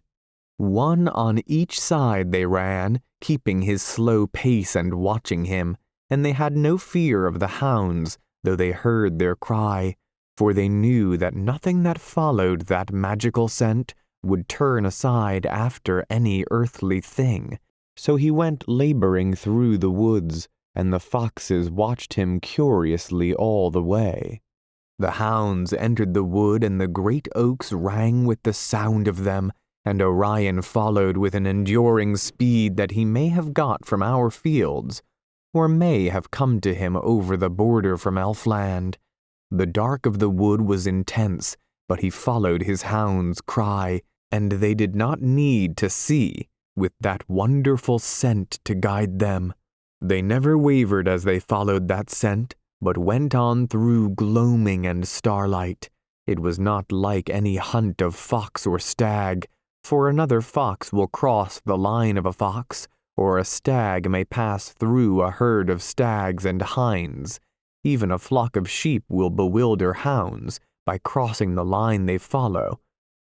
One on each side they ran, keeping his slow pace and watching him, and they had no fear of the hounds, though they heard their cry, for they knew that nothing that followed that magical scent would turn aside after any earthly thing. So he went laboring through the woods, and the foxes watched him curiously all the way. The hounds entered the wood, and the great oaks rang with the sound of them, and Orion followed with an enduring speed that he may have got from our fields, or may have come to him over the border from Elfland. The dark of the wood was intense, but he followed his hounds' cry, and they did not need to see, with that wonderful scent to guide them. They never wavered as they followed that scent, but went on through gloaming and starlight. It was not like any hunt of fox or stag, for another fox will cross the line of a fox, or a stag may pass through a herd of stags and hinds. Even a flock of sheep will bewilder hounds by crossing the line they follow.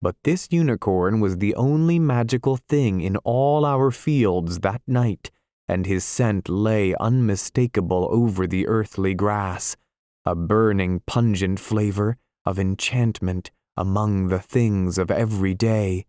But this unicorn was the only magical thing in all our fields that night, and his scent lay unmistakable over the earthly grass, a burning, pungent flavor of enchantment among the things of every day.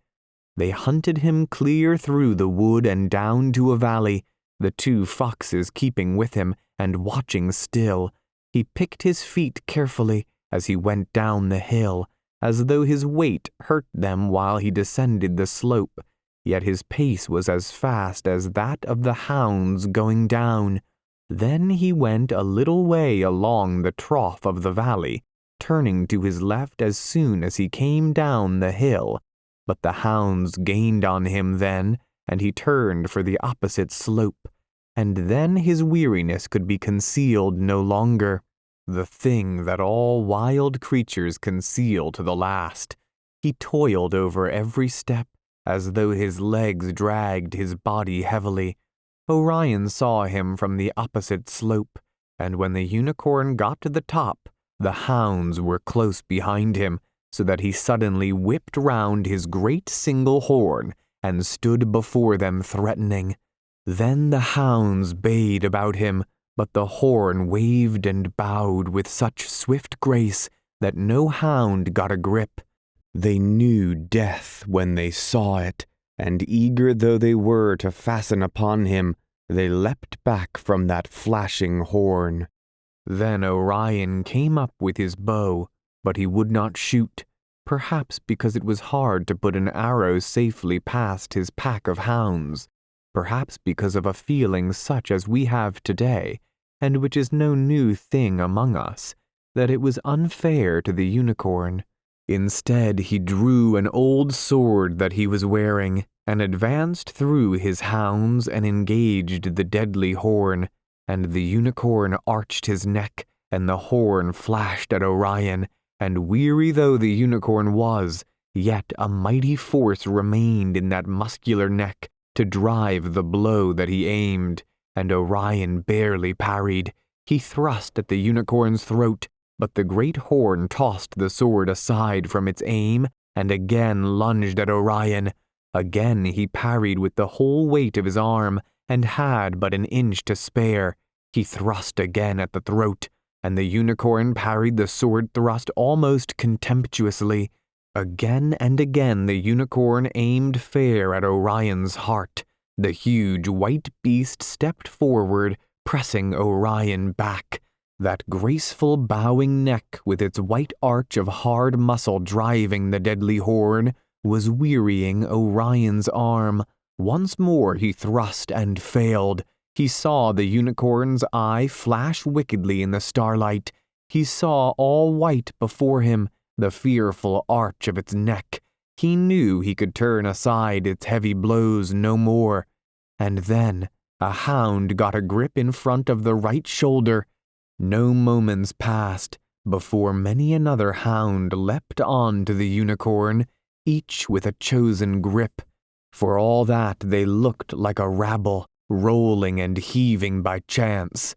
They hunted him clear through the wood and down to a valley, the two foxes keeping with him and watching still. He picked his feet carefully as he went down the hill, as though his weight hurt them while he descended the slope, yet his pace was as fast as that of the hounds going down. Then he went a little way along the trough of the valley, turning to his left as soon as he came down the hill, but the hounds gained on him then, and he turned for the opposite slope, and then his weariness could be concealed no longer, the thing that all wild creatures conceal to the last. He toiled over every step, as though his legs dragged his body heavily. Orion saw him from the opposite slope, and when the unicorn got to the top, the hounds were close behind him, so that he suddenly whipped round his great single horn and stood before them threatening. Then the hounds bayed about him, but the horn waved and bowed with such swift grace that no hound got a grip. They knew death when they saw it, and eager though they were to fasten upon him, they leapt back from that flashing horn. Then Orion came up with his bow, but he would not shoot, perhaps because it was hard to put an arrow safely past his pack of hounds, perhaps because of a feeling such as we have today, and which is no new thing among us, that it was unfair to the unicorn. Instead, he drew an old sword that he was wearing, and advanced through his hounds and engaged the deadly horn, and the unicorn arched his neck, and the horn flashed at Orion, and weary though the unicorn was, yet a mighty force remained in that muscular neck to drive the blow that he aimed, and Orion barely parried. He thrust at the unicorn's throat, but the great horn tossed the sword aside from its aim, and again lunged at Orion. Again he parried with the whole weight of his arm, and had but an inch to spare. He thrust again at the throat, and the unicorn parried the sword thrust almost contemptuously. Again and again the unicorn aimed fair at Orion's heart. The huge white beast stepped forward, pressing Orion back. That graceful bowing neck with its white arch of hard muscle driving the deadly horn was wearying Orion's arm. Once more he thrust and failed. He saw the unicorn's eye flash wickedly in the starlight. He saw all white before him, the fearful arch of its neck. He knew he could turn aside its heavy blows no more. And then a hound got a grip in front of the right shoulder. No moments passed before many another hound leapt on to the unicorn. each with a chosen grip. For all that they looked like a rabble, rolling and heaving by chance.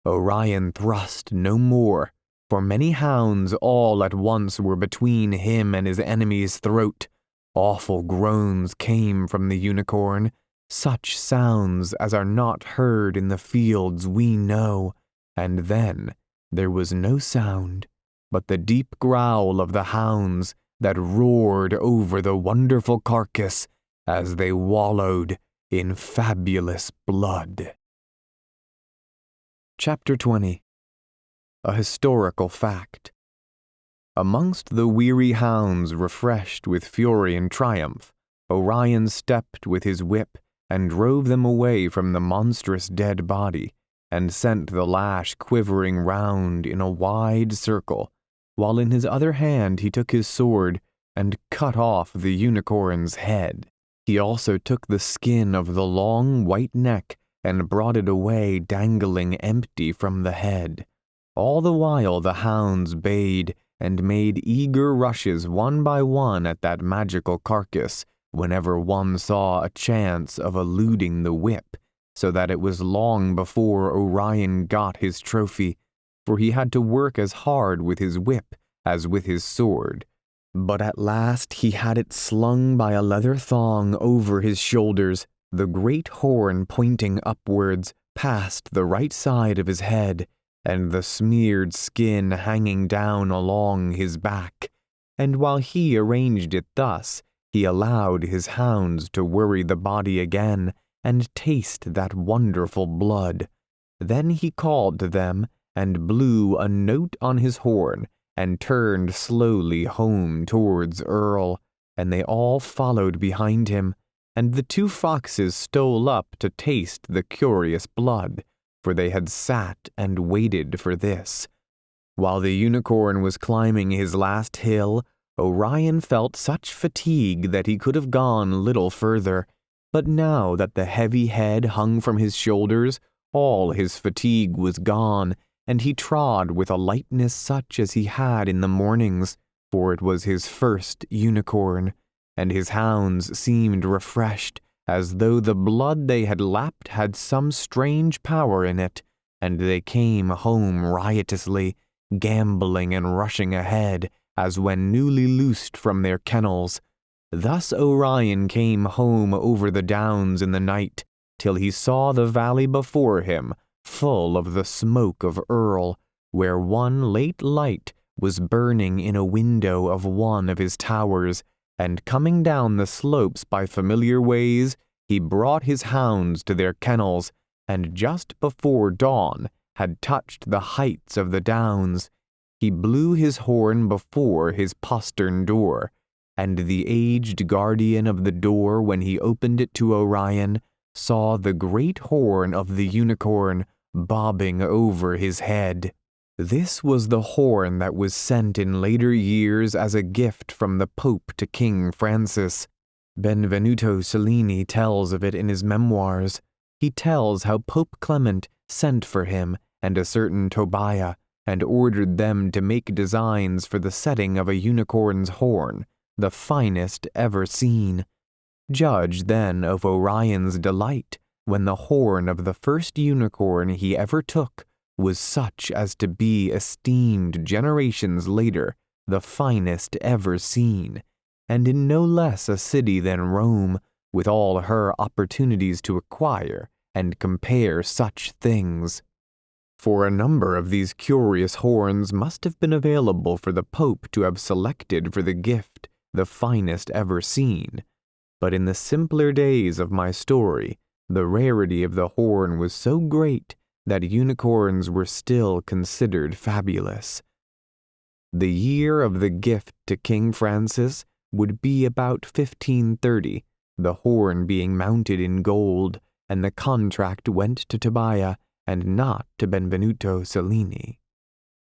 Orion thrust no more, for many hounds all at once were between him and his enemy's throat. Awful groans came from the unicorn, such sounds as are not heard in the fields we know, and then there was no sound but the deep growl of the hounds that roared over the wonderful carcass as they wallowed in fabulous blood. Chapter 20. A Historical Fact. Amongst the weary hounds refreshed with fury and triumph, Orion stepped with his whip and drove them away from the monstrous dead body, and sent the lash quivering round in a wide circle, while in his other hand he took his sword and cut off the unicorn's head. He also took the skin of the long white neck and brought it away dangling empty from the head. All the while the hounds bayed and made eager rushes one by one at that magical carcass whenever one saw a chance of eluding the whip, so that it was long before Orion got his trophy, for he had to work as hard with his whip as with his sword. But at last he had it slung by a leather thong over his shoulders, the great horn pointing upwards past the right side of his head, and the smeared skin hanging down along his back. And while he arranged it thus, he allowed his hounds to worry the body again and taste that wonderful blood. Then he called to them and blew a note on his horn and turned slowly home towards Earl, and they all followed behind him, and the two foxes stole up to taste the curious blood, for they had sat and waited for this. While the unicorn was climbing his last hill, Orion felt such fatigue that he could have gone little further, but now that the heavy head hung from his shoulders, all his fatigue was gone, and he trod with a lightness such as he had in the mornings, for it was his first unicorn, and his hounds seemed refreshed, as though the blood they had lapped had some strange power in it, and they came home riotously, gambolling and rushing ahead, as when newly loosed from their kennels. Thus Orion came home over the downs in the night, till he saw the valley before him, full of the smoke of Earl, where one late light was burning in a window of one of his towers, and coming down the slopes by familiar ways, he brought his hounds to their kennels, and just before dawn had touched the heights of the downs. He blew his horn before his postern door, and the aged guardian of the door, when he opened it to Orion, saw the great horn of the unicorn bobbing over his head. This was the horn that was sent in later years as a gift from the Pope to King Francis. Benvenuto Cellini tells of it in his memoirs. He tells how Pope Clement sent for him and a certain Tobiah, and ordered them to make designs for the setting of a unicorn's horn, the finest ever seen. Judge then of Orion's delight when the horn of the first unicorn he ever took was such as to be esteemed generations later the finest ever seen, and in no less a city than Rome, with all her opportunities to acquire and compare such things. For a number of these curious horns must have been available for the Pope to have selected for the gift, the finest ever seen. But in the simpler days of my story, the rarity of the horn was so great that unicorns were still considered fabulous. The year of the gift to King Francis would be about 1530, the horn being mounted in gold, and the contract went to Tobiah and not to Benvenuto Cellini.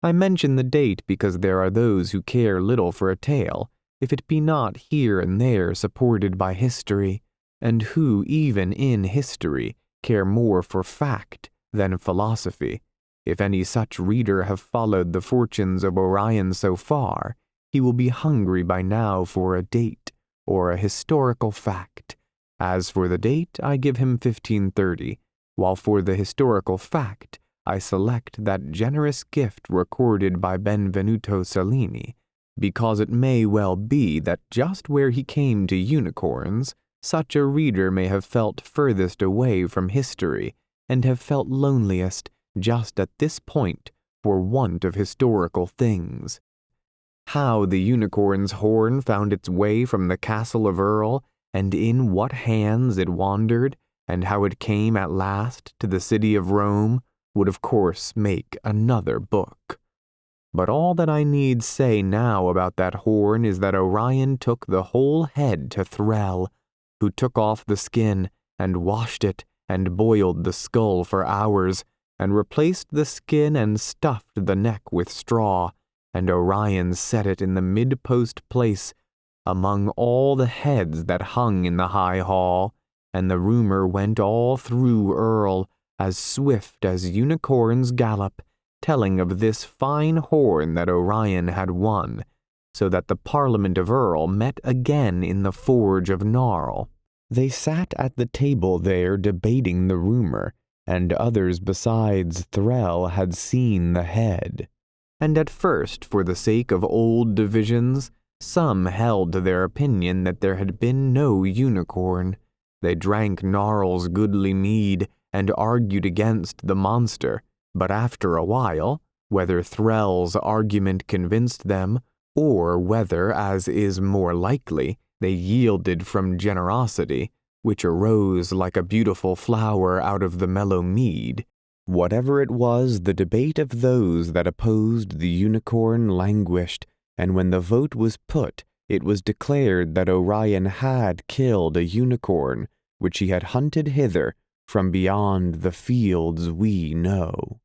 I mention the date because there are those who care little for a tale, if it be not here and there supported by history, and who, even in history, care more for fact than philosophy. If any such reader have followed the fortunes of Orion so far, he will be hungry by now for a date, or a historical fact. As for the date, I give him 1530, while for the historical fact, I select that generous gift recorded by Benvenuto Cellini, because it may well be that just where he came to unicorns, such a reader may have felt furthest away from history, and have felt loneliest just at this point for want of historical things. How the unicorn's horn found its way from the castle of Earl, and in what hands it wandered, and how it came at last to the city of Rome, would of course make another book. But all that I need say now about that horn is that Orion took the whole head to Threll, who took off the skin, and washed it, and boiled the skull for hours, and replaced the skin and stuffed the neck with straw, and Orion set it in the mid-post place, among all the heads that hung in the high hall, and the rumor went all through Earl, as swift as unicorns gallop, telling of this fine horn that Orion had won, so that the Parliament of Earl met again in the forge of Gnarl. They sat at the table there debating the rumor, and others besides Threll had seen the head. And at first, for the sake of old divisions, some held to their opinion that there had been no unicorn. They drank Gnarl's goodly mead, and argued against the monster, but after a while, whether Threll's argument convinced them, or whether, as is more likely, they yielded from generosity, which arose like a beautiful flower out of the mellow mead, whatever it was, the debate of those that opposed the unicorn languished, and when the vote was put, it was declared that Orion had killed a unicorn, which he had hunted hither from beyond the fields we know.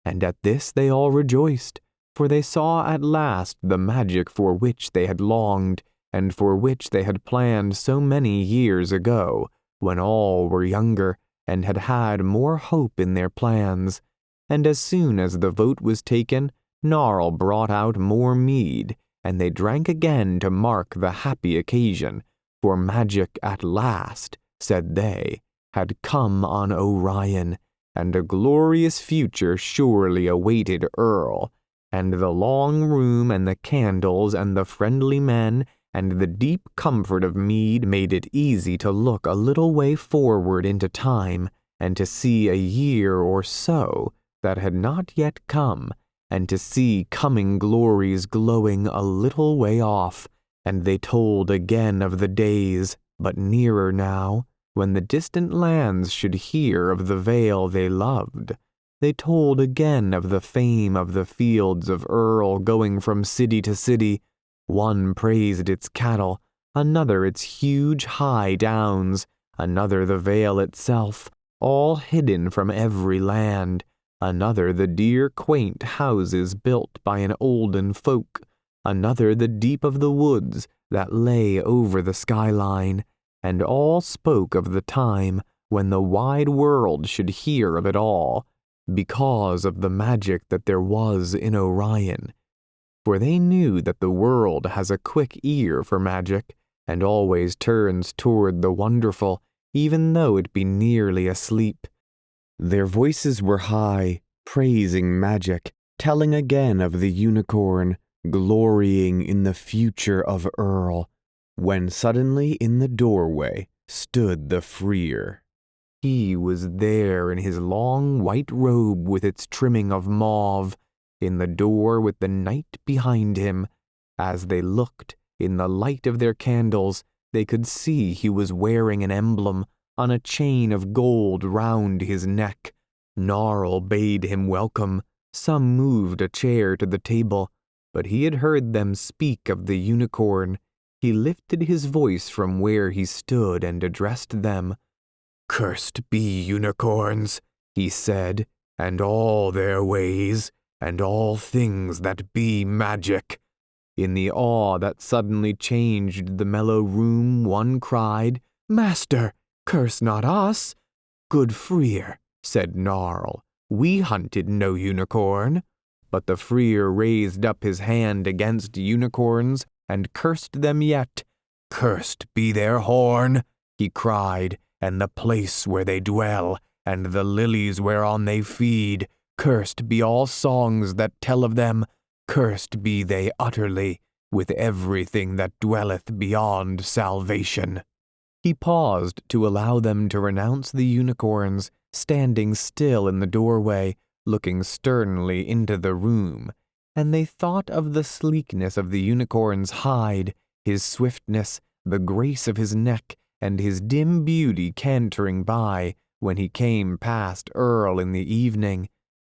And at this they all rejoiced, for they saw at last the magic for which they had longed, and for which they had planned so many years ago, when all were younger, and had had more hope in their plans. And as soon as the vote was taken, Gnarl brought out more mead, and they drank again to mark the happy occasion, for magic at last, said they, had come on Orion, and a glorious future surely awaited Earl, and the long room and the candles and the friendly men and the deep comfort of mead made it easy to look a little way forward into time, and to see a year or so that had not yet come, and to see coming glories glowing a little way off, and they told again of the days, but nearer now, when the distant lands should hear of the vale they loved. They told again of the fame of the fields of Earl going from city to city. One praised its cattle, another its huge high downs, another the vale itself, all hidden from every land, another the dear quaint houses built by an olden folk, another the deep of the woods that lay over the skyline, and all spoke of the time when the wide world should hear of it all, because of the magic that there was in Orion. For they knew that the world has a quick ear for magic, and always turns toward the wonderful, even though it be nearly asleep. Their voices were high, praising magic, telling again of the unicorn, glorying in the future of Earl, when suddenly in the doorway stood the Freer. He was there in his long white robe with its trimming of mauve, in the door with the night behind him. As they looked, in the light of their candles, they could see he was wearing an emblem on a chain of gold round his neck. Gnarl bade him welcome. Some moved a chair to the table, but he had heard them speak of the unicorn. He lifted his voice from where he stood and addressed them. "Cursed be unicorns," he said, "and all their ways, and all things that be magic." In the awe that suddenly changed the mellow room, one cried, "Master, curse not us." "Good Freer," said Gnarl, "we hunted no unicorn." But the Freer raised up his hand against unicorns, and cursed them yet. "Cursed be their horn," he cried, "and the place where they dwell, and the lilies whereon they feed. Cursed be all songs that tell of them. Cursed be they utterly, with everything that dwelleth beyond salvation." He paused to allow them to renounce the unicorns, standing still in the doorway, looking sternly into the room, and they thought of the sleekness of the unicorn's hide, his swiftness, the grace of his neck, and his dim beauty cantering by when he came past Earl in the evening.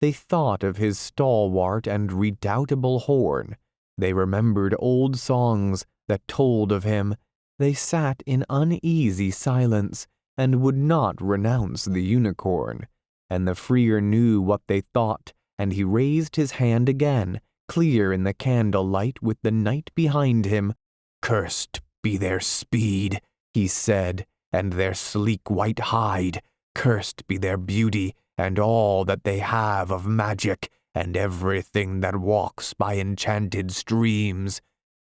They thought of his stalwart and redoubtable horn. They remembered old songs that told of him. They sat in uneasy silence and would not renounce the unicorn. And the Freer knew what they thought, and he raised his hand again, clear in the candle light with the night behind him. "Cursed be their speed," he said, "and their sleek white hide. Cursed be their beauty, and all that they have of magic, and everything that walks by enchanted streams."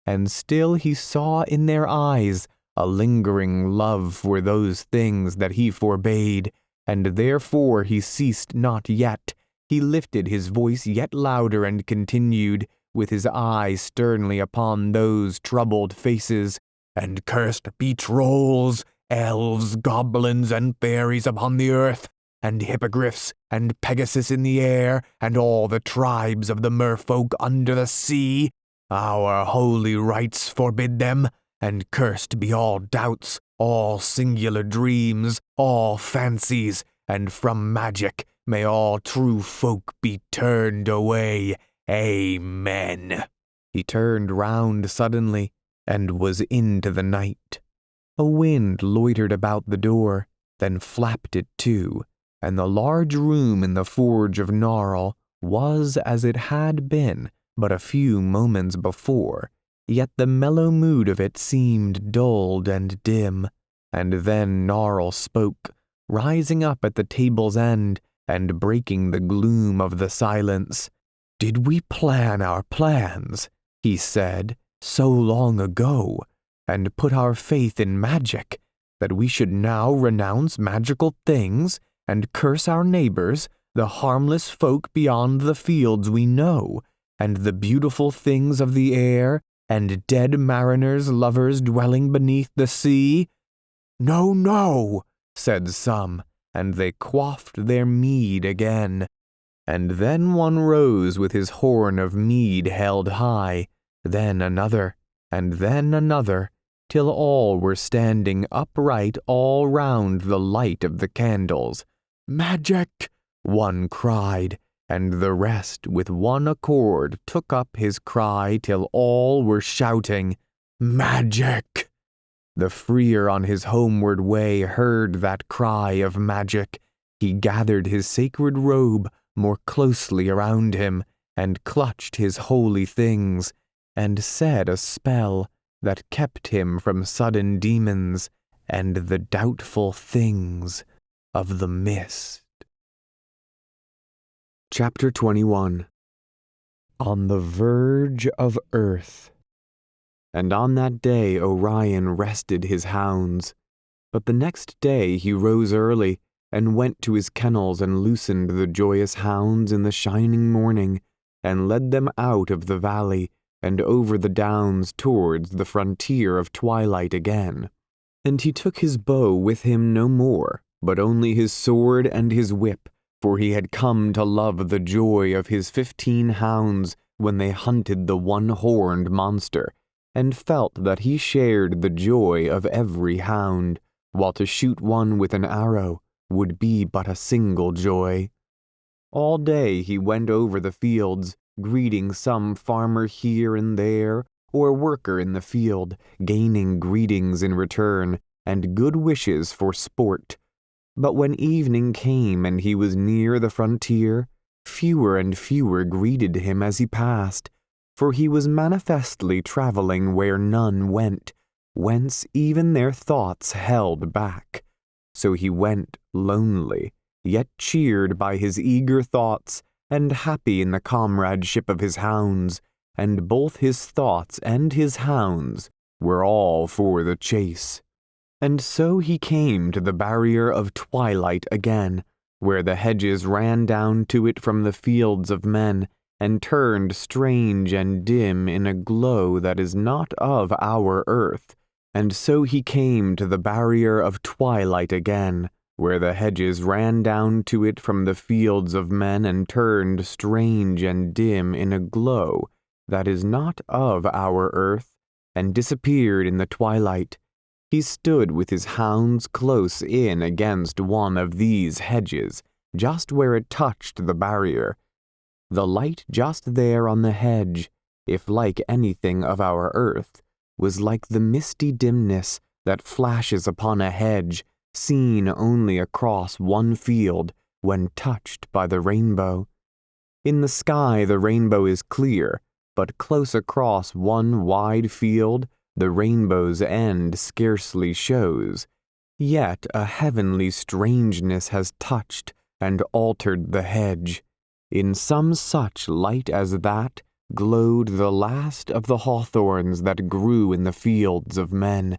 And still he saw in their eyes a lingering love for those things that he forbade, and therefore he ceased not yet. He lifted his voice yet louder and continued, with his eye sternly upon those troubled faces, "And cursed be trolls, elves, goblins, and fairies upon the earth, and hippogriffs, and Pegasus in the air, and all the tribes of the merfolk under the sea. Our holy rites forbid them, and cursed be all doubts, all singular dreams, all fancies, and from magic may all true folk be turned away. Amen." He turned round suddenly, and was into the night. A wind loitered about the door, then flapped it to, and the large room in the Forge of Gnarl was as it had been but a few moments before, yet the mellow mood of it seemed dulled and dim. And then Gnarl spoke, rising up at the table's end and breaking the gloom of the silence. "Did we plan our plans," he said, "so long ago, and put our faith in magic, that we should now renounce magical things and curse our neighbors, the harmless folk beyond the fields we know, and the beautiful things of the air, and dead mariners' lovers dwelling beneath the sea?" "No, no," said some, and they quaffed their mead again. And then one rose with his horn of mead held high, then another, and then another, till all were standing upright all round the light of the candles. "Magic!" one cried, and the rest with one accord took up his cry till all were shouting, "Magic!" The Freer on his homeward way heard that cry of magic. He gathered his sacred robe more closely around him, and clutched his holy things, and said a spell that kept him from sudden demons and the doubtful things of the mist. Chapter 21. On the Verge of Earth. And on that day Orion rested his hounds. But the next day he rose early, and went to his kennels and loosened the joyous hounds in the shining morning, and led them out of the valley, and over the downs towards the frontier of twilight again. And he took his bow with him no more, but only his sword and his whip, for he had come to love the joy of his 15 hounds when they hunted the one-horned monster, and felt that he shared the joy of every hound, while to shoot one with an arrow would be but a single joy. All day he went over the fields, greeting some farmer here and there, or worker in the field, gaining greetings in return, and good wishes for sport. But when evening came and he was near the frontier, fewer and fewer greeted him as he passed, for he was manifestly traveling where none went, whence even their thoughts held back. So he went lonely, yet cheered by his eager thoughts, and happy in the comradeship of his hounds, and both his thoughts and his hounds were all for the chase. And so he came to the barrier of twilight again, where the hedges ran down to it from the fields of men, and turned strange and dim in a glow that is not of our earth. And so he came to the barrier of twilight again, where the hedges ran down to it from the fields of men, and turned strange and dim in a glow that is not of our earth, and disappeared in the twilight. He stood with his hounds close in against one of these hedges, just where it touched the barrier. The light just there on the hedge, if like anything of our earth, was like the misty dimness that flashes upon a hedge, seen only across one field when touched by the rainbow. In the sky the rainbow is clear, but close across one wide field the rainbow's end scarcely shows. Yet a heavenly strangeness has touched and altered the hedge. In some such light as that glowed the last of the hawthorns that grew in the fields of men,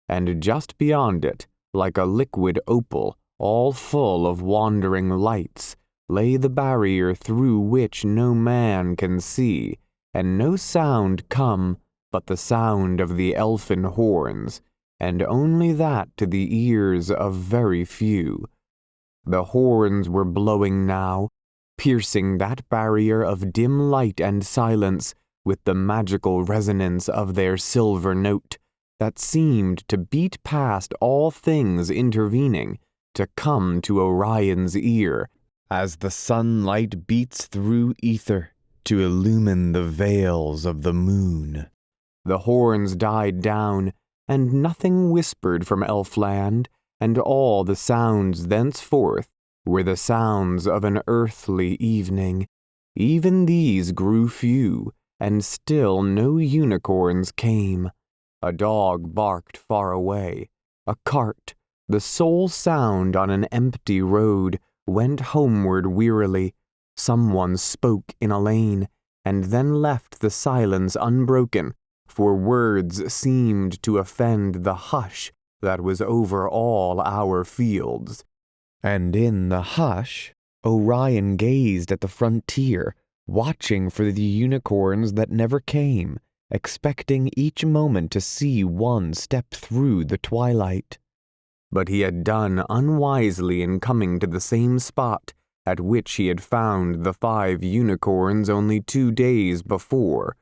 and just beyond it, like a liquid opal, all full of wandering lights, lay the barrier through which no man can see, and no sound come but the sound of the elfin horns, and only that to the ears of very few. The horns were blowing now, piercing that barrier of dim light and silence with the magical resonance of their silver note that seemed to beat past all things intervening, to come to Orion's ear, as the sunlight beats through ether to illumine the veils of the moon. The horns died down, and nothing whispered from Elfland, and all the sounds thenceforth were the sounds of an earthly evening. Even these grew few, and still no unicorns came. A dog barked far away. A cart, the sole sound on an empty road, went homeward wearily. Someone spoke in a lane, and then left the silence unbroken, for words seemed to offend the hush that was over all our fields. And in the hush, Orion gazed at the frontier, watching for the unicorns that never came, expecting each moment to see one step through the twilight. But he had done unwisely in coming to the same spot at which he had found the 5 unicorns only 2 days before.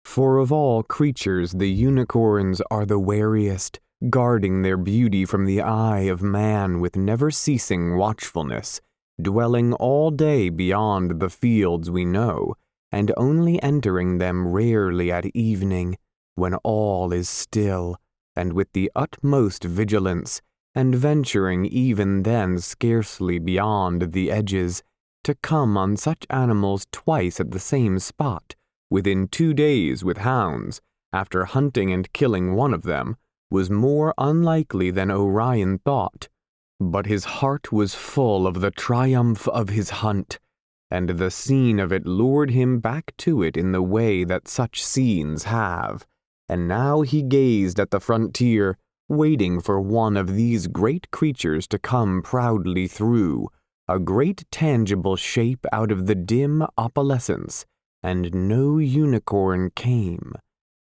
For of all creatures the unicorns are the wariest, guarding their beauty from the eye of man with never-ceasing watchfulness, dwelling all day beyond the fields we know, and only entering them rarely at evening, when all is still, and with the utmost vigilance, and venturing even then scarcely beyond the edges, to come on such animals twice at the same spot, within 2 days with hounds, after hunting and killing one of them, was more unlikely than Orion thought. But his heart was full of the triumph of his hunt, and the scene of it lured him back to it in the way that such scenes have. And now he gazed at the frontier, waiting for one of these great creatures to come proudly through, a great tangible shape out of the dim opalescence, and no unicorn came.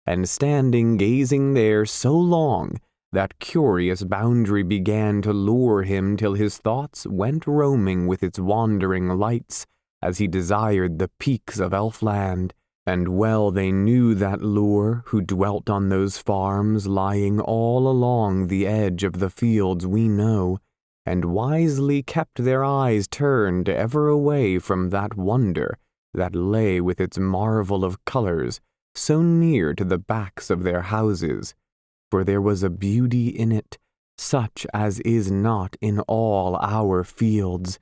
And standing gazing there so long, that curious boundary began to lure him till his thoughts went roaming with its wandering lights, as he desired the peaks of Elfland, and well they knew that lure who dwelt on those farms lying all along the edge of the fields we know, and wisely kept their eyes turned ever away from that wonder that lay with its marvel of colors so near to the backs of their houses, for there was a beauty in it, such as is not in all our fields.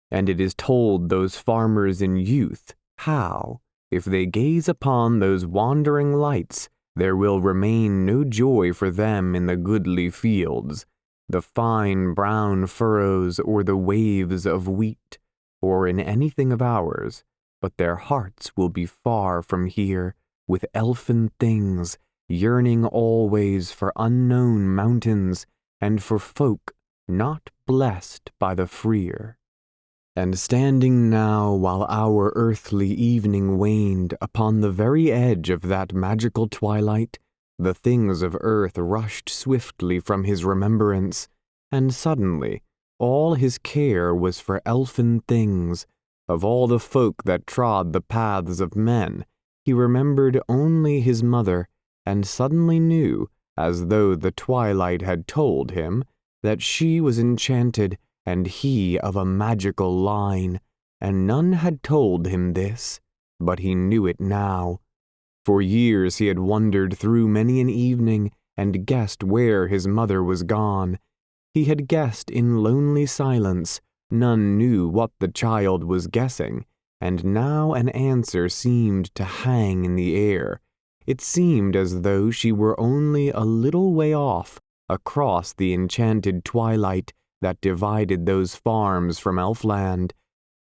And it is told those farmers in youth how, if they gaze upon those wandering lights, there will remain no joy for them in the goodly fields, the fine brown furrows or the waves of wheat, or in anything of ours, but their hearts will be far from here, with elfin things, yearning always for unknown mountains and for folk not blessed by the freer. And standing now while our earthly evening waned upon the very edge of that magical twilight, the things of earth rushed swiftly from his remembrance, and suddenly all his care was for elfin things. Of all the folk that trod the paths of men, he remembered only his mother, and suddenly knew, as though the twilight had told him, that she was enchanted and he of a magical line, and none had told him this, but he knew it now. For years he had wandered through many an evening and guessed where his mother was gone. He had guessed in lonely silence. None knew what the child was guessing, and now an answer seemed to hang in the air. It seemed as though she were only a little way off, across the enchanted twilight that divided those farms from Elfland.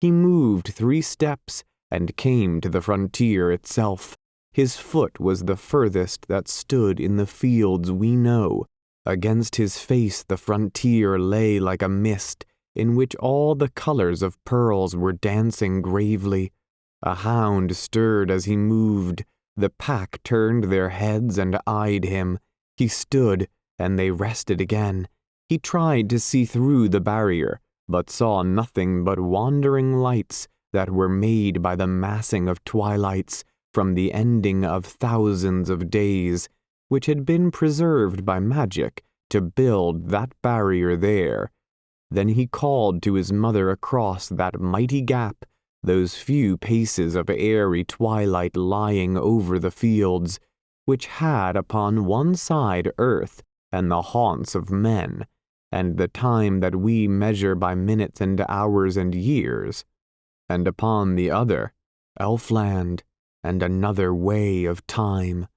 He moved 3 steps and came to the frontier itself. His foot was the furthest that stood in the fields we know. Against his face the frontier lay like a mist, in which all the colors of pearls were dancing gravely. A hound stirred as he moved. The pack turned their heads and eyed him. He stood, and they rested again. He tried to see through the barrier, but saw nothing but wandering lights that were made by the massing of twilights from the ending of thousands of days, which had been preserved by magic to build that barrier there. Then he called to his mother across that mighty gap, those few paces of airy twilight lying over the fields, which had upon one side earth and the haunts of men, and the time that we measure by minutes and hours and years, and upon the other, Elfland, and another way of time.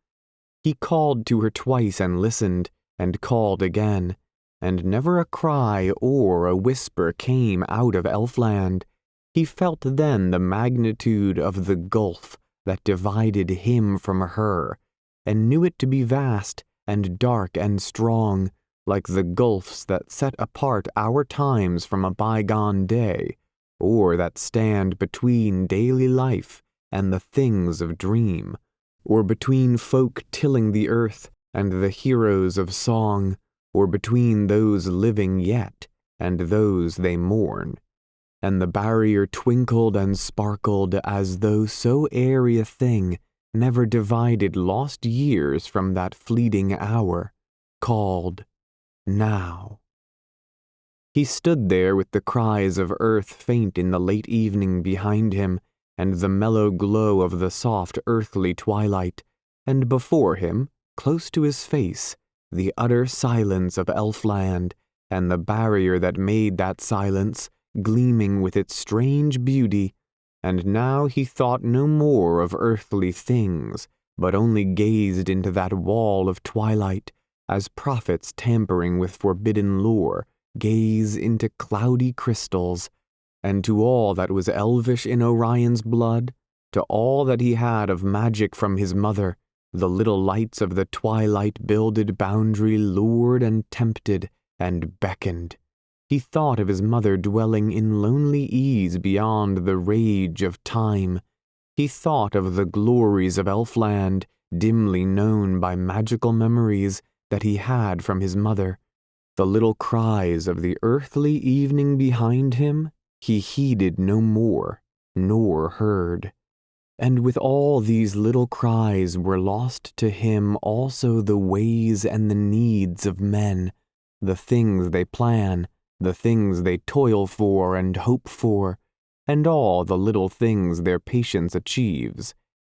He called to her twice and listened, and called again, and never a cry or a whisper came out of Elfland. He felt then the magnitude of the gulf that divided him from her, and knew it to be vast and dark and strong, like the gulfs that set apart our times from a bygone day, or that stand between daily life and the things of dream, or between folk tilling the earth and the heroes of song, or between those living yet and those they mourn. And the barrier twinkled and sparkled as though so airy a thing never divided lost years from that fleeting hour, called now. He stood there with the cries of earth faint in the late evening behind him, and the mellow glow of the soft earthly twilight, and before him, close to his face, the utter silence of Elfland, and the barrier that made that silence, gleaming with its strange beauty. And now he thought no more of earthly things, but only gazed into that wall of twilight, as prophets tampering with forbidden lore gaze into cloudy crystals. And to all that was elvish in Orion's blood, to all that he had of magic from his mother, the little lights of the twilight-builded boundary lured and tempted and beckoned. He thought of his mother dwelling in lonely ease beyond the rage of time. He thought of the glories of Elfland, dimly known by magical memories that he had from his mother. The little cries of the earthly evening behind him he heeded no more, nor heard. And with all these little cries were lost to him also the ways and the needs of men, the things they plan, the things they toil for and hope for, and all the little things their patience achieves.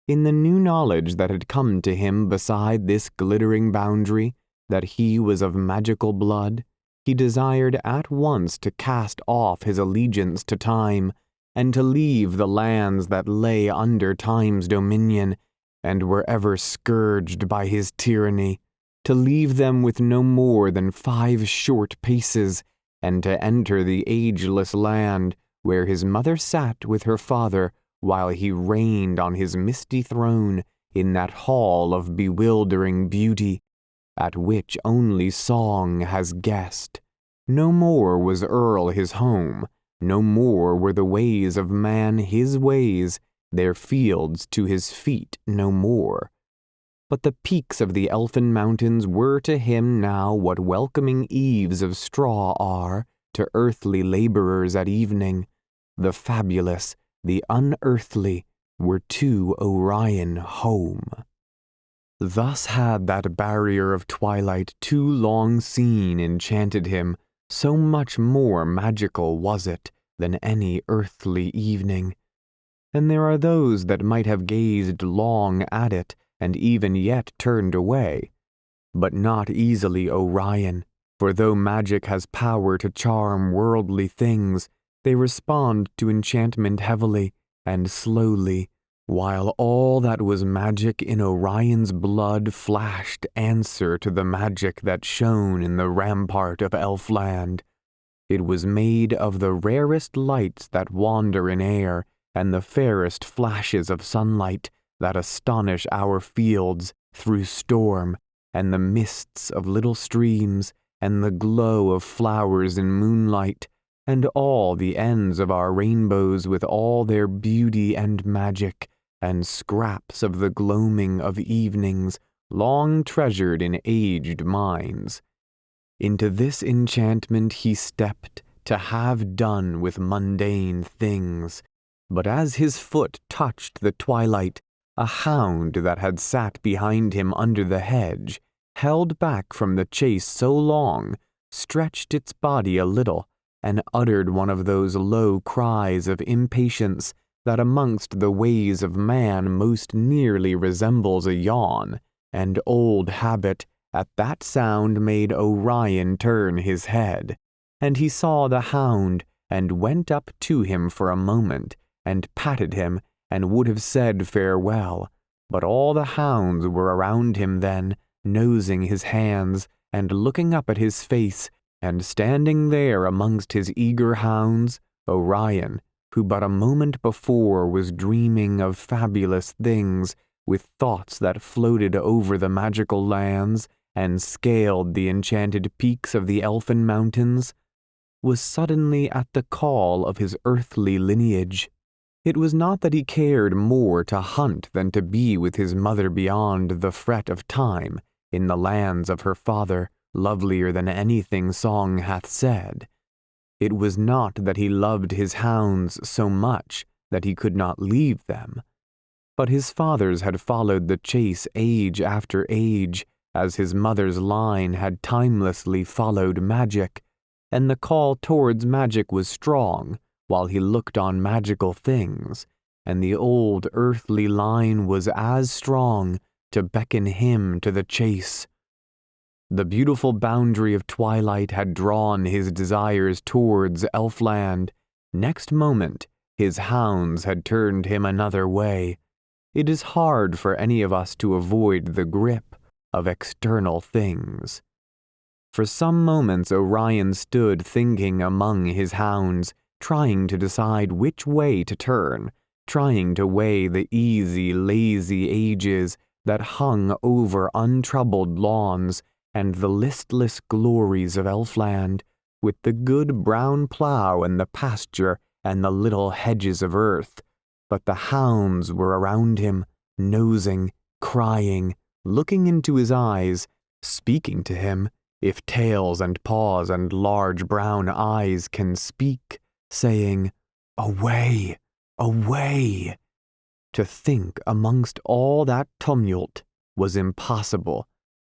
In the new knowledge that had come to him beside this glittering boundary, that he was of magical blood, he desired at once to cast off his allegiance to time, and to leave the lands that lay under time's dominion, and were ever scourged by his tyranny, to leave them with no more than 5 short paces, and to enter the ageless land where his mother sat with her father while he reigned on his misty throne in that hall of bewildering beauty, at which only song has guessed. No more was Earl his home, no more were the ways of man his ways, their fields to his feet no more. But the peaks of the elfin mountains were to him now what welcoming eaves of straw are to earthly laborers at evening. The fabulous, the unearthly, were to Orion home. Thus had that barrier of twilight too long seen enchanted him, so much more magical was it than any earthly evening. And there are those that might have gazed long at it, and even yet turned away. But not easily Orion, for though magic has power to charm worldly things, they respond to enchantment heavily and slowly, while all that was magic in Orion's blood flashed answer to the magic that shone in the rampart of Elfland. It was made of the rarest lights that wander in air, and the fairest flashes of sunlight that astonish our fields through storm, and the mists of little streams, and the glow of flowers in moonlight, and all the ends of our rainbows with all their beauty and magic, and scraps of the gloaming of evenings long treasured in aged minds. Into this enchantment he stepped to have done with mundane things, but as his foot touched the twilight, a hound that had sat behind him under the hedge, held back from the chase so long, stretched its body a little, and uttered one of those low cries of impatience that amongst the ways of man most nearly resembles a yawn, and old habit at that sound made Orion turn his head, and he saw the hound, and went up to him for a moment, and patted him, and would have said farewell, but all the hounds were around him then, nosing his hands, and looking up at his face, and standing there amongst his eager hounds, Orion, who but a moment before was dreaming of fabulous things, with thoughts that floated over the magical lands, and scaled the enchanted peaks of the elfin mountains, was suddenly at the call of his earthly lineage. It was not that he cared more to hunt than to be with his mother beyond the fret of time, in the lands of her father, lovelier than anything song hath said. It was not that he loved his hounds so much that he could not leave them, but his fathers had followed the chase age after age, as his mother's line had timelessly followed magic, and the call towards magic was strong, while he looked on magical things, and the old earthly line was as strong to beckon him to the chase. The beautiful boundary of twilight had drawn his desires towards Elfland. Next moment, his hounds had turned him another way. It is hard for any of us to avoid the grip of external things. For some moments Orion stood thinking among his hounds, trying to decide which way to turn, trying to weigh the easy, lazy ages that hung over untroubled lawns and the listless glories of Elfland, with the good brown plough and the pasture and the little hedges of earth. But the hounds were around him, nosing, crying, looking into his eyes, speaking to him, if tails and paws and large brown eyes can speak, saying, "Away, away." To think amongst all that tumult was impossible.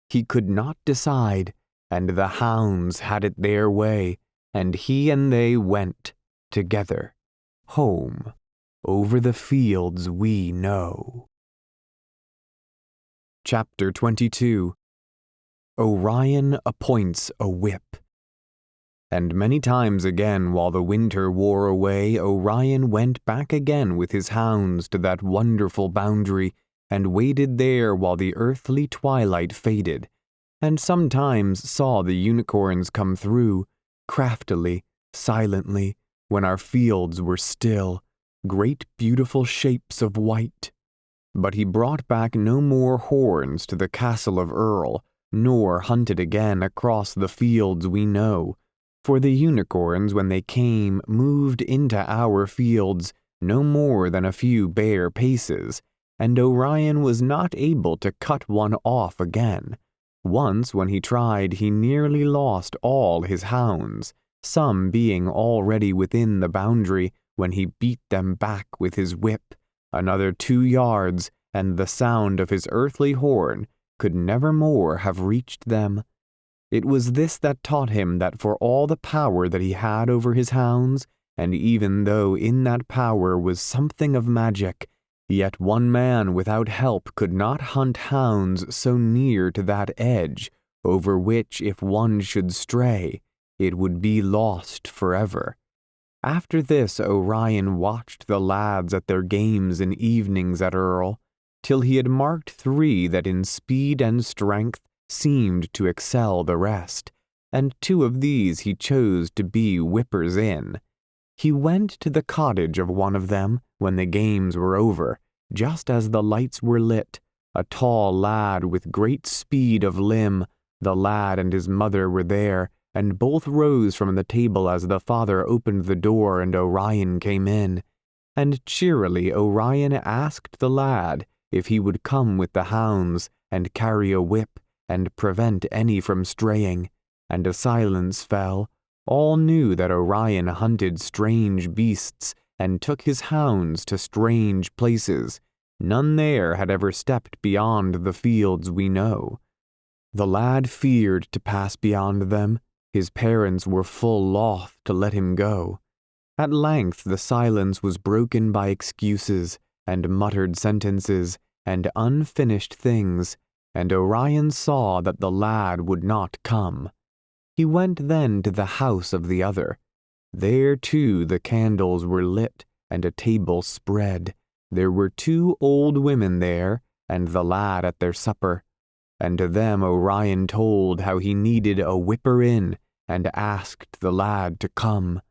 He could not decide, and the hounds had it their way, and he and they went, together, home, over the fields we know. Chapter 22. Orion appoints a whip. And many times again while the winter wore away, Orion went back again with his hounds to that wonderful boundary, and waited there while the earthly twilight faded, and sometimes saw the unicorns come through, craftily, silently, when our fields were still, great beautiful shapes of white. But he brought back no more horns to the castle of Earl, nor hunted again across the fields we know. For the unicorns, when they came, moved into our fields no more than a few bare paces, and Orion was not able to cut one off again. Once when he tried, he nearly lost all his hounds, some being already within the boundary when he beat them back with his whip. Another 2 yards, and the sound of his earthly horn could never more have reached them. It was this that taught him that for all the power that he had over his hounds, and even though in that power was something of magic, yet one man without help could not hunt hounds so near to that edge, over which if one should stray, it would be lost forever. After this Orion watched the lads at their games and evenings at Earl, till he had marked 3 that in speed and strength seemed to excel the rest, and 2 of these he chose to be whippers in. He went to the cottage of one of them when the games were over, just as the lights were lit. A tall lad with great speed of limb, the lad and his mother were there, and both rose from the table as the father opened the door and Orion came in. And cheerily Orion asked the lad if he would come with the hounds and carry a whip and prevent any from straying, and a silence fell. All knew that Orion hunted strange beasts and took his hounds to strange places. None there had ever stepped beyond the fields we know. The lad feared to pass beyond them. His parents were full loth to let him go. At length the silence was broken by excuses and muttered sentences and unfinished things, and Orion saw that the lad would not come. He went then to the house of the other. There too the candles were lit and a table spread. There were 2 old women there, and the lad at their supper. And to them Orion told how he needed a whipper in, and asked the lad to come.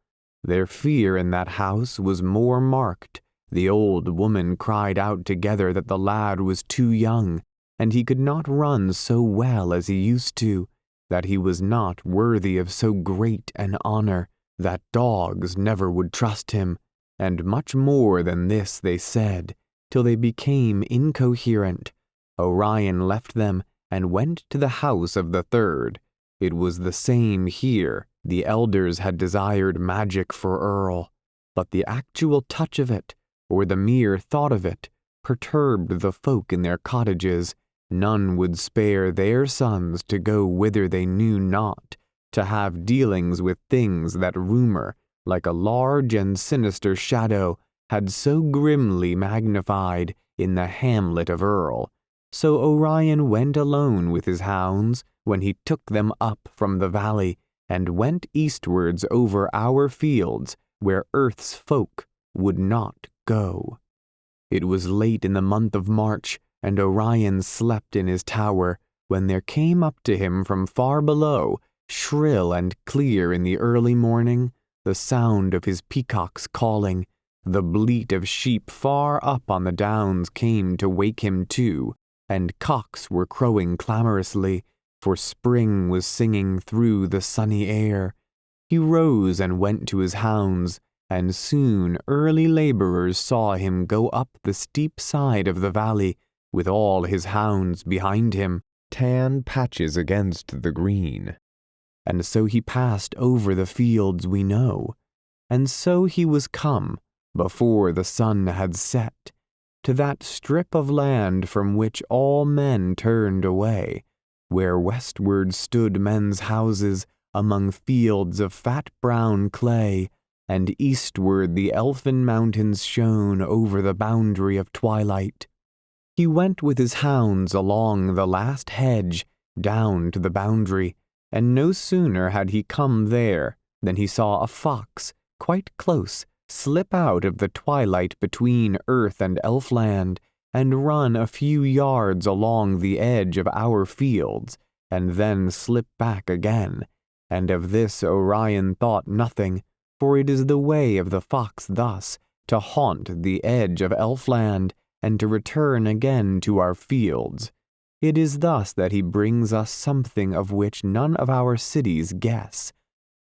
Their fear in that house was more marked. The old woman cried out together that the lad was too young, and he could not run so well as he used to, that he was not worthy of so great an honor, that dogs never would trust him, and much more than this they said, till they became incoherent. Orion left them and went to the house of the third. It was the same here. The elders had desired magic for Earl, but the actual touch of it, or the mere thought of it, perturbed the folk in their cottages. None would spare their sons to go whither they knew not, to have dealings with things that rumor, like a large and sinister shadow, had so grimly magnified in the hamlet of Earl. So Orion went alone with his hounds when he took them up from the valley, and went eastwards over our fields where earth's folk would not go. It was late in the month of March, and Orion slept in his tower, when there came up to him from far below, shrill and clear in the early morning, the sound of his peacocks calling. The bleat of sheep far up on the downs came to wake him too, and cocks were crowing clamorously, for spring was singing through the sunny air. He rose and went to his hounds, and soon early laborers saw him go up the steep side of the valley, with all his hounds behind him, tan patches against the green. And so he passed over the fields we know, and so he was come, before the sun had set, to that strip of land from which all men turned away, where westward stood men's houses among fields of fat brown clay, and eastward the elfin mountains shone over the boundary of twilight. He went with his hounds along the last hedge down to the boundary, and no sooner had he come there than he saw a fox quite close slip out of the twilight between earth and Elfland, and run a few yards along the edge of our fields, and then slip back again. And of this Orion thought nothing, for it is the way of the fox thus to haunt the edge of Elfland, and to return again to our fields. It is thus that he brings us something of which none of our cities guess.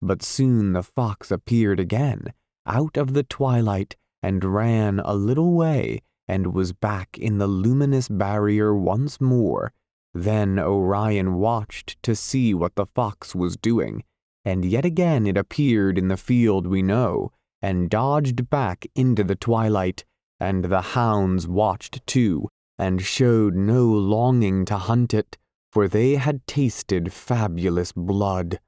But soon the fox appeared again, out of the twilight, and ran a little way, and was back in the luminous barrier once more. Then Orion watched to see what the fox was doing, and yet again it appeared in the field we know, and dodged back into the twilight, and the hounds watched too, and showed no longing to hunt it, for they had tasted fabulous blood.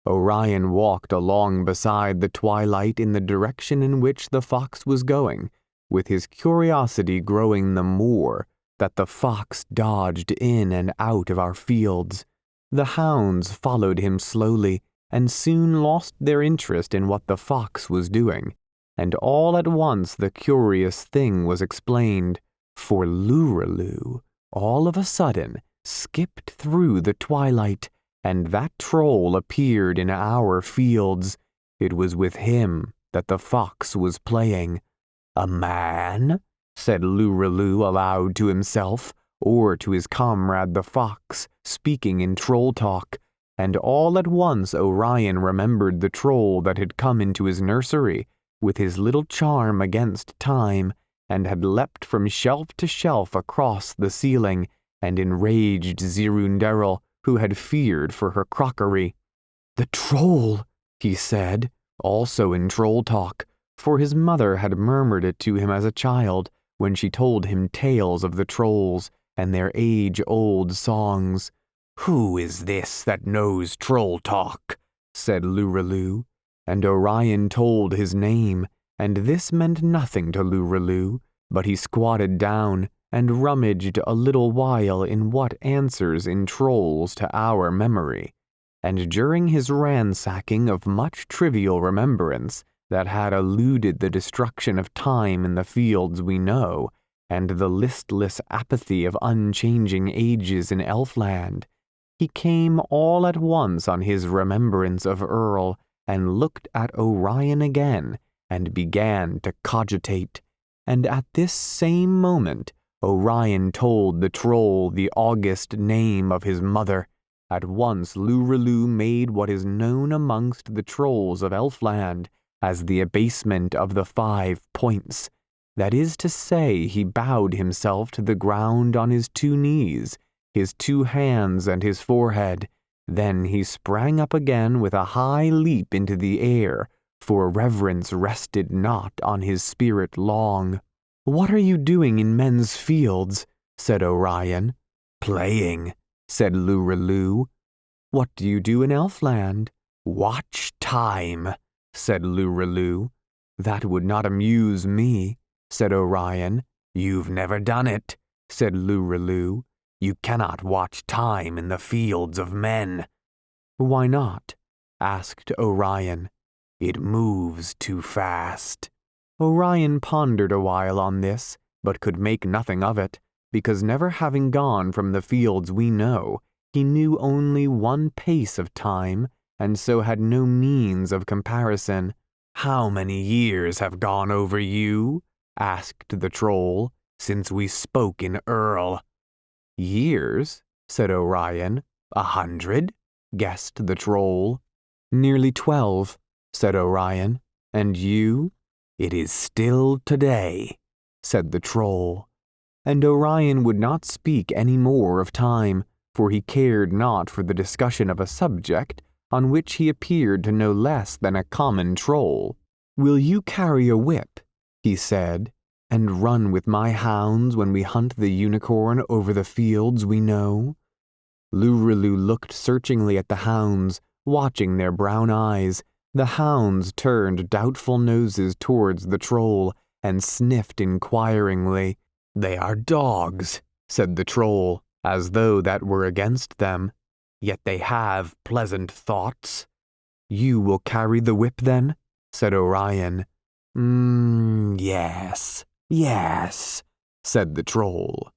Orion walked along beside the twilight in the direction in which the fox was going, with his curiosity growing the more that the fox dodged in and out of our fields. The hounds followed him slowly, and soon lost their interest in what the fox was doing, and all at once the curious thing was explained, for Luraloo, all of a sudden, skipped through the twilight, and that troll appeared in our fields. It was with him that the fox was playing. "A man?" said Luraloo aloud to himself, or to his comrade the fox, speaking in troll talk, and all at once Orion remembered the troll that had come into his nursery, with his little charm against time, and had leapt from shelf to shelf across the ceiling, and enraged Zirunderel, who had feared for her crockery. "The troll," he said, also in troll talk, for his mother had murmured it to him as a child, when she told him tales of the trolls and their age-old songs. "Who is this that knows troll talk?" said Luraloo, and Orion told his name, and this meant nothing to Luraloo, but he squatted down and rummaged a little while in what answers in trolls to our memory, and during his ransacking of much trivial remembrance that had eluded the destruction of time in the fields we know, and the listless apathy of unchanging ages in Elfland, he came all at once on his remembrance of Earl, and looked at Orion again, and began to cogitate, and at this same moment Orion told the troll the august name of his mother. At once Luraloo made what is known amongst the trolls of Elfland as the abasement of the 5 points. That is to say, he bowed himself to the ground on his 2 knees, his 2 hands and his forehead. Then he sprang up again with a high leap into the air, for reverence rested not on his spirit long. "What are you doing in men's fields?" said Orion. "Playing," said Luraloo. "What do you do in Elfland?" "Watch time," said Luraloo. "That would not amuse me," said Orion. "You've never done it," said Luraloo. "You cannot watch time in the fields of men." "Why not?" asked Orion. "It moves too fast." Orion pondered a while on this, but could make nothing of it, because never having gone from the fields we know, he knew only one pace of time, and so had no means of comparison. "How many years have gone over you?" asked the troll, "since we spoke in Earl?" "Years?" said Orion. 100? guessed the troll. "Nearly 12, said Orion. "And you?" "It is still today," said the troll. And Orion would not speak any more of time, for he cared not for the discussion of a subject on which he appeared to know less than a common troll. "Will you carry a whip," he said, "and run with my hounds when we hunt the unicorn over the fields we know?" Luraloo looked searchingly at the hounds, watching their brown eyes. The hounds turned doubtful noses towards the troll, and sniffed inquiringly. "They are dogs," said the troll, as though that were against them. "Yet they have pleasant thoughts." "You will carry the whip, then?" said Orion. Yes, said the troll.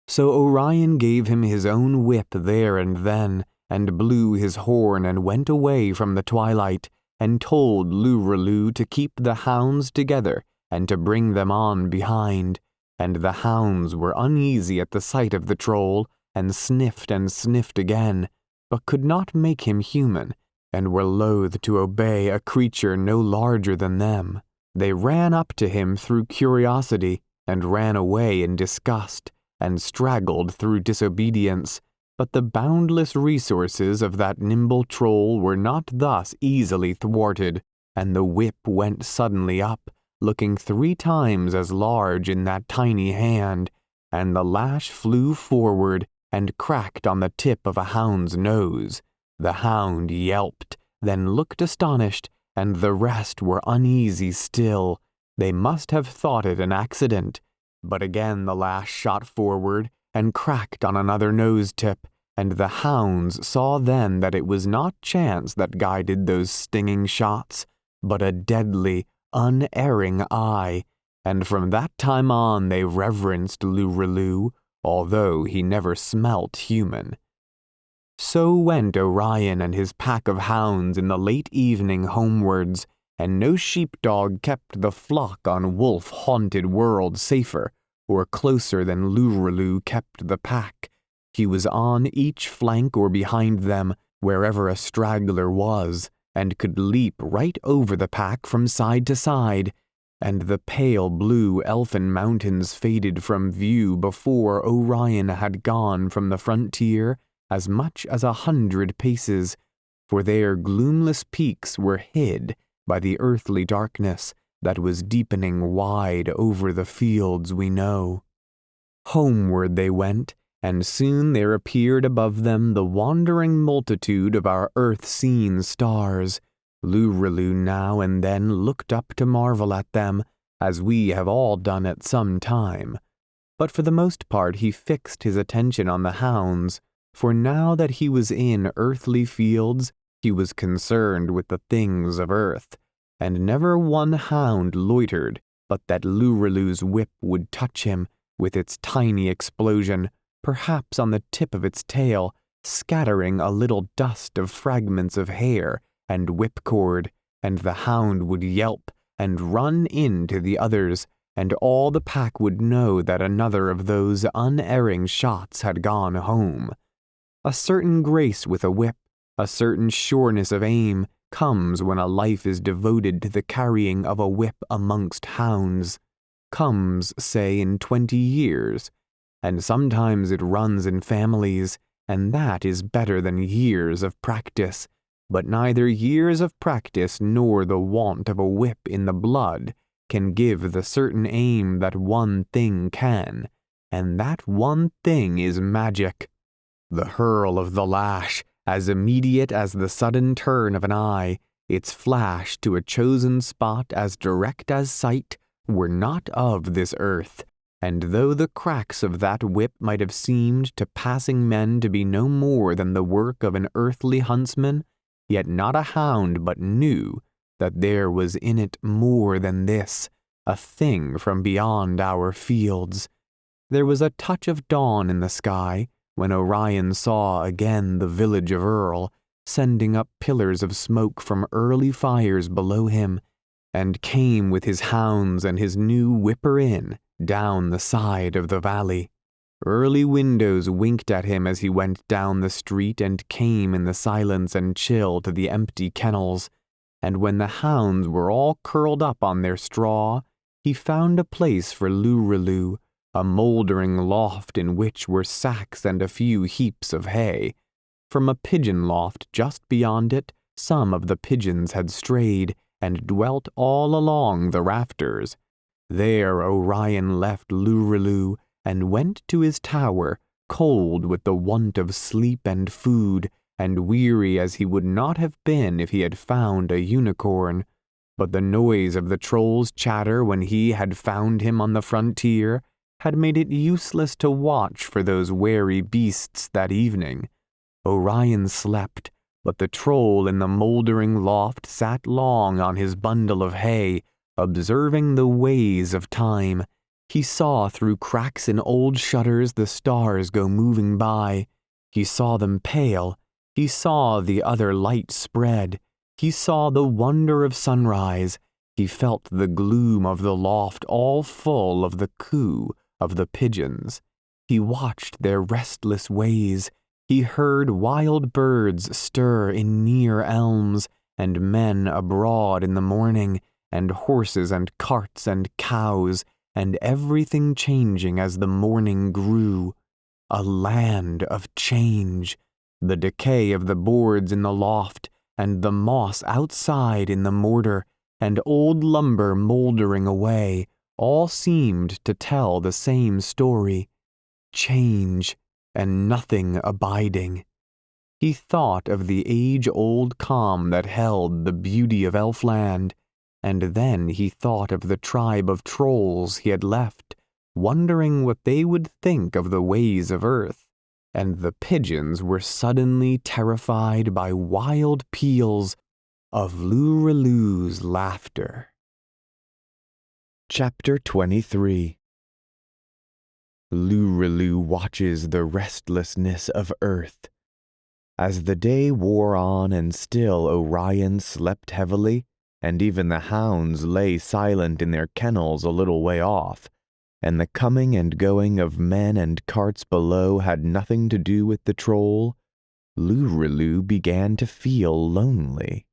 So Orion gave him his own whip there and then, and blew his horn and went away from the twilight, and told Luraloo to keep the hounds together, and to bring them on behind. and the hounds were uneasy at the sight of the troll, and sniffed again, but could not make him human, and were loath to obey a creature no larger than them. They ran up to him through curiosity, and ran away in disgust, and straggled through disobedience, but the boundless resources of that nimble troll were not thus easily thwarted, and the whip went suddenly up, looking 3 times as large in that tiny hand, and the lash flew forward and cracked on the tip of a hound's nose. The hound yelped, then looked astonished, and the rest were uneasy still. They must have thought it an accident. But again the lash shot forward and cracked on another nose tip, and the hounds saw then that it was not chance that guided those stinging shots, but a deadly, unerring eye, and from that time on they reverenced Lureloo, although he never smelt human. So went Orion and his pack of hounds in the late evening homewards, and no sheepdog kept the flock on wolf-haunted world safer or closer than Lureloo kept the pack. He was on each flank or behind them, wherever a straggler was, and could leap right over the pack from side to side, and the pale blue elfin mountains faded from view before Orion had gone from the frontier as much as 100 paces, for their gloomless peaks were hid by the earthly darkness that was deepening wide over the fields we know. Homeward they went, and soon there appeared above them the wandering multitude of our earth-seen stars. Lureloo now and then looked up to marvel at them, as we have all done at some time. But for the most part he fixed his attention on the hounds, for now that he was in earthly fields, he was concerned with the things of earth, and never one hound loitered but that Lureloo's whip would touch him with its tiny explosion, perhaps on the tip of its tail, scattering a little dust of fragments of hair and whipcord, and the hound would yelp and run into the others, and all the pack would know that another of those unerring shots had gone home. A certain grace with a whip, a certain sureness of aim, comes when a life is devoted to the carrying of a whip amongst hounds. Comes, say, in 20 years, and sometimes it runs in families, and that is better than years of practice. But neither years of practice nor the want of a whip in the blood can give the certain aim that one thing can, and that one thing is magic. The hurl of the lash, as immediate as the sudden turn of an eye, its flash to a chosen spot as direct as sight, were not of this earth, and though the cracks of that whip might have seemed to passing men to be no more than the work of an earthly huntsman, yet not a hound but knew that there was in it more than this, a thing from beyond our fields. There was a touch of dawn in the sky when Orion saw again the village of Earl, sending up pillars of smoke from early fires below him, and came with his hounds and his new whipper in down the side of the valley. Early windows winked at him as he went down the street and came in the silence and chill to the empty kennels, and when the hounds were all curled up on their straw, he found a place for Lureloo, a mouldering loft in which were sacks and a few heaps of hay. From a pigeon loft just beyond it, some of the pigeons had strayed and dwelt all along the rafters. There Orion left Lureloo and went to his tower, cold with the want of sleep and food, and weary as he would not have been if he had found a unicorn. But the noise of the troll's chatter when he had found him on the frontier had made it useless to watch for those wary beasts that evening. Orion slept, but the troll in the mouldering loft sat long on his bundle of hay, observing the ways of time. He saw through cracks in old shutters the stars go moving by. He saw them pale. He saw the other light spread. He saw the wonder of sunrise. He felt the gloom of the loft all full of the coo of the pigeons. He watched their restless ways. He heard wild birds stir in near elms, and men abroad in the morning, and horses and carts and cows, and everything changing as the morning grew. A land of change. The decay of the boards in the loft, and the moss outside in the mortar, and old lumber moldering away, all seemed to tell the same story. Change, and nothing abiding. He thought of the age-old calm that held the beauty of Elfland, and then he thought of the tribe of trolls he had left, wondering what they would think of the ways of earth, and the pigeons were suddenly terrified by wild peals of Lureloo's laughter. Chapter 23. Lureloo watches the restlessness of earth. As the day wore on and still Orion slept heavily, and even the hounds lay silent in their kennels a little way off, and the coming and going of men and carts below had nothing to do with the troll, Lureloo began to feel lonely.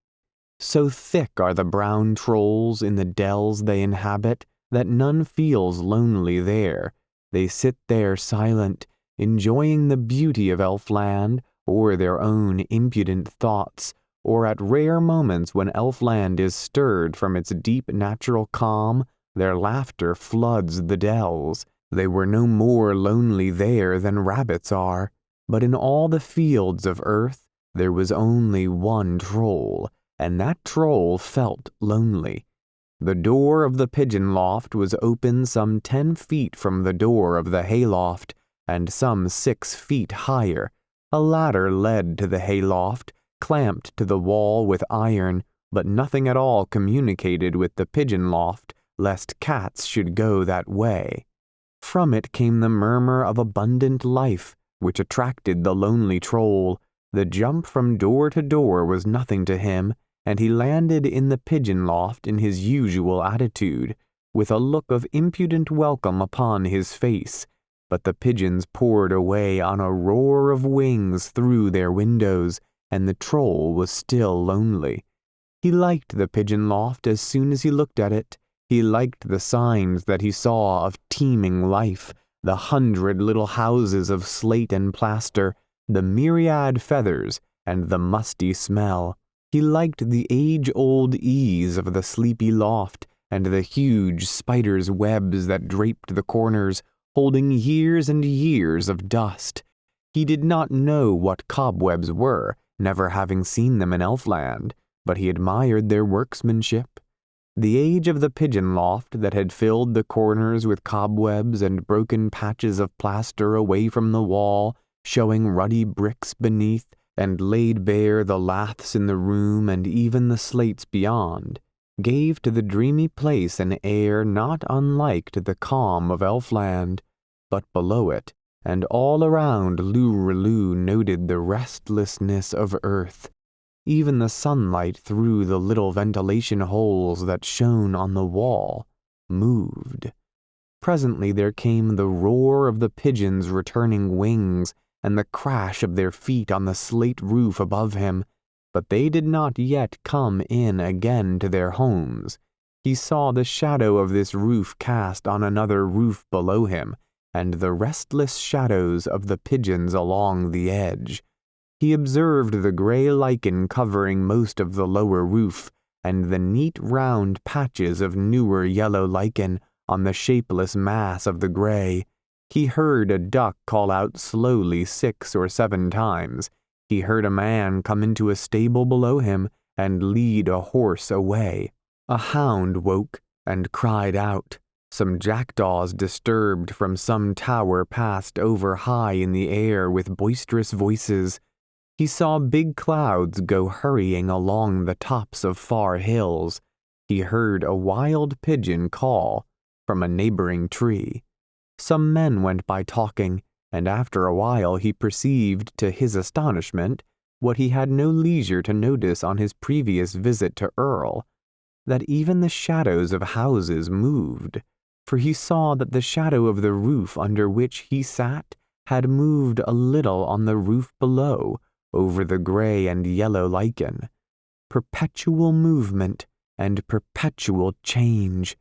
So thick are the brown trolls in the dells they inhabit that none feels lonely there. They sit there silent, enjoying the beauty of Elfland, or their own impudent thoughts, or at rare moments when Elfland is stirred from its deep natural calm, their laughter floods the dells. They were no more lonely there than rabbits are, but in all the fields of earth there was only one troll, and that troll felt lonely. The door of the pigeon loft was open some 10 feet from the door of the hayloft, and some 6 feet higher. A ladder led to the hayloft, clamped to the wall with iron, but nothing at all communicated with the pigeon loft, lest cats should go that way. From it came the murmur of abundant life, which attracted the lonely troll. The jump from door to door was nothing to him, and he landed in the pigeon loft in his usual attitude, with a look of impudent welcome upon his face. But the pigeons poured away on a roar of wings through their windows, and the troll was still lonely. He liked the pigeon loft as soon as he looked at it. He liked the signs that he saw of teeming life, the 100 little houses of slate and plaster, the myriad feathers, and the musty smell. He liked the age-old ease of the sleepy loft, and the huge spider's webs that draped the corners, holding years and years of dust. He did not know what cobwebs were, never having seen them in Elfland, but he admired their workmanship. The age of the pigeon loft that had filled the corners with cobwebs and broken patches of plaster away from the wall, showing ruddy bricks beneath, and laid bare the laths in the room and even the slates beyond, gave to the dreamy place an air not unlike to the calm of Elfland. But below it, and all around, Lureloo noted the restlessness of earth. Even the sunlight through the little ventilation holes that shone on the wall moved. Presently there came the roar of the pigeons' returning wings, and the crash of their feet on the slate roof above him, but they did not yet come in again to their homes. He saw the shadow of this roof cast on another roof below him, and the restless shadows of the pigeons along the edge. He observed the gray lichen covering most of the lower roof, and the neat round patches of newer yellow lichen on the shapeless mass of the gray. He heard a duck call out slowly 6 or 7 times. He heard a man come into a stable below him and lead a horse away. A hound woke and cried out. Some jackdaws disturbed from some tower passed over high in the air with boisterous voices. He saw big clouds go hurrying along the tops of far hills. He heard a wild pigeon call from a neighboring tree. Some men went by talking, and after a while he perceived, to his astonishment, what he had no leisure to notice on his previous visit to Earl, that even the shadows of houses moved. for he saw that the shadow of the roof under which he sat had moved a little on the roof below, over the gray and yellow lichen. Perpetual movement and perpetual change.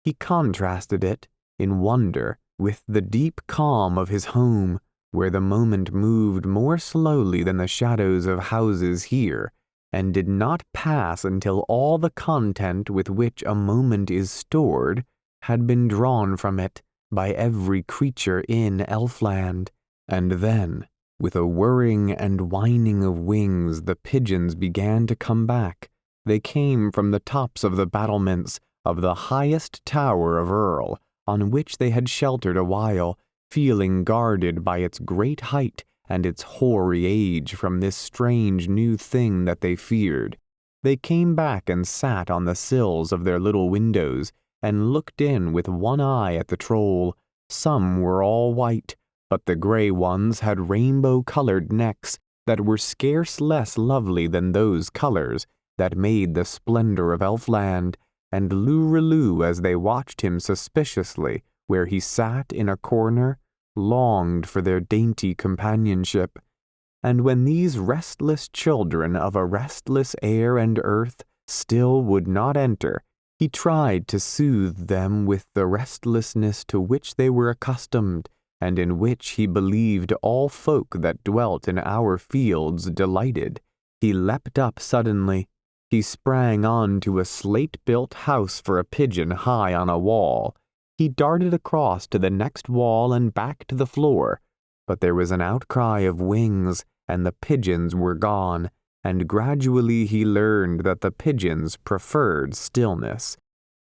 He contrasted it, in wonder, with the deep calm of his home, where the moment moved more slowly than the shadows of houses here, and did not pass until all the content with which a moment is stored had been drawn from it by every creature in Elfland. And then, with a whirring and whining of wings, the pigeons began to come back. They came from the tops of the battlements of the highest tower of Earl, on which they had sheltered a while, feeling guarded by its great height and its hoary age from this strange new thing that they feared. They came back and sat on the sills of their little windows and looked in with one eye at the troll. Some were all white, but the gray ones had rainbow-colored necks that were scarce less lovely than those colors that made the splendor of Elfland, and Lureloo, as they watched him suspiciously where he sat in a corner, longed for their dainty companionship. And when these restless children of a restless air and earth still would not enter, he tried to soothe them with the restlessness to which they were accustomed, and in which he believed all folk that dwelt in our fields delighted. He leapt up suddenly. He sprang on to a slate-built house for a pigeon high on a wall. He darted across to the next wall and back to the floor, but there was an outcry of wings, and the pigeons were gone, and gradually he learned that the pigeons preferred stillness.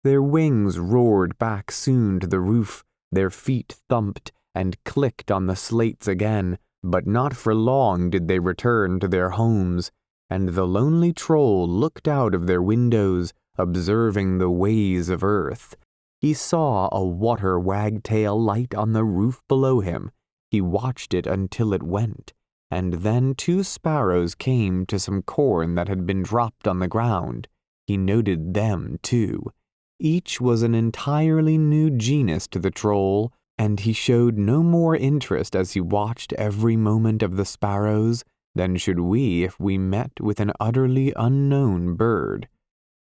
Their wings roared back soon to the roof, their feet thumped and clicked on the slates again, but not for long did they return to their homes, and the lonely troll looked out of their windows, observing the ways of earth. He saw a water wagtail light on the roof below him. He watched it until it went, and then 2 sparrows came to some corn that had been dropped on the ground. He noted them, too. Each was an entirely new genus to the troll, and he showed no more interest as he watched every moment of the sparrows than should we if we met with an utterly unknown bird.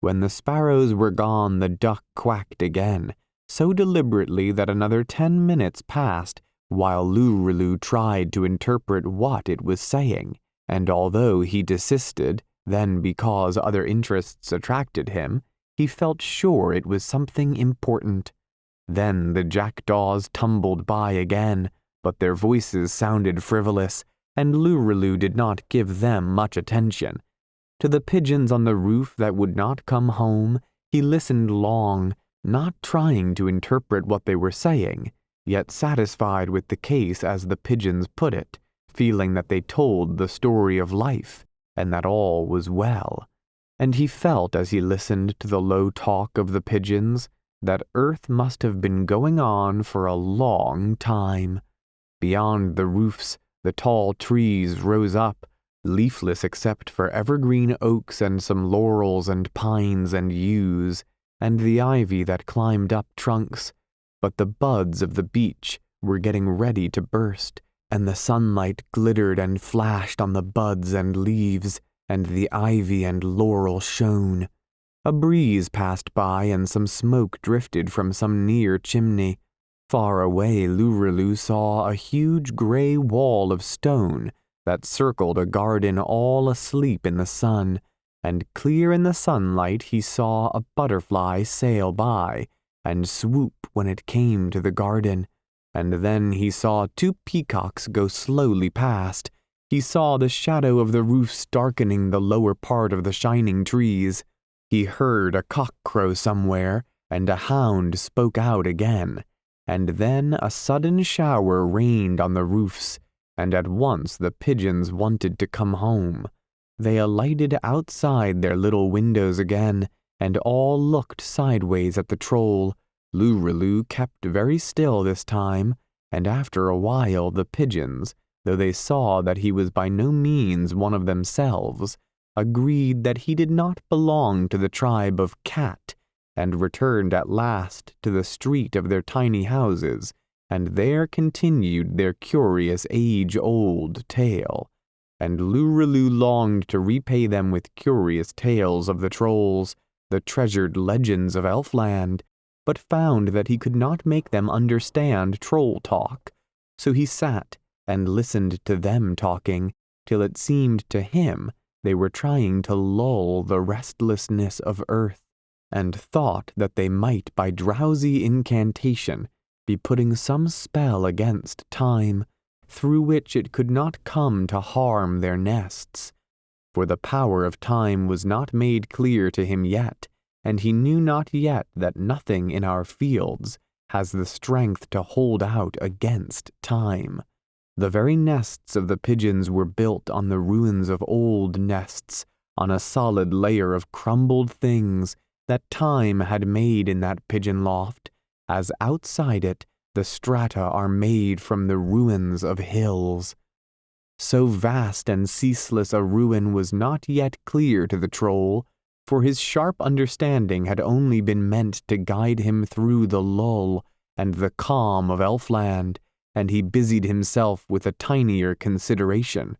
When the sparrows were gone, the duck quacked again, so deliberately that another 10 minutes passed while Lureloo tried to interpret what it was saying, and although he desisted, then because other interests attracted him, he felt sure it was something important. Then the jackdaws tumbled by again, but their voices sounded frivolous, and Lureloo did not give them much attention. To the pigeons on the roof that would not come home, he listened long, not trying to interpret what they were saying, yet satisfied with the case as the pigeons put it, feeling that they told the story of life, and that all was well. And he felt as he listened to the low talk of the pigeons that earth must have been going on for a long time. Beyond the roofs, the tall trees rose up, leafless except for evergreen oaks and some laurels and pines and yews, and the ivy that climbed up trunks. But the buds of the beech were getting ready to burst, and the sunlight glittered and flashed on the buds and leaves, and the ivy and laurel shone. A breeze passed by, and some smoke drifted from some near chimney. Far away, Lureloo saw a huge gray wall of stone that circled a garden all asleep in the sun, and clear in the sunlight he saw a butterfly sail by and swoop when it came to the garden, and then he saw 2 peacocks go slowly past. He saw the shadow of the roofs darkening the lower part of the shining trees. He heard a cock crow somewhere, and a hound spoke out again, and then a sudden shower rained on the roofs, and at once the pigeons wanted to come home. They alighted outside their little windows again, and all looked sideways at the troll. Lureloo kept very still this time, and after a while the pigeons, though they saw that he was by no means one of themselves, agreed that he did not belong to the tribe of cat, and returned at last to the street of their tiny houses, and there continued their curious age-old tale. And Lurelu longed to repay them with curious tales of the trolls, the treasured legends of Elfland, but found that he could not make them understand troll talk. So he sat and listened to them talking, till it seemed to him they were trying to lull the restlessness of earth, and thought that they might by drowsy incantation be putting some spell against time, through which it could not come to harm their nests. For the power of time was not made clear to him yet, and he knew not yet that nothing in our fields has the strength to hold out against time. The very nests of the pigeons were built on the ruins of old nests, on a solid layer of crumbled things that time had made in that pigeon loft, as outside it the strata are made from the ruins of hills. So vast and ceaseless a ruin was not yet clear to the troll, for his sharp understanding had only been meant to guide him through the lull and the calm of Elfland, and he busied himself with a tinier consideration.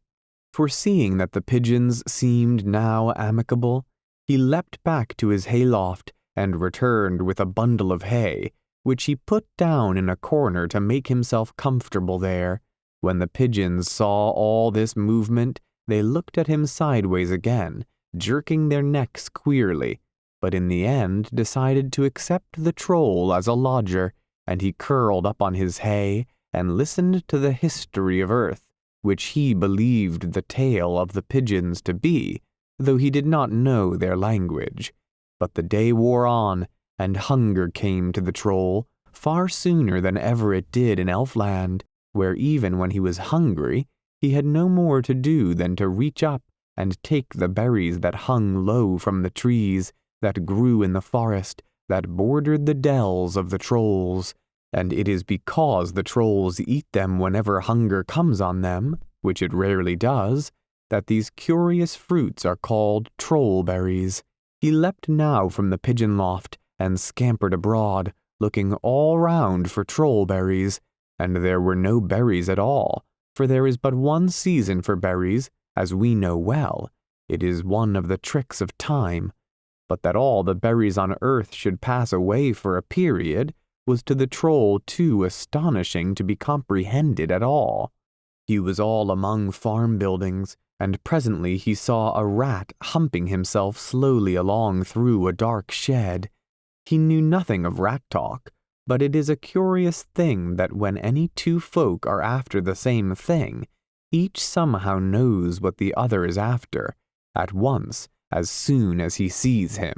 Foreseeing that the pigeons seemed now amicable, he leapt back to his hayloft and returned with a bundle of hay, which he put down in a corner to make himself comfortable there. When the pigeons saw all this movement, they looked at him sideways again, jerking their necks queerly, but in the end decided to accept the troll as a lodger, and he curled up on his hay and listened to the history of earth, which he believed the tale of the pigeons to be, though he did not know their language. But the day wore on, and hunger came to the troll, far sooner than ever it did in Elfland, where even when he was hungry, he had no more to do than to reach up and take the berries that hung low from the trees that grew in the forest that bordered the dells of the trolls. And it is because the trolls eat them whenever hunger comes on them, which it rarely does, that these curious fruits are called troll-berries. He leapt now from the pigeon loft and scampered abroad, looking all round for troll-berries, and there were no berries at all, for there is but one season for berries, as we know well. It is one of the tricks of time. But that all the berries on earth should pass away for a period was to the troll too astonishing to be comprehended at all. He was all among farm buildings, and presently he saw a rat humping himself slowly along through a dark shed. He knew nothing of rat talk, but it is a curious thing that when any two folk are after the same thing, each somehow knows what the other is after, at once, as soon as he sees him.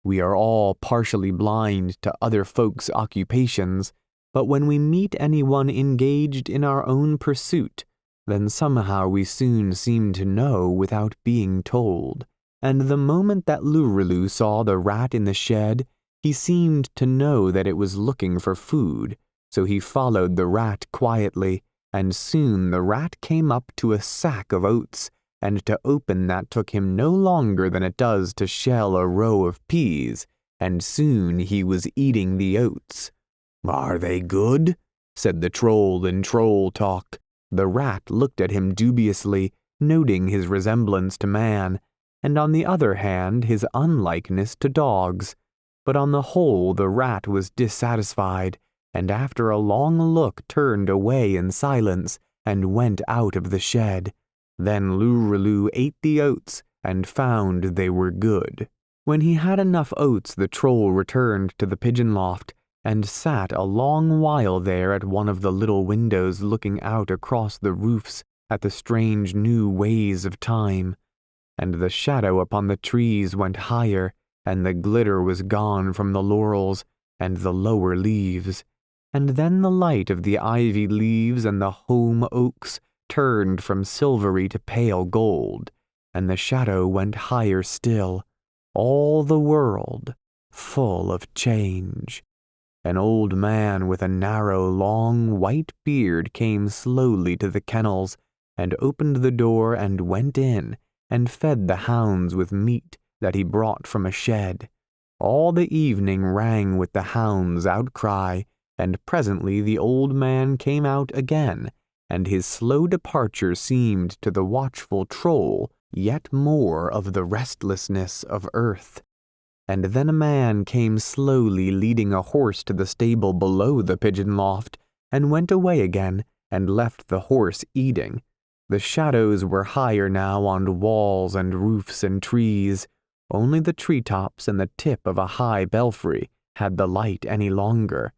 We are all partially blind to other folks' occupations, but when we meet anyone engaged in our own pursuit, then somehow we soon seem to know without being told. And the moment that Lurelu saw the rat in the shed, he seemed to know that it was looking for food, so he followed the rat quietly, and soon the rat came up to a sack of oats, and to open that took him no longer than it does to shell a row of peas, and soon he was eating the oats. "Are they good?" said the troll in troll talk. The rat looked at him dubiously, noting his resemblance to man, and on the other hand his unlikeness to dogs. But on the whole the rat was dissatisfied, and after a long look turned away in silence, and went out of the shed. Then Lurelu ate the oats, and found they were good. When he had enough oats, the troll returned to the pigeon loft, and sat a long while there at one of the little windows looking out across the roofs at the strange new ways of time. And the shadow upon the trees went higher, and the glitter was gone from the laurels and the lower leaves. And then the light of the ivy leaves and the home oaks turned from silvery to pale gold, and the shadow went higher still, all the world full of change. An old man with a narrow, long, white beard came slowly to the kennels, and opened the door and went in, and fed the hounds with meat that he brought from a shed. All the evening rang with the hound's outcry, and presently the old man came out again, and his slow departure seemed to the watchful troll yet more of the restlessness of earth. And then a man came slowly leading a horse to the stable below the pigeon loft, and went away again, and left the horse eating. The shadows were higher now on walls and roofs and trees. Only the treetops and the tip of a high belfry had the light any longer.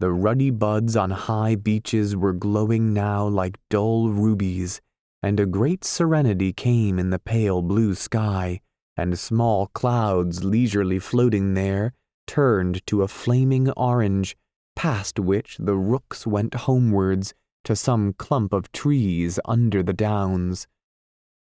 The ruddy buds on high beeches were glowing now like dull rubies, and a great serenity came in the pale blue sky, and small clouds leisurely floating there turned to a flaming orange, past which the rooks went homewards to some clump of trees under the downs.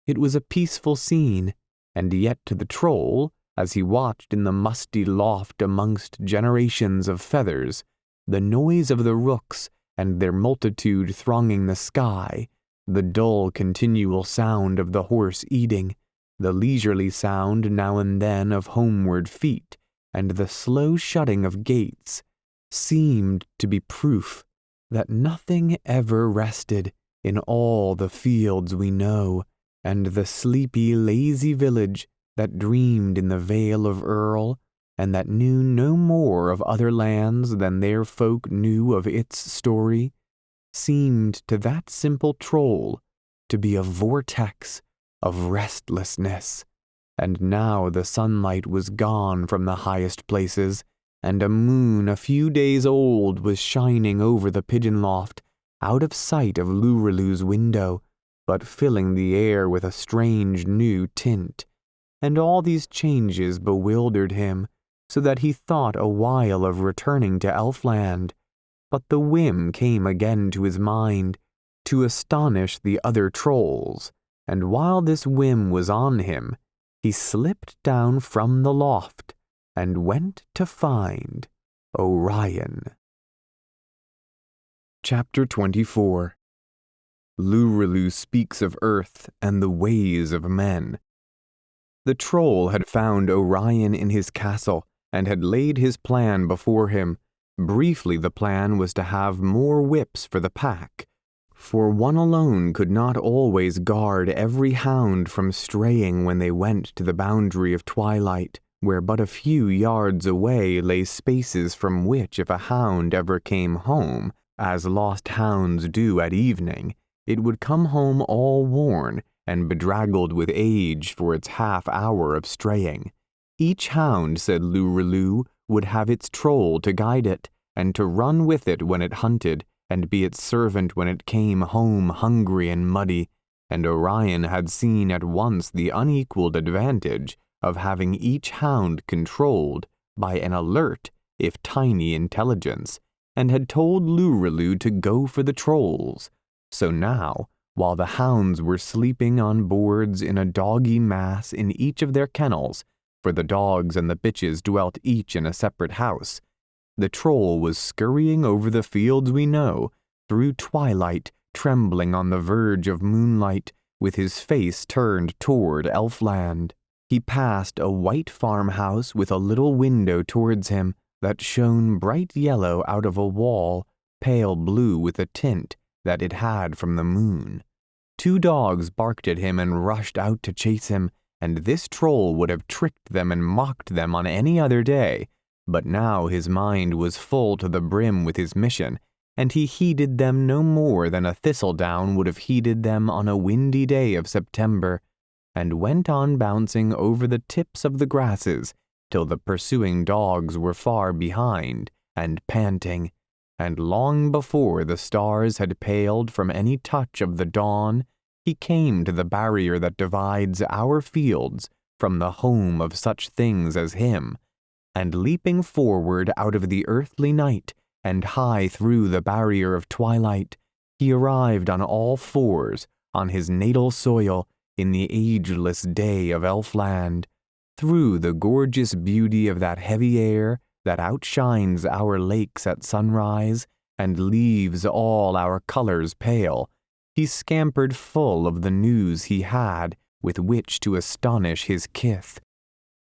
It was a peaceful scene, and yet to the troll, as he watched in the musty loft amongst generations of feathers, the noise of the rooks and their multitude thronging the sky, the dull continual sound of the horse eating, the leisurely sound now and then of homeward feet, and the slow shutting of gates, seemed to be proof that nothing ever rested in all the fields we know, and the sleepy, lazy village that dreamed in the Vale of Earl, and that knew no more of other lands than their folk knew of its story, seemed to that simple troll to be a vortex of restlessness. And now the sunlight was gone from the highest places, and a moon a few days old was shining over the pigeon loft, out of sight of Lurlu's window, but filling the air with a strange new tint. And all these changes bewildered him, so that he thought a while of returning to Elfland. But the whim came again to his mind, to astonish the other trolls, and while this whim was on him, he slipped down from the loft, and went to find Orion. Chapter 24. Lurlu speaks of earth and the ways of men. The troll had found Orion in his castle, and had laid his plan before him. Briefly, the plan was to have more whips for the pack, for one alone could not always guard every hound from straying when they went to the boundary of twilight, where but a few yards away lay spaces from which if a hound ever came home, as lost hounds do at evening, it would come home all worn and bedraggled with age for its half-hour of straying. Each hound, said Lurlu, would have its troll to guide it, and to run with it when it hunted, and be its servant when it came home hungry and muddy, and Orion had seen at once the unequaled advantage of having each hound controlled by an alert, if tiny, intelligence, and had told Lurlu to go for the trolls. So now, while the hounds were sleeping on boards in a doggy mass in each of their kennels, for the dogs and the bitches dwelt each in a separate house, the troll was scurrying over the fields we know, through twilight, trembling on the verge of moonlight, with his face turned toward Elfland. He passed a white farmhouse with a little window towards him that shone bright yellow out of a wall, pale blue with a tint that it had from the moon. 2 dogs barked at him and rushed out to chase him, and this troll would have tricked them and mocked them on any other day, but now his mind was full to the brim with his mission, and he heeded them no more than a thistledown would have heeded them on a windy day of September, and went on bouncing over the tips of the grasses till the pursuing dogs were far behind and panting, and long before the stars had paled from any touch of the dawn, he came to the barrier that divides our fields from the home of such things as him, and leaping forward out of the earthly night and high through the barrier of twilight, he arrived on all fours on his natal soil in the ageless day of Elfland, through the gorgeous beauty of that heavy air that outshines our lakes at sunrise and leaves all our colors pale. He scampered full of the news he had with which to astonish his kith.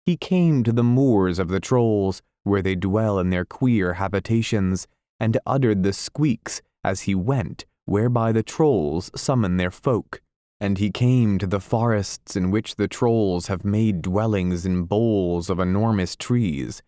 He came to the moors of the trolls, where they dwell in their queer habitations, and uttered the squeaks as he went, whereby the trolls summon their folk. And he came to the forests in which the trolls have made dwellings in boles of enormous trees.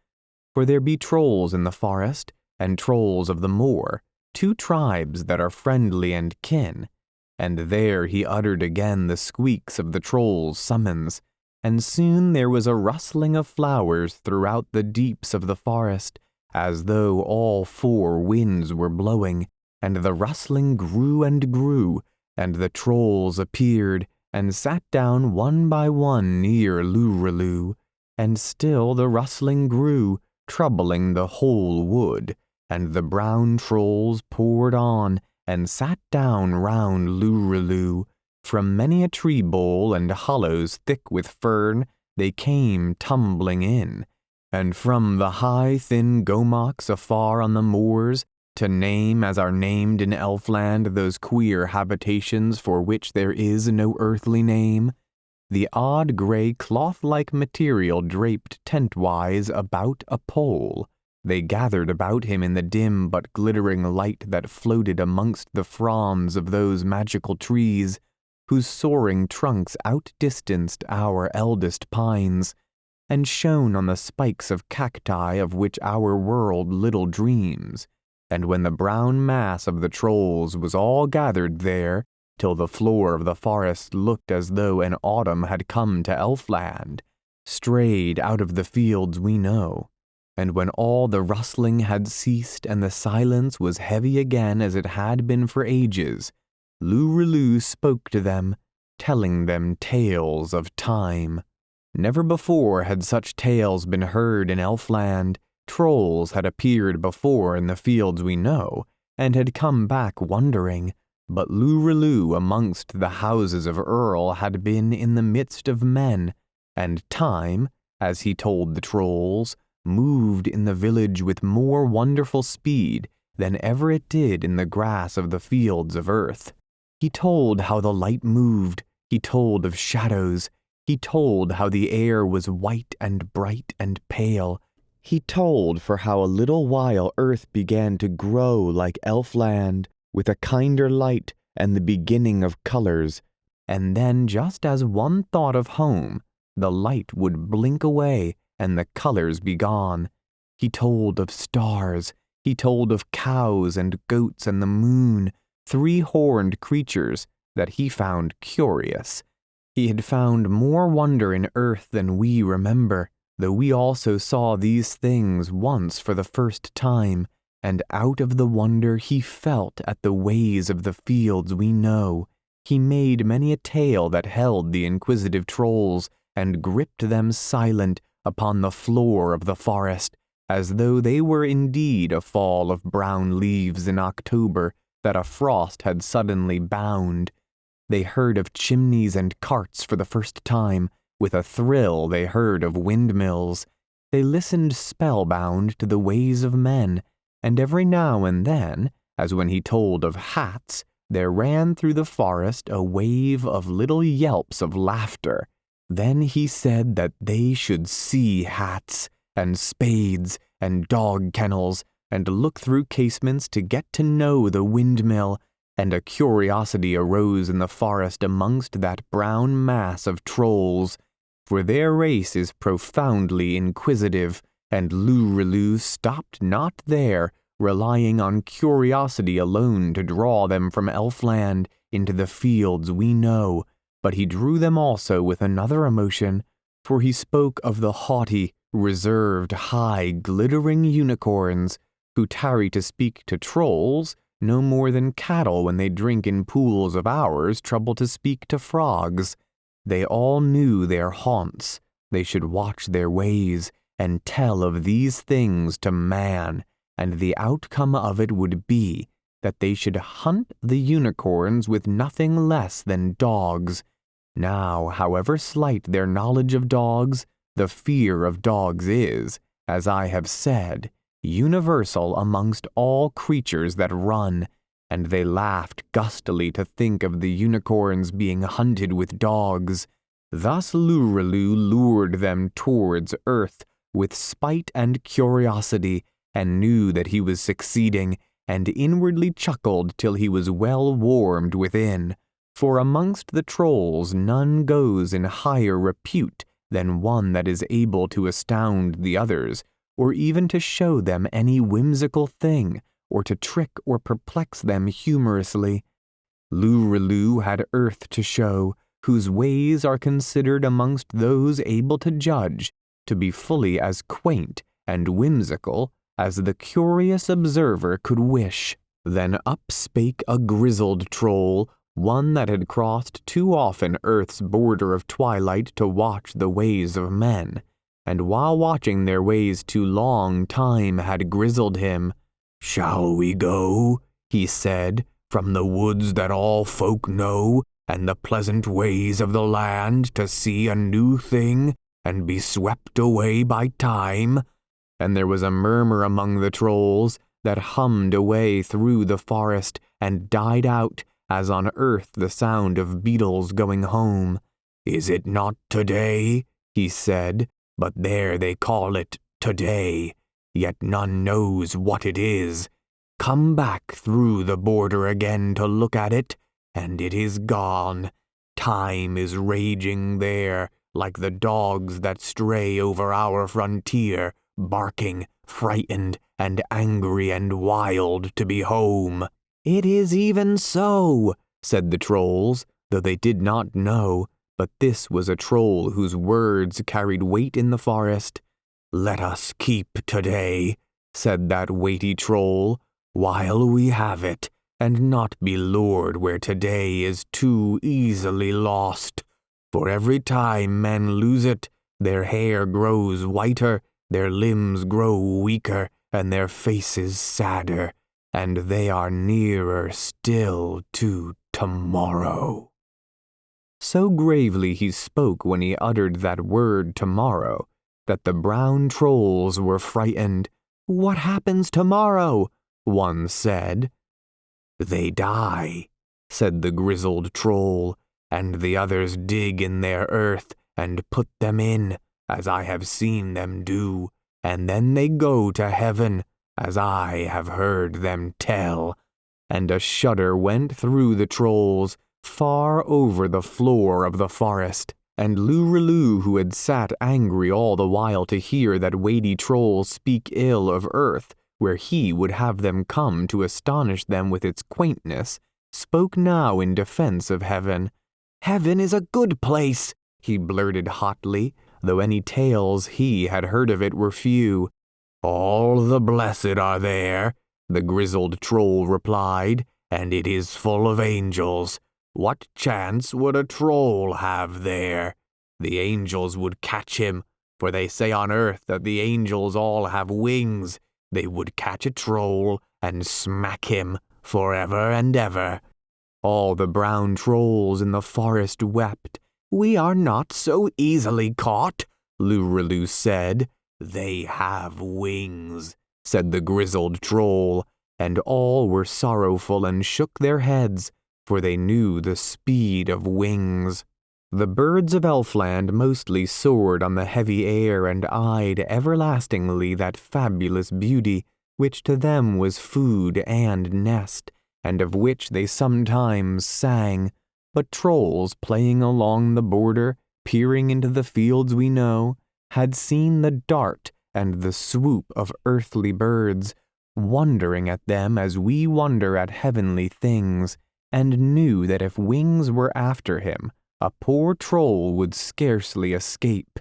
For there be trolls in the forest, and trolls of the moor, two tribes that are friendly and kin. And there he uttered again the squeaks of the trolls' summons, and soon there was a rustling of flowers throughout the deeps of the forest, as though all four winds were blowing, and the rustling grew and grew, and the trolls appeared, and sat down one by one near Lureloo, and still the rustling grew, troubling the whole wood, and the brown trolls poured on, and sat down round Lureloo. From many a tree bole and hollows thick with fern they came tumbling in, and from the high thin gomocks afar on the moors, to name as are named in Elfland those queer habitations for which there is no earthly name, the odd grey cloth-like material draped tent-wise about a pole. They gathered about him in the dim but glittering light that floated amongst the fronds of those magical trees, whose soaring trunks outdistanced our eldest pines, and shone on the spikes of cacti of which our world little dreams. And when the brown mass of the trolls was all gathered there, till the floor of the forest looked as though an autumn had come to Elfland, strayed out of the fields we know, and when all the rustling had ceased and the silence was heavy again as it had been for ages, Lureloo spoke to them, telling them tales of time. Never before had such tales been heard in Elfland. Trolls had appeared before in the fields we know, and had come back wondering, but Lureloo amongst the houses of Earl had been in the midst of men, and time, as he told the trolls, moved in the village with more wonderful speed than ever it did in the grass of the fields of earth. He told how the light moved, he told of shadows, he told how the air was white and bright and pale. He told for how a little while earth began to grow like Elfland, with a kinder light and the beginning of colors, and then just as one thought of home, the light would blink away and the colors be gone. He told of stars, he told of cows and goats and the moon, three-horned creatures that he found curious. He had found more wonder in earth than we remember, though we also saw these things once for the first time, and out of the wonder he felt at the ways of the fields we know, he made many a tale that held the inquisitive trolls, and gripped them silent upon the floor of the forest, as though they were indeed a fall of brown leaves in October that a frost had suddenly bound. They heard of chimneys and carts for the first time. With a thrill they heard of windmills. They listened spellbound to the ways of men, and every now and then, as when he told of hats, there ran through the forest a wave of little yelps of laughter. Then he said that they should see hats, and spades, and dog kennels, and look through casements to get to know the windmill, and a curiosity arose in the forest amongst that brown mass of trolls, for their race is profoundly inquisitive, and Lureloo stopped not there, relying on curiosity alone to draw them from Elfland into the fields we know, but he drew them also with another emotion, for he spoke of the haughty, reserved, high, glittering unicorns, who tarry to speak to trolls, no more than cattle when they drink in pools of ours trouble to speak to frogs. They all knew their haunts, they should watch their ways, and tell of these things to man, and the outcome of it would be that they should hunt the unicorns with nothing less than dogs. Now, however slight their knowledge of dogs, the fear of dogs is, as I have said, universal amongst all creatures that run, and they laughed gustily to think of the unicorns being hunted with dogs. Thus Lurelu lured them towards earth with spite and curiosity, and knew that he was succeeding, and inwardly chuckled till he was well warmed within. For amongst the trolls none goes in higher repute than one that is able to astound the others, or even to show them any whimsical thing, or to trick or perplex them humorously. Lurelu had earth to show, whose ways are considered amongst those able to judge, to be fully as quaint and whimsical as the curious observer could wish. Then up spake a grizzled troll, one that had crossed too often earth's border of twilight to watch the ways of men, and while watching their ways too long time had grizzled him. "Shall we go," he said, "from the woods that all folk know, and the pleasant ways of the land, to see a new thing, and be swept away by time?" And there was a murmur among the trolls that hummed away through the forest and died out, as on earth the sound of beetles going home. "Is it not today?" he said, "but there they call it today, yet none knows what it is. Come back through the border again to look at it, and it is gone. Time is raging there, like the dogs that stray over our frontier, barking, frightened, and angry and wild to be home." "It is even so," said the trolls, though they did not know, but this was a troll whose words carried weight in the forest. "Let us keep today," said that weighty troll, "while we have it, and not be lured where today is too easily lost. For every time men lose it, their hair grows whiter, their limbs grow weaker, and their faces sadder, and they are nearer still to tomorrow." So gravely he spoke when he uttered that word tomorrow, that the brown trolls were frightened. "What happens tomorrow?" one said. "They die," said the grizzled troll, "and the others dig in their earth and put them in, as I have seen them do, and then they go to heaven, as I have heard them tell." And a shudder went through the trolls, far over the floor of the forest, and Lurelu, who had sat angry all the while to hear that weighty troll speak ill of earth, where he would have them come to astonish them with its quaintness, spoke now in defense of heaven. "Heaven is a good place," he blurted hotly, though any tales he had heard of it were few. "All the blessed are there," the grizzled troll replied, "and it is full of angels. What chance would a troll have there? The angels would catch him, for they say on earth that the angels all have wings. They would catch a troll and smack him forever and ever." All the brown trolls in the forest wept. "We are not so easily caught," Lurelu said. "They have wings," said the grizzled troll, and all were sorrowful and shook their heads, for they knew the speed of wings. The birds of Elfland mostly soared on the heavy air and eyed everlastingly that fabulous beauty, which to them was food and nest, and of which they sometimes sang. But trolls playing along the border, peering into the fields we know, had seen the dart and the swoop of earthly birds, wondering at them as we wonder at heavenly things, and knew that if wings were after him, a poor troll would scarcely escape.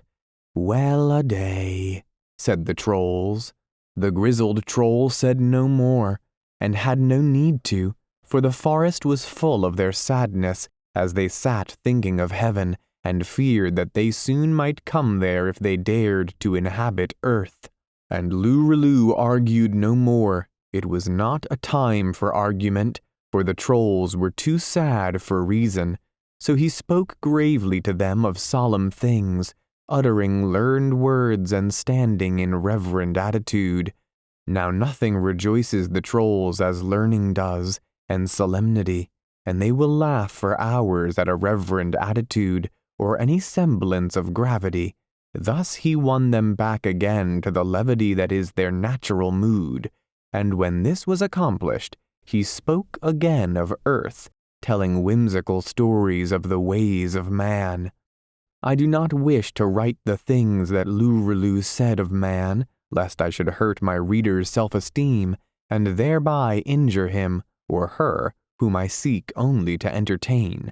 "Well-a-day," said the trolls. The grizzled troll said no more, and had no need to, for the forest was full of their sadness as they sat thinking of heaven, and feared that they soon might come there if they dared to inhabit earth. And Lurelu argued no more. It was not a time for argument, for the trolls were too sad for reason. So he spoke gravely to them of solemn things, uttering learned words and standing in reverent attitude. Now nothing rejoices the trolls as learning does, and solemnity, and they will laugh for hours at a reverent attitude, or any semblance of gravity. Thus he won them back again to the levity that is their natural mood, and when this was accomplished, he spoke again of earth, telling whimsical stories of the ways of man. I do not wish to write the things that Lurelu said of man, lest I should hurt my reader's self-esteem, and thereby injure him, or her, whom I seek only to entertain.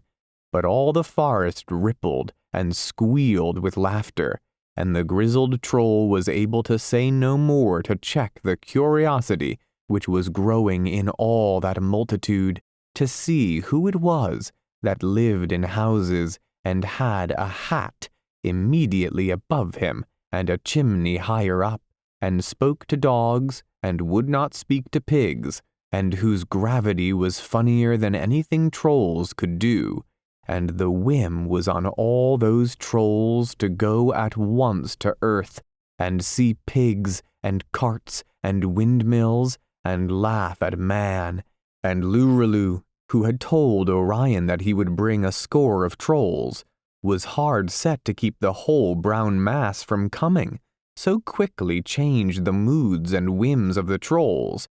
But all the forest rippled and squealed with laughter, and the grizzled troll was able to say no more to check the curiosity which was growing in all that multitude, to see who it was that lived in houses and had a hat immediately above him and a chimney higher up, and spoke to dogs and would not speak to pigs, and whose gravity was funnier than anything trolls could do, and the whim was on all those trolls to go at once to earth and see pigs and carts and windmills and laugh at man. And Lurelu, who had told Orion that he would bring a score of trolls, was hard set to keep the whole brown mass from coming, so quickly changed the moods and whims of the trolls.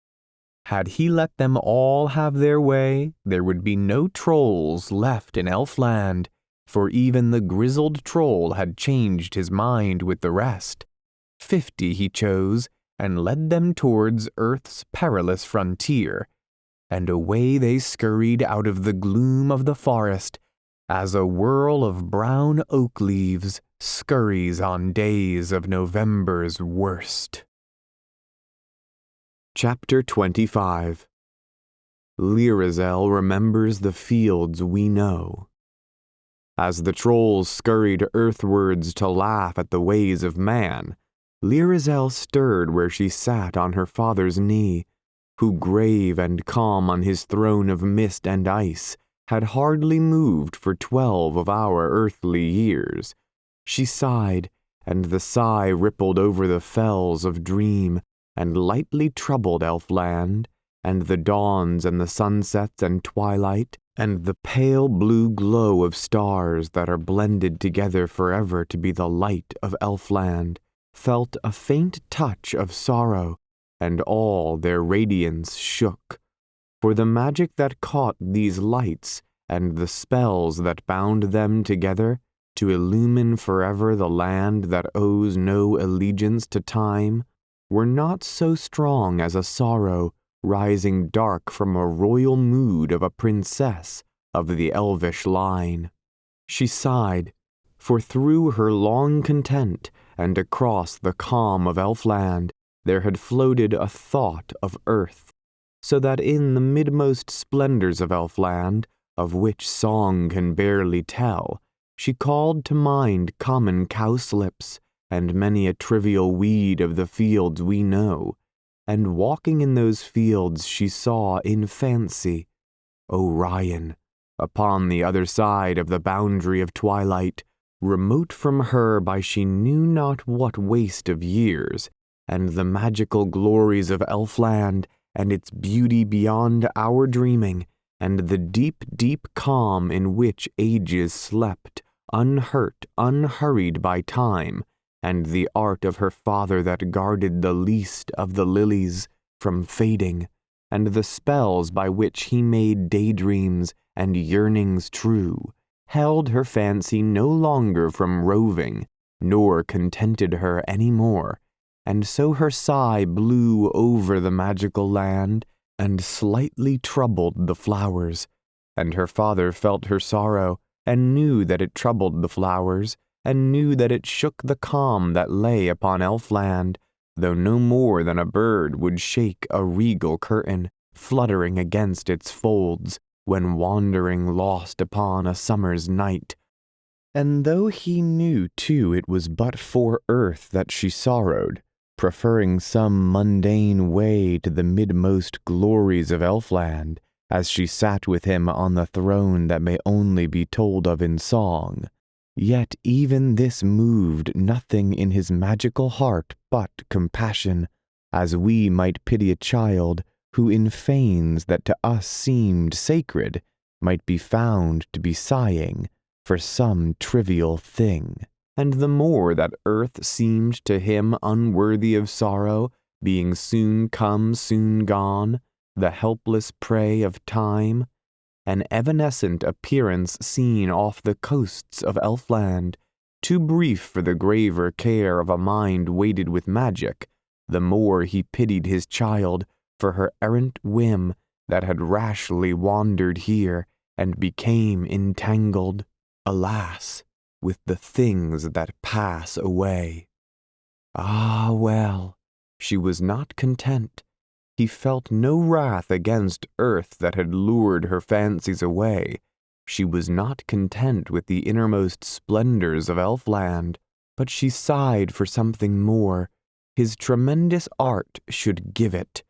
Had he let them all have their way, there would be no trolls left in Elfland, for even the grizzled troll had changed his mind with the rest. 50 he chose, and led them towards earth's perilous frontier, and away they scurried out of the gloom of the forest, as a whirl of brown oak leaves scurries on days of November's worst. Chapter 25. Lyrazel remembers the fields we know. As the trolls scurried earthwards to laugh at the ways of man, Lyrazel stirred where she sat on her father's knee, who, grave and calm on his throne of mist and ice, had hardly moved for 12 of our earthly years. She sighed, and the sigh rippled over the fells of dream, and lightly troubled Elfland, and the dawns and the sunsets and twilight, and the pale blue glow of stars that are blended together forever to be the light of Elfland, felt a faint touch of sorrow, and all their radiance shook. For the magic that caught these lights, and the spells that bound them together, to illumine forever the land that owes no allegiance to time, were not so strong as a sorrow rising dark from a royal mood of a princess of the elvish line. She sighed, for through her long content and across the calm of Elfland there had floated a thought of earth, so that in the midmost splendors of Elfland, of which song can barely tell, she called to mind common cowslips and many a trivial weed of the fields we know, and walking in those fields she saw in fancy Orion, upon the other side of the boundary of twilight, remote from her by she knew not what waste of years, and the magical glories of Elfland, and its beauty beyond our dreaming, and the deep, deep calm in which ages slept, unhurt, unhurried by time, and the art of her father that guarded the least of the lilies from fading, and the spells by which he made daydreams and yearnings true, held her fancy no longer from roving, nor contented her any more, and so her sigh blew over the magical land, and slightly troubled the flowers, and her father felt her sorrow, and knew that it troubled the flowers, and knew that it shook the calm that lay upon Elfland, though no more than a bird would shake a regal curtain, fluttering against its folds, when wandering lost upon a summer's night. And though he knew too it was but for earth that she sorrowed, preferring some mundane way to the midmost glories of Elfland, as she sat with him on the throne that may only be told of in song, yet even this moved nothing in his magical heart but compassion, as we might pity a child who in fanes that to us seemed sacred might be found to be sighing, for some trivial thing. And the more that earth seemed to him unworthy of sorrow, being soon come, soon gone, the helpless prey of time, an evanescent appearance seen off the coasts of Elfland, too brief for the graver care of a mind weighted with magic, the more he pitied his child for her errant whim that had rashly wandered here and became entangled, alas, with the things that pass away. Ah, well, she was not content. He felt no wrath against earth that had lured her fancies away. She was not content with the innermost splendors of Elfland, but she sighed for something more. His tremendous art should give it.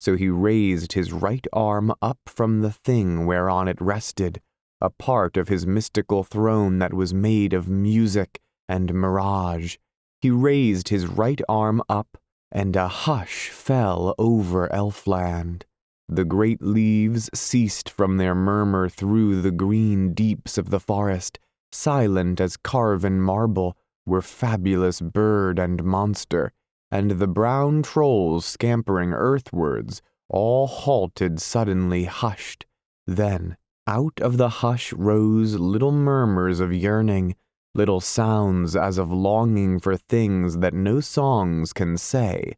So he raised his right arm up from the thing whereon it rested, a part of his mystical throne that was made of music and mirage. He raised his right arm up, and a hush fell over Elfland. The great leaves ceased from their murmur through the green deeps of the forest. Silent as carven marble were fabulous bird and monster, and the brown trolls scampering earthwards, all halted suddenly hushed. Then, out of the hush rose little murmurs of yearning, little sounds as of longing for things that no songs can say,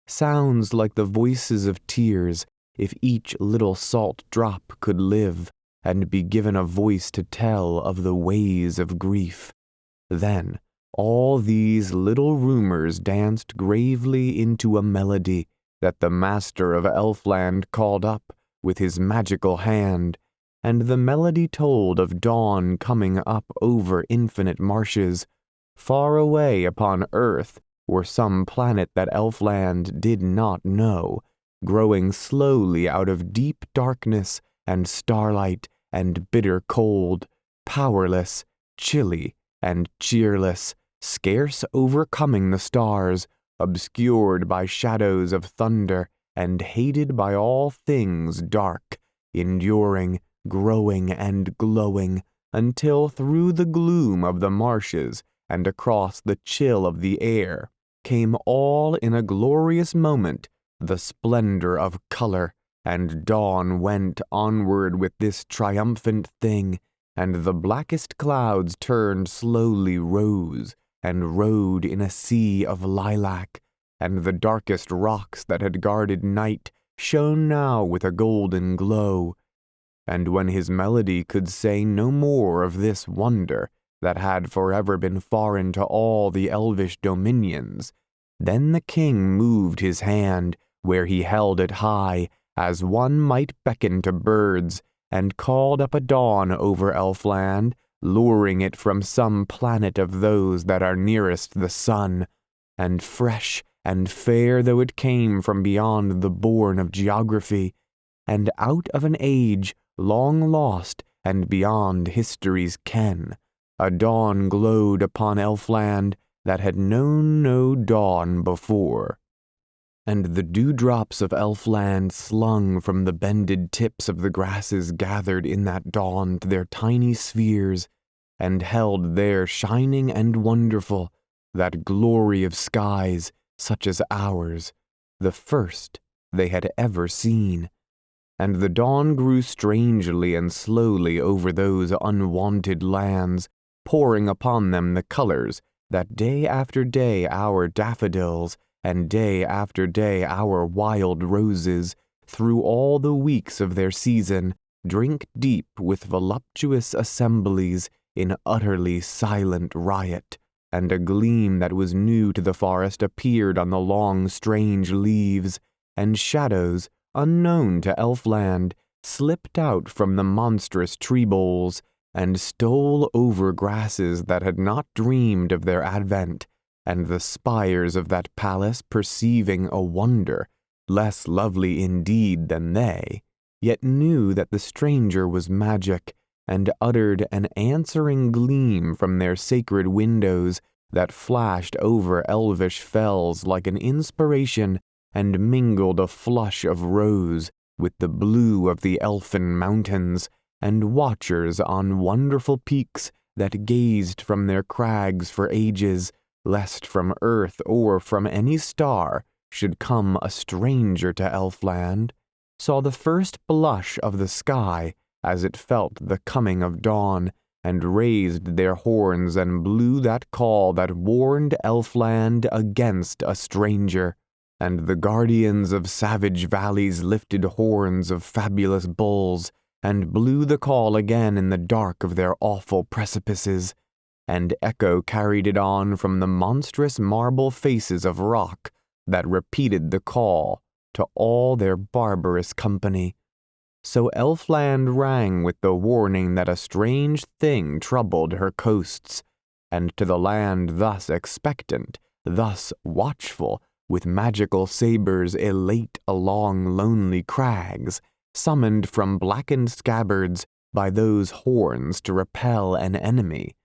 sounds like the voices of tears, if each little salt drop could live and be given a voice to tell of the ways of grief. Then all these little rumors danced gravely into a melody that the master of Elfland called up with his magical hand, and the melody told of dawn coming up over infinite marshes, far away upon earth or some planet that Elfland did not know, growing slowly out of deep darkness and starlight and bitter cold, powerless, chilly, and cheerless, scarce overcoming the stars, obscured by shadows of thunder, and hated by all things dark, enduring, growing and glowing, until through the gloom of the marshes and across the chill of the air came all in a glorious moment the splendor of color, and dawn went onward with this triumphant thing, and the blackest clouds turned slowly rose and rode in a sea of lilac, and the darkest rocks that had guarded night shone now with a golden glow. And when his melody could say no more of this wonder that had forever been foreign to all the elvish dominions, then the king moved his hand where he held it high, as one might beckon to birds, and called up a dawn over Elfland, luring it from some planet of those that are nearest the sun, and fresh and fair though it came from beyond the bourne of geography, and out of an age long lost and beyond history's ken, a dawn glowed upon Elfland that had known no dawn before. And the dewdrops of Elfland slung from the bended tips of the grasses gathered in that dawn to their tiny spheres, and held there shining and wonderful that glory of skies such as ours, the first they had ever seen. And the dawn grew strangely and slowly over those unwonted lands, pouring upon them the colors that day after day our daffodils, and day after day our wild roses, through all the weeks of their season, drink deep with voluptuous assemblies in utterly silent riot. And a gleam that was new to the forest appeared on the long strange leaves, and shadows, unknown to Elfland, slipped out from the monstrous tree boles, and stole over grasses that had not dreamed of their advent, and the spires of that palace, perceiving a wonder, less lovely indeed than they, yet knew that the stranger was magic, and uttered an answering gleam from their sacred windows that flashed over elvish fells like an inspiration, and mingled a flush of rose with the blue of the elfin mountains, and watchers on wonderful peaks that gazed from their crags for ages, lest from earth or from any star should come a stranger to Elfland, saw the first blush of the sky as it felt the coming of dawn, and raised their horns and blew that call that warned Elfland against a stranger. And the guardians of savage valleys lifted horns of fabulous bulls, and blew the call again in the dark of their awful precipices, and echo carried it on from the monstrous marble faces of rock that repeated the call to all their barbarous company. So Elfland rang with the warning that a strange thing troubled her coasts, and to the land thus expectant, thus watchful, with magical sabers elate along lonely crags, summoned from blackened scabbards by those horns to repel an enemy.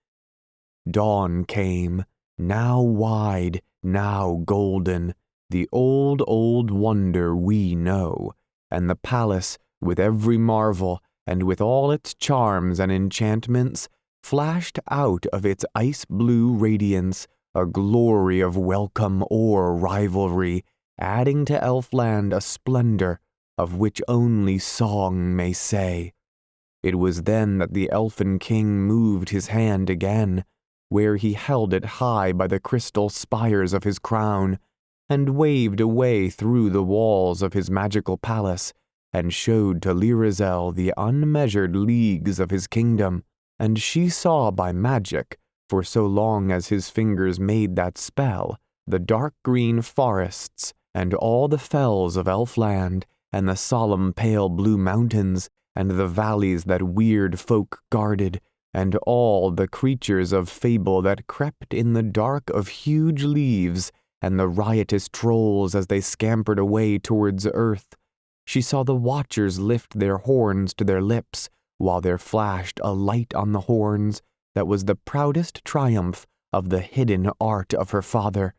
Dawn came, now wide, now golden, the old, old wonder we know, and the palace, with every marvel, and with all its charms and enchantments, flashed out of its ice-blue radiance a glory of welcome or rivalry, adding to Elfland a splendor of which only song may say. It was then that the elfin king moved his hand again, where he held it high by the crystal spires of his crown, and waved away through the walls of his magical palace, and showed to Lyrazel the unmeasured leagues of his kingdom, and she saw by magic, for so long as his fingers made that spell, the dark green forests, and all the fells of Elfland, and the solemn pale blue mountains, and the valleys that weird folk guarded, and all the creatures of fable that crept in the dark of huge leaves, and the riotous trolls as they scampered away towards earth. She saw the watchers lift their horns to their lips, while there flashed a light on the horns that was the proudest triumph of the hidden art of her father.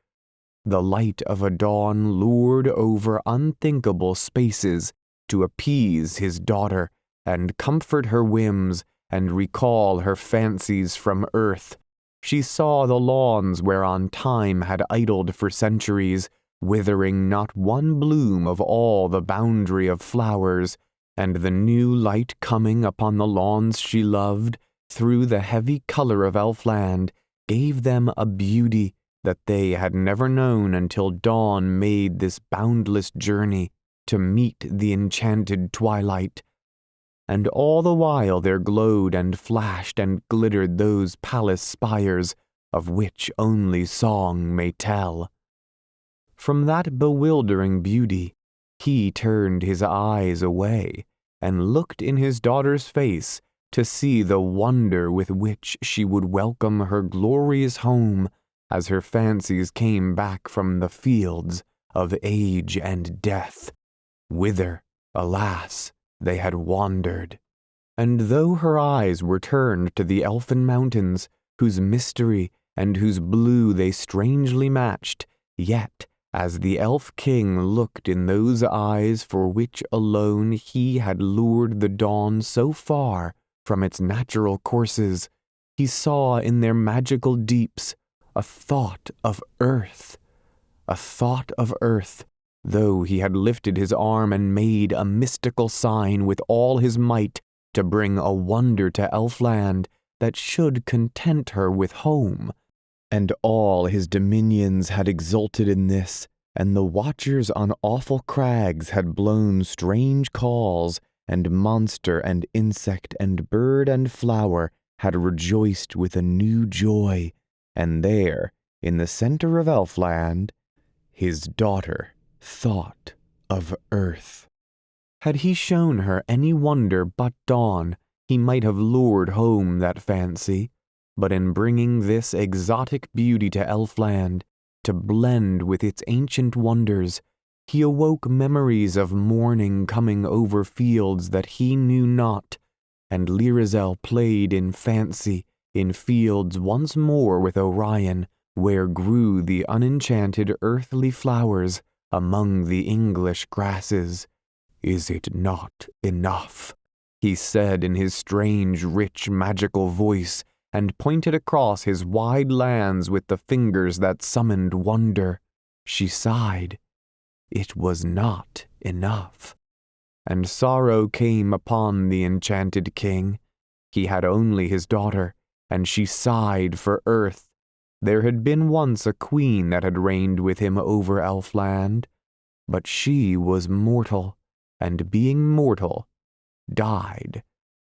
The light of a dawn lured over unthinkable spaces to appease his daughter, and comfort her whims, and recall her fancies from earth. She saw the lawns whereon time had idled for centuries, withering not one bloom of all the boundary of flowers, and the new light coming upon the lawns she loved, through the heavy color of Elfland, gave them a beauty that they had never known until dawn made this boundless journey to meet the enchanted twilight. And all the while there glowed and flashed and glittered those palace spires, of which only song may tell. From that bewildering beauty, he turned his eyes away, and looked in his daughter's face to see the wonder with which she would welcome her glorious home as her fancies came back from the fields of age and death, whither, alas, they had wandered. And though her eyes were turned to the elfin mountains, whose mystery and whose blue they strangely matched, yet, as the elf king looked in those eyes for which alone he had lured the dawn so far from its natural courses, he saw in their magical deeps a thought of earth, though he had lifted his arm and made a mystical sign with all his might to bring a wonder to Elfland that should content her with home. And all his dominions had exulted in this, and the watchers on awful crags had blown strange calls, and monster and insect and bird and flower had rejoiced with a new joy, and there, in the center of Elfland, his daughter thought of earth. Had he shown her any wonder but dawn, he might have lured home that fancy, but in bringing this exotic beauty to Elfland, to blend with its ancient wonders, he awoke memories of morning coming over fields that he knew not, and Lyrazel played in fancy in fields once more with Orion, where grew the unenchanted earthly flowers among the English grasses. "Is it not enough?" he said in his strange, rich, magical voice, and pointed across his wide lands with the fingers that summoned wonder. She sighed. It was not enough. And sorrow came upon the enchanted king. He had only his daughter, and she sighed for earth. There had been once a queen that had reigned with him over Elfland, but she was mortal, and being mortal, died.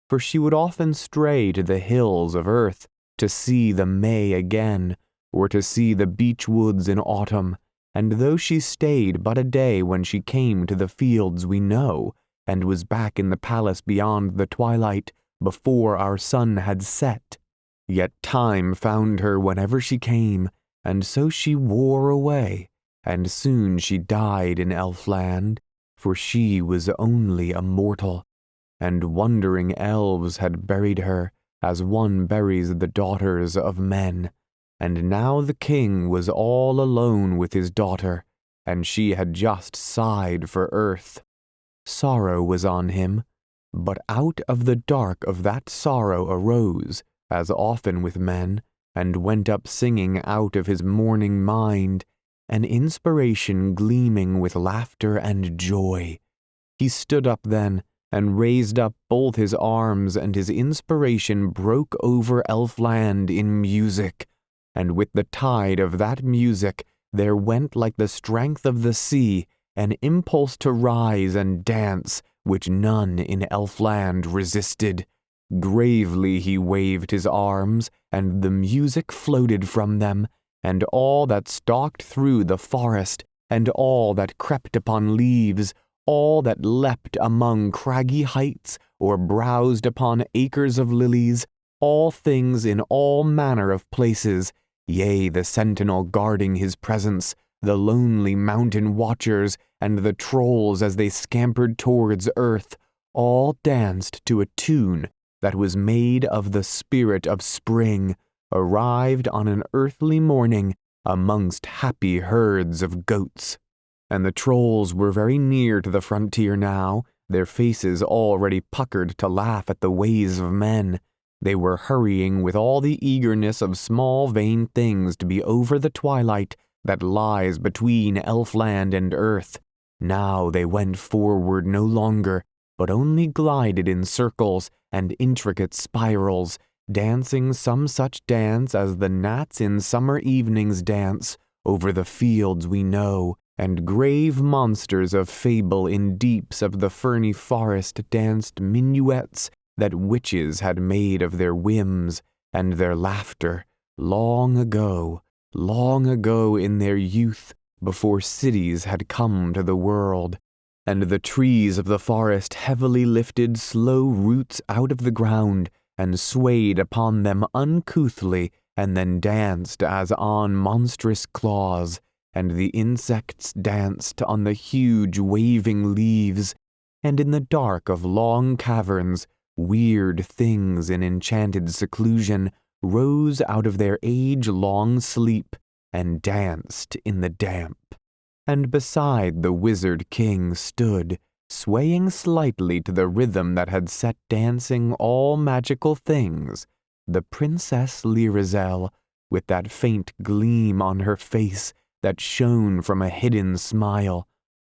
For she would often stray to the hills of earth to see the May again, or to see the beech woods in autumn, and though she stayed but a day when she came to the fields we know, and was back in the palace beyond the twilight before our sun had set, yet time found her whenever she came, and so she wore away, and soon she died in Elfland, for she was only a mortal, and wandering elves had buried her, as one buries the daughters of men, and now the king was all alone with his daughter, and she had just sighed for earth. Sorrow was on him, but out of the dark of that sorrow arose, as often with men, and went up singing out of his mourning mind, an inspiration gleaming with laughter and joy. He stood up then, and raised up both his arms, and his inspiration broke over Elfland in music, and with the tide of that music there went like the strength of the sea an impulse to rise and dance which none in Elfland resisted. Gravely he waved his arms, and the music floated from them, and all that stalked through the forest, and all that crept upon leaves, all that leapt among craggy heights, or browsed upon acres of lilies, all things in all manner of places, yea, the sentinel guarding his presence, the lonely mountain watchers, and the trolls as they scampered towards earth, all danced to a tune that was made of the spirit of spring, arrived on an earthly morning amongst happy herds of goats. And the trolls were very near to the frontier now, their faces already puckered to laugh at the ways of men. They were hurrying with all the eagerness of small vain things to be over the twilight that lies between Elfland and earth. Now they went forward no longer, but only glided in circles and intricate spirals, dancing some such dance as the gnats in summer evenings dance over the fields we know, and grave monsters of fable in deeps of the ferny forest danced minuets that witches had made of their whims and their laughter long ago in their youth, before cities had come to the world, and the trees of the forest heavily lifted slow roots out of the ground, and swayed upon them uncouthly, and then danced as on monstrous claws, and the insects danced on the huge waving leaves, and in the dark of long caverns, weird things in enchanted seclusion rose out of their age-long sleep and danced in the damp. And beside the wizard king stood, swaying slightly to the rhythm that had set dancing all magical things, the Princess Lyrizel, with that faint gleam on her face that shone from a hidden smile,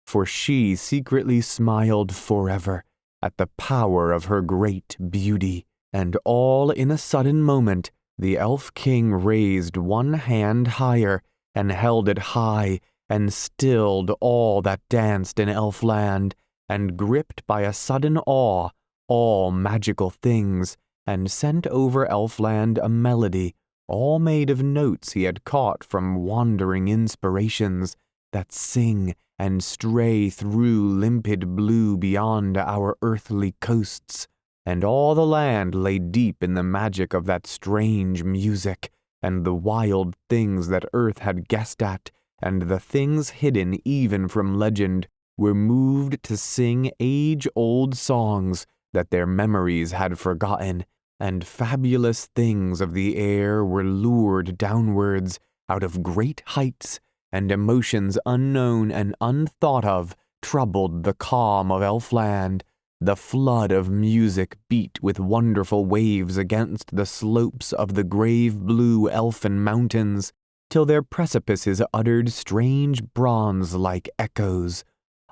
for she secretly smiled forever at the power of her great beauty. And all in a sudden moment, the elf king raised one hand higher, and held it high, and stilled all that danced in Elfland, and gripped by a sudden awe all magical things, and sent over Elfland a melody, all made of notes he had caught from wandering inspirations, that sing and stray through limpid blue beyond our earthly coasts. And all the land lay deep in the magic of that strange music, and the wild things that earth had guessed at, and the things hidden even from legend, were moved to sing age-old songs that their memories had forgotten, and fabulous things of the air were lured downwards out of great heights, and emotions unknown and unthought of troubled the calm of Elfland, The flood of music beat with wonderful waves against the slopes of the grave blue elfin mountains, till their precipices uttered strange bronze-like echoes.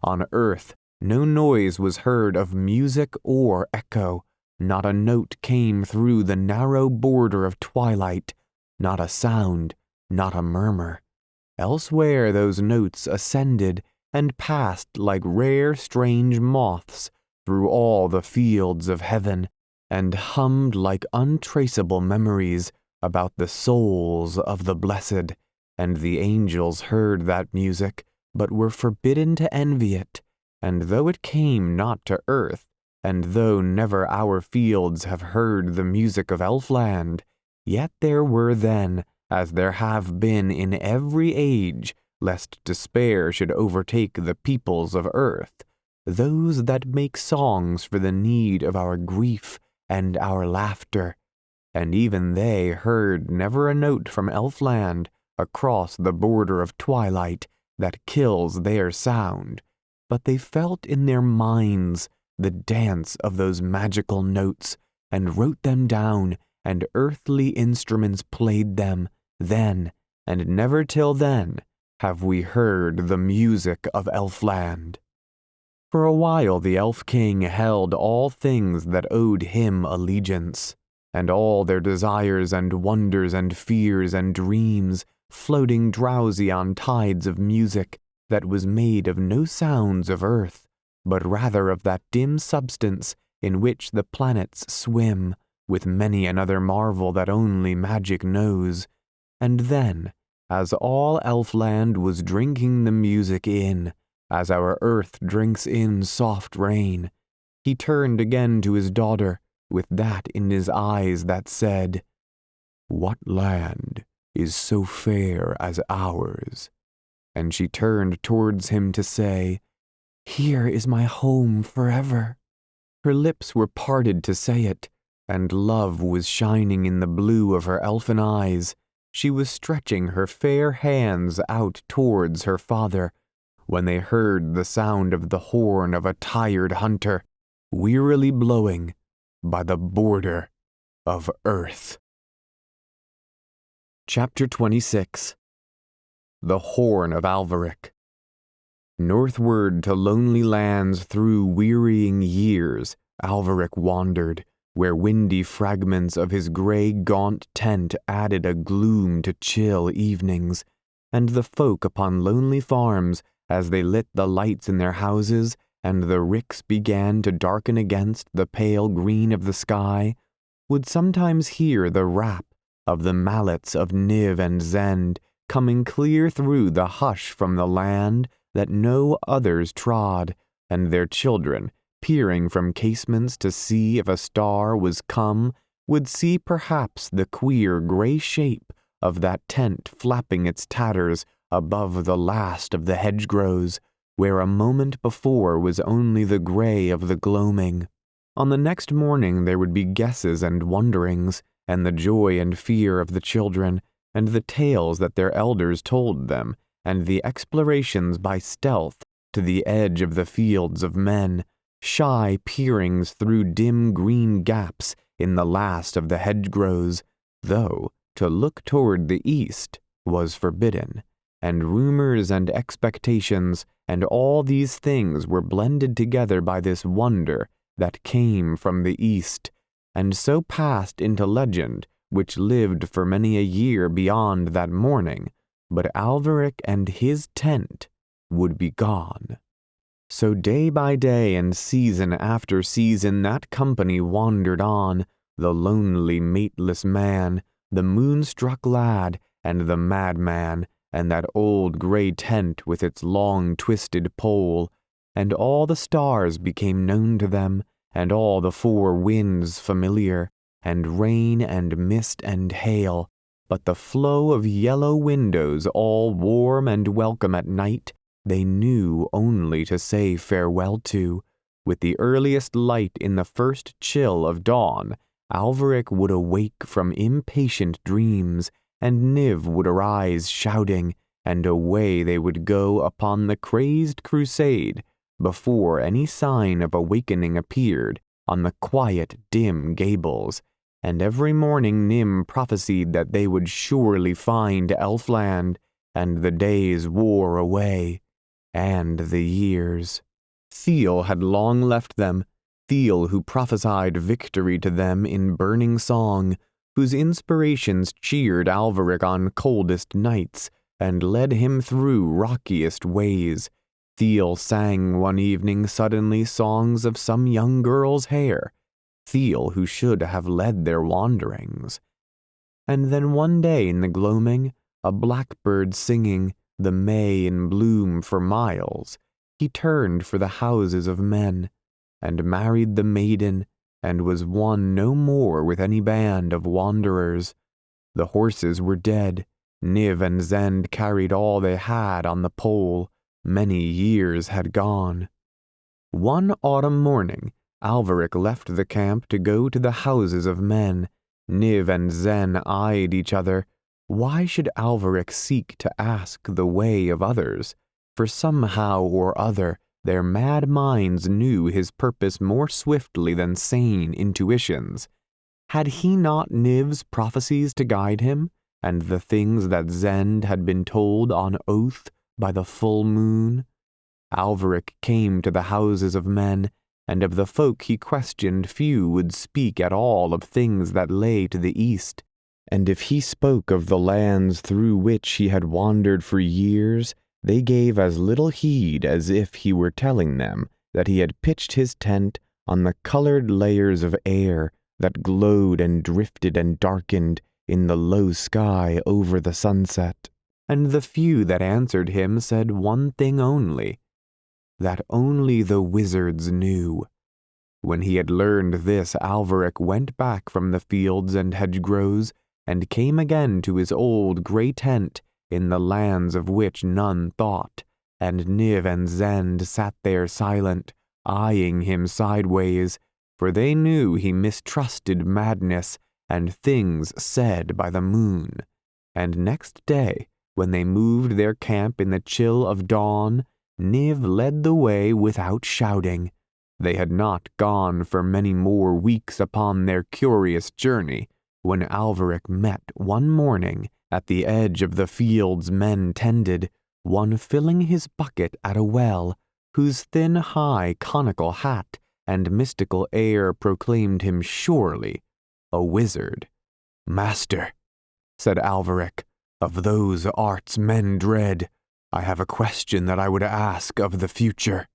On earth, no noise was heard of music or echo. Not a note came through the narrow border of twilight, not a sound, not a murmur. Elsewhere those notes ascended and passed like rare strange moths through all the fields of heaven, and hummed like untraceable memories about the souls of the blessed, and the angels heard that music, but were forbidden to envy it, and though it came not to earth, and though never our fields have heard the music of Elfland, yet there were then, as there have been in every age, lest despair should overtake the peoples of earth, those that make songs for the need of our grief and our laughter, and even they heard never a note from Elfland across the border of twilight that kills their sound, but they felt in their minds the dance of those magical notes, and wrote them down, and earthly instruments played them, then, and never till then, have we heard the music of Elfland. For a while the Elf King held all things that owed him allegiance, and all their desires and wonders and fears and dreams, floating drowsy on tides of music that was made of no sounds of earth, but rather of that dim substance in which the planets swim, with many another marvel that only magic knows. And then, as all Elfland was drinking the music in, as our earth drinks in soft rain, he turned again to his daughter, with that in his eyes that said, "What land is so fair as ours?" And she turned towards him to say, "Here is my home forever." Her lips were parted to say it, and love was shining in the blue of her elfin eyes. She was stretching her fair hands out towards her father, when they heard the sound of the horn of a tired hunter, wearily blowing by the border of earth. Chapter 26. The Horn of Alveric. Northward to lonely lands through wearying years, Alveric wandered, where windy fragments of his grey gaunt tent added a gloom to chill evenings, and the folk upon lonely farms, as they lit the lights in their houses, and the ricks began to darken against the pale green of the sky, would sometimes hear the rap of the mallets of Niv and Zend coming clear through the hush from the land that no others trod, and their children, peering from casements to see if a star was come, would see perhaps the queer grey shape of that tent flapping its tatters above the last of the hedgerows, where a moment before was only the grey of the gloaming. On the next morning there would be guesses and wonderings, and the joy and fear of the children, and the tales that their elders told them, and the explorations by stealth to the edge of the fields of men, shy peerings through dim green gaps in the last of the hedgerows, though to look toward the east was forbidden, and rumors and expectations, and all these things were blended together by this wonder that came from the east, and so passed into legend, which lived for many a year beyond that morning, but Alveric and his tent would be gone. So day by day and season after season that company wandered on, the lonely mateless man, the moonstruck lad, and the madman, and that old grey tent with its long twisted pole, and all the stars became known to them, and all the four winds familiar, and rain and mist and hail, but the flow of yellow windows all warm and welcome at night they knew only to say farewell to. With the earliest light in the first chill of dawn, Alveric would awake from impatient dreams, and Niv would arise shouting, and away they would go upon the crazed crusade, before any sign of awakening appeared on the quiet, dim gables, and every morning Nim prophesied that they would surely find Elfland, and the days wore away, and the years. Thiel had long left them, Thiel who prophesied victory to them in burning song, whose inspirations cheered Alveric on coldest nights, and led him through rockiest ways. Thiel sang one evening suddenly songs of some young girl's hair, Thiel who should have led their wanderings. And then one day in the gloaming, a blackbird singing, the May in bloom for miles, he turned for the houses of men, and married the maiden, and was one no more with any band of wanderers. The horses were dead, Niv and Zend carried all they had on the pole, many years had gone. One autumn morning, Alveric left the camp to go to the houses of men. Niv and Zen eyed each other. Why should Alveric seek to ask the way of others? For somehow or other, their mad minds knew his purpose more swiftly than sane intuitions. Had he not Niv's prophecies to guide him, and the things that Zend had been told on oath by the full moon? Alveric came to the houses of men, and of the folk he questioned few would speak at all of things that lay to the east, and if he spoke of the lands through which he had wandered for years, they gave as little heed as if he were telling them that he had pitched his tent on the colored layers of air that glowed and drifted and darkened in the low sky over the sunset. And the few that answered him said one thing only, that only the wizards knew. When he had learned this, Alveric went back from the fields and hedgerows, and came again to his old grey tent in the lands of which none thought, and Niv and Zend sat there silent, eyeing him sideways, for they knew he mistrusted madness and things said by the moon. And next day, when they moved their camp in the chill of dawn, Niv led the way without shouting. They had not gone for many more weeks upon their curious journey, when Alveric met one morning at the edge of the fields men tended, one filling his bucket at a well, whose thin, high, conical hat and mystical air proclaimed him surely a wizard. "Master," said Alveric, "of those arts men dread, I have a question that I would ask of the future."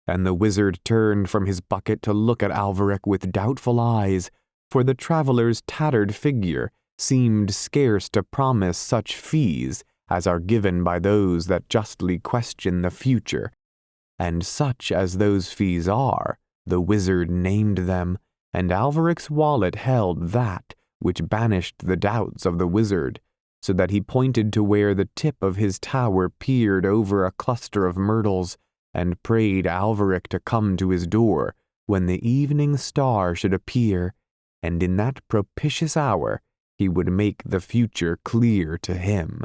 And the wizard turned from his bucket to look at Alveric with doubtful eyes, for the traveler's tattered figure seemed scarce to promise such fees as are given by those that justly question the future. And such as those fees are, the wizard named them, and Alveric's wallet held that which banished the doubts of the wizard, so that he pointed to where the tip of his tower peered over a cluster of myrtles, and prayed Alveric to come to his door when the evening star should appear, and in that propitious hour he would make the future clear to him.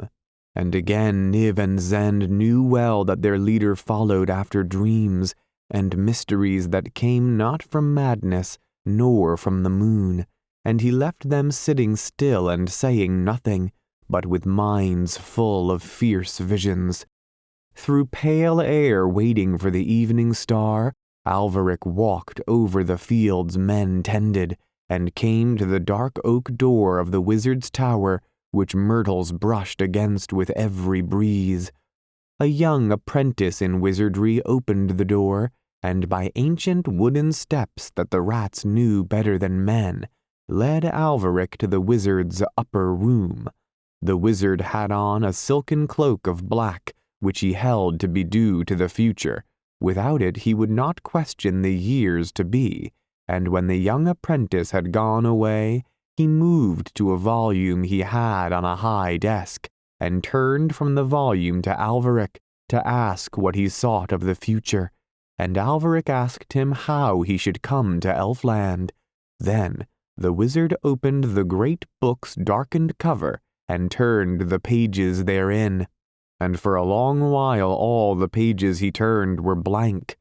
And again Niv and Zend knew well that their leader followed after dreams and mysteries that came not from madness nor from the moon, and he left them sitting still and saying nothing, but with minds full of fierce visions. Through pale air waiting for the evening star, Alveric walked over the fields men tended, and came to the dark oak door of the wizard's tower, which myrtles brushed against with every breeze. A young apprentice in wizardry opened the door, and by ancient wooden steps that the rats knew better than men, led Alveric to the wizard's upper room. The wizard had on a silken cloak of black, which he held to be due to the future. Without it he would not question the years to be, and when the young apprentice had gone away, he moved to a volume he had on a high desk, and turned from the volume to Alveric to ask what he sought of the future, and Alveric asked him how he should come to Elfland. Then the wizard opened the great book's darkened cover, and turned the pages therein, and for a long while all the pages he turned were blank,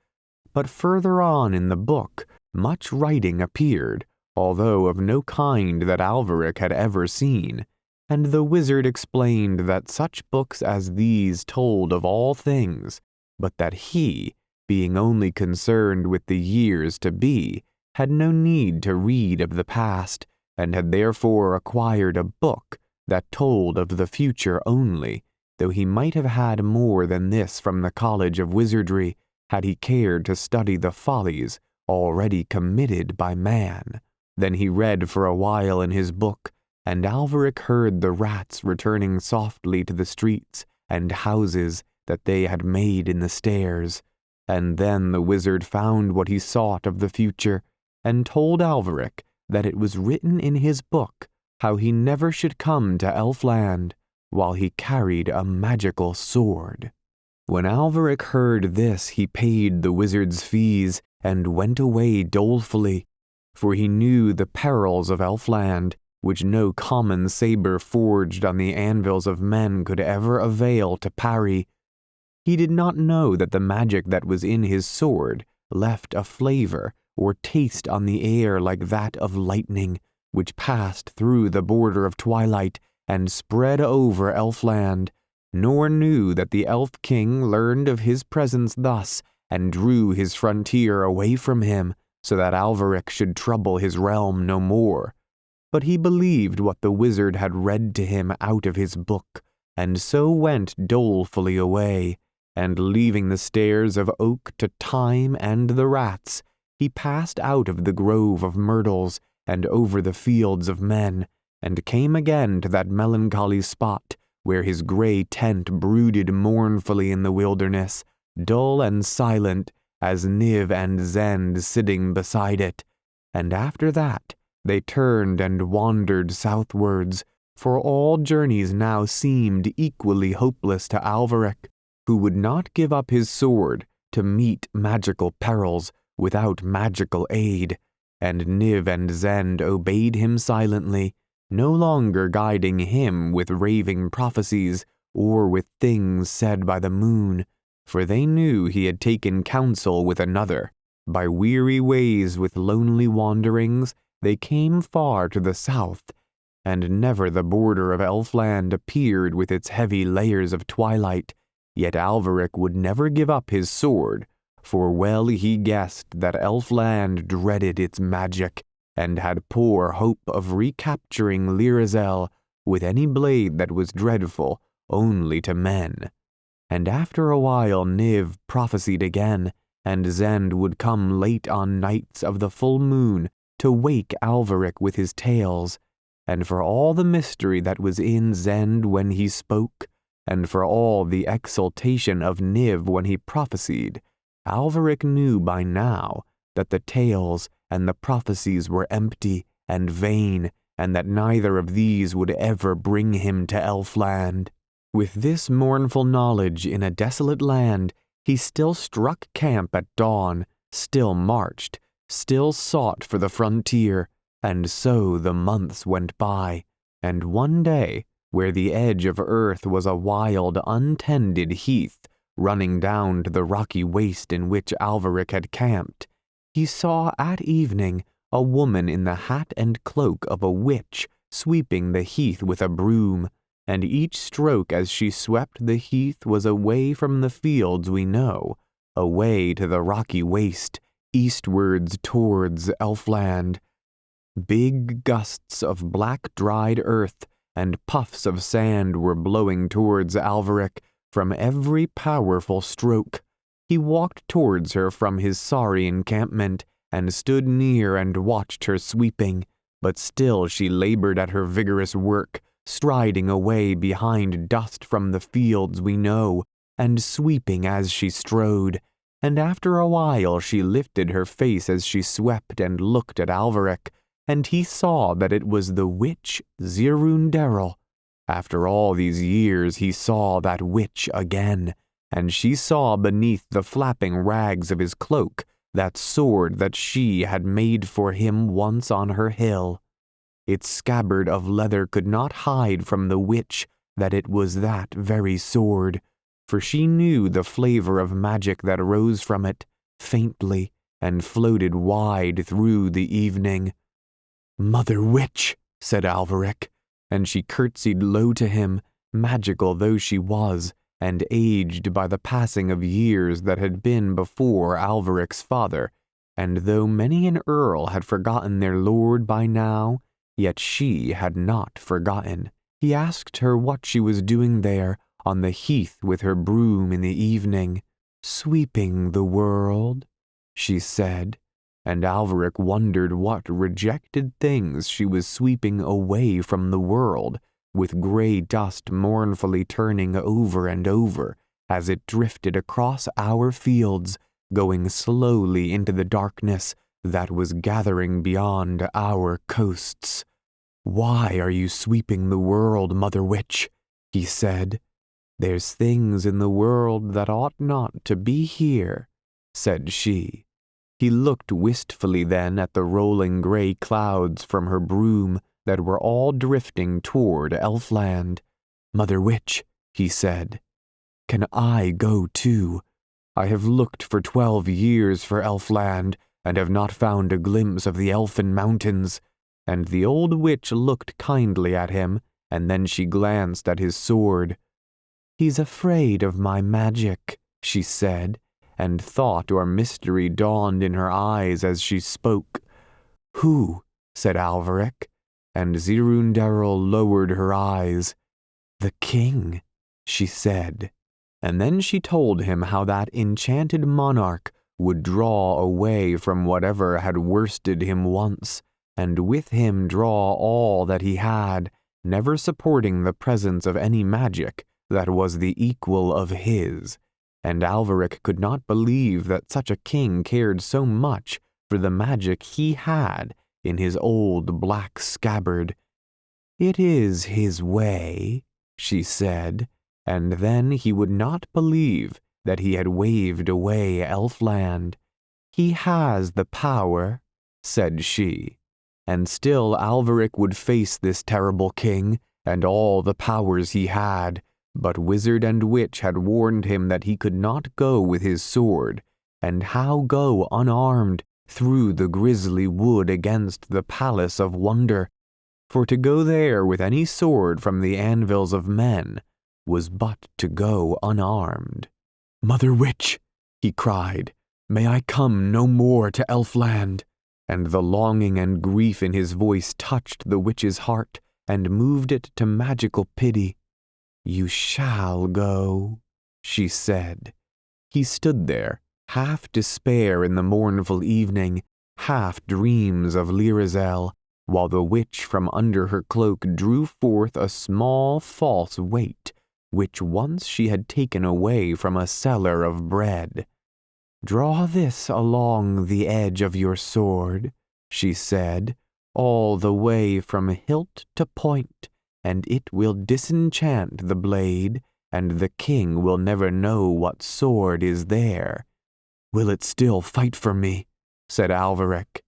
But further on in the book, much writing appeared, although of no kind that Alveric had ever seen, and the wizard explained that such books as these told of all things, but that he, being only concerned with the years to be, had no need to read of the past, and had therefore acquired a book that told of the future only, though he might have had more than this from the College of Wizardry, had he cared to study the follies already committed by man. Then he read for a while in his book, and Alveric heard the rats returning softly to the streets and houses that they had made in the stairs. And then the wizard found what he sought of the future, and told Alveric that it was written in his book how he never should come to Elfland while he carried a magical sword. When Alveric heard this, he paid the wizard's fees and went away dolefully, for he knew the perils of Elfland, which no common saber forged on the anvils of men could ever avail to parry. He did not know that the magic that was in his sword left a flavor or taste on the air like that of lightning, which passed through the border of twilight and spread over Elfland, nor knew that the Elf King learned of his presence thus, and drew his frontier away from him, so that Alveric should trouble his realm no more. But he believed what the wizard had read to him out of his book, and so went dolefully away, and leaving the stairs of oak to time and the rats, he passed out of the grove of myrtles and over the fields of men, and came again to that melancholy spot where his grey tent brooded mournfully in the wilderness, dull and silent as Niv and Zend sitting beside it. And after that they turned and wandered southwards, for all journeys now seemed equally hopeless to Alveric, who would not give up his sword to meet magical perils without magical aid, and Niv and Zend obeyed him silently, no longer guiding him with raving prophecies or with things said by the moon, for they knew he had taken counsel with another. By weary ways with lonely wanderings they came far to the south, and never the border of Elfland appeared with its heavy layers of twilight, yet Alveric would never give up his sword, for well he guessed that Elfland dreaded its magic, and had poor hope of recapturing Lyrazel with any blade that was dreadful only to men. And after a while Niv prophesied again, and Zend would come late on nights of the full moon to wake Alveric with his tales, and for all the mystery that was in Zend when he spoke, and for all the exultation of Niv when he prophesied, Alveric knew by now that the tales and the prophecies were empty and vain, and that neither of these would ever bring him to Elfland. With this mournful knowledge in a desolate land, he still struck camp at dawn, still marched, still sought for the frontier, and so the months went by, and one day, where the edge of earth was a wild, untended heath running down to the rocky waste in which Alveric had camped, he saw at evening a woman in the hat and cloak of a witch sweeping the heath with a broom, and each stroke as she swept the heath was away from the fields we know, away to the rocky waste, eastwards towards Elfland. Big gusts of black dried earth and puffs of sand were blowing towards Alveric from every powerful stroke. He walked towards her from his sorry encampment, and stood near and watched her sweeping, but still she labored at her vigorous work, striding away behind dust from the fields we know, and sweeping as she strode, and after a while she lifted her face as she swept and looked at Alveric, and he saw that it was the witch Zirunderil. After all these years he saw that witch again, and she saw beneath the flapping rags of his cloak that sword that she had made for him once on her hill. Its scabbard of leather could not hide from the witch that it was that very sword, for she knew the flavor of magic that arose from it, faintly, and floated wide through the evening. "Mother Witch," said Alveric, and she curtsied low to him, magical though she was, and aged by the passing of years that had been before Alveric's father, and though many an earl had forgotten their lord by now, yet she had not forgotten. He asked her what she was doing there on the heath with her broom in the evening. "Sweeping the world," she said, and Alveric wondered what rejected things she was sweeping away from the world, with gray dust mournfully turning over and over as it drifted across our fields, going slowly into the darkness that was gathering beyond our coasts. "Why are you sweeping the world, Mother Witch?" he said. "There's things in the world that ought not to be here," said she. He looked wistfully then at the rolling gray clouds from her broom that were all drifting toward Elfland. "Mother Witch," he said, "can I go too? I have looked for 12 years for Elfland, and have not found a glimpse of the elfin mountains." And the old witch looked kindly at him, and then she glanced at his sword. "He's afraid of my magic," she said, and thought or mystery dawned in her eyes as she spoke. "Who?" said Alveric, and Zirundarel lowered her eyes. "The king," she said, and then she told him how that enchanted monarch would draw away from whatever had worsted him once, and with him draw all that he had, never supporting the presence of any magic that was the equal of his, and Alveric could not believe that such a king cared so much for the magic he had in his old black scabbard. "It is his way," she said, and then he would not believe that he had waved away Elfland. "He has the power," said she, and still Alveric would face this terrible king and all the powers he had, but wizard and witch had warned him that he could not go with his sword, and how go unarmed through the grisly wood against the palace of wonder? For to go there with any sword from the anvils of men was but to go unarmed. "Mother Witch," he cried, "may I come no more to Elfland?" And the longing and grief in his voice touched the witch's heart and moved it to magical pity. "You shall go," she said. He stood there, half despair in the mournful evening, half dreams of Lyrazel, while the witch from under her cloak drew forth a small false weight, which once she had taken away from a cellar of bread. "Draw this along the edge of your sword," she said, "all the way from hilt to point, and it will disenchant the blade, and the king will never know what sword is there." "Will it still fight for me?" said Alveric.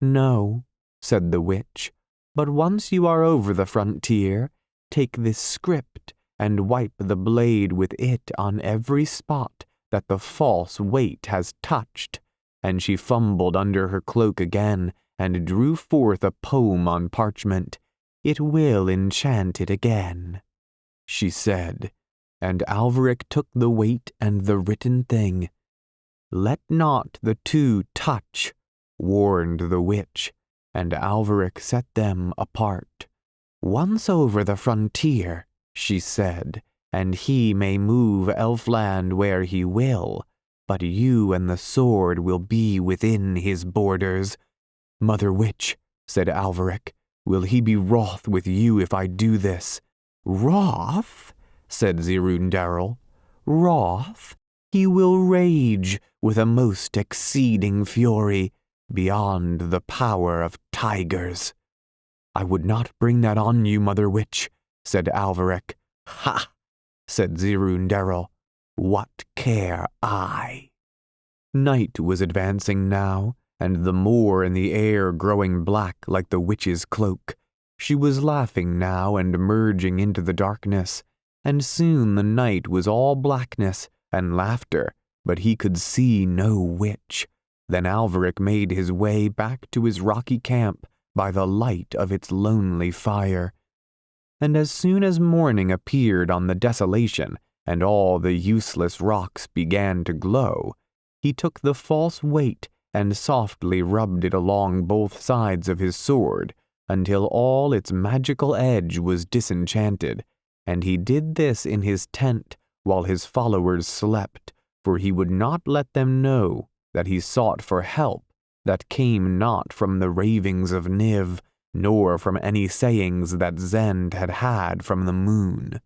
"No," said the witch, "but once you are over the frontier, take this script and wipe the blade with it on every spot that the false weight has touched." And she fumbled under her cloak again and drew forth a poem on parchment. "It will enchant it again," she said, and Alveric took the weight and the written thing. "Let not the two touch," warned the witch, and Alveric set them apart. "Once over the frontier," she said, "and he may move Elfland where he will, but you and the sword will be within his borders." "Mother Witch," said Alveric, "will he be wroth with you if I do this?" "Wroth?" said Zirundarel. "Wroth? He will rage with a most exceeding fury, beyond the power of tigers." "I would not bring that on you, Mother Witch," said Alveric. "Ha!" said Zirundarel. "What care I?" Night was advancing now, and the moor in the air growing black like the witch's cloak. She was laughing now and merging into the darkness, and soon the night was all blackness and laughter, but he could see no witch. Then Alveric made his way back to his rocky camp by the light of its lonely fire. And as soon as morning appeared on the desolation, and all the useless rocks began to glow, he took the false weight and softly rubbed it along both sides of his sword, until all its magical edge was disenchanted, and he did this in his tent while his followers slept, for he would not let them know that he sought for help that came not from the ravings of Niv, nor from any sayings that Zend had had from the moon.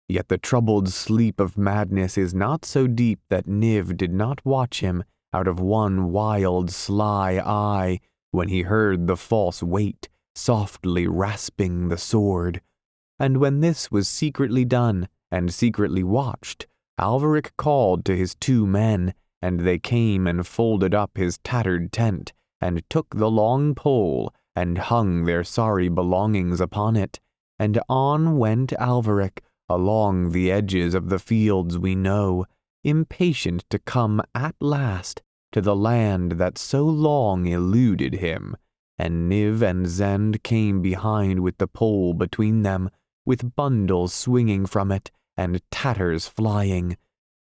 Yet the troubled sleep of madness is not so deep that Niv did not watch him out of one wild, sly eye when he heard the false weight softly rasping the sword. And when this was secretly done and secretly watched, Alveric called to his 2 men, and they came and folded up his tattered tent, and took the long pole, and hung their sorry belongings upon it, and on went Alveric along the edges of the fields we know, impatient to come at last to the land that so long eluded him, and Niv and Zend came behind with the pole between them, with bundles swinging from it, and tatters flying.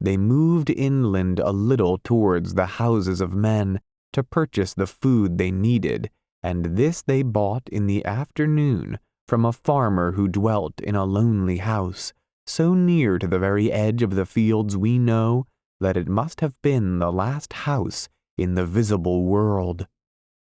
They moved inland a little towards the houses of men to purchase the food they needed, and this they bought in the afternoon from a farmer who dwelt in a lonely house, so near to the very edge of the fields we know that it must have been the last house in the visible world.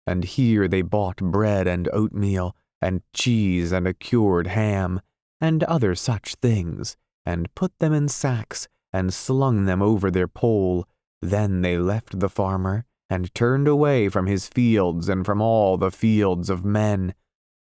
And here they bought bread and oatmeal, and cheese and a cured ham, and other such things, and put them in sacks, and slung them over their pole. Then they left the farmer, and turned away from his fields and from all the fields of men.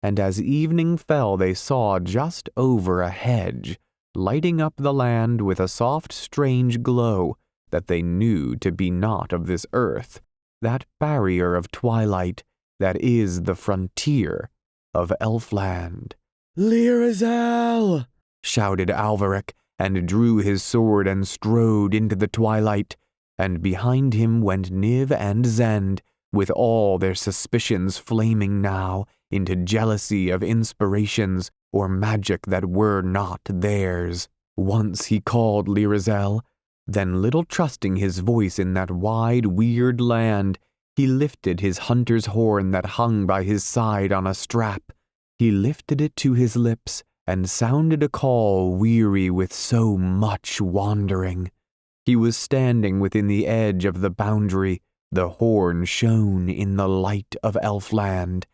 And as evening fell they saw just over a hedge, lighting up the land with a soft strange glow that they knew to be not of this earth, that barrier of twilight that is the frontier of Elfland. "Lyrazel!" shouted Alveric, and drew his sword and strode into the twilight, and behind him went Niv and Zend, with all their suspicions flaming now into jealousy of inspirations or magic that were not theirs. Once he called Lyrazel, then little trusting his voice in that wide, weird land, he lifted his hunter's horn that hung by his side on a strap. He lifted it to his lips and sounded a call weary with so much wandering. He was standing within the edge of the boundary. The horn shone in the light of Elfland.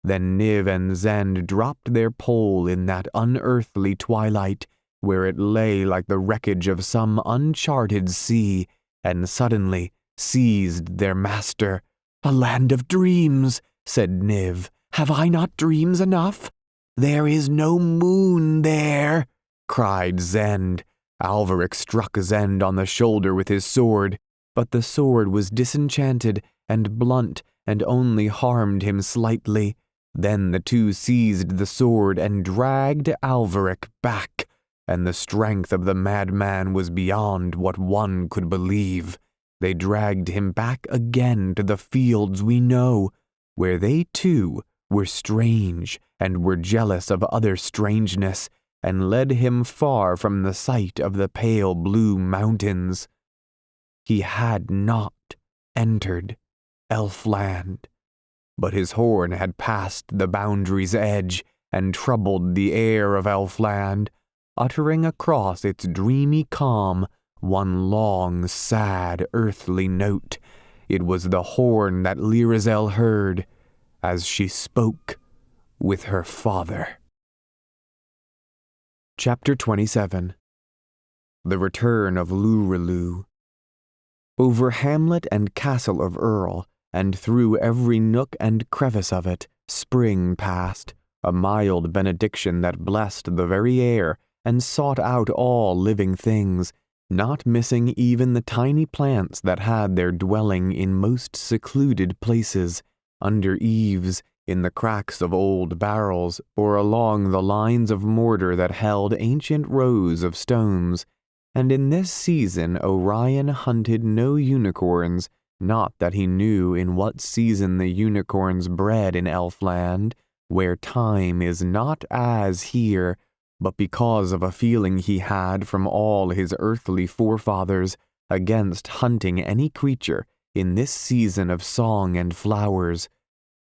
Then Niv and Zend dropped their pole in that unearthly twilight, where it lay like the wreckage of some uncharted sea, and suddenly seized their master. "A land of dreams," said Niv. "Have I not dreams enough?" "There is no moon there," cried Zend. Alveric struck Zend on the shoulder with his sword, but the sword was disenchanted and blunt and only harmed him slightly. Then the two seized the sword and dragged Alveric back, and the strength of the madman was beyond what one could believe. They dragged him back again to the fields we know, where they too were strange and were jealous of other strangeness, and led him far from the sight of the pale blue mountains. He had not entered Elfland, but his horn had passed the boundary's edge and troubled the air of Elfland, uttering across its dreamy calm one long, sad, earthly note. It was the horn that Lyrazel heard as she spoke with her father. Chapter 27. The Return of Lurelu. Over hamlet and castle of Earl, and through every nook and crevice of it, spring passed, a mild benediction that blessed the very air and sought out all living things, not missing even the tiny plants that had their dwelling in most secluded places, under eaves, in the cracks of old barrels, or along the lines of mortar that held ancient rows of stones. and in this season Orion hunted no unicorns, not that he knew in what season the unicorns bred in Elfland, where time is not as here, but because of a feeling he had from all his earthly forefathers against hunting any creature in this season of song and flowers.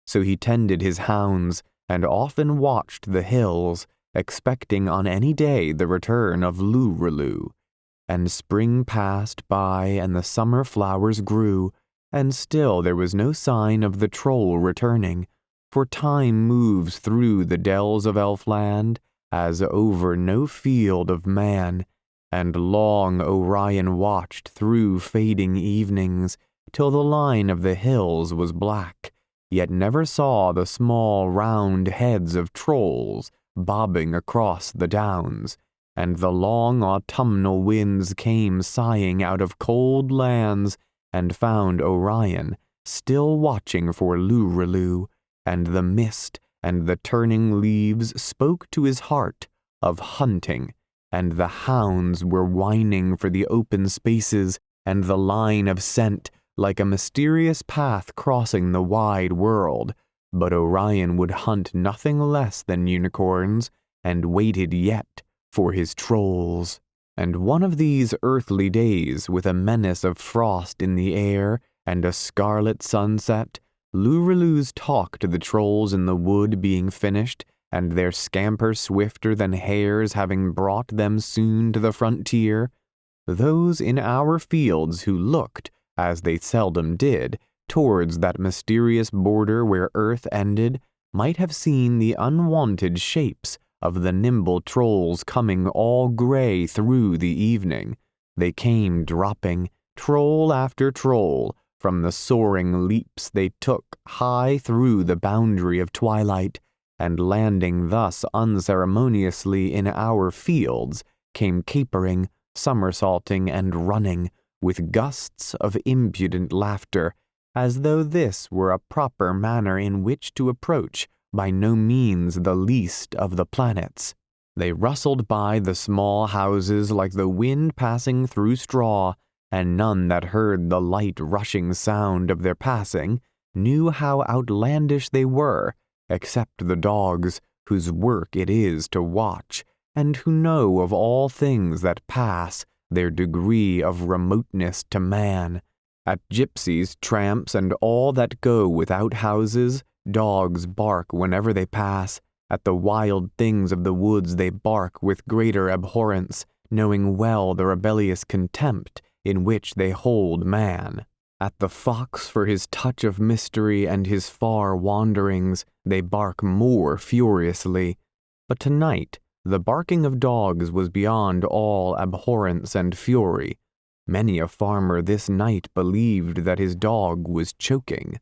So he tended his hounds and often watched the hills, expecting on any day the return of Lurelu. And spring passed by and the summer flowers grew, and still there was no sign of the troll returning, for time moves through the dells of Elfland as over no field of man, and long Orion watched through fading evenings till the line of the hills was black, yet never saw the small round heads of trolls bobbing across the downs, and the long autumnal winds came sighing out of cold lands and found Orion still watching for Lurelu, and the mist and the turning leaves spoke to his heart of hunting, and the hounds were whining for the open spaces and the line of scent like a mysterious path crossing the wide world, but Orion would hunt nothing less than unicorns, and waited yet for his trolls. And one of these earthly days, with a menace of frost in the air and a scarlet sunset, Lurelu's talk to the trolls in the wood being finished, and their scamper swifter than hares having brought them soon to the frontier, those in our fields who looked, as they seldom did, towards that mysterious border where earth ended, might have seen the unwonted shapes of the nimble trolls coming all gray through the evening. They came dropping, troll after troll, from the soaring leaps they took high through the boundary of twilight, and landing thus unceremoniously in our fields, came capering, somersaulting, and running, with gusts of impudent laughter, as though this were a proper manner in which to approach by no means the least of the planets. They rustled by the small houses like the wind passing through straw, and none that heard the light rushing sound of their passing knew how outlandish they were, except the dogs, whose work it is to watch, and who know of all things that pass their degree of remoteness to man. At gypsies, tramps, and all that go without houses, dogs bark whenever they pass. At the wild things of the woods they bark with greater abhorrence, knowing well the rebellious contempt in which they hold man. At the fox for his touch of mystery and his far wanderings they bark more furiously. But tonight the barking of dogs was beyond all abhorrence and fury. Many a farmer this night believed that his dog was choking.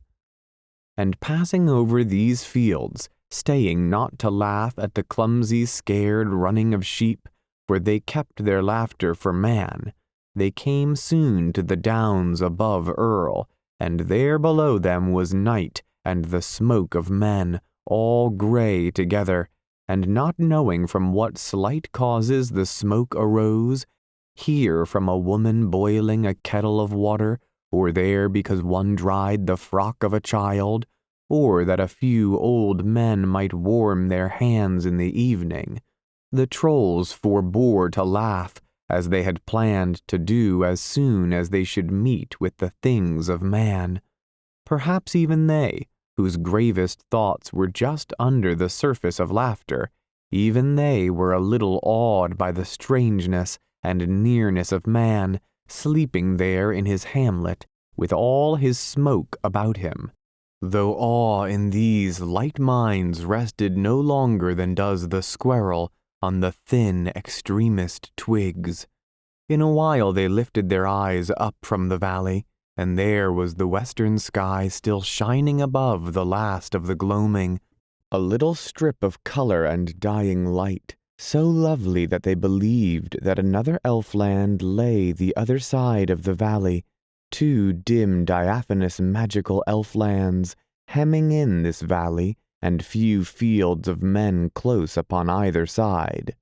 And passing over these fields, staying not to laugh at the clumsy, scared running of sheep, for they kept their laughter for man, they came soon to the downs above Earl, and there below them was night and the smoke of men, all gray together, and not knowing from what slight causes the smoke arose, here from a woman boiling a kettle of water, or there because one dried the frock of a child, or that a few old men might warm their hands in the evening, the trolls forbore to laugh, as they had planned to do as soon as they should meet with the things of man. Perhaps even they, whose gravest thoughts were just under the surface of laughter, even they were a little awed by the strangeness and nearness of man, sleeping there in his hamlet, with all his smoke about him, though awe in these light minds rested no longer than does the squirrel on the thin extremest twigs. In a while they lifted their eyes up from the valley, and there was the western sky still shining above the last of the gloaming, a little strip of color and dying light, so lovely that they believed that another Elfland lay the other side of the valley, two dim diaphanous magical Elflands hemming in this valley, and few fields of men close upon either side.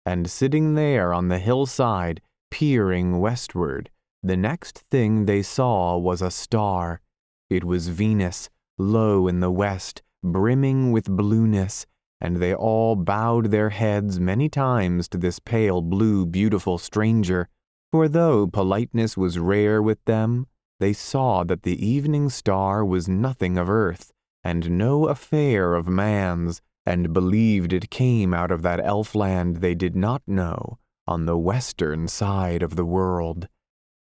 And sitting there on the hillside, Peering westward, the next thing they saw was a star. It was Venus, low in the west, brimming with blueness, and they all bowed their heads many times to this pale blue beautiful stranger, for though politeness was rare with them, they saw that the evening star was nothing of earth, and no affair of man's, and believed it came out of that Elfland they did not know, on the western side of the world.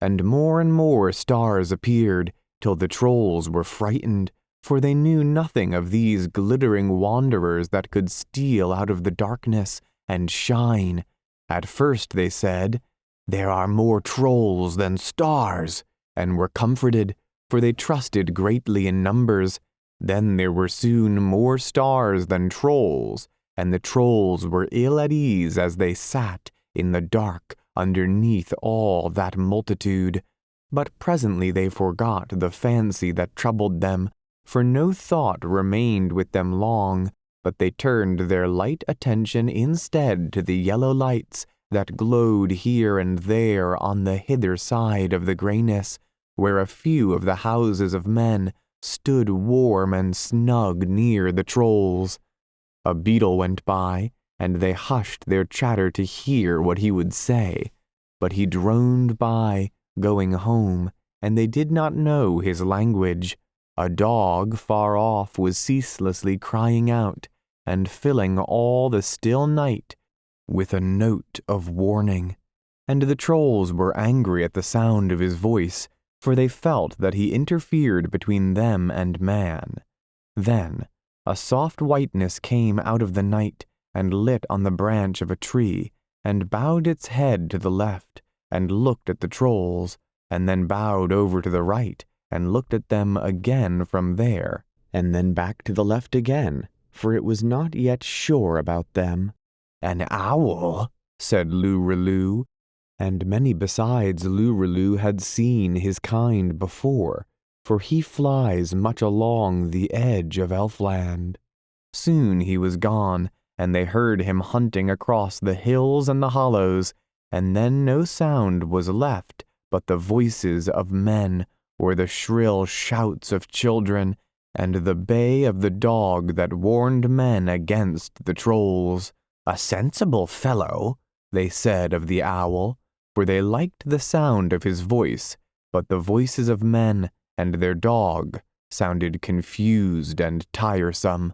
And more stars appeared, till the trolls were frightened, for they knew nothing of these glittering wanderers that could steal out of the darkness and shine. At first they said, "There are more trolls than stars," and were comforted, for they trusted greatly in numbers. Then there were soon more stars than trolls, and the trolls were ill at ease as they sat in the dark underneath all that multitude. But presently they forgot the fancy that troubled them, for no thought remained with them long, but they turned their light attention instead to the yellow lights that glowed here and there on the hither side of the grayness, where a few of the houses of men stood warm and snug near the trolls. A beetle went by, and they hushed their chatter to hear what he would say, but he droned by, going home, and they did not know his language. A dog far off was ceaselessly crying out, and filling all the still night with a note of warning, and the trolls were angry at the sound of his voice, for they felt that he interfered between them and man. Then a soft whiteness came out of the night, and lit on the branch of a tree, and bowed its head to the left, and looked at the trolls, and then bowed over to the right, and looked at them again from there, and then back to the left again, for it was not yet sure about them. "An owl," said Lureloo, and many besides Lureloo had seen his kind before, for he flies much along the edge of Elfland. Soon he was gone, and they heard him hunting across the hills and the hollows, and then no sound was left but the voices of men, or the shrill shouts of children, and the bay of the dog that warned men against the trolls. "A sensible fellow," they said of the owl, for they liked the sound of his voice, but the voices of men and their dog sounded confused and tiresome.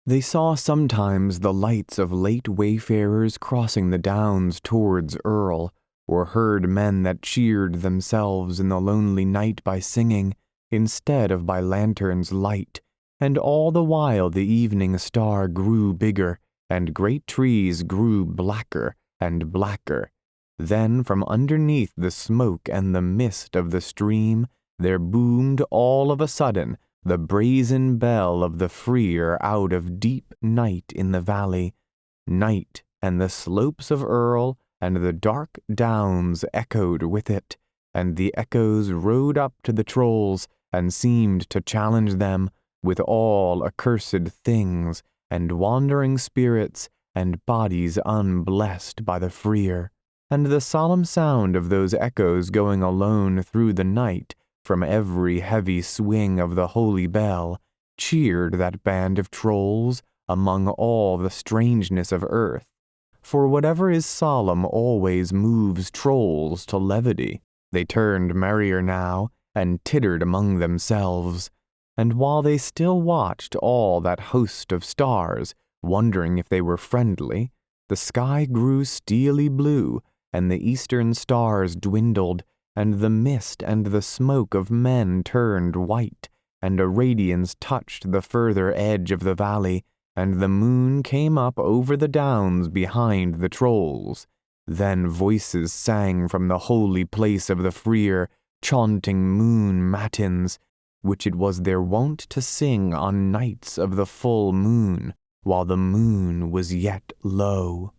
They saw sometimes the lights of late wayfarers crossing the downs towards Earl, or heard men that cheered themselves in the lonely night by singing, instead of by lanterns' light, and all the while the evening star grew bigger, and great trees grew blacker and blacker. Then from underneath the smoke and the mist of the stream there boomed all of a sudden the brazen bell of the freer out of deep night in the valley. Night and the slopes of Earl and the dark downs echoed with it, and the echoes rode up to the trolls and seemed to challenge them with all accursed things and wandering spirits and bodies unblessed by the freer. And the solemn sound of those echoes going alone through the night from every heavy swing of the holy bell cheered that band of trolls among all the strangeness of earth, for whatever is solemn always moves trolls to levity. They turned merrier now, and tittered among themselves, and while they still watched all that host of stars, wondering if they were friendly, the sky grew steely blue, and the eastern stars dwindled, and the mist and the smoke of men turned white, and a radiance touched the further edge of the valley, and the moon came up over the downs behind the trolls. Then voices sang from the holy place of the freer, chanting moon matins, which it was their wont to sing on nights of the full moon, while the moon was yet low.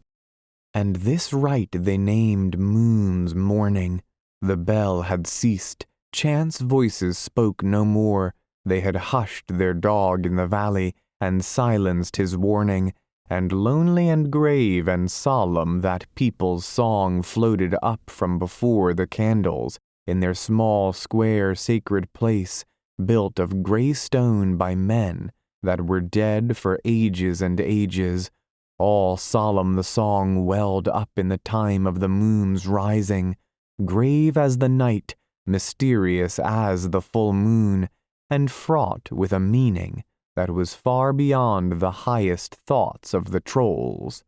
And this rite they named Moon's Morning. The bell had ceased, chance voices spoke no more, they had hushed their dog in the valley, and silenced his warning, and lonely and grave and solemn that people's song floated up from before the candles in their small square sacred place, built of gray stone by men that were dead for ages and ages. All solemn the song welled up in the time of the moon's rising, grave as the night, mysterious as the full moon, and fraught with a meaning that was far beyond the highest thoughts of the trolls.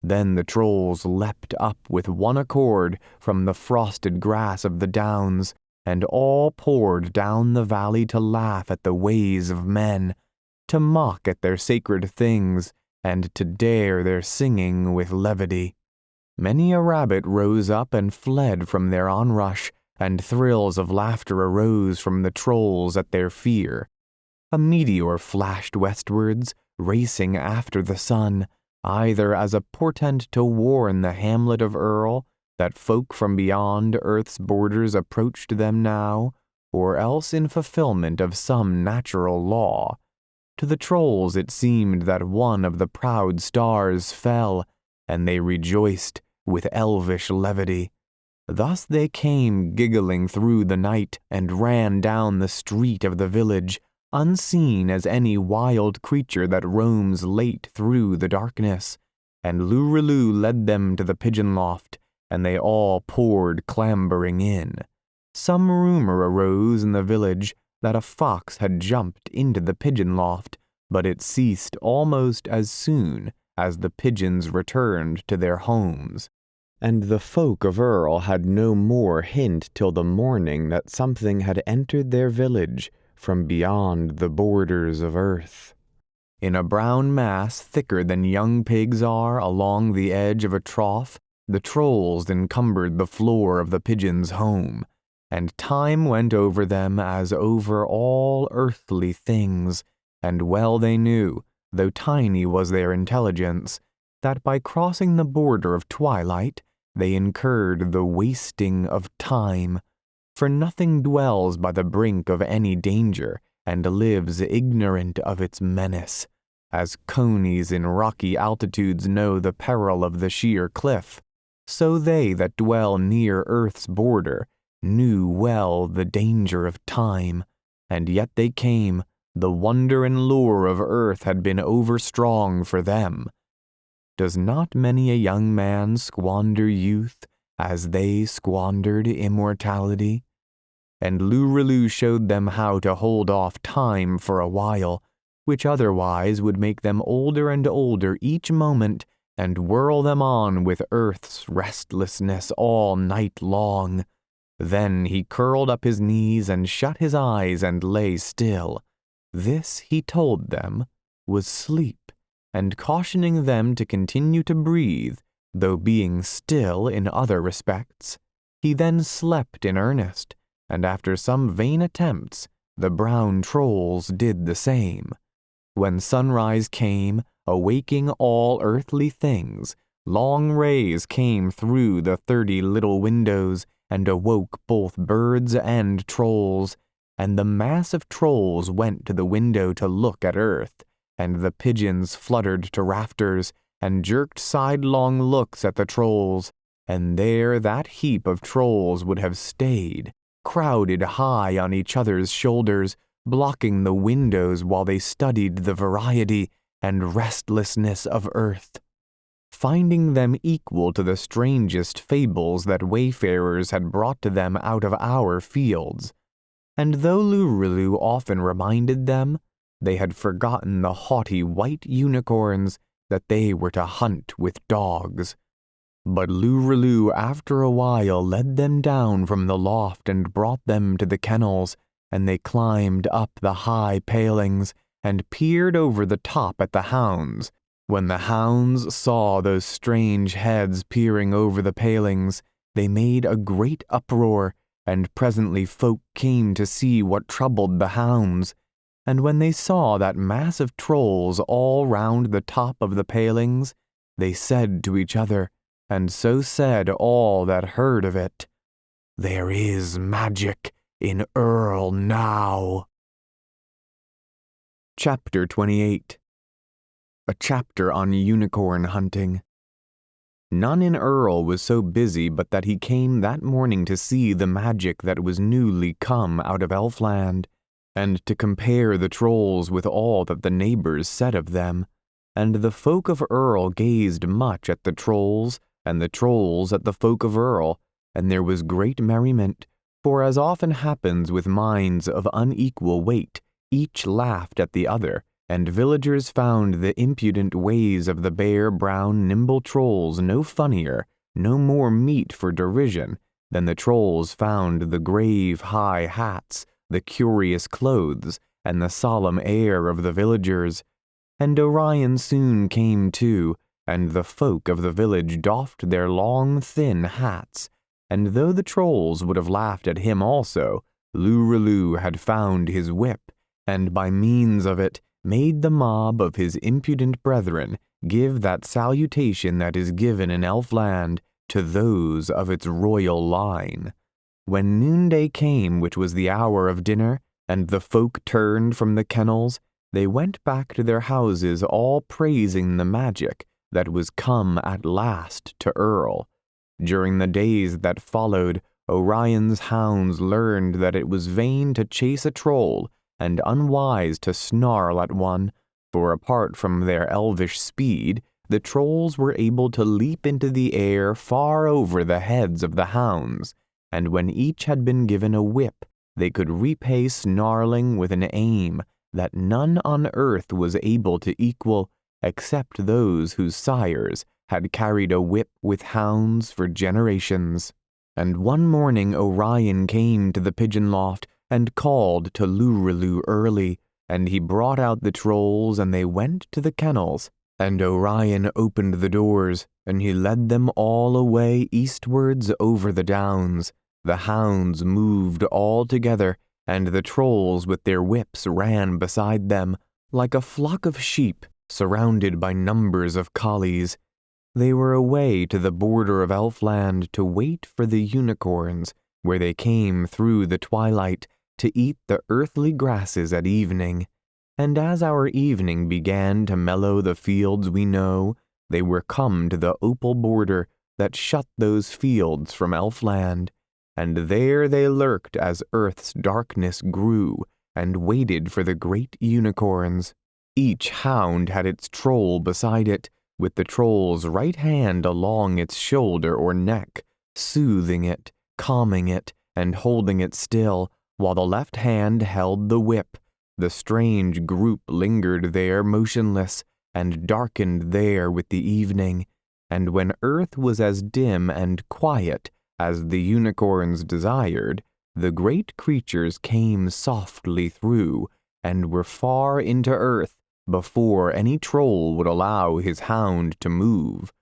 Then the trolls leapt up with one accord from the frosted grass of the downs, and all poured down the valley to laugh at the ways of men, to mock at their sacred things, and to dare their singing with levity. Many a rabbit rose up and fled from their onrush, and thrills of laughter arose from the trolls at their fear. A meteor flashed westwards, racing after the sun, either as a portent to warn the hamlet of Earl that folk from beyond earth's borders approached them now, or else in fulfillment of some natural law. To the trolls it seemed that one of the proud stars fell, and they rejoiced with elvish levity. Thus they came giggling through the night and ran down the street of the village, unseen as any wild creature that roams late through the darkness, and Lurelu led them to the pigeon loft, and they all poured clambering in. Some rumor arose in the village that a fox had jumped into the pigeon loft, but it ceased almost as soon as the pigeons returned to their homes, and the folk of Earl had no more hint till the morning that something had entered their village from beyond the borders of earth. In a brown mass thicker than young pigs are along the edge of a trough, the trolls encumbered the floor of the pigeons' home, and time went over them as over all earthly things, and well they knew, though tiny was their intelligence, that by crossing the border of twilight they incurred the wasting of time, for nothing dwells by the brink of any danger and lives ignorant of its menace, as conies in rocky altitudes know the peril of the sheer cliff, so they that dwell near earth's border knew well the danger of time, and yet they came. The wonder and lure of earth had been overstrong for them. Does not many a young man squander youth as they squandered immortality? And Lurelu showed them how to hold off time for a while, which otherwise would make them older and older each moment, and whirl them on with earth's restlessness all night long. Then he curled up his knees and shut his eyes and lay still. This, he told them, was sleep, and cautioning them to continue to breathe, though being still in other respects, he then slept in earnest, and after some vain attempts, the brown trolls did the same. When sunrise came, awaking all earthly things, long rays came through the 30 little windows, and awoke both birds and trolls, and the mass of trolls went to the window to look at earth, and the pigeons fluttered to rafters, and jerked sidelong looks at the trolls, and there that heap of trolls would have stayed, crowded high on each other's shoulders, blocking the windows while they studied the variety and restlessness of earth, finding them equal to the strangest fables that wayfarers had brought to them out of our fields. And though Lurelu often reminded them, they had forgotten the haughty white unicorns that they were to hunt with dogs. But Lurelu after a while led them down from the loft and brought them to the kennels, and they climbed up the high palings and peered over the top at the hounds. When the hounds saw those strange heads peering over the palings, they made a great uproar, and presently folk came to see what troubled the hounds. And when they saw that mass of trolls all round the top of the palings, they said to each other, and so said all that heard of it, "There is magic in Earl now." Chapter 28. a chapter on unicorn hunting. None in Earl was so busy but that he came that morning to see the magic that was newly come out of Elfland, and to compare the trolls with all that the neighbors said of them. And the folk of Earl gazed much at the trolls, and the trolls at the folk of Earl, and there was great merriment, for as often happens with minds of unequal weight, each laughed at the other, and villagers found the impudent ways of the bare, brown, nimble trolls no funnier, no more meet for derision, than the trolls found the grave, high hats, the curious clothes, and the solemn air of the villagers. And Orion soon came too, and the folk of the village doffed their long, thin hats, and though the trolls would have laughed at him also, Lurelu had found his whip, and by means of it made the mob of his impudent brethren give that salutation that is given in Elfland to those of its royal line. When noonday came, which was the hour of dinner, and the folk turned from the kennels, they went back to their houses all praising the magic that was come at last to Earl. During the days that followed, Orion's hounds learned that it was vain to chase a troll, and unwise to snarl at one, for apart from their elvish speed, the trolls were able to leap into the air far over the heads of the hounds, and when each had been given a whip, they could repay snarling with an aim that none on earth was able to equal, except those whose sires had carried a whip with hounds for generations. And one morning Orion came to the pigeon loft, and called to Lurelu early, and he brought out the trolls, and they went to the kennels. And Orion opened the doors, and he led them all away eastwards over the downs. The hounds moved all together, and the trolls with their whips ran beside them, like a flock of sheep, surrounded by numbers of collies. They were away to the border of Elfland to wait for the unicorns, where they came through the twilight, to eat the earthly grasses at evening. And as our evening began to mellow the fields we know, they were come to the opal border that shut those fields from Elfland, and there they lurked as earth's darkness grew, and waited for the great unicorns. Each hound had its troll beside it, with the troll's right hand along its shoulder or neck, soothing it, calming it, and holding it still, while the left hand held the whip. The strange group lingered there motionless, and darkened there with the evening, and when earth was as dim and quiet as the unicorns desired, the great creatures came softly through, and were far into earth before any troll would allow his hound to move.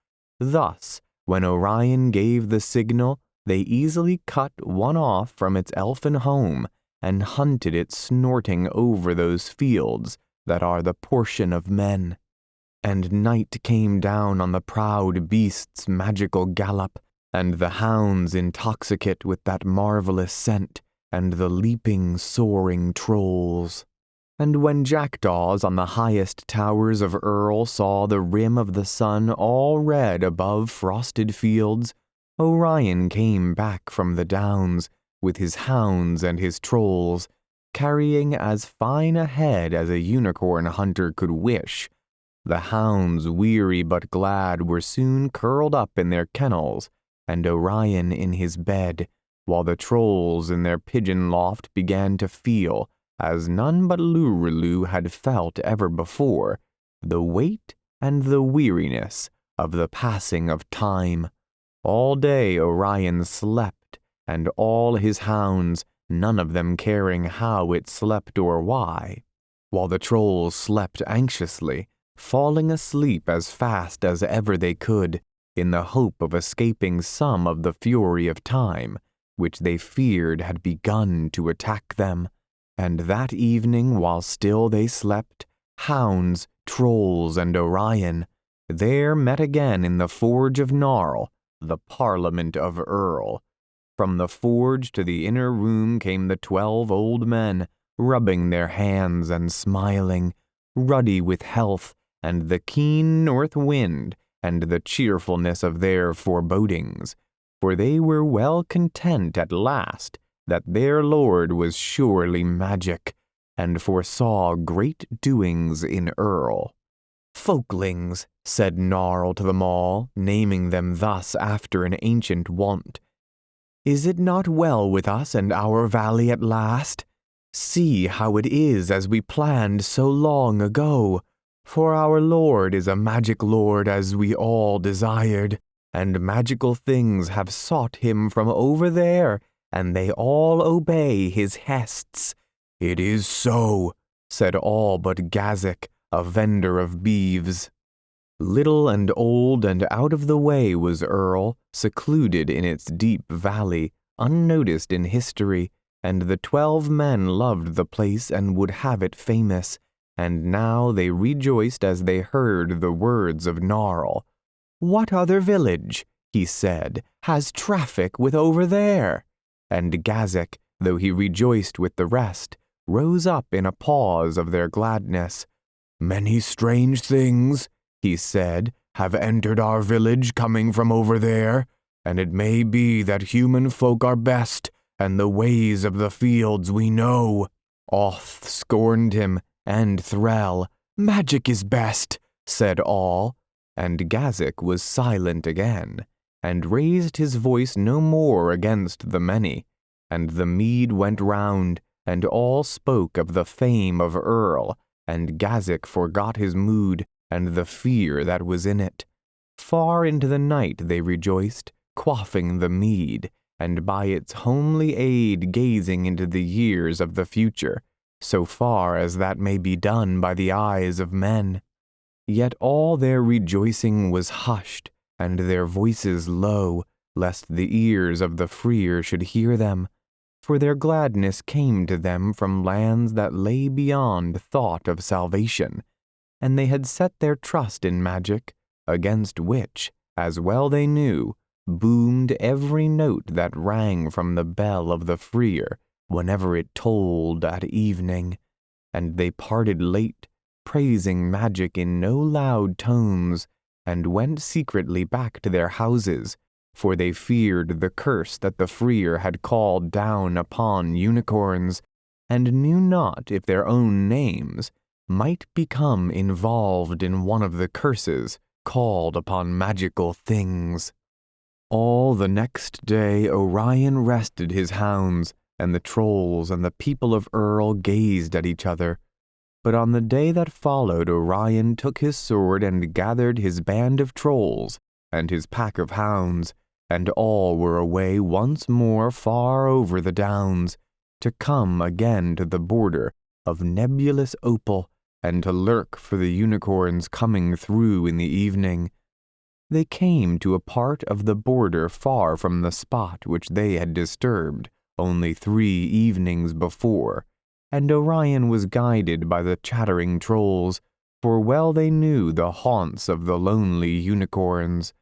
Thus, when Orion gave the signal, they easily cut one off from its elfin home, and hunted it snorting over those fields that are the portion of men. And night came down on the proud beast's magical gallop, and the hounds intoxicate with that marvelous scent, and the leaping, soaring trolls. And when jackdaws on the highest towers of Earl saw the rim of the sun all red above frosted fields, Orion came back from the downs, with his hounds and his trolls, carrying as fine a head as a unicorn hunter could wish. The hounds, weary but glad, were soon curled up in their kennels, and Orion in his bed, while the trolls in their pigeon loft began to feel, as none but Lurelu had felt ever before, the weight and the weariness of the passing of time. All day Orion slept, and all his hounds, none of them caring how it slept or why, while the trolls slept anxiously, falling asleep as fast as ever they could, in the hope of escaping some of the fury of time, which they feared had begun to attack them. And that evening, while still they slept, hounds, trolls, and Orion, there met again in the forge of Gnarl, the Parliament of Earl. From the forge to the inner room came the 12 old men, rubbing their hands and smiling, ruddy with health, and the keen north wind, and the cheerfulness of their forebodings, for they were well content at last that their lord was surely magic, and foresaw great doings in Earl. "Folklings," said Gnarl to them all, naming them thus after an ancient wont, "is it not well with us and our valley at last? See how it is as we planned so long ago, for our lord is a magic lord as we all desired, and magical things have sought him from over there, and they all obey his hests." "It is so," said all but Gazik, a vendor of beeves. Little and old and out of the way was Earl, secluded in its deep valley, unnoticed in history, and the 12 men loved the place and would have it famous, and now they rejoiced as they heard the words of Gnarl. "What other village," he said, "has traffic with over there?" And Gazik, though he rejoiced with the rest, rose up in a pause of their gladness. "Many strange things," he said, "have entered our village coming from over there, and it may be that human folk are best, and the ways of the fields we know." Oth scorned him, and Threll. "Magic is best," said all, and Gazik was silent again, and raised his voice no more against the many, and the mead went round, and all spoke of the fame of Earl, and Gazik forgot his mood and the fear that was in it. Far into the night they rejoiced, quaffing the mead, and by its homely aid gazing into the years of the future, so far as that may be done by the eyes of men. Yet all their rejoicing was hushed, and their voices low, lest the ears of the freer should hear them, for their gladness came to them from lands that lay beyond thought of salvation, and they had set their trust in magic, against which, as well they knew, boomed every note that rang from the bell of the freer whenever it tolled at evening, and they parted late, praising magic in no loud tones, and went secretly back to their houses, for they feared the curse that the freer had called down upon unicorns, and knew not if their own names might become involved in one of the curses called upon magical things. All the next day Orion rested his hounds, and the trolls and the people of Earl gazed at each other. But on the day that followed Orion took his sword and gathered his band of trolls and his pack of hounds, and all were away once more far over the downs, to come again to the border of nebulous opal, and to lurk for the unicorns coming through in the evening. They came to a part of the border far from the spot which they had disturbed only 3 evenings before, and Orion was guided by the chattering trolls, for well they knew the haunts of the lonely unicorns,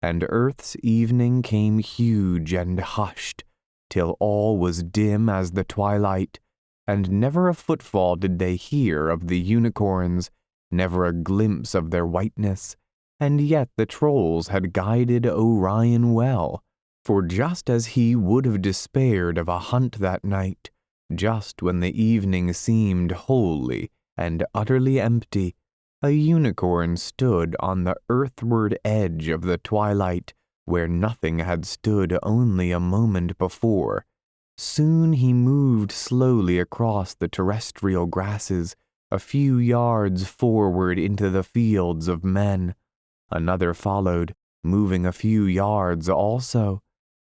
and Earth's evening came huge and hushed, till all was dim as the twilight, and never a footfall did they hear of the unicorns, never a glimpse of their whiteness, and yet the trolls had guided Orion well, for just as he would have despaired of a hunt that night, just when the evening seemed wholly and utterly empty, a unicorn stood on the earthward edge of the twilight, where nothing had stood only a moment before. Soon he moved slowly across the terrestrial grasses, a few yards forward into the fields of men. Another followed, moving a few yards also,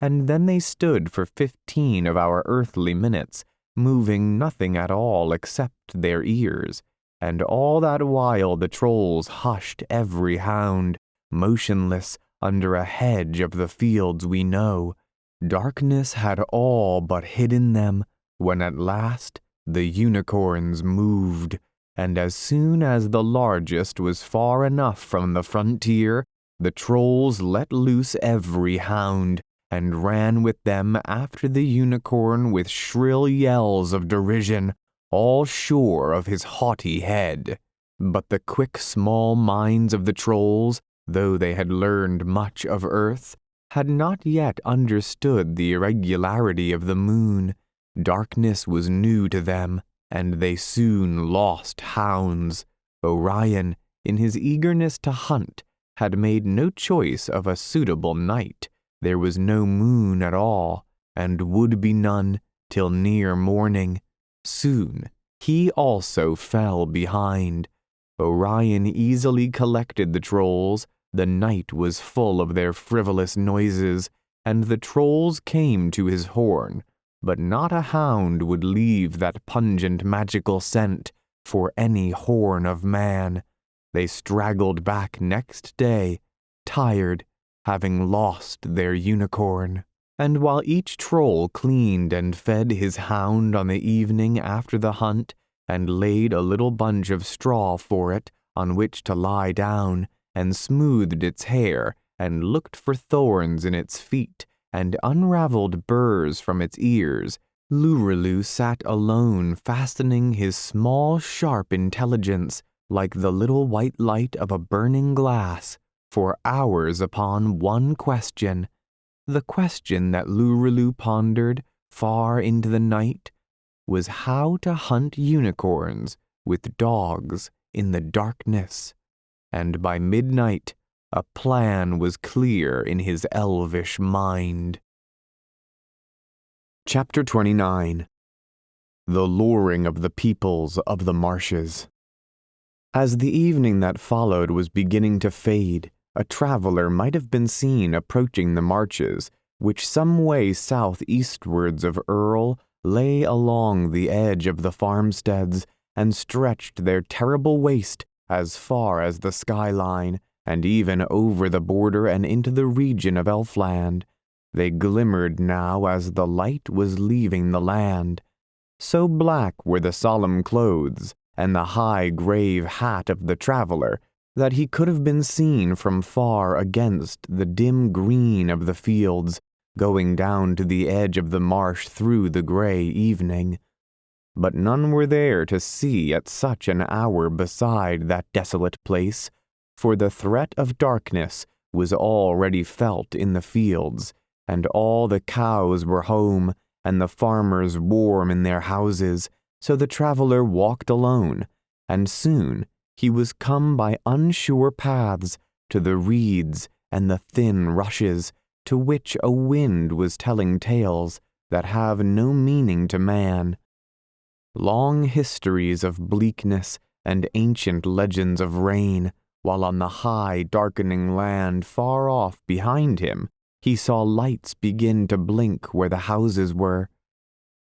and then they stood for 15 of our earthly minutes, moving nothing at all except their ears, and all that while the trolls hushed every hound, motionless under a hedge of the fields we know. Darkness had all but hidden them, when at last the unicorns moved, and as soon as the largest was far enough from the frontier, the trolls let loose every hound, and ran with them after the unicorn with shrill yells of derision, all sure of his haughty head. But the quick small minds of the trolls, though they had learned much of earth, had not yet understood the irregularity of the moon. Darkness was new to them, and they soon lost hounds. Orion, in his eagerness to hunt, had made no choice of a suitable night. There was no moon at all, and would be none till near morning. Soon he also fell behind. Orion easily collected the trolls. The night was full of their frivolous noises, and the trolls came to his horn, but not a hound would leave that pungent magical scent for any horn of man. They straggled back next day, tired, having lost their unicorn. And while each troll cleaned and fed his hound on the evening after the hunt, and laid a little bunch of straw for it on which to lie down, and smoothed its hair, and looked for thorns in its feet, and unraveled burrs from its ears, Lurelu sat alone, fastening his small, sharp intelligence, like the little white light of a burning glass, for hours upon one question. The question that Lurelu pondered far into the night was how to hunt unicorns with dogs in the darkness. And by midnight, a plan was clear in his elvish mind. Chapter 29. The Luring of the Peoples of the Marshes. As the evening that followed was beginning to fade, a traveler might have been seen approaching the marches, which some way southeastwards of Earl lay along the edge of the farmsteads, and stretched their terrible waste as far as the skyline, and even over the border and into the region of Elfland. They glimmered now as the light was leaving the land. So black were the solemn clothes and the high grave hat of the traveler that he could have been seen from far against the dim green of the fields, going down to the edge of the marsh through the gray evening. But none were there to see at such an hour beside that desolate place, for the threat of darkness was already felt in the fields, and all the cows were home, and the farmers warm in their houses, so the traveler walked alone, and soon he was come by unsure paths to the reeds and the thin rushes, to which a wind was telling tales that have no meaning to man. Long histories of bleakness and ancient legends of rain, while on the high, darkening land far off behind him, he saw lights begin to blink where the houses were.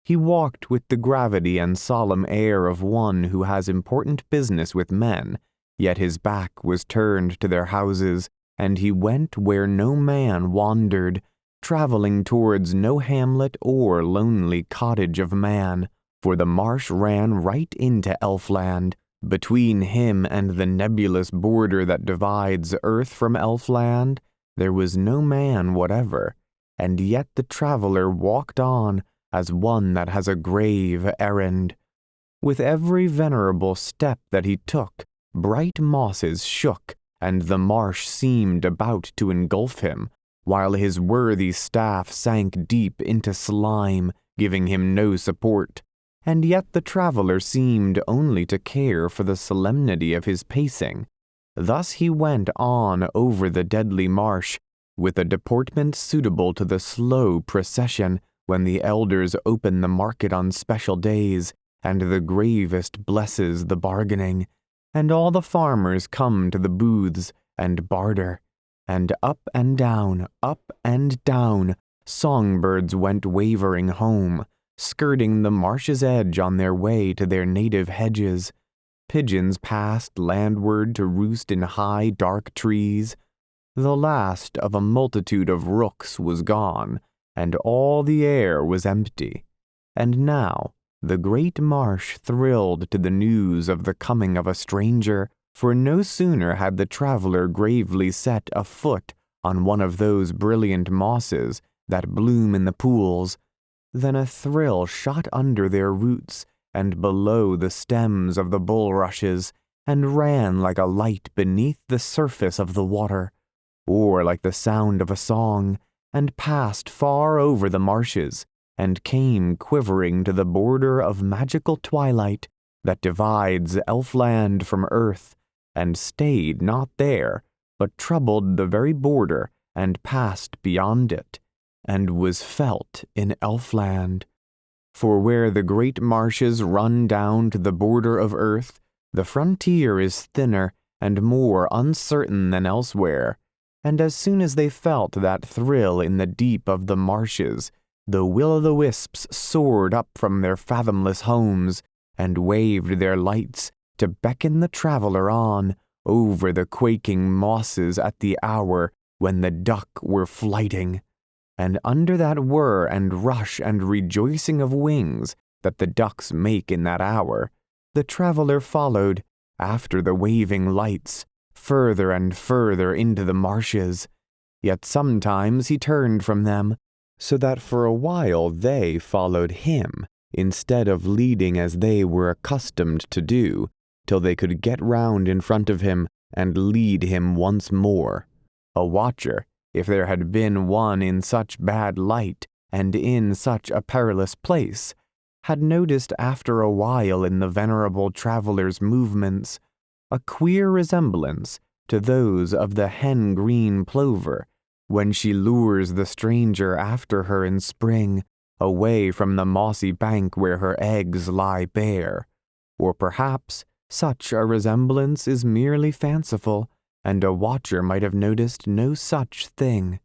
He walked with the gravity and solemn air of one who has important business with men, yet his back was turned to their houses, and he went where no man wandered, traveling towards no hamlet or lonely cottage of man, for the marsh ran right into Elfland. Between him and the nebulous border that divides earth from Elfland, there was no man whatever, and yet the traveler walked on as one that has a grave errand. With every venerable step that he took, bright mosses shook, and the marsh seemed about to engulf him, while his worthy staff sank deep into slime, giving him no support. And yet the traveler seemed only to care for the solemnity of his pacing. Thus he went on over the deadly marsh, with a deportment suitable to the slow procession when the elders open the market on special days, and the gravest blesses the bargaining, and all the farmers come to the booths and barter. And up and down, songbirds went wavering home, skirting the marsh's edge on their way to their native hedges. Pigeons passed landward to roost in high, dark trees. The last of a multitude of rooks was gone, and all the air was empty. And now the great marsh thrilled to the news of the coming of a stranger, for no sooner had the traveler gravely set a foot on one of those brilliant mosses that bloom in the pools, than a thrill shot under their roots and below the stems of the bulrushes, and ran like a light beneath the surface of the water, or like the sound of a song, and passed far over the marshes, and came quivering to the border of magical twilight that divides Elfland from earth, and stayed not there, but troubled the very border, and passed beyond it, and was felt in Elfland. For where the great marshes run down to the border of earth, the frontier is thinner and more uncertain than elsewhere, and as soon as they felt that thrill in the deep of the marshes, the will-o'-the-wisps soared up from their fathomless homes, and waved their lights to beckon the traveler on over the quaking mosses at the hour when the duck were flighting. And under that whir and rush and rejoicing of wings that the ducks make in that hour, the traveler followed, after the waving lights, further and further into the marshes. Yet sometimes he turned from them, so that for a while they followed him, instead of leading as they were accustomed to do, till they could get round in front of him and lead him once more. A watcher, if there had been one in such bad light and in such a perilous place, had noticed after a while in the venerable traveler's movements a queer resemblance to those of the hen-green plover when she lures the stranger after her in spring away from the mossy bank where her eggs lie bare. Or perhaps such a resemblance is merely fanciful, and a watcher might have noticed no such thing.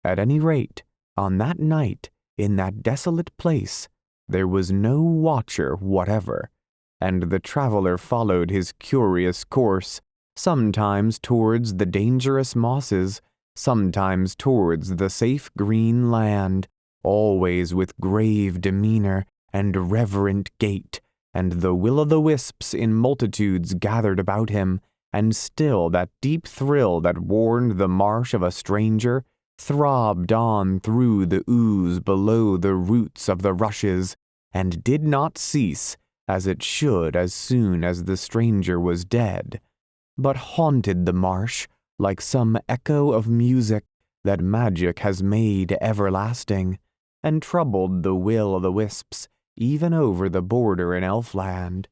At any rate, on that night, in that desolate place, there was no watcher whatever, and the traveler followed his curious course, sometimes towards the dangerous mosses, sometimes towards the safe green land, always with grave demeanor and reverent gait, and the will-o'-the-wisps in multitudes gathered about him, and still that deep thrill that warned the marsh of a stranger throbbed on through the ooze below the roots of the rushes, and did not cease, as it should as soon as the stranger was dead, but haunted the marsh like some echo of music that magic has made everlasting, and troubled the will-o'-the-wisps even over the border in Elfland.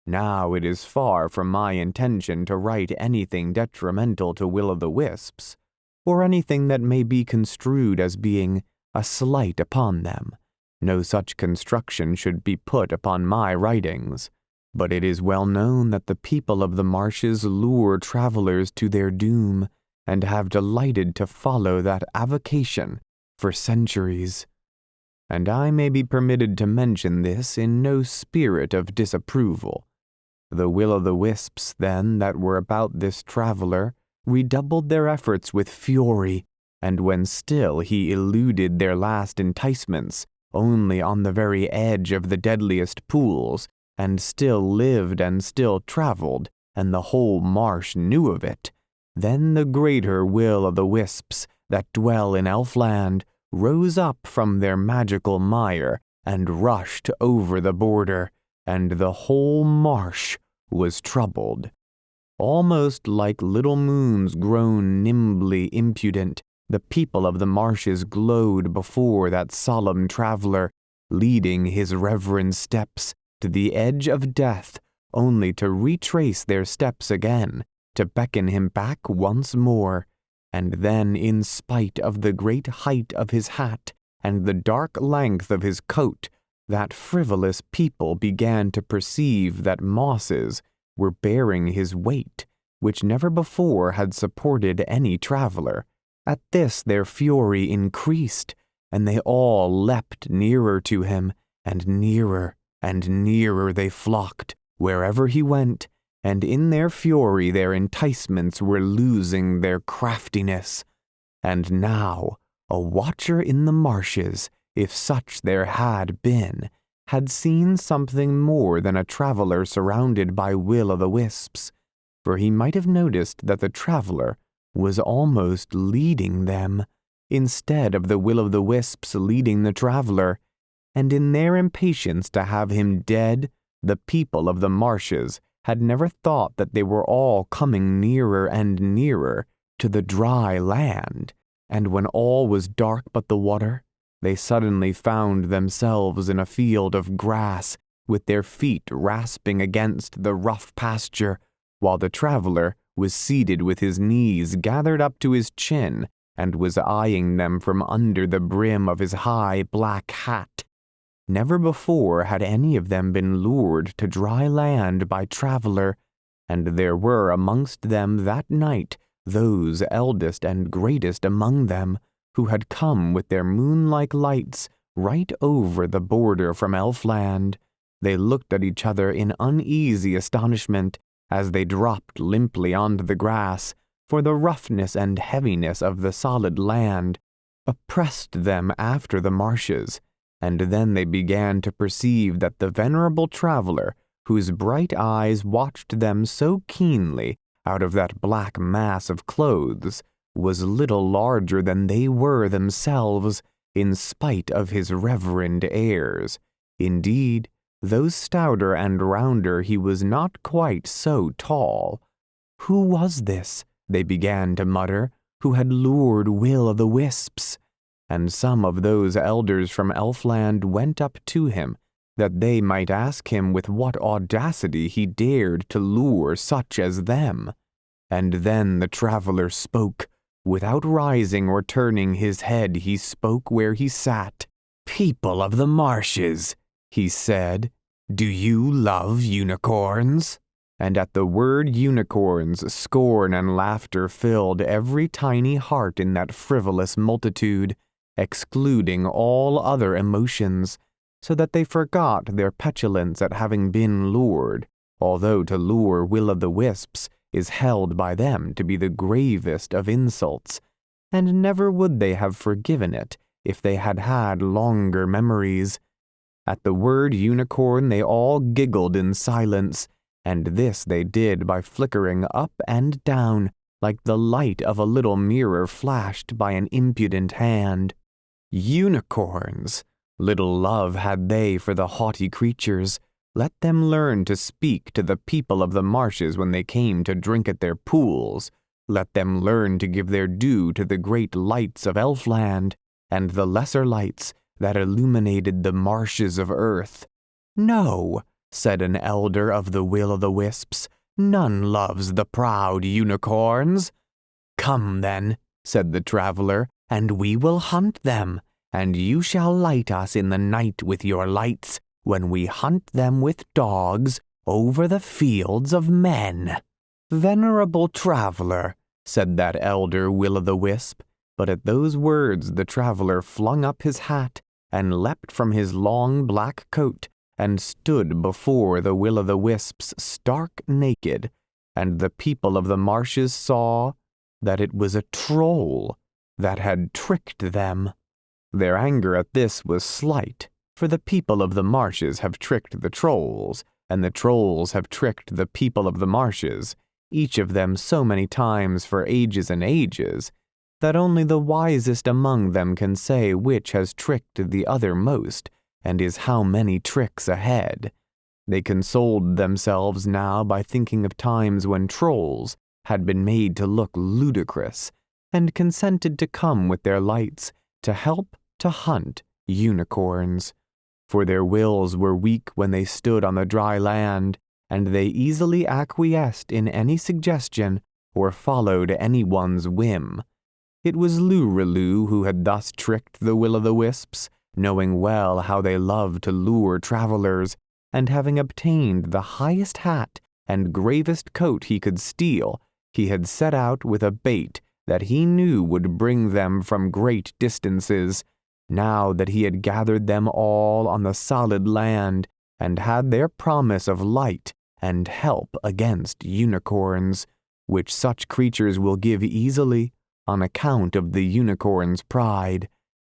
Now it is far from my intention to write anything detrimental to will-o'-the-wisps, or anything that may be construed as being a slight upon them. No such construction should be put upon my writings, but it is well known that the people of the marshes lure travelers to their doom, and have delighted to follow that avocation for centuries. And I may be permitted to mention this in no spirit of disapproval. The will-o'-the-wisps, then, that were about this traveler, redoubled their efforts with fury, and when still he eluded their last enticements, only on the very edge of the deadliest pools, and still lived and still traveled, and the whole marsh knew of it, then the greater will-o'-the-wisps that dwell in Elfland rose up from their magical mire and rushed over the border, and the whole marsh was troubled. Almost like little moons grown nimbly impudent, the people of the marshes glowed before that solemn traveler, leading his reverend steps to the edge of death, only to retrace their steps again, to beckon him back once more. And then, in spite of the great height of his hat and the dark length of his coat, that frivolous people began to perceive that mosses were bearing his weight, which never before had supported any traveler. At this their fury increased, and they all leapt nearer to him, and nearer they flocked, wherever he went, and in their fury their enticements were losing their craftiness. And now a watcher in the marshes, if such there had been, had seen something more than a traveler surrounded by will-o'-the-wisps, for he might have noticed that the traveler was almost leading them, instead of the will-o'-the-wisps leading the traveler, and in their impatience to have him dead, the people of the marshes had never thought that they were all coming nearer and nearer to the dry land, and when all was dark but the water, they suddenly found themselves in a field of grass, with their feet rasping against the rough pasture, while the traveler was seated with his knees gathered up to his chin and was eyeing them from under the brim of his high black hat. Never before had any of them been lured to dry land by traveler, and there were amongst them that night those eldest and greatest among them, who had come with their moon-like lights right over the border from Elfland. They looked at each other in uneasy astonishment as they dropped limply onto the grass, for the roughness and heaviness of the solid land oppressed them after the marshes, and then they began to perceive that the venerable traveler, whose bright eyes watched them so keenly out of that black mass of clothes, was little larger than they were themselves, in spite of his reverend airs. Indeed, though stouter and rounder, he was not quite so tall. Who was this, they began to mutter, who had lured Will-o'-the-Wisps? And some of those elders from Elfland went up to him, that they might ask him with what audacity he dared to lure such as them. And then the traveler spoke. Without rising or turning his head, he spoke where he sat. "People of the marshes," he said, "do you love unicorns?" And at the word unicorns, scorn and laughter filled every tiny heart in that frivolous multitude, excluding all other emotions, so that they forgot their petulance at having been lured, although to lure Will-o'-the-Wisps is held by them to be the gravest of insults, and never would they have forgiven it if they had had longer memories. At the word unicorn they all giggled in silence, and this they did by flickering up and down like the light of a little mirror flashed by an impudent hand. Unicorns! Little love had they for the haughty creatures. Let them learn to speak to the people of the marshes when they came to drink at their pools. Let them learn to give their due to the great lights of Elfland, and the lesser lights that illuminated the marshes of earth. "No," said an elder of the Will-o'-the-Wisps, "none loves the proud unicorns." "Come then," said the traveler, "and we will hunt them, and you shall light us in the night with your lights, when we hunt them with dogs over the fields of men." "Venerable traveler," said that elder Will-o'-the-Wisp, but at those words the traveler flung up his hat and leapt from his long black coat and stood before the Will-o'-the-Wisps stark naked, and the people of the marshes saw that it was a troll that had tricked them. Their anger at this was slight, for the people of the marshes have tricked the trolls, and the trolls have tricked the people of the marshes, each of them so many times for ages and ages, that only the wisest among them can say which has tricked the other most, and is how many tricks ahead. They consoled themselves now by thinking of times when trolls had been made to look ludicrous, and consented to come with their lights to help to hunt unicorns. For their wills were weak when they stood on the dry land, and they easily acquiesced in any suggestion or followed anyone's whim. It was Lureloo who had thus tricked the Will-o'-the-Wisps, knowing well how they loved to lure travelers, and having obtained the highest hat and gravest coat he could steal, he had set out with a bait that he knew would bring them from great distances. Now that he had gathered them all on the solid land, and had their promise of light and help against unicorns, which such creatures will give easily on account of the unicorn's pride,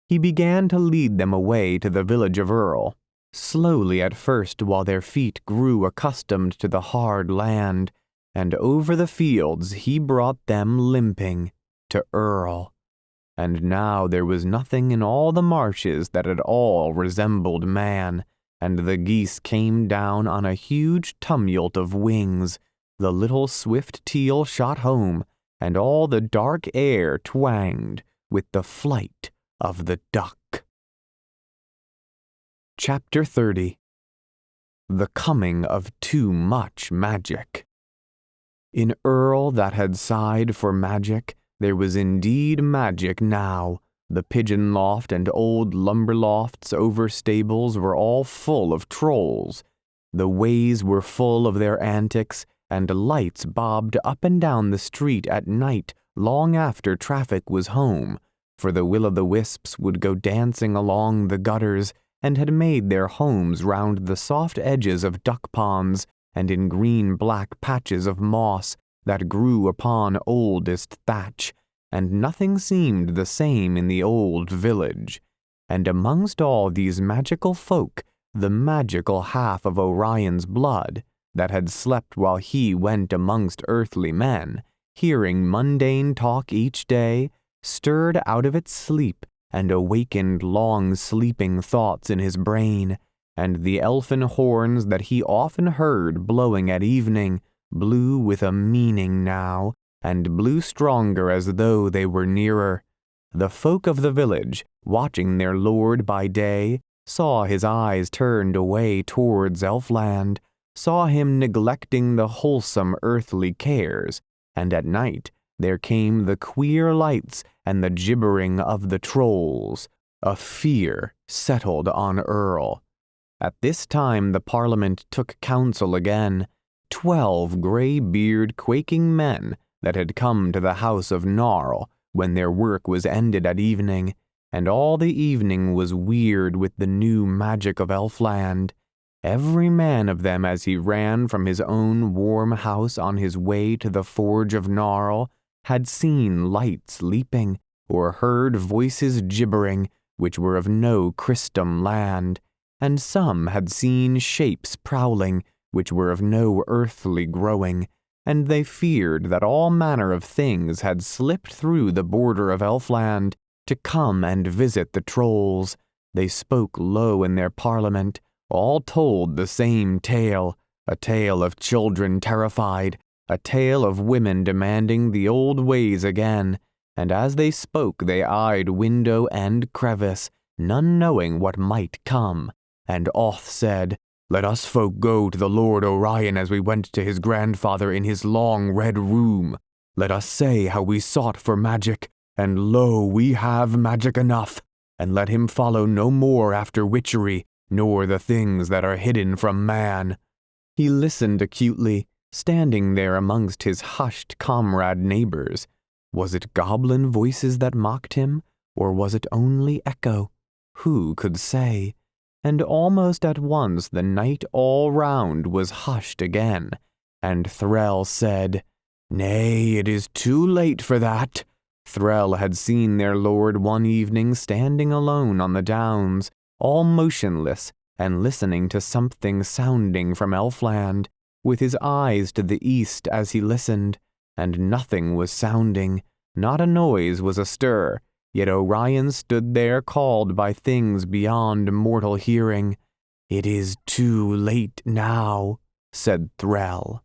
he began to lead them away to the village of Earl, slowly at first while their feet grew accustomed to the hard land, and over the fields he brought them limping to Earl. And now there was nothing in all the marshes that at all resembled man, and the geese came down on a huge tumult of wings. The little swift teal shot home, and all the dark air twanged with the flight of the duck. Chapter 30. The Coming of Too Much Magic. In Earl that had sighed for magic, there was indeed magic now. The pigeon loft and old lumber lofts over stables were all full of trolls. The ways were full of their antics, and lights bobbed up and down the street at night long after traffic was home, for the will-o'-the-wisps would go dancing along the gutters, and had made their homes round the soft edges of duck ponds and in green-black patches of moss that grew upon oldest thatch, and nothing seemed the same in the old village. And amongst all these magical folk, the magical half of Orion's blood, that had slept while he went amongst earthly men, hearing mundane talk each day, stirred out of its sleep and awakened long sleeping thoughts in his brain, and the elfin horns that he often heard blowing at evening blew with a meaning now, and blew stronger as though they were nearer. The folk of the village, watching their lord by day, saw his eyes turned away towards Elfland, saw him neglecting the wholesome earthly cares, and at night there came the queer lights and the gibbering of the trolls. A fear settled on Earl. At this time the Parliament took counsel again. 12 grey-beard quaking men that had come to the house of Gnarl when their work was ended at evening, and all the evening was weird with the new magic of Elfland. Every man of them, as he ran from his own warm house on his way to the forge of Gnarl, had seen lights leaping, or heard voices gibbering, which were of no Christum land, and some had seen shapes prowling, which were of no earthly growing, and they feared that all manner of things had slipped through the border of Elfland to come and visit the trolls. They spoke low in their parliament, all told the same tale, a tale of children terrified, a tale of women demanding the old ways again, and as they spoke they eyed window and crevice, none knowing what might come. And Oth said, "Let us folk go to the Lord Orion as we went to his grandfather in his long red room. Let us say how we sought for magic, and lo, we have magic enough, and let him follow no more after witchery, nor the things that are hidden from man." He listened acutely, standing there amongst his hushed comrade neighbors. Was it goblin voices that mocked him, or was it only echo? Who could say? And almost at once the night all round was hushed again, and Threll said, "Nay, it is too late for that." Threll had seen their lord one evening standing alone on the downs, all motionless, and listening to something sounding from Elfland, with his eyes to the east as he listened, and nothing was sounding, not a noise was astir, yet Orion stood there called by things beyond mortal hearing. "It is too late now," said Threll.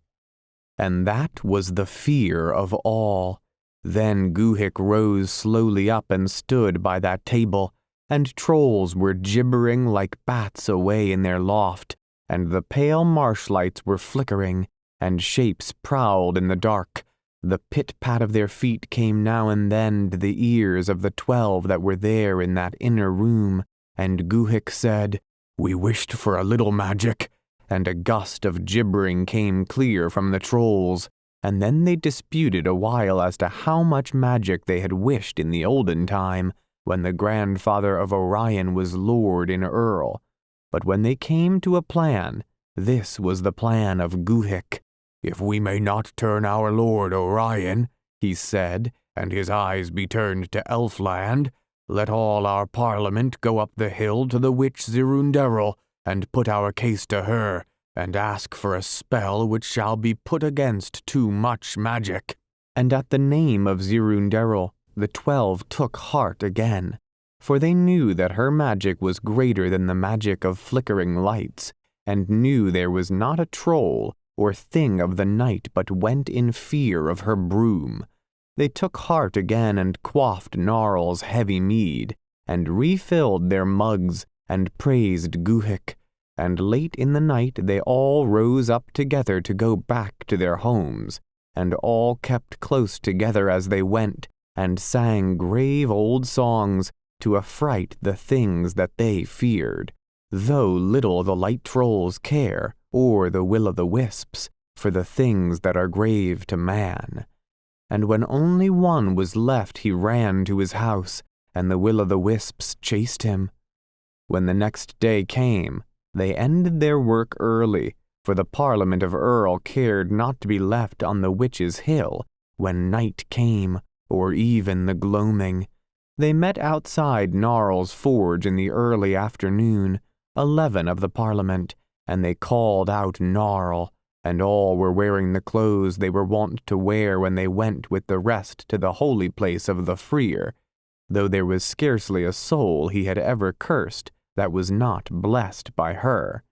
And that was the fear of all. Then Guhic rose slowly up and stood by that table, and trolls were gibbering like bats away in their loft, and the pale marshlights were flickering, and shapes prowled in the dark. The pit-pat of their feet came now and then to the ears of the 12 that were there in that inner room, and Guhic said, "We wished for a little magic," and a gust of gibbering came clear from the trolls, and then they disputed a while as to how much magic they had wished in the olden time, when the grandfather of Orion was lord in Earl. But when they came to a plan, this was the plan of Guhic. "If we may not turn our lord Orion," he said, "and his eyes be turned to Elfland, let all our parliament go up the hill to the witch Zirunderil, and put our case to her, and ask for a spell which shall be put against too much magic." And at the name of Zirunderil, the 12 took heart again, for they knew that her magic was greater than the magic of flickering lights, and knew there was not a troll or thing of the night but went in fear of her broom. They took heart again and quaffed Gnarl's heavy mead, and refilled their mugs, and praised Guhic, and late in the night they all rose up together to go back to their homes, and all kept close together as they went, and sang grave old songs to affright the things that they feared, though little the light trolls care, or the will-o'-the-wisps, for the things that are grave to man. And when only one was left he ran to his house, and the will-o'-the-wisps chased him. When the next day came, they ended their work early, for the Parliament of Earl cared not to be left on the Witches' Hill when night came, or even the gloaming. They met outside Gnarl's forge in the early afternoon, 11 of the Parliament, and they called out Gnarl, and all were wearing the clothes they were wont to wear when they went with the rest to the holy place of the Freer, though there was scarcely a soul he had ever cursed that was not blessed by her.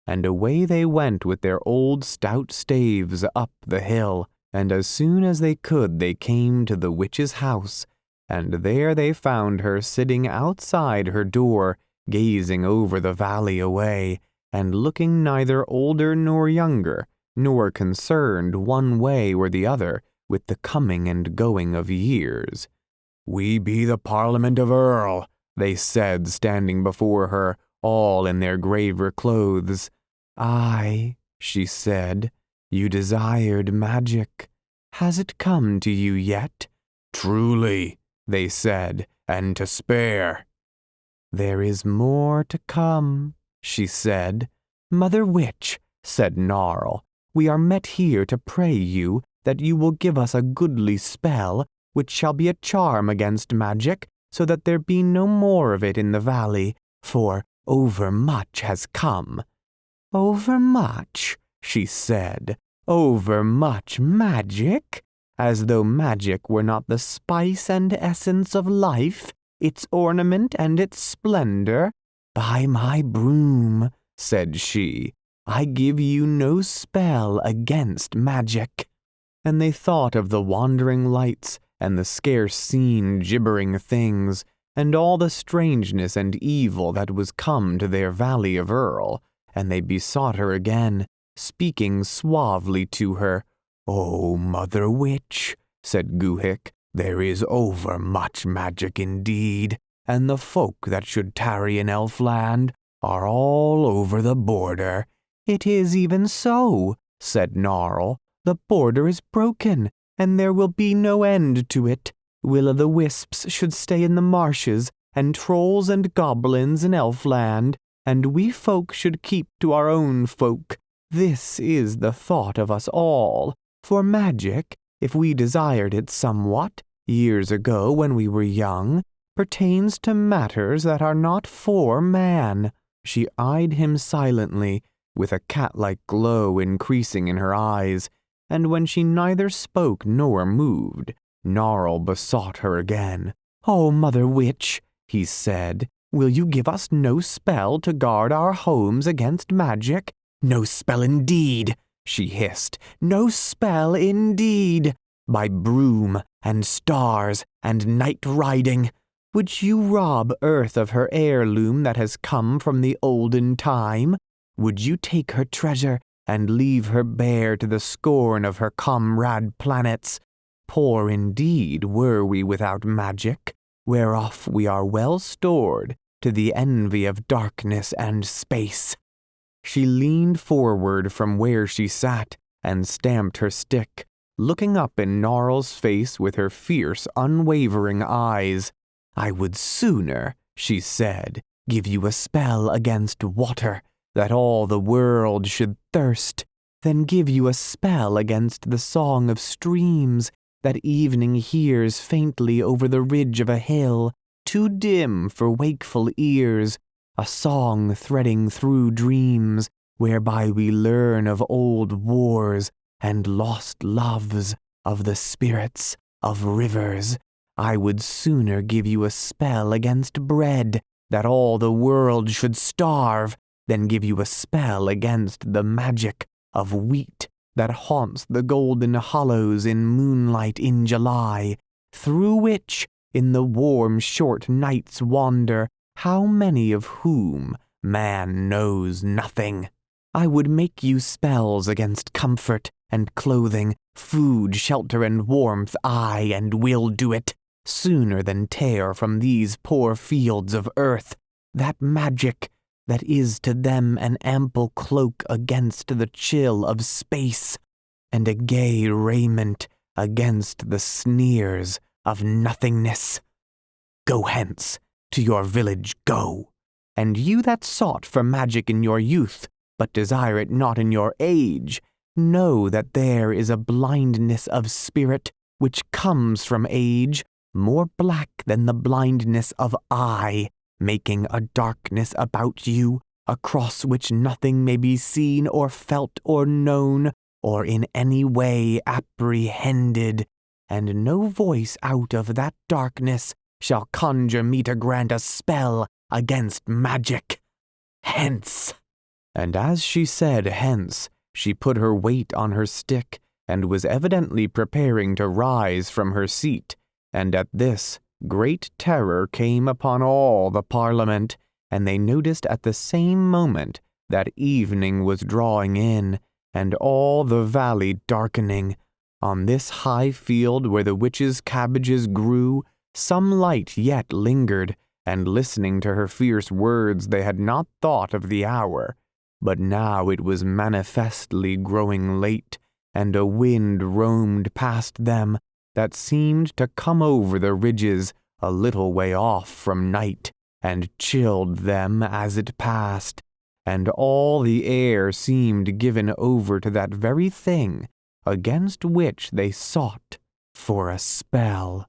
And away they went with their old stout staves up the hill, and as soon as they could they came to the witch's house, and there they found her sitting outside her door, gazing over the valley away, and looking neither older nor younger, nor concerned one way or the other with the coming and going of years. "We be the Parliament of Earl," they said, standing before her, all in their graver clothes. "Aye," she said, "you desired magic. Has it come to you yet?" "Truly," they said, "and to spare." "There is more to come," she said. "Mother Witch," said Gnarl, "we are met here to pray you that you will give us a goodly spell, which shall be a charm against magic, so that there be no more of it in the valley, for overmuch has come." "Overmuch," she said, "overmuch magic? As though magic were not the spice and essence of life, its ornament and its splendor. By my broom," said she, "I give you no spell against magic." And they thought of the wandering lights, and the scarce-seen gibbering things, and all the strangeness and evil that was come to their Valley of Earl, and they besought her again, speaking suavely to her. "O Mother Witch," said Guhic, "there is overmuch magic indeed, and the folk that should tarry in Elfland are all over the border." "It is even so," said Gnarl. "The border is broken, and there will be no end to it. Will-o'-the-wisps should stay in the marshes, and trolls and goblins in Elfland, and we folk should keep to our own folk. This is the thought of us all. For magic, if we desired it somewhat, years ago when we were young, pertains to matters that are not for man." She eyed him silently, with a cat-like glow increasing in her eyes, and when she neither spoke nor moved, Gnarl besought her again. "O Mother Witch," he said, "will you give us no spell to guard our homes against magic?" "No spell indeed," she hissed, "no spell indeed. By broom and stars and night riding. Would you rob earth of her heirloom that has come from the olden time? Would you take her treasure and leave her bare to the scorn of her comrade planets? Poor indeed were we without magic, whereof we are well stored, to the envy of darkness and space." She leaned forward from where she sat and stamped her stick, looking up in Gnarl's face with her fierce, unwavering eyes. "I would sooner," she said, "give you a spell against water, that all the world should thirst, than give you a spell against the song of streams that evening hears faintly over the ridge of a hill, too dim for wakeful ears, a song threading through dreams, whereby we learn of old wars and lost loves, of the spirits of rivers, I would sooner give you a spell against bread, that all the world should starve, than give you a spell against the magic of wheat that haunts the golden hollows in moonlight in July, through which, in the warm short nights wander, how many of whom man knows nothing. I would make you spells against comfort and clothing, food, shelter, and warmth, aye, and will do it, sooner than tear from these poor fields of earth that magic that is to them an ample cloak against the chill of space, and a gay raiment against the sneers of nothingness. Go hence, to your village go, and you that sought for magic in your youth, but desire it not in your age, know that there is a blindness of spirit which comes from age, more black than the blindness of eye, making a darkness about you, across which nothing may be seen or felt or known, or in any way apprehended, and no voice out of that darkness shall conjure me to grant a spell against magic. Hence!" And as she said hence, she put her weight on her stick, and was evidently preparing to rise from her seat, and at this great terror came upon all the Parliament, and they noticed at the same moment that evening was drawing in, and all the valley darkening. On this high field where the witches' cabbages grew, some light yet lingered, and listening to her fierce words they had not thought of the hour. But now it was manifestly growing late, and a wind roamed past them that seemed to come over the ridges a little way off from night, and chilled them as it passed, and all the air seemed given over to that very thing against which they sought for a spell.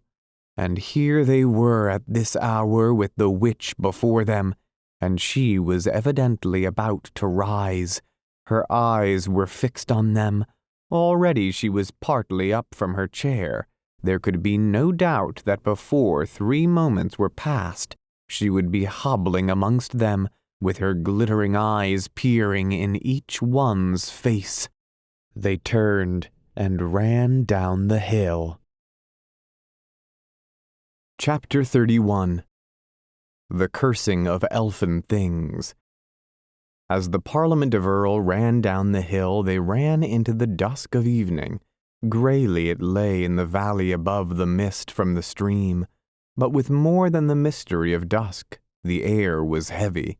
And here they were at this hour with the witch before them, and she was evidently about to rise. Her eyes were fixed on them. Already she was partly up from her chair. There could be no doubt that before 3 moments were past, she would be hobbling amongst them, with her glittering eyes peering in each one's face. They turned and ran down the hill. Chapter 31. The Cursing of Elfin Things. As the Parliament of Earl ran down the hill, they ran into the dusk of evening. Greyly it lay in the valley above the mist from the stream, but with more than the mystery of dusk, the air was heavy.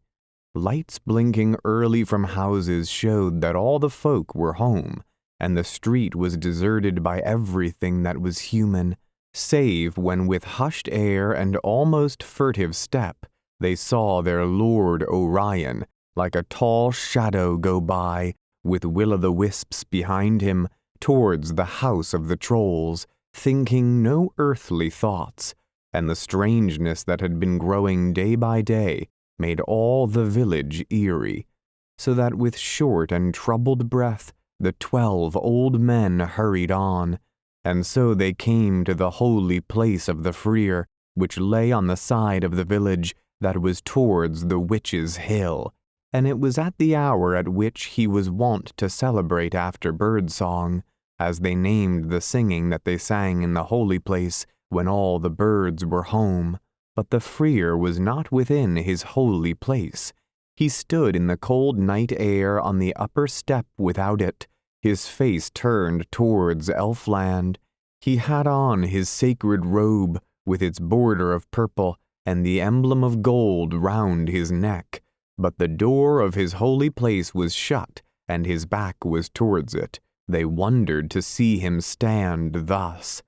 Lights blinking early from houses showed that all the folk were home, and the street was deserted by everything that was human, save when with hushed air and almost furtive step they saw their Lord Orion, like a tall shadow go by, with will-o'-the-wisps behind him, towards the house of the trolls, thinking no earthly thoughts, and the strangeness that had been growing day by day made all the village eerie, so that with short and troubled breath the 12 old men hurried on, and so they came to the holy place of the Freer, which lay on the side of the village that was towards the Witches' Hill, and it was at the hour at which he was wont to celebrate after bird-song, as they named the singing that they sang in the holy place when all the birds were home. But the Freer was not within his holy place. He stood in the cold night air on the upper step without it, his face turned towards Elfland. He had on his sacred robe, with its border of purple, and the emblem of gold round his neck, but the door of his holy place was shut, and his back was towards it. They wondered to see him stand thus,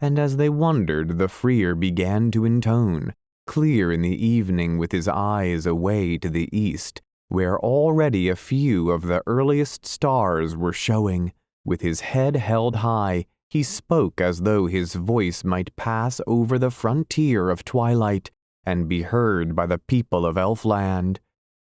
and as they wondered the Freer began to intone, clear in the evening with his eyes away to the east, where already a few of the earliest stars were showing. With his head held high, he spoke as though his voice might pass over the frontier of twilight and be heard by the people of Elfland.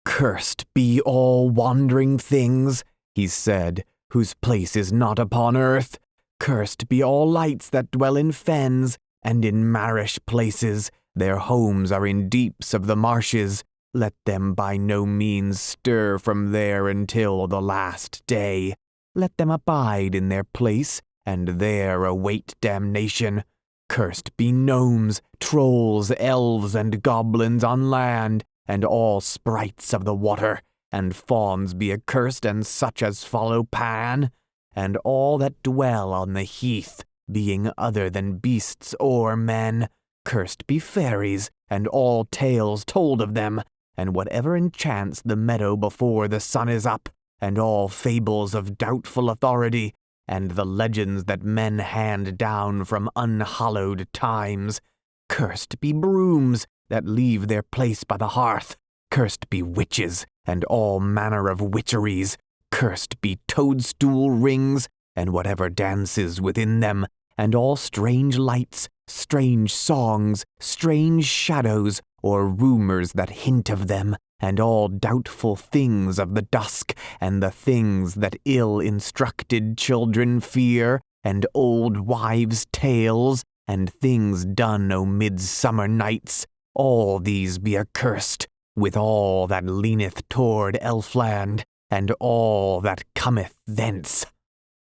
"Cursed be all wandering things," he said, "whose place is not upon earth. Cursed be all lights that dwell in fens, and in marish places. Their homes are in deeps of the marshes. Let them by no means stir from there until the last day. Let them abide in their place, and there await damnation. Cursed be gnomes, trolls, elves, and goblins on land, and all sprites of the water, and fauns be accursed, and such as follow Pan, and all that dwell on the heath, being other than beasts or men. Cursed be fairies, and all tales told of them, and whatever enchants the meadow before the sun is up, and all fables of doubtful authority, and the legends that men hand down from unhallowed times. Cursed be brooms that leave their place by the hearth. Cursed be witches, and all manner of witcheries. Cursed be toadstool rings, and whatever dances within them, and all strange lights, strange songs, strange shadows, or rumors that hint of them, and all doubtful things of the dusk, and the things that ill-instructed children fear, and old wives' tales, and things done o' midsummer nights, all these be accursed, with all that leaneth toward Elfland, and all that cometh thence.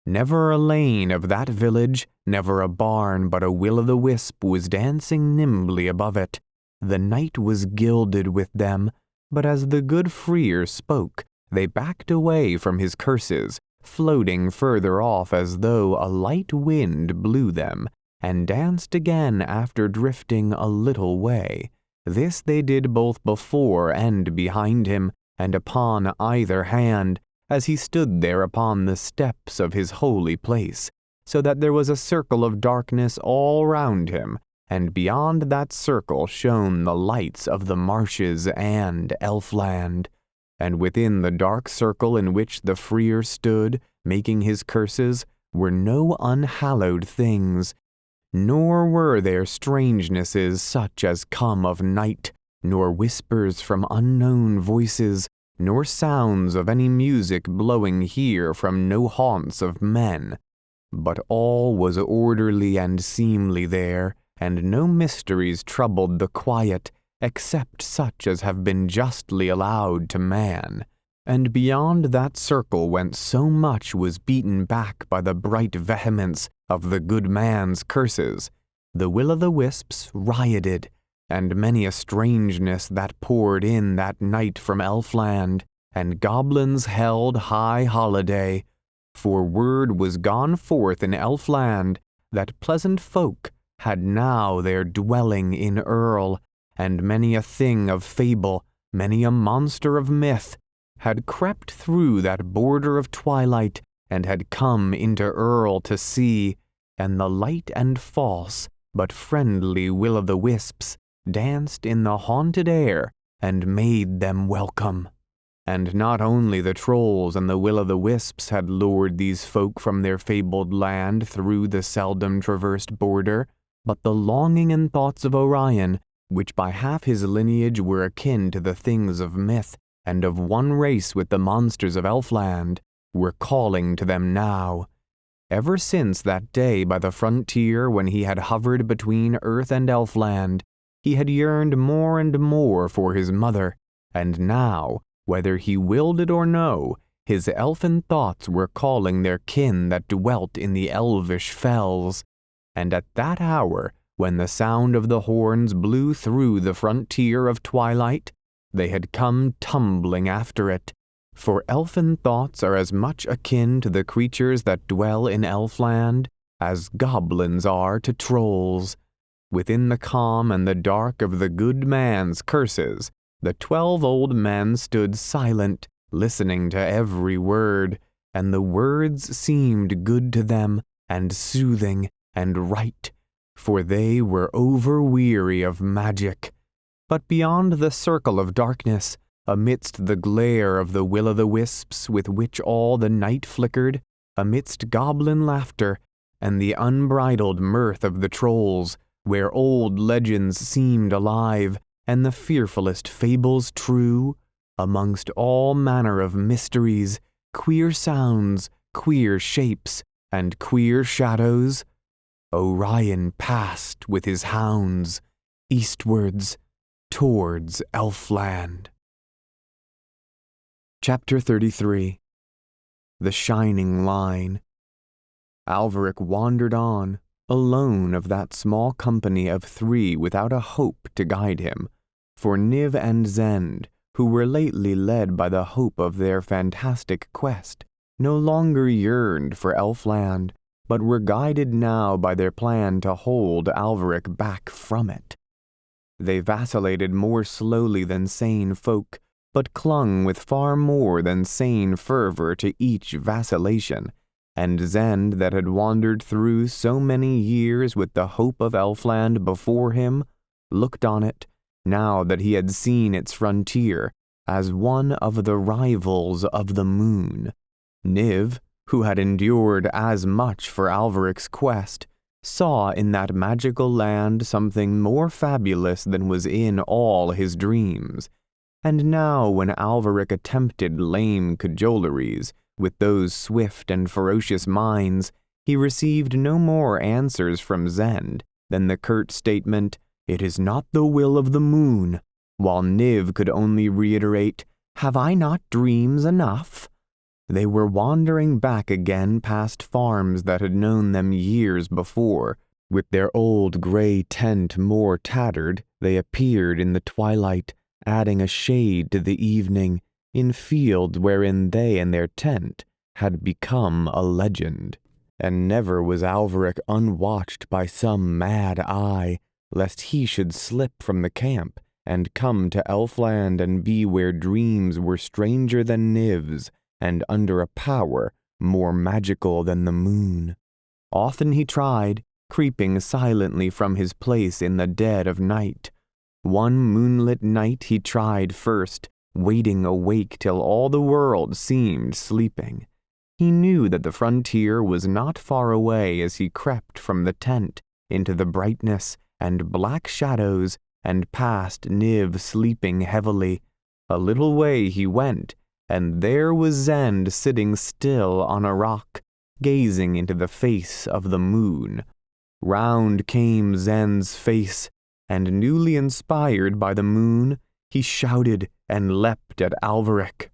Never a lane of that village, never a barn but a will-o'-the-wisp was dancing nimbly above it. The night was gilded with them, but as the good Freer spoke, they backed away from his curses, floating further off as though a light wind blew them, and danced again after drifting a little way. This they did both before and behind him, and upon either hand, as he stood there upon the steps of his holy place, so that there was a circle of darkness all round him, and beyond that circle shone the lights of the marshes and Elfland. And within the dark circle in which the Freer stood, making his curses, were no unhallowed things, nor were there strangenesses such as come of night, nor whispers from unknown voices, nor sounds of any music blowing here from no haunts of men. But all was orderly and seemly there, and no mysteries troubled the quiet, except such as have been justly allowed to man. And beyond that circle whence so much was beaten back by the bright vehemence of the good man's curses, the will-o'-the-wisps rioted, and many a strangeness that poured in that night from Elfland, and goblins held high holiday, for word was gone forth in Elfland that pleasant folk had now their dwelling in Earl, and many a thing of fable, many a monster of myth, had crept through that border of twilight, and had come into Earl to see, and the light and false, but friendly will-o'-the-wisps danced in the haunted air, and made them welcome. And not only the trolls and the will-o'-the-wisps had lured these folk from their fabled land through the seldom traversed border, but the longing and thoughts of Orion, which by half his lineage were akin to the things of myth, and of one race with the monsters of Elfland, were calling to them now. Ever since that day by the frontier when he had hovered between earth and Elfland, he had yearned more and more for his mother, and now, whether he willed it or no, his elfin thoughts were calling their kin that dwelt in the elvish fells. And at that hour, when the sound of the horns blew through the frontier of twilight, they had come tumbling after it, for elfin thoughts are as much akin to the creatures that dwell in Elfland as goblins are to trolls. Within the calm and the dark of the good man's curses, the 12 old men stood silent, listening to every word, and the words seemed good to them, and soothing, and right, for they were over-weary of magic. But beyond the circle of darkness, amidst the glare of the will-o'-the-wisps with which all the night flickered, amidst goblin laughter, and the unbridled mirth of the trolls, where old legends seemed alive, and the fearfulest fables true, amongst all manner of mysteries, queer sounds, queer shapes, and queer shadows, Orion passed with his hounds eastwards towards Elfland. Chapter 33. The Shining Line. Alveric wandered on, alone of that small company of 3 without a hope to guide him, for Niv and Zend, who were lately led by the hope of their fantastic quest, no longer yearned for Elfland, but were guided now by their plan to hold Alveric back from it. They vacillated more slowly than sane folk, but clung with far more than sane fervor to each vacillation, and Zend, that had wandered through so many years with the hope of Elfland before him, looked on it, now that he had seen its frontier, as one of the rivals of the moon. Niv, who had endured as much for Alveric's quest, saw in that magical land something more fabulous than was in all his dreams. And now when Alveric attempted lame cajoleries with those swift and ferocious minds, he received no more answers from Zend than the curt statement, "It is not the will of the moon," while Niv could only reiterate, "Have I not dreams enough?" They were wandering back again past farms that had known them years before. With their old gray tent more tattered, they appeared in the twilight, adding a shade to the evening, in fields wherein they and their tent had become a legend. And never was Alveric unwatched by some mad eye, lest he should slip from the camp and come to Elfland and be where dreams were stranger than Niv's, and under a power more magical than the moon. Often he tried, creeping silently from his place in the dead of night. One moonlit night he tried first, waiting awake till all the world seemed sleeping. He knew that the frontier was not far away as he crept from the tent into the brightness and black shadows and past Niv sleeping heavily. A little way he went, and there was Zend sitting still on a rock, gazing into the face of the moon. Round came Zend's face, and newly inspired by the moon, he shouted and leapt at Alveric.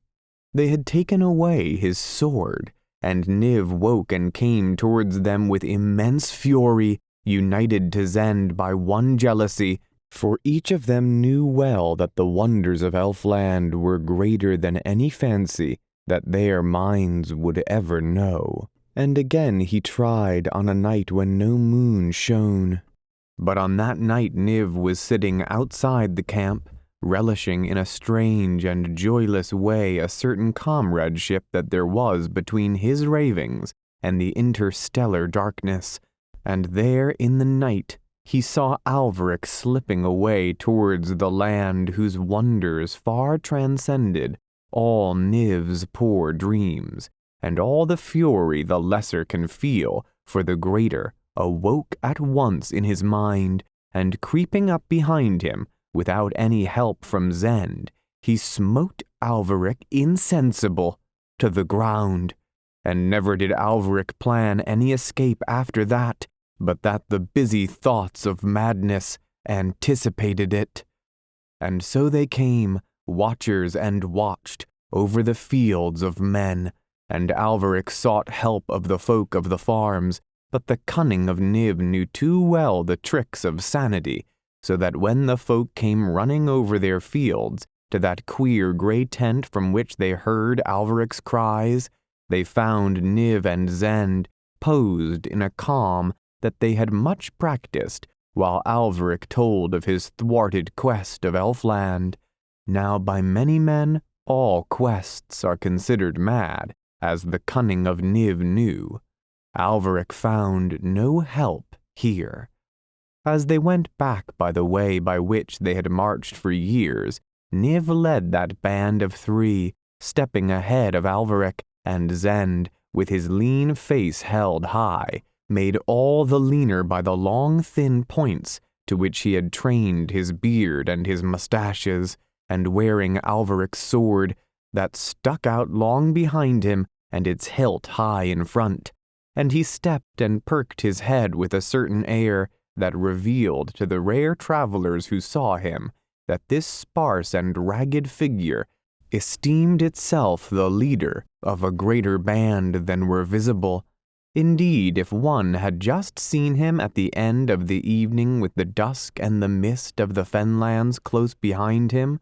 They had taken away his sword, and Niv woke and came towards them with immense fury, united to Zend by one jealousy, for each of them knew well that the wonders of Elfland were greater than any fancy that their minds would ever know. And again he tried on a night when no moon shone. But on that night Niv was sitting outside the camp, relishing in a strange and joyless way a certain comradeship that there was between his ravings and the interstellar darkness. And there in the night he saw Alveric slipping away towards the land whose wonders far transcended all Niv's poor dreams, and all the fury the lesser can feel for the greater awoke at once in his mind, and creeping up behind him, without any help from Zend, he smote Alveric insensible to the ground. And never did Alveric plan any escape after that, but that the busy thoughts of madness anticipated it. And so they came, watchers and watched, over the fields of men, and Alveric sought help of the folk of the farms, but the cunning of Niv knew too well the tricks of sanity, so that when the folk came running over their fields to that queer grey tent from which they heard Alveric's cries, they found Niv and Zend posed in a calm that they had much practiced, while Alveric told of his thwarted quest of Elfland. Now by many men all quests are considered mad, as the cunning of Niv knew. Alveric found no help here. As they went back by the way by which they had marched for years, Niv led that band of 3, stepping ahead of Alveric, and Zend, with his lean face held high, made all the leaner by the long thin points to which he had trained his beard and his mustaches, and wearing Alveric's sword, that stuck out long behind him and its hilt high in front. and he stepped and perked his head with a certain air that revealed to the rare travelers who saw him that this sparse and ragged figure esteemed itself the leader of a greater band than were visible. Indeed, if one had just seen him at the end of the evening with the dusk and the mist of the fenlands close behind him,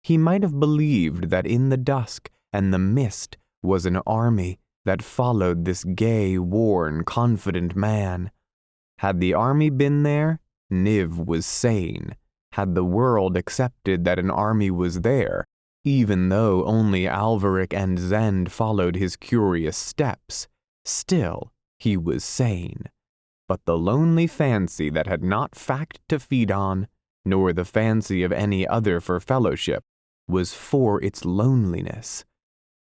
he might have believed that in the dusk and the mist was an army that followed this gay, worn, confident man. Had the army been there, Niv was sane. Had the world accepted that an army was there, even though only Alveric and Zend followed his curious steps, still he was sane. But the lonely fancy that had not fact to feed on, nor the fancy of any other for fellowship, was for its loneliness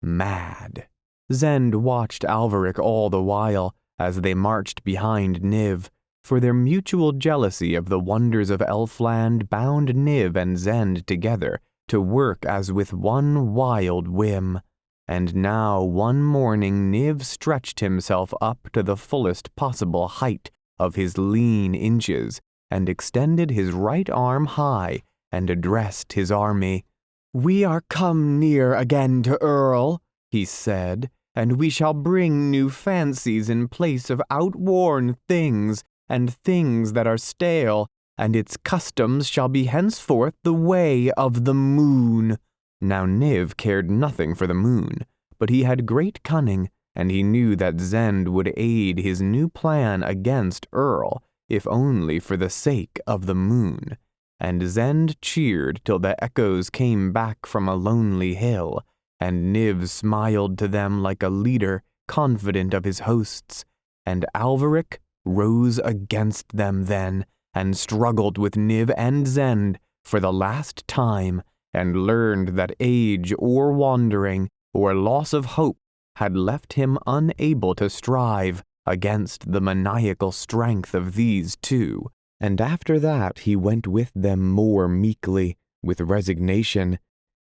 mad. Zend watched Alveric all the while as they marched behind Niv, for their mutual jealousy of the wonders of Elfland bound Niv and Zend together to work as with one wild whim. And now one morning Niv stretched himself up to the fullest possible height of his lean inches, and extended his right arm high, and addressed his army. "We are come near again to Earl," he said, "and we shall bring new fancies in place of outworn things, and things that are stale, and its customs shall be henceforth the way of the moon." Now Niv cared nothing for the moon, but he had great cunning, and he knew that Zend would aid his new plan against Earl, if only for the sake of the moon. And Zend cheered till the echoes came back from a lonely hill, and Niv smiled to them like a leader confident of his hosts, and Alveric rose against them then, and struggled with Niv and Zend for the last time, and learned that age or wandering or loss of hope had left him unable to strive against the maniacal strength of these two. And after that he went with them more meekly, with resignation,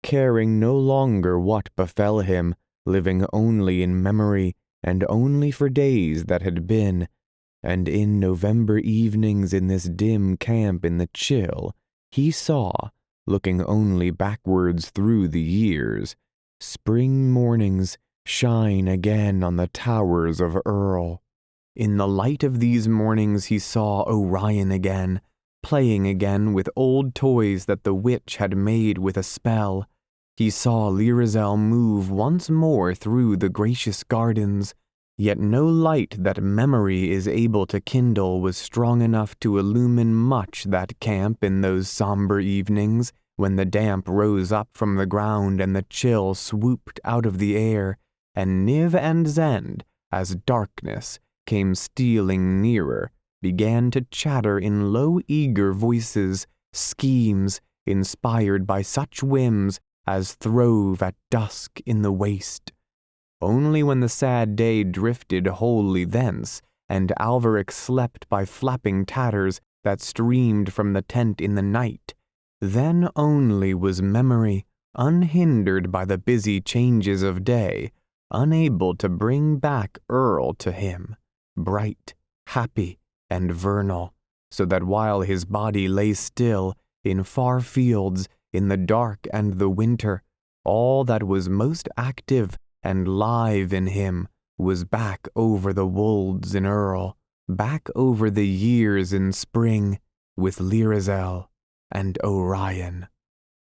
caring no longer what befell him, living only in memory, and only for days that had been. And in November evenings in this dim camp in the chill, he saw, looking only backwards through the years, spring mornings shine again on the towers of Earl. In the light of these mornings he saw Orion again, playing again with old toys that the witch had made with a spell. He saw Lyrazel move once more through the gracious gardens, yet no light that memory is able to kindle was strong enough to illumine much that camp in those somber evenings, when the damp rose up from the ground and the chill swooped out of the air, and Niv and Zend, as darkness came stealing nearer, began to chatter in low eager voices, schemes inspired by such whims as throve at dusk in the waste. Only when the sad day drifted wholly thence, and Alveric slept by flapping tatters that streamed from the tent in the night, then only was memory, unhindered by the busy changes of day, unable to bring back Earl to him, bright, happy, and vernal, so that while his body lay still in far fields in the dark and the winter, all that was most active and live in him was back over the wolds in Earl, back over the years in spring with Lyrazel and Orion.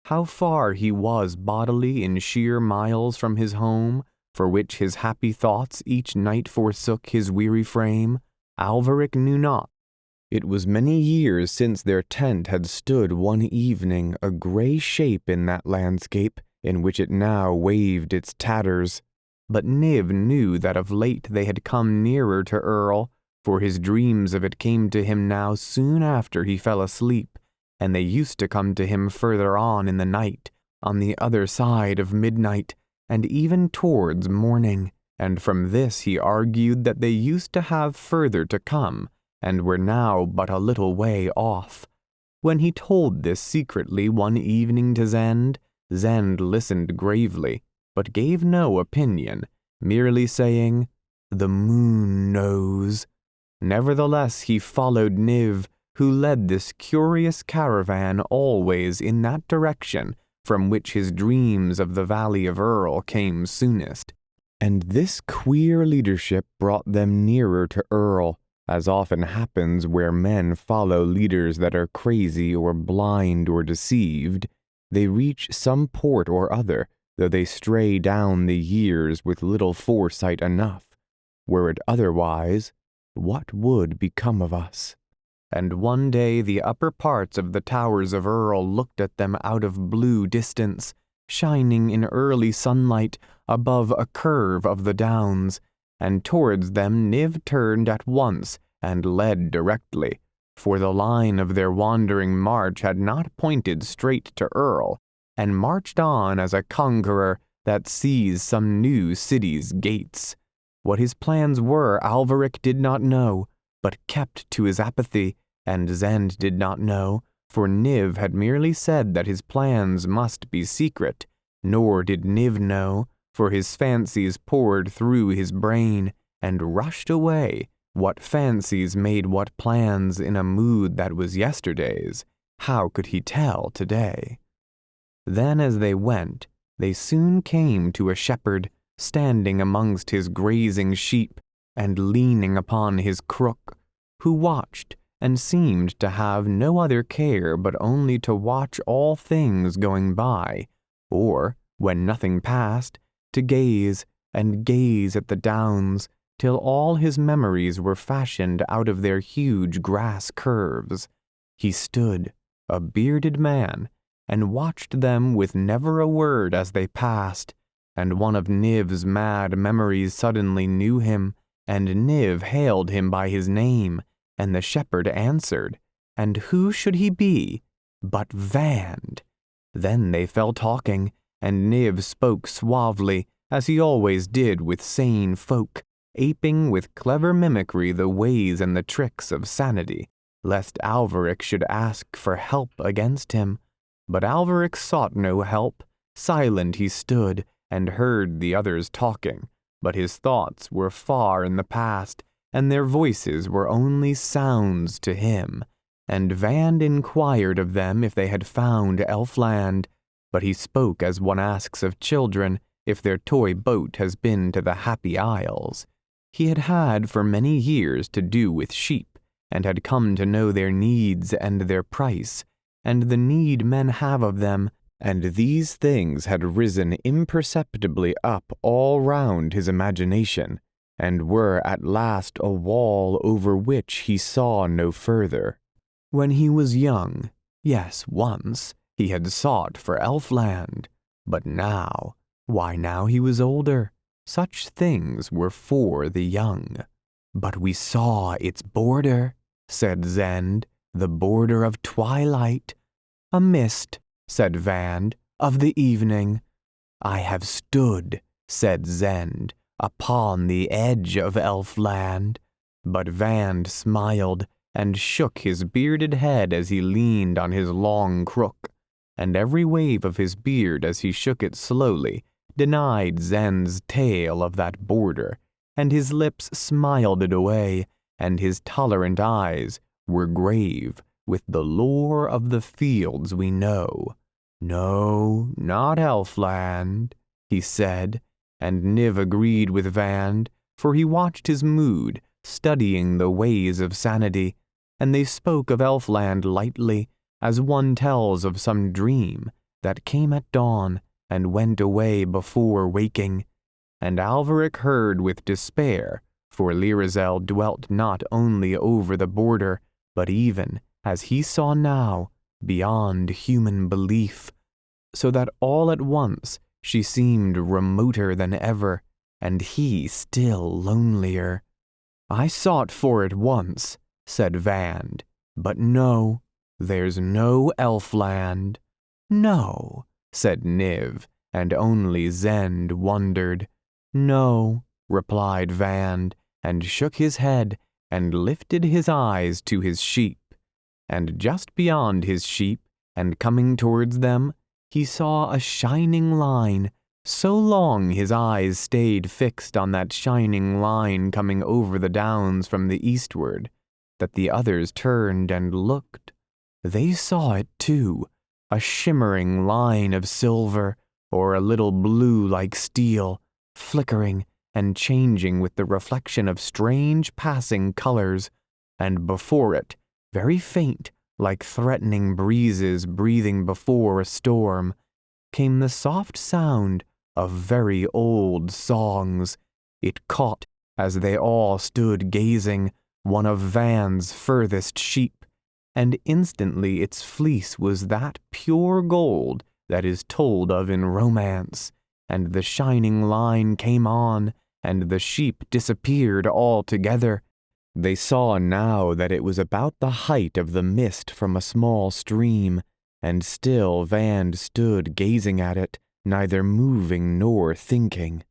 How far he was bodily in sheer miles from his home, for which his happy thoughts each night forsook his weary frame, Alveric knew not. It was many years since their tent had stood one evening a grey shape in that landscape in which it now waved its tatters. But Niv knew that of late they had come nearer to Earl, for his dreams of it came to him now soon after he fell asleep, and they used to come to him further on in the night, on the other side of midnight, and even towards morning, and from this he argued that they used to have further to come, and were now but a little way off. When he told this secretly one evening to Zend, Zend listened gravely, but gave no opinion, merely saying, The moon knows. Nevertheless, he followed Niv, who led this curious caravan always in that direction from which his dreams of the Valley of Earl came soonest. And this queer leadership brought them nearer to Earl, as often happens where men follow leaders that are crazy or blind or deceived. They reach some port or other, though they stray down the years with little foresight enough. Were it otherwise, what would become of us? And one day the upper parts of the towers of Earl looked at them out of blue distance, shining in early sunlight above a curve of the downs, and towards them Niv turned at once and led directly, for the line of their wandering march had not pointed straight to Earl, and marched on as a conqueror that sees some new city's gates. What his plans were Alveric did not know, but kept to his apathy, and Zend did not know, for Niv had merely said that his plans must be secret, nor did Niv know, for his fancies poured through his brain, and rushed away. What fancies made what plans in a mood that was yesterday's? How could he tell today? Then as they went, they soon came to a shepherd, standing amongst his grazing sheep, and leaning upon his crook, who watched, and seemed to have no other care but only to watch all things going by, or, when nothing passed, to gaze and gaze at the downs, till all his memories were fashioned out of their huge grass curves. He stood, a bearded man, and watched them with never a word as they passed, and one of Niv's mad memories suddenly knew him, and Niv hailed him by his name, and the shepherd answered, and who should he be but Vand? Then they fell talking, and Niv spoke suavely, as he always did with sane folk, aping with clever mimicry the ways and the tricks of sanity, lest Alveric should ask for help against him. But Alveric sought no help. Silent he stood, and heard the others talking, but his thoughts were far in the past, and their voices were only sounds to him. And Vand inquired of them if they had found Elfland, but he spoke as one asks of children if their toy boat has been to the Happy Isles. He had had for many years to do with sheep, and had come to know their needs and their price, and the need men have of them, and these things had risen imperceptibly up all round his imagination, and were at last a wall over which he saw no further. When he was young, yes, once, he had sought for Elfland, but now, why now he was older, such things were for the young. But we saw its border, said Zend, the border of twilight. A mist, said Vand, of the evening. I have stood, said Zend, upon the edge of Elfland. But Vand smiled, and shook his bearded head as he leaned on his long crook, and every wave of his beard as he shook it slowly denied Zend's tale of that border, and his lips smiled it away, and his tolerant eyes were grave with the lore of the fields we know. No, not Elfland, he said, and Niv agreed with Vand, for he watched his mood, studying the ways of sanity, and they spoke of Elfland lightly, as one tells of some dream that came at dawn and went away before waking. And Alveric heard with despair, for Lyrazel dwelt not only over the border, but even, as he saw now, beyond human belief, so that all at once she seemed remoter than ever, and he still lonelier. I sought for it once, said Vand, but no, there's no Elfland. No, said Niv, and only Zend wondered. No, replied Vand, and shook his head, and lifted his eyes to his sheep. And just beyond his sheep, and coming towards them, he saw a shining line, So long his eyes stayed fixed on that shining line coming over the downs from the eastward, that the others turned and looked. They saw it too, a shimmering line of silver, or a little blue like steel, flickering and changing with the reflection of strange passing colors, and before it, very faint, like threatening breezes breathing before a storm, came the soft sound of very old songs. It caught, as they all stood gazing, one of Van's furthest sheep, and instantly its fleece was that pure gold that is told of in romance, and the shining line came on, and the sheep disappeared altogether. They saw now that it was about the height of the mist from a small stream, and still Van stood gazing at it, neither moving nor thinking.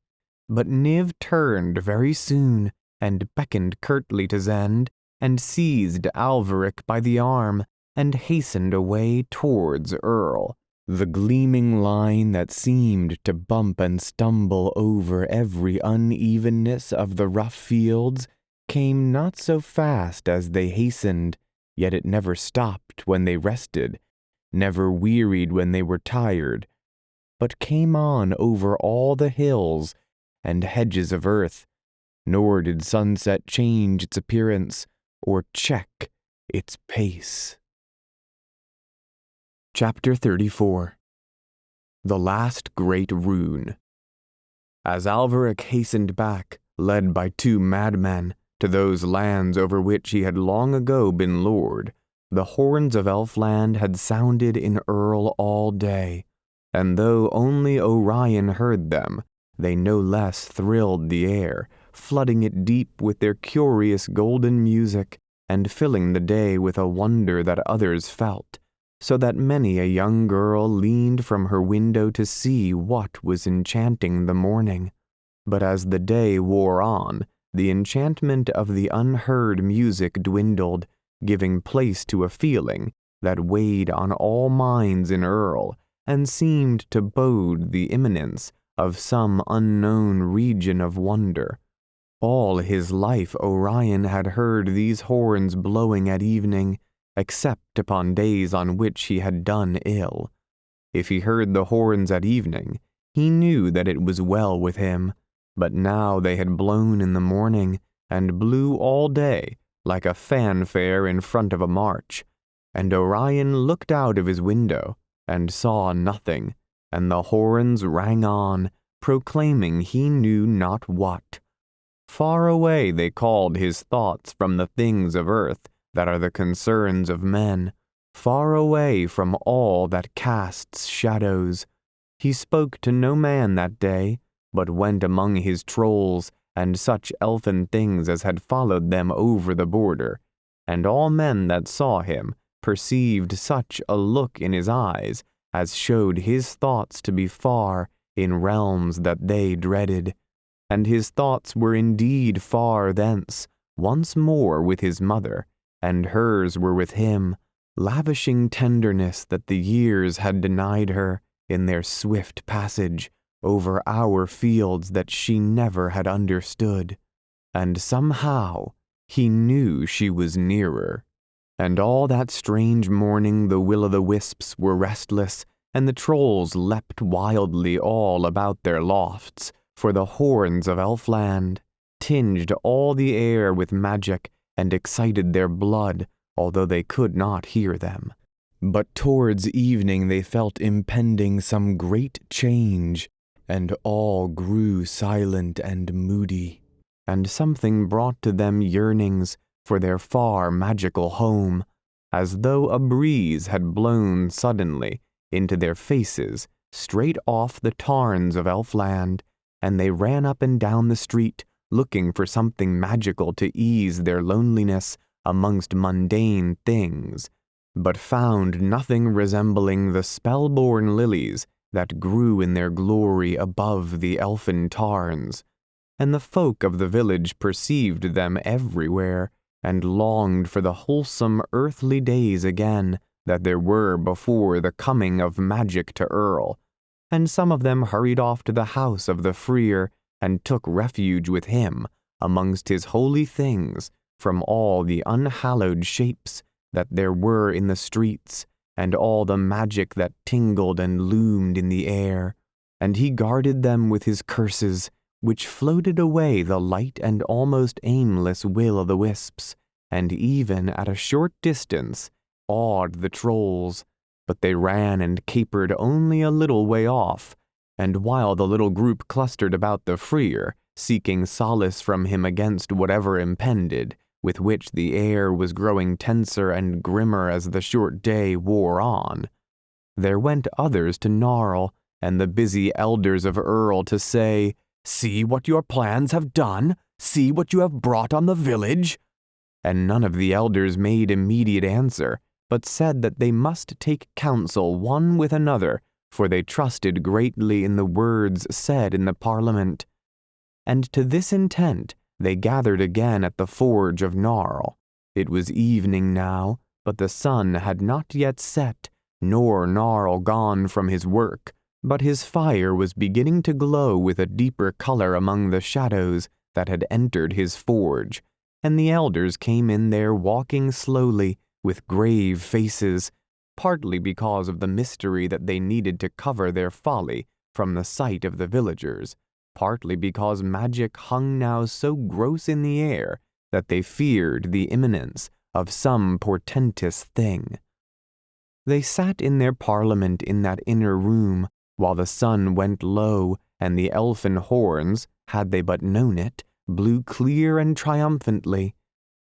But Niv turned very soon, and beckoned curtly to Zend, and seized Alveric by the arm, and hastened away towards Earl. The gleaming line that seemed to bump and stumble over every unevenness of the rough fields came not so fast as they hastened, yet it never stopped when they rested, never wearied when they were tired, but came on over all the hills and hedges of earth, nor did sunset change its appearance or check its pace. Chapter 34. The Last Great Rune. As Alveric hastened back, led by two madmen, to those lands over which he had long ago been lord, the horns of Elfland had sounded in Earl all day, and though only Orion heard them, they no less thrilled the air, flooding it deep with their curious golden music, and filling the day with a wonder that others felt, so that many a young girl leaned from her window to see what was enchanting the morning. But as the day wore on, the enchantment of the unheard music dwindled, giving place to a feeling that weighed on all minds in Earl, and seemed to bode the imminence of some unknown region of wonder. All his life Orion had heard these horns blowing at evening, except upon days on which he had done ill. If he heard the horns at evening, he knew that it was well with him, but now they had blown in the morning, and blew all day, like a fanfare in front of a march, and Orion looked out of his window, and saw nothing, and the horns rang on, proclaiming he knew not what. Far away they called his thoughts from the things of earth that are the concerns of men, far away from all that casts shadows. He spoke to no man that day, but went among his trolls and such elfin things as had followed them over the border, and all men that saw him perceived such a look in his eyes as showed his thoughts to be far in realms that they dreaded. And his thoughts were indeed far thence, once more with his mother, and hers were with him, lavishing tenderness that the years had denied her in their swift passage over our fields that she never had understood. And somehow he knew she was nearer. And all that strange morning the will-o'-the-wisps were restless, and the trolls leapt wildly all about their lofts, for the horns of Elfland tinged all the air with magic and excited their blood, although they could not hear them. But towards evening they felt impending some great change, and all grew silent and moody, and something brought to them yearnings for their far magical home, as though a breeze had blown suddenly into their faces straight off the tarns of Elfland, and they ran up and down the street looking for something magical to ease their loneliness amongst mundane things, but found nothing resembling the spell-born lilies that grew in their glory above the elfin tarns. And the folk of the village perceived them everywhere, and longed for the wholesome earthly days again that there were before the coming of magic to Earl, and some of them hurried off to the house of the Freer, and took refuge with him amongst his holy things from all the unhallowed shapes that there were in the streets, and all the magic that tingled and loomed in the air, and he guarded them with his curses, which floated away the light and almost aimless will-o'-the-wisps, and even at a short distance awed the trolls, but they ran and capered only a little way off, and while the little group clustered about the Freer, seeking solace from him against whatever impended, with which the air was growing tenser and grimmer as the short day wore on, there went others to Gnarl and the busy elders of Earl to say, "See what your plans have done! See what you have brought on the village!" And none of the elders made immediate answer, but said that they must take counsel one with another, for they trusted greatly in the words said in the Parliament. And to this intent they gathered again at the forge of Gnarl. It was evening now, but the sun had not yet set, nor Gnarl gone from his work, but his fire was beginning to glow with a deeper color among the shadows that had entered his forge, and the elders came in there walking slowly, with grave faces, partly because of the mystery that they needed to cover their folly from the sight of the villagers, partly because magic hung now so gross in the air that they feared the imminence of some portentous thing. They sat in their parliament in that inner room, while the sun went low, and the elfin horns, had they but known it, blew clear and triumphantly.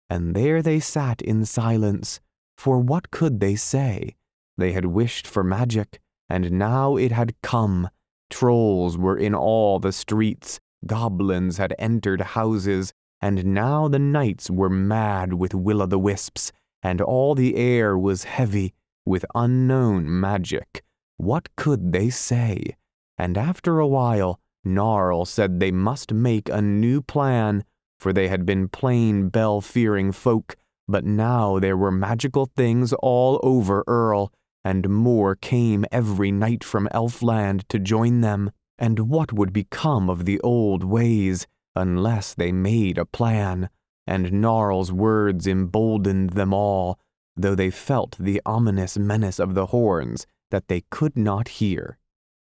And there they sat in silence, for what could they say? They had wished for magic, and now it had come. Trolls were in all the streets, goblins had entered houses, and now the nights were mad with will-o'-the-wisps, and all the air was heavy with unknown magic. What could they say? And after a while, Gnarl said they must make a new plan, for they had been plain bell-fearing folk, but now there were magical things all over Earl, and more came every night from Elfland to join them, and what would become of the old ways unless they made a plan? And Gnarl's words emboldened them all, though they felt the ominous menace of the horns that they could not hear.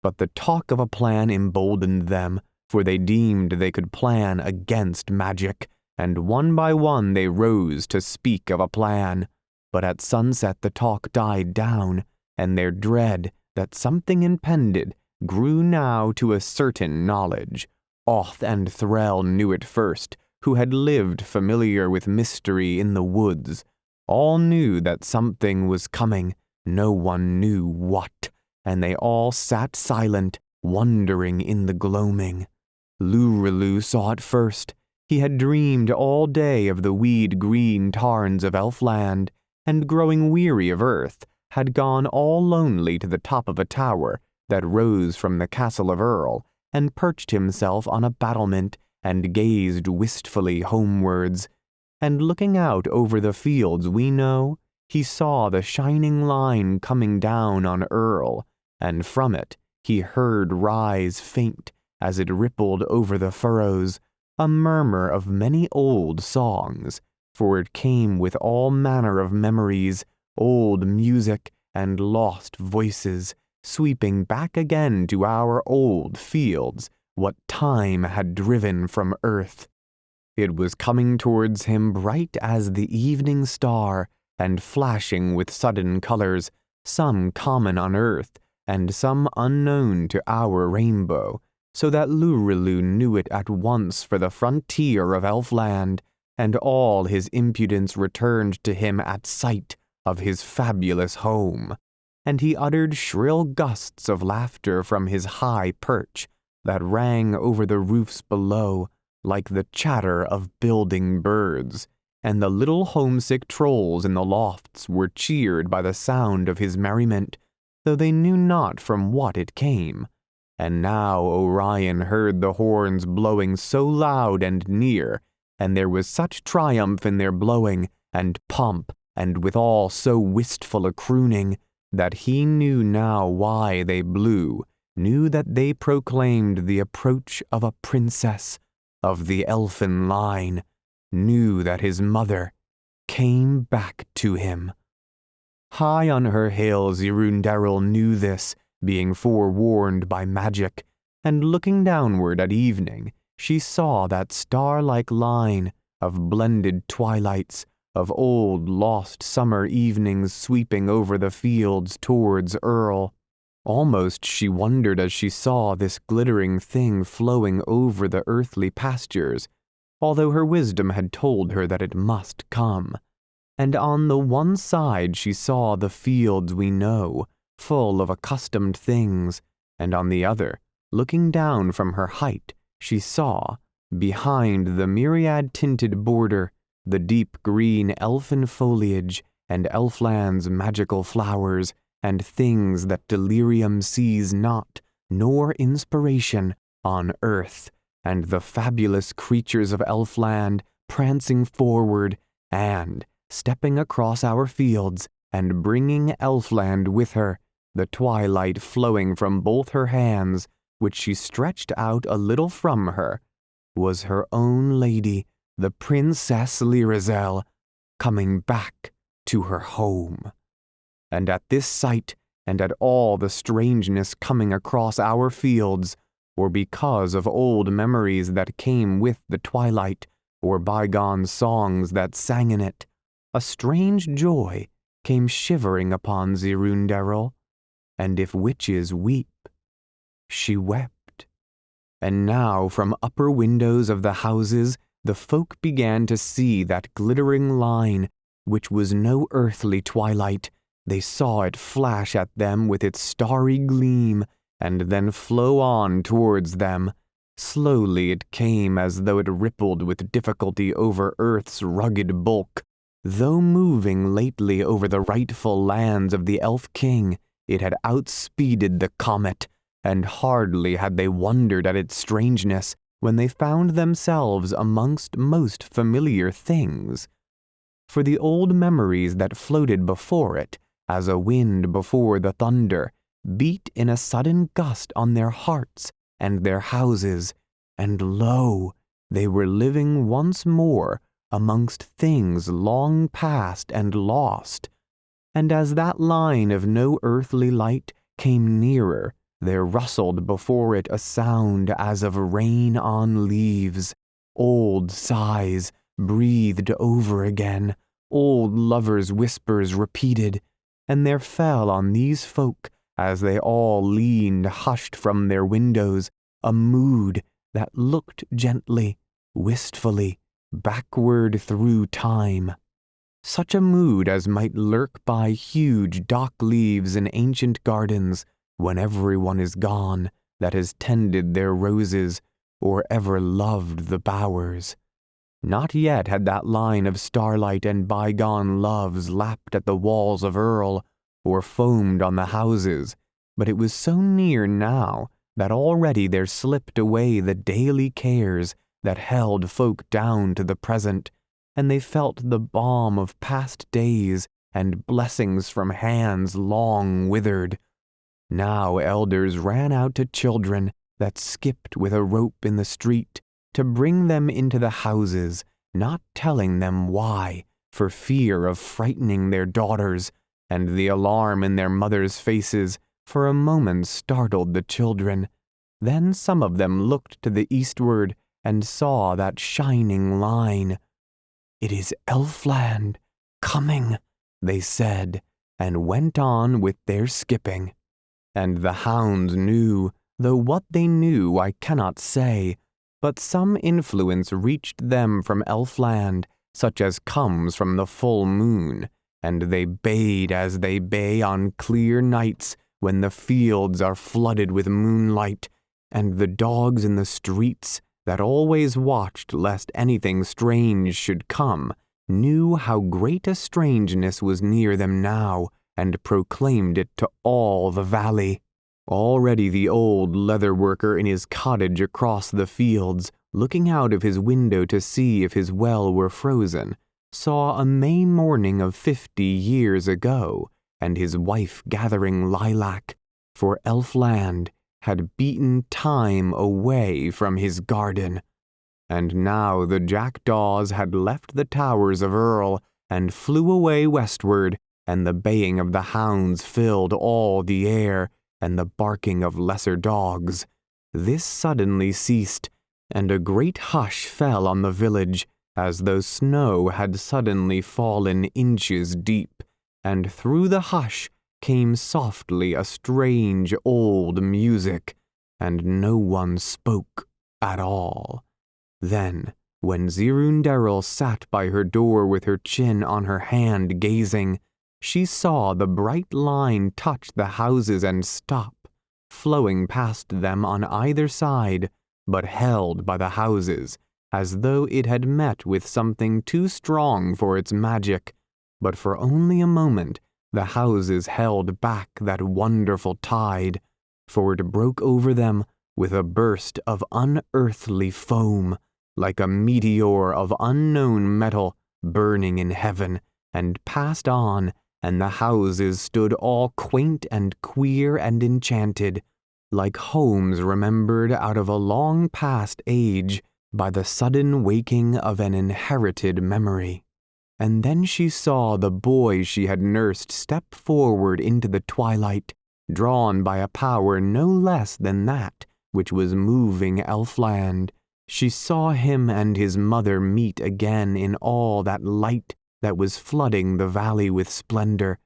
But the talk of a plan emboldened them, for they deemed they could plan against magic, and one by one they rose to speak of a plan. But at sunset the talk died down, and their dread that something impended grew now to a certain knowledge. Oth and Threll knew it first, who had lived familiar with mystery in the woods. All knew that something was coming, no one knew what, and they all sat silent, wondering in the gloaming. Lurelu saw it first. He had dreamed all day of the weed-green tarns of Elfland, and growing weary of earth, had gone all lonely to the top of a tower that rose from the castle of Earl, and perched himself on a battlement, and gazed wistfully homewards. And looking out over the fields we know, he saw the shining line coming down on Earl, and from it he heard rise faint, as it rippled over the furrows, a murmur of many old songs, for it came with all manner of memories, old music, and lost voices, sweeping back again to our old fields what time had driven from earth. It was coming towards him bright as the evening star, and flashing with sudden colors, some common on earth, and some unknown to our rainbow, so that Lurelu knew it at once for the frontier of Elfland, and all his impudence returned to him at sight of his fabulous home, and he uttered shrill gusts of laughter from his high perch that rang over the roofs below like the chatter of building birds, and the little homesick trolls in the lofts were cheered by the sound of his merriment, though they knew not from what it came. And now Orion heard the horns blowing so loud and near, and there was such triumph in their blowing, and pomp, and withal so wistful a crooning, that he knew now why they blew, knew that they proclaimed the approach of a princess of the elfin line, knew that his mother came back to him. High on her hill, Zirundaril knew this, being forewarned by magic, and looking downward at evening, she saw that star-like line of blended twilights, of old lost summer evenings sweeping over the fields towards Earl. Almost she wondered as she saw this glittering thing flowing over the earthly pastures, although her wisdom had told her that it must come. And on the one side she saw the fields we know, full of accustomed things, and on the other, looking down from her height, she saw, behind the myriad-tinted border, the deep green elfin foliage and Elfland's magical flowers, and things that delirium sees not, nor inspiration, on earth, and the fabulous creatures of Elfland prancing forward and, stepping across our fields, and bringing Elfland with her, the twilight flowing from both her hands, which she stretched out a little from her, was her own lady, the Princess Lyrazel, coming back to her home. And at this sight, and at all the strangeness coming across our fields, or because of old memories that came with the twilight, or bygone songs that sang in it, a strange joy came shivering upon Zirundaril, and if witches weep, she wept. And now from upper windows of the houses the folk began to see that glittering line, which was no earthly twilight. They saw it flash at them with its starry gleam, and then flow on towards them. Slowly it came as though it rippled with difficulty over earth's rugged bulk. Though moving lately over the rightful lands of the Elf King, it had outspeeded the comet, and hardly had they wondered at its strangeness when they found themselves amongst most familiar things. For the old memories that floated before it, as a wind before the thunder, beat in a sudden gust on their hearts and their houses, and lo, they were living once more amongst things long past and lost. And as that line of no earthly light came nearer, there rustled before it a sound as of rain on leaves, old sighs breathed over again, old lovers' whispers repeated, and there fell on these folk, as they all leaned hushed from their windows, a mood that looked gently, wistfully, backward through time. Such a mood as might lurk by huge dock leaves in ancient gardens, when everyone is gone that has tended their roses or ever loved the bowers. Not yet had that line of starlight and bygone loves lapped at the walls of Earl, or foamed on the houses, but it was so near now that already there slipped away the daily cares that held folk down to the present, and they felt the balm of past days and blessings from hands long withered. Now elders ran out to children that skipped with a rope in the street to bring them into the houses, not telling them why, for fear of frightening their daughters, and the alarm in their mothers' faces for a moment startled the children. Then some of them looked to the eastward and saw that shining line. "It is Elfland coming," they said, and went on with their skipping. And the hounds knew, though what they knew I cannot say, but some influence reached them from Elfland, such as comes from the full moon, and they bayed as they bay on clear nights when the fields are flooded with moonlight, and the dogs in the streets, that always watched lest anything strange should come, knew how great a strangeness was near them now, and proclaimed it to all the valley. Already the old leather worker in his cottage across the fields, looking out of his window to see if his well were frozen, saw a May morning of 50 years ago, and his wife gathering lilac, for Elfland had beaten time away from his garden. And now the jackdaws had left the towers of Earl and flew away westward, and the baying of the hounds filled all the air, and the barking of lesser dogs. This suddenly ceased, and a great hush fell on the village, as though snow had suddenly fallen inches deep, and through the hush came softly a strange old music, and no one spoke at all. Then, when Zirunderil sat by her door with her chin on her hand gazing, she saw the bright line touch the houses and stop, flowing past them on either side, but held by the houses, as though it had met with something too strong for its magic. But for only a moment the houses held back that wonderful tide, for it broke over them with a burst of unearthly foam, like a meteor of unknown metal burning in heaven, and passed on, and the houses stood all quaint and queer and enchanted, like homes remembered out of a long past age by the sudden waking of an inherited memory. And then she saw the boy she had nursed step forward into the twilight, drawn by a power no less than that which was moving Elfland. She saw him and his mother meet again in all that light that was flooding the valley with splendor,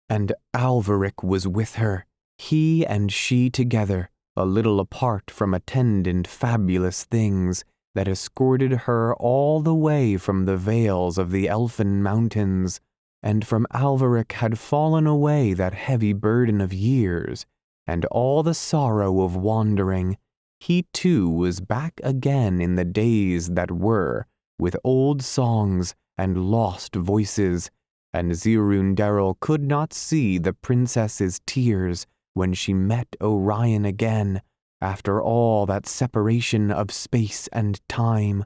and Alveric was with her, he and she together, a little apart from attendant fabulous things that escorted her all the way from the vales of the Elfin mountains, and from Alveric had fallen away that heavy burden of years, and all the sorrow of wandering. He too was back again in the days that were, with old songs and lost voices, and Zirunderil could not see the princess's tears when she met Orion again, after all that separation of space and time.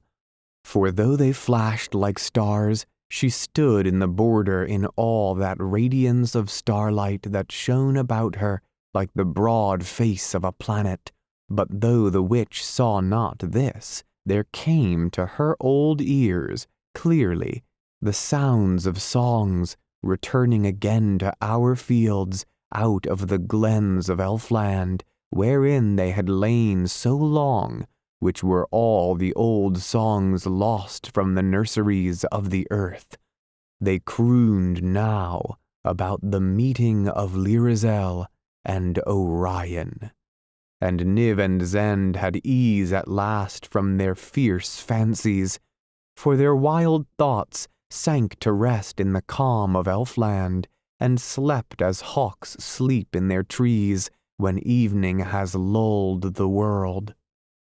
For though they flashed like stars, she stood in the border in all that radiance of starlight that shone about her like the broad face of a planet. But though the witch saw not this, there came to her old ears, clearly, the sounds of songs, returning again to our fields, out of the glens of Elfland, wherein they had lain so long, which were all the old songs lost from the nurseries of the earth. They crooned now about the meeting of Lyrizel and Orion. And Niv and Zend had ease at last from their fierce fancies, for their wild thoughts sank to rest in the calm of Elfland, and slept as hawks sleep in their trees when evening has lulled the world.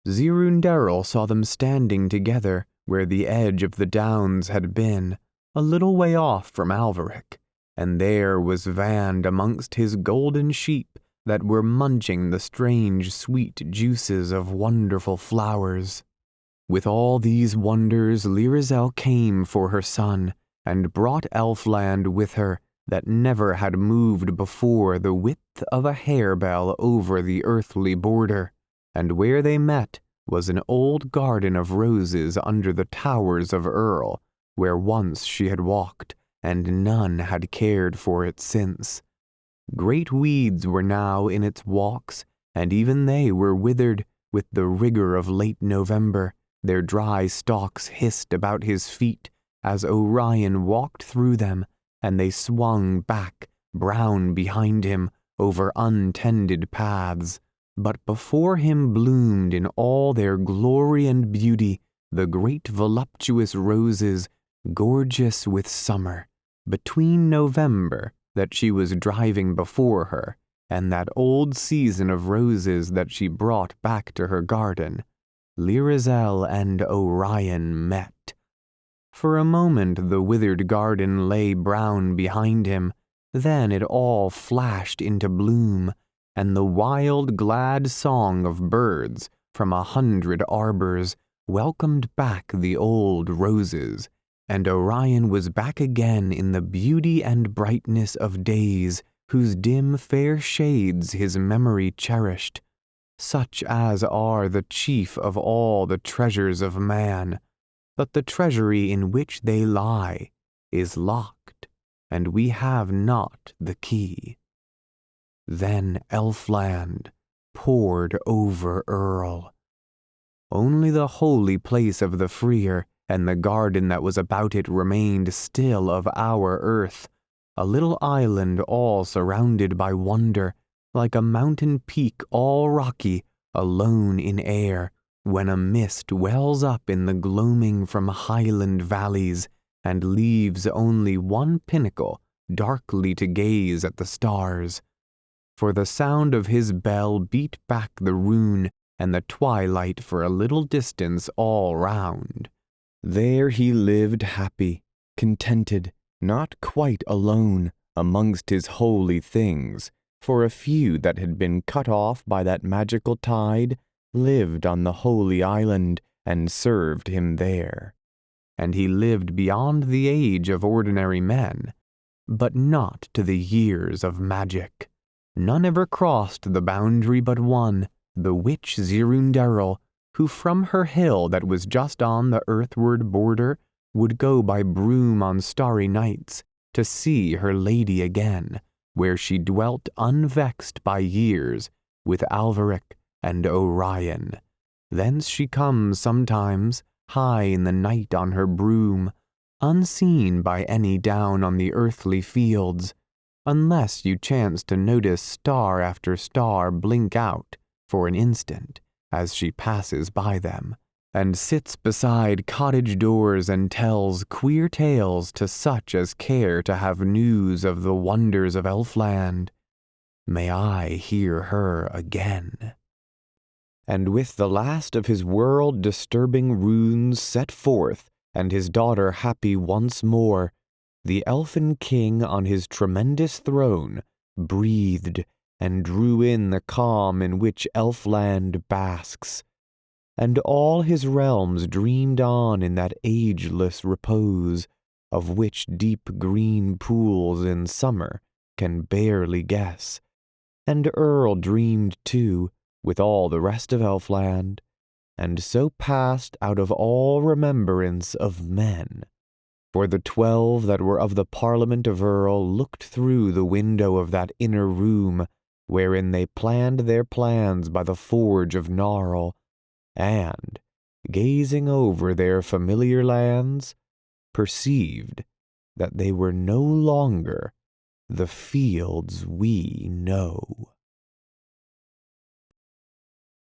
Zirunderil saw them standing together where the edge of the downs had been, a little way off from Alveric, and there was Vand amongst his golden sheep that were munching the strange sweet juices of wonderful flowers. With all these wonders Lyrizel came for her son, and brought Elfland with her, that never had moved before the width of a harebell over the earthly border, and where they met was an old garden of roses under the towers of Earl, where once she had walked, and none had cared for it since. Great weeds were now in its walks, and even they were withered with the rigor of late November. Their dry stalks hissed about his feet as Orion walked through them, and they swung back, brown behind him, over untended paths. But before him bloomed in all their glory and beauty the great voluptuous roses, gorgeous with summer. Between November, that she was driving before her, and that old season of roses that she brought back to her garden, Lyrizel and Orion met. For a moment the withered garden lay brown behind him, then it all flashed into bloom, and the wild glad song of birds from 100 arbors welcomed back the old roses, and Orion was back again in the beauty and brightness of days whose dim fair shades his memory cherished. such as are the chief of all the treasures of man, but the treasury in which they lie is locked, and we have not the key. Then Elfland poured over Earl. Only the holy place of the Freer and the garden that was about it remained still of our earth, a little island all surrounded by wonder, like a mountain peak all rocky, alone in air, when a mist wells up in the gloaming from highland valleys, and leaves only one pinnacle darkly to gaze at the stars. For the sound of his bell beat back the rune and the twilight for a little distance all round. There he lived happy, contented, not quite alone amongst his holy things, for a few that had been cut off by that magical tide lived on the holy island and served him there. And he lived beyond the age of ordinary men, but not to the years of magic. None ever crossed the boundary but one, the witch Zirunderil, who from her hill that was just on the earthward border would go by broom on starry nights to see her lady again, where she dwelt unvexed by years with Alveric and Orion. Thence she comes sometimes, high in the night on her broom, unseen by any down on the earthly fields, unless you chance to notice star after star blink out for an instant as she passes by them, and sits beside cottage doors and tells queer tales to such as care to have news of the wonders of Elfland. May I hear her again. And with the last of his world-disturbing runes set forth, and his daughter happy once more, the elfin king on his tremendous throne breathed and drew in the calm in which Elfland basks, and all his realms dreamed on in that ageless repose, of which deep green pools in summer can barely guess, and Earl dreamed too, with all the rest of Elfland, and so passed out of all remembrance of men. For the 12 that were of the Parliament of Earl looked through the window of that inner room, wherein they planned their plans by the forge of Gnarl, and, gazing over their familiar lands, perceived that they were no longer the fields we know.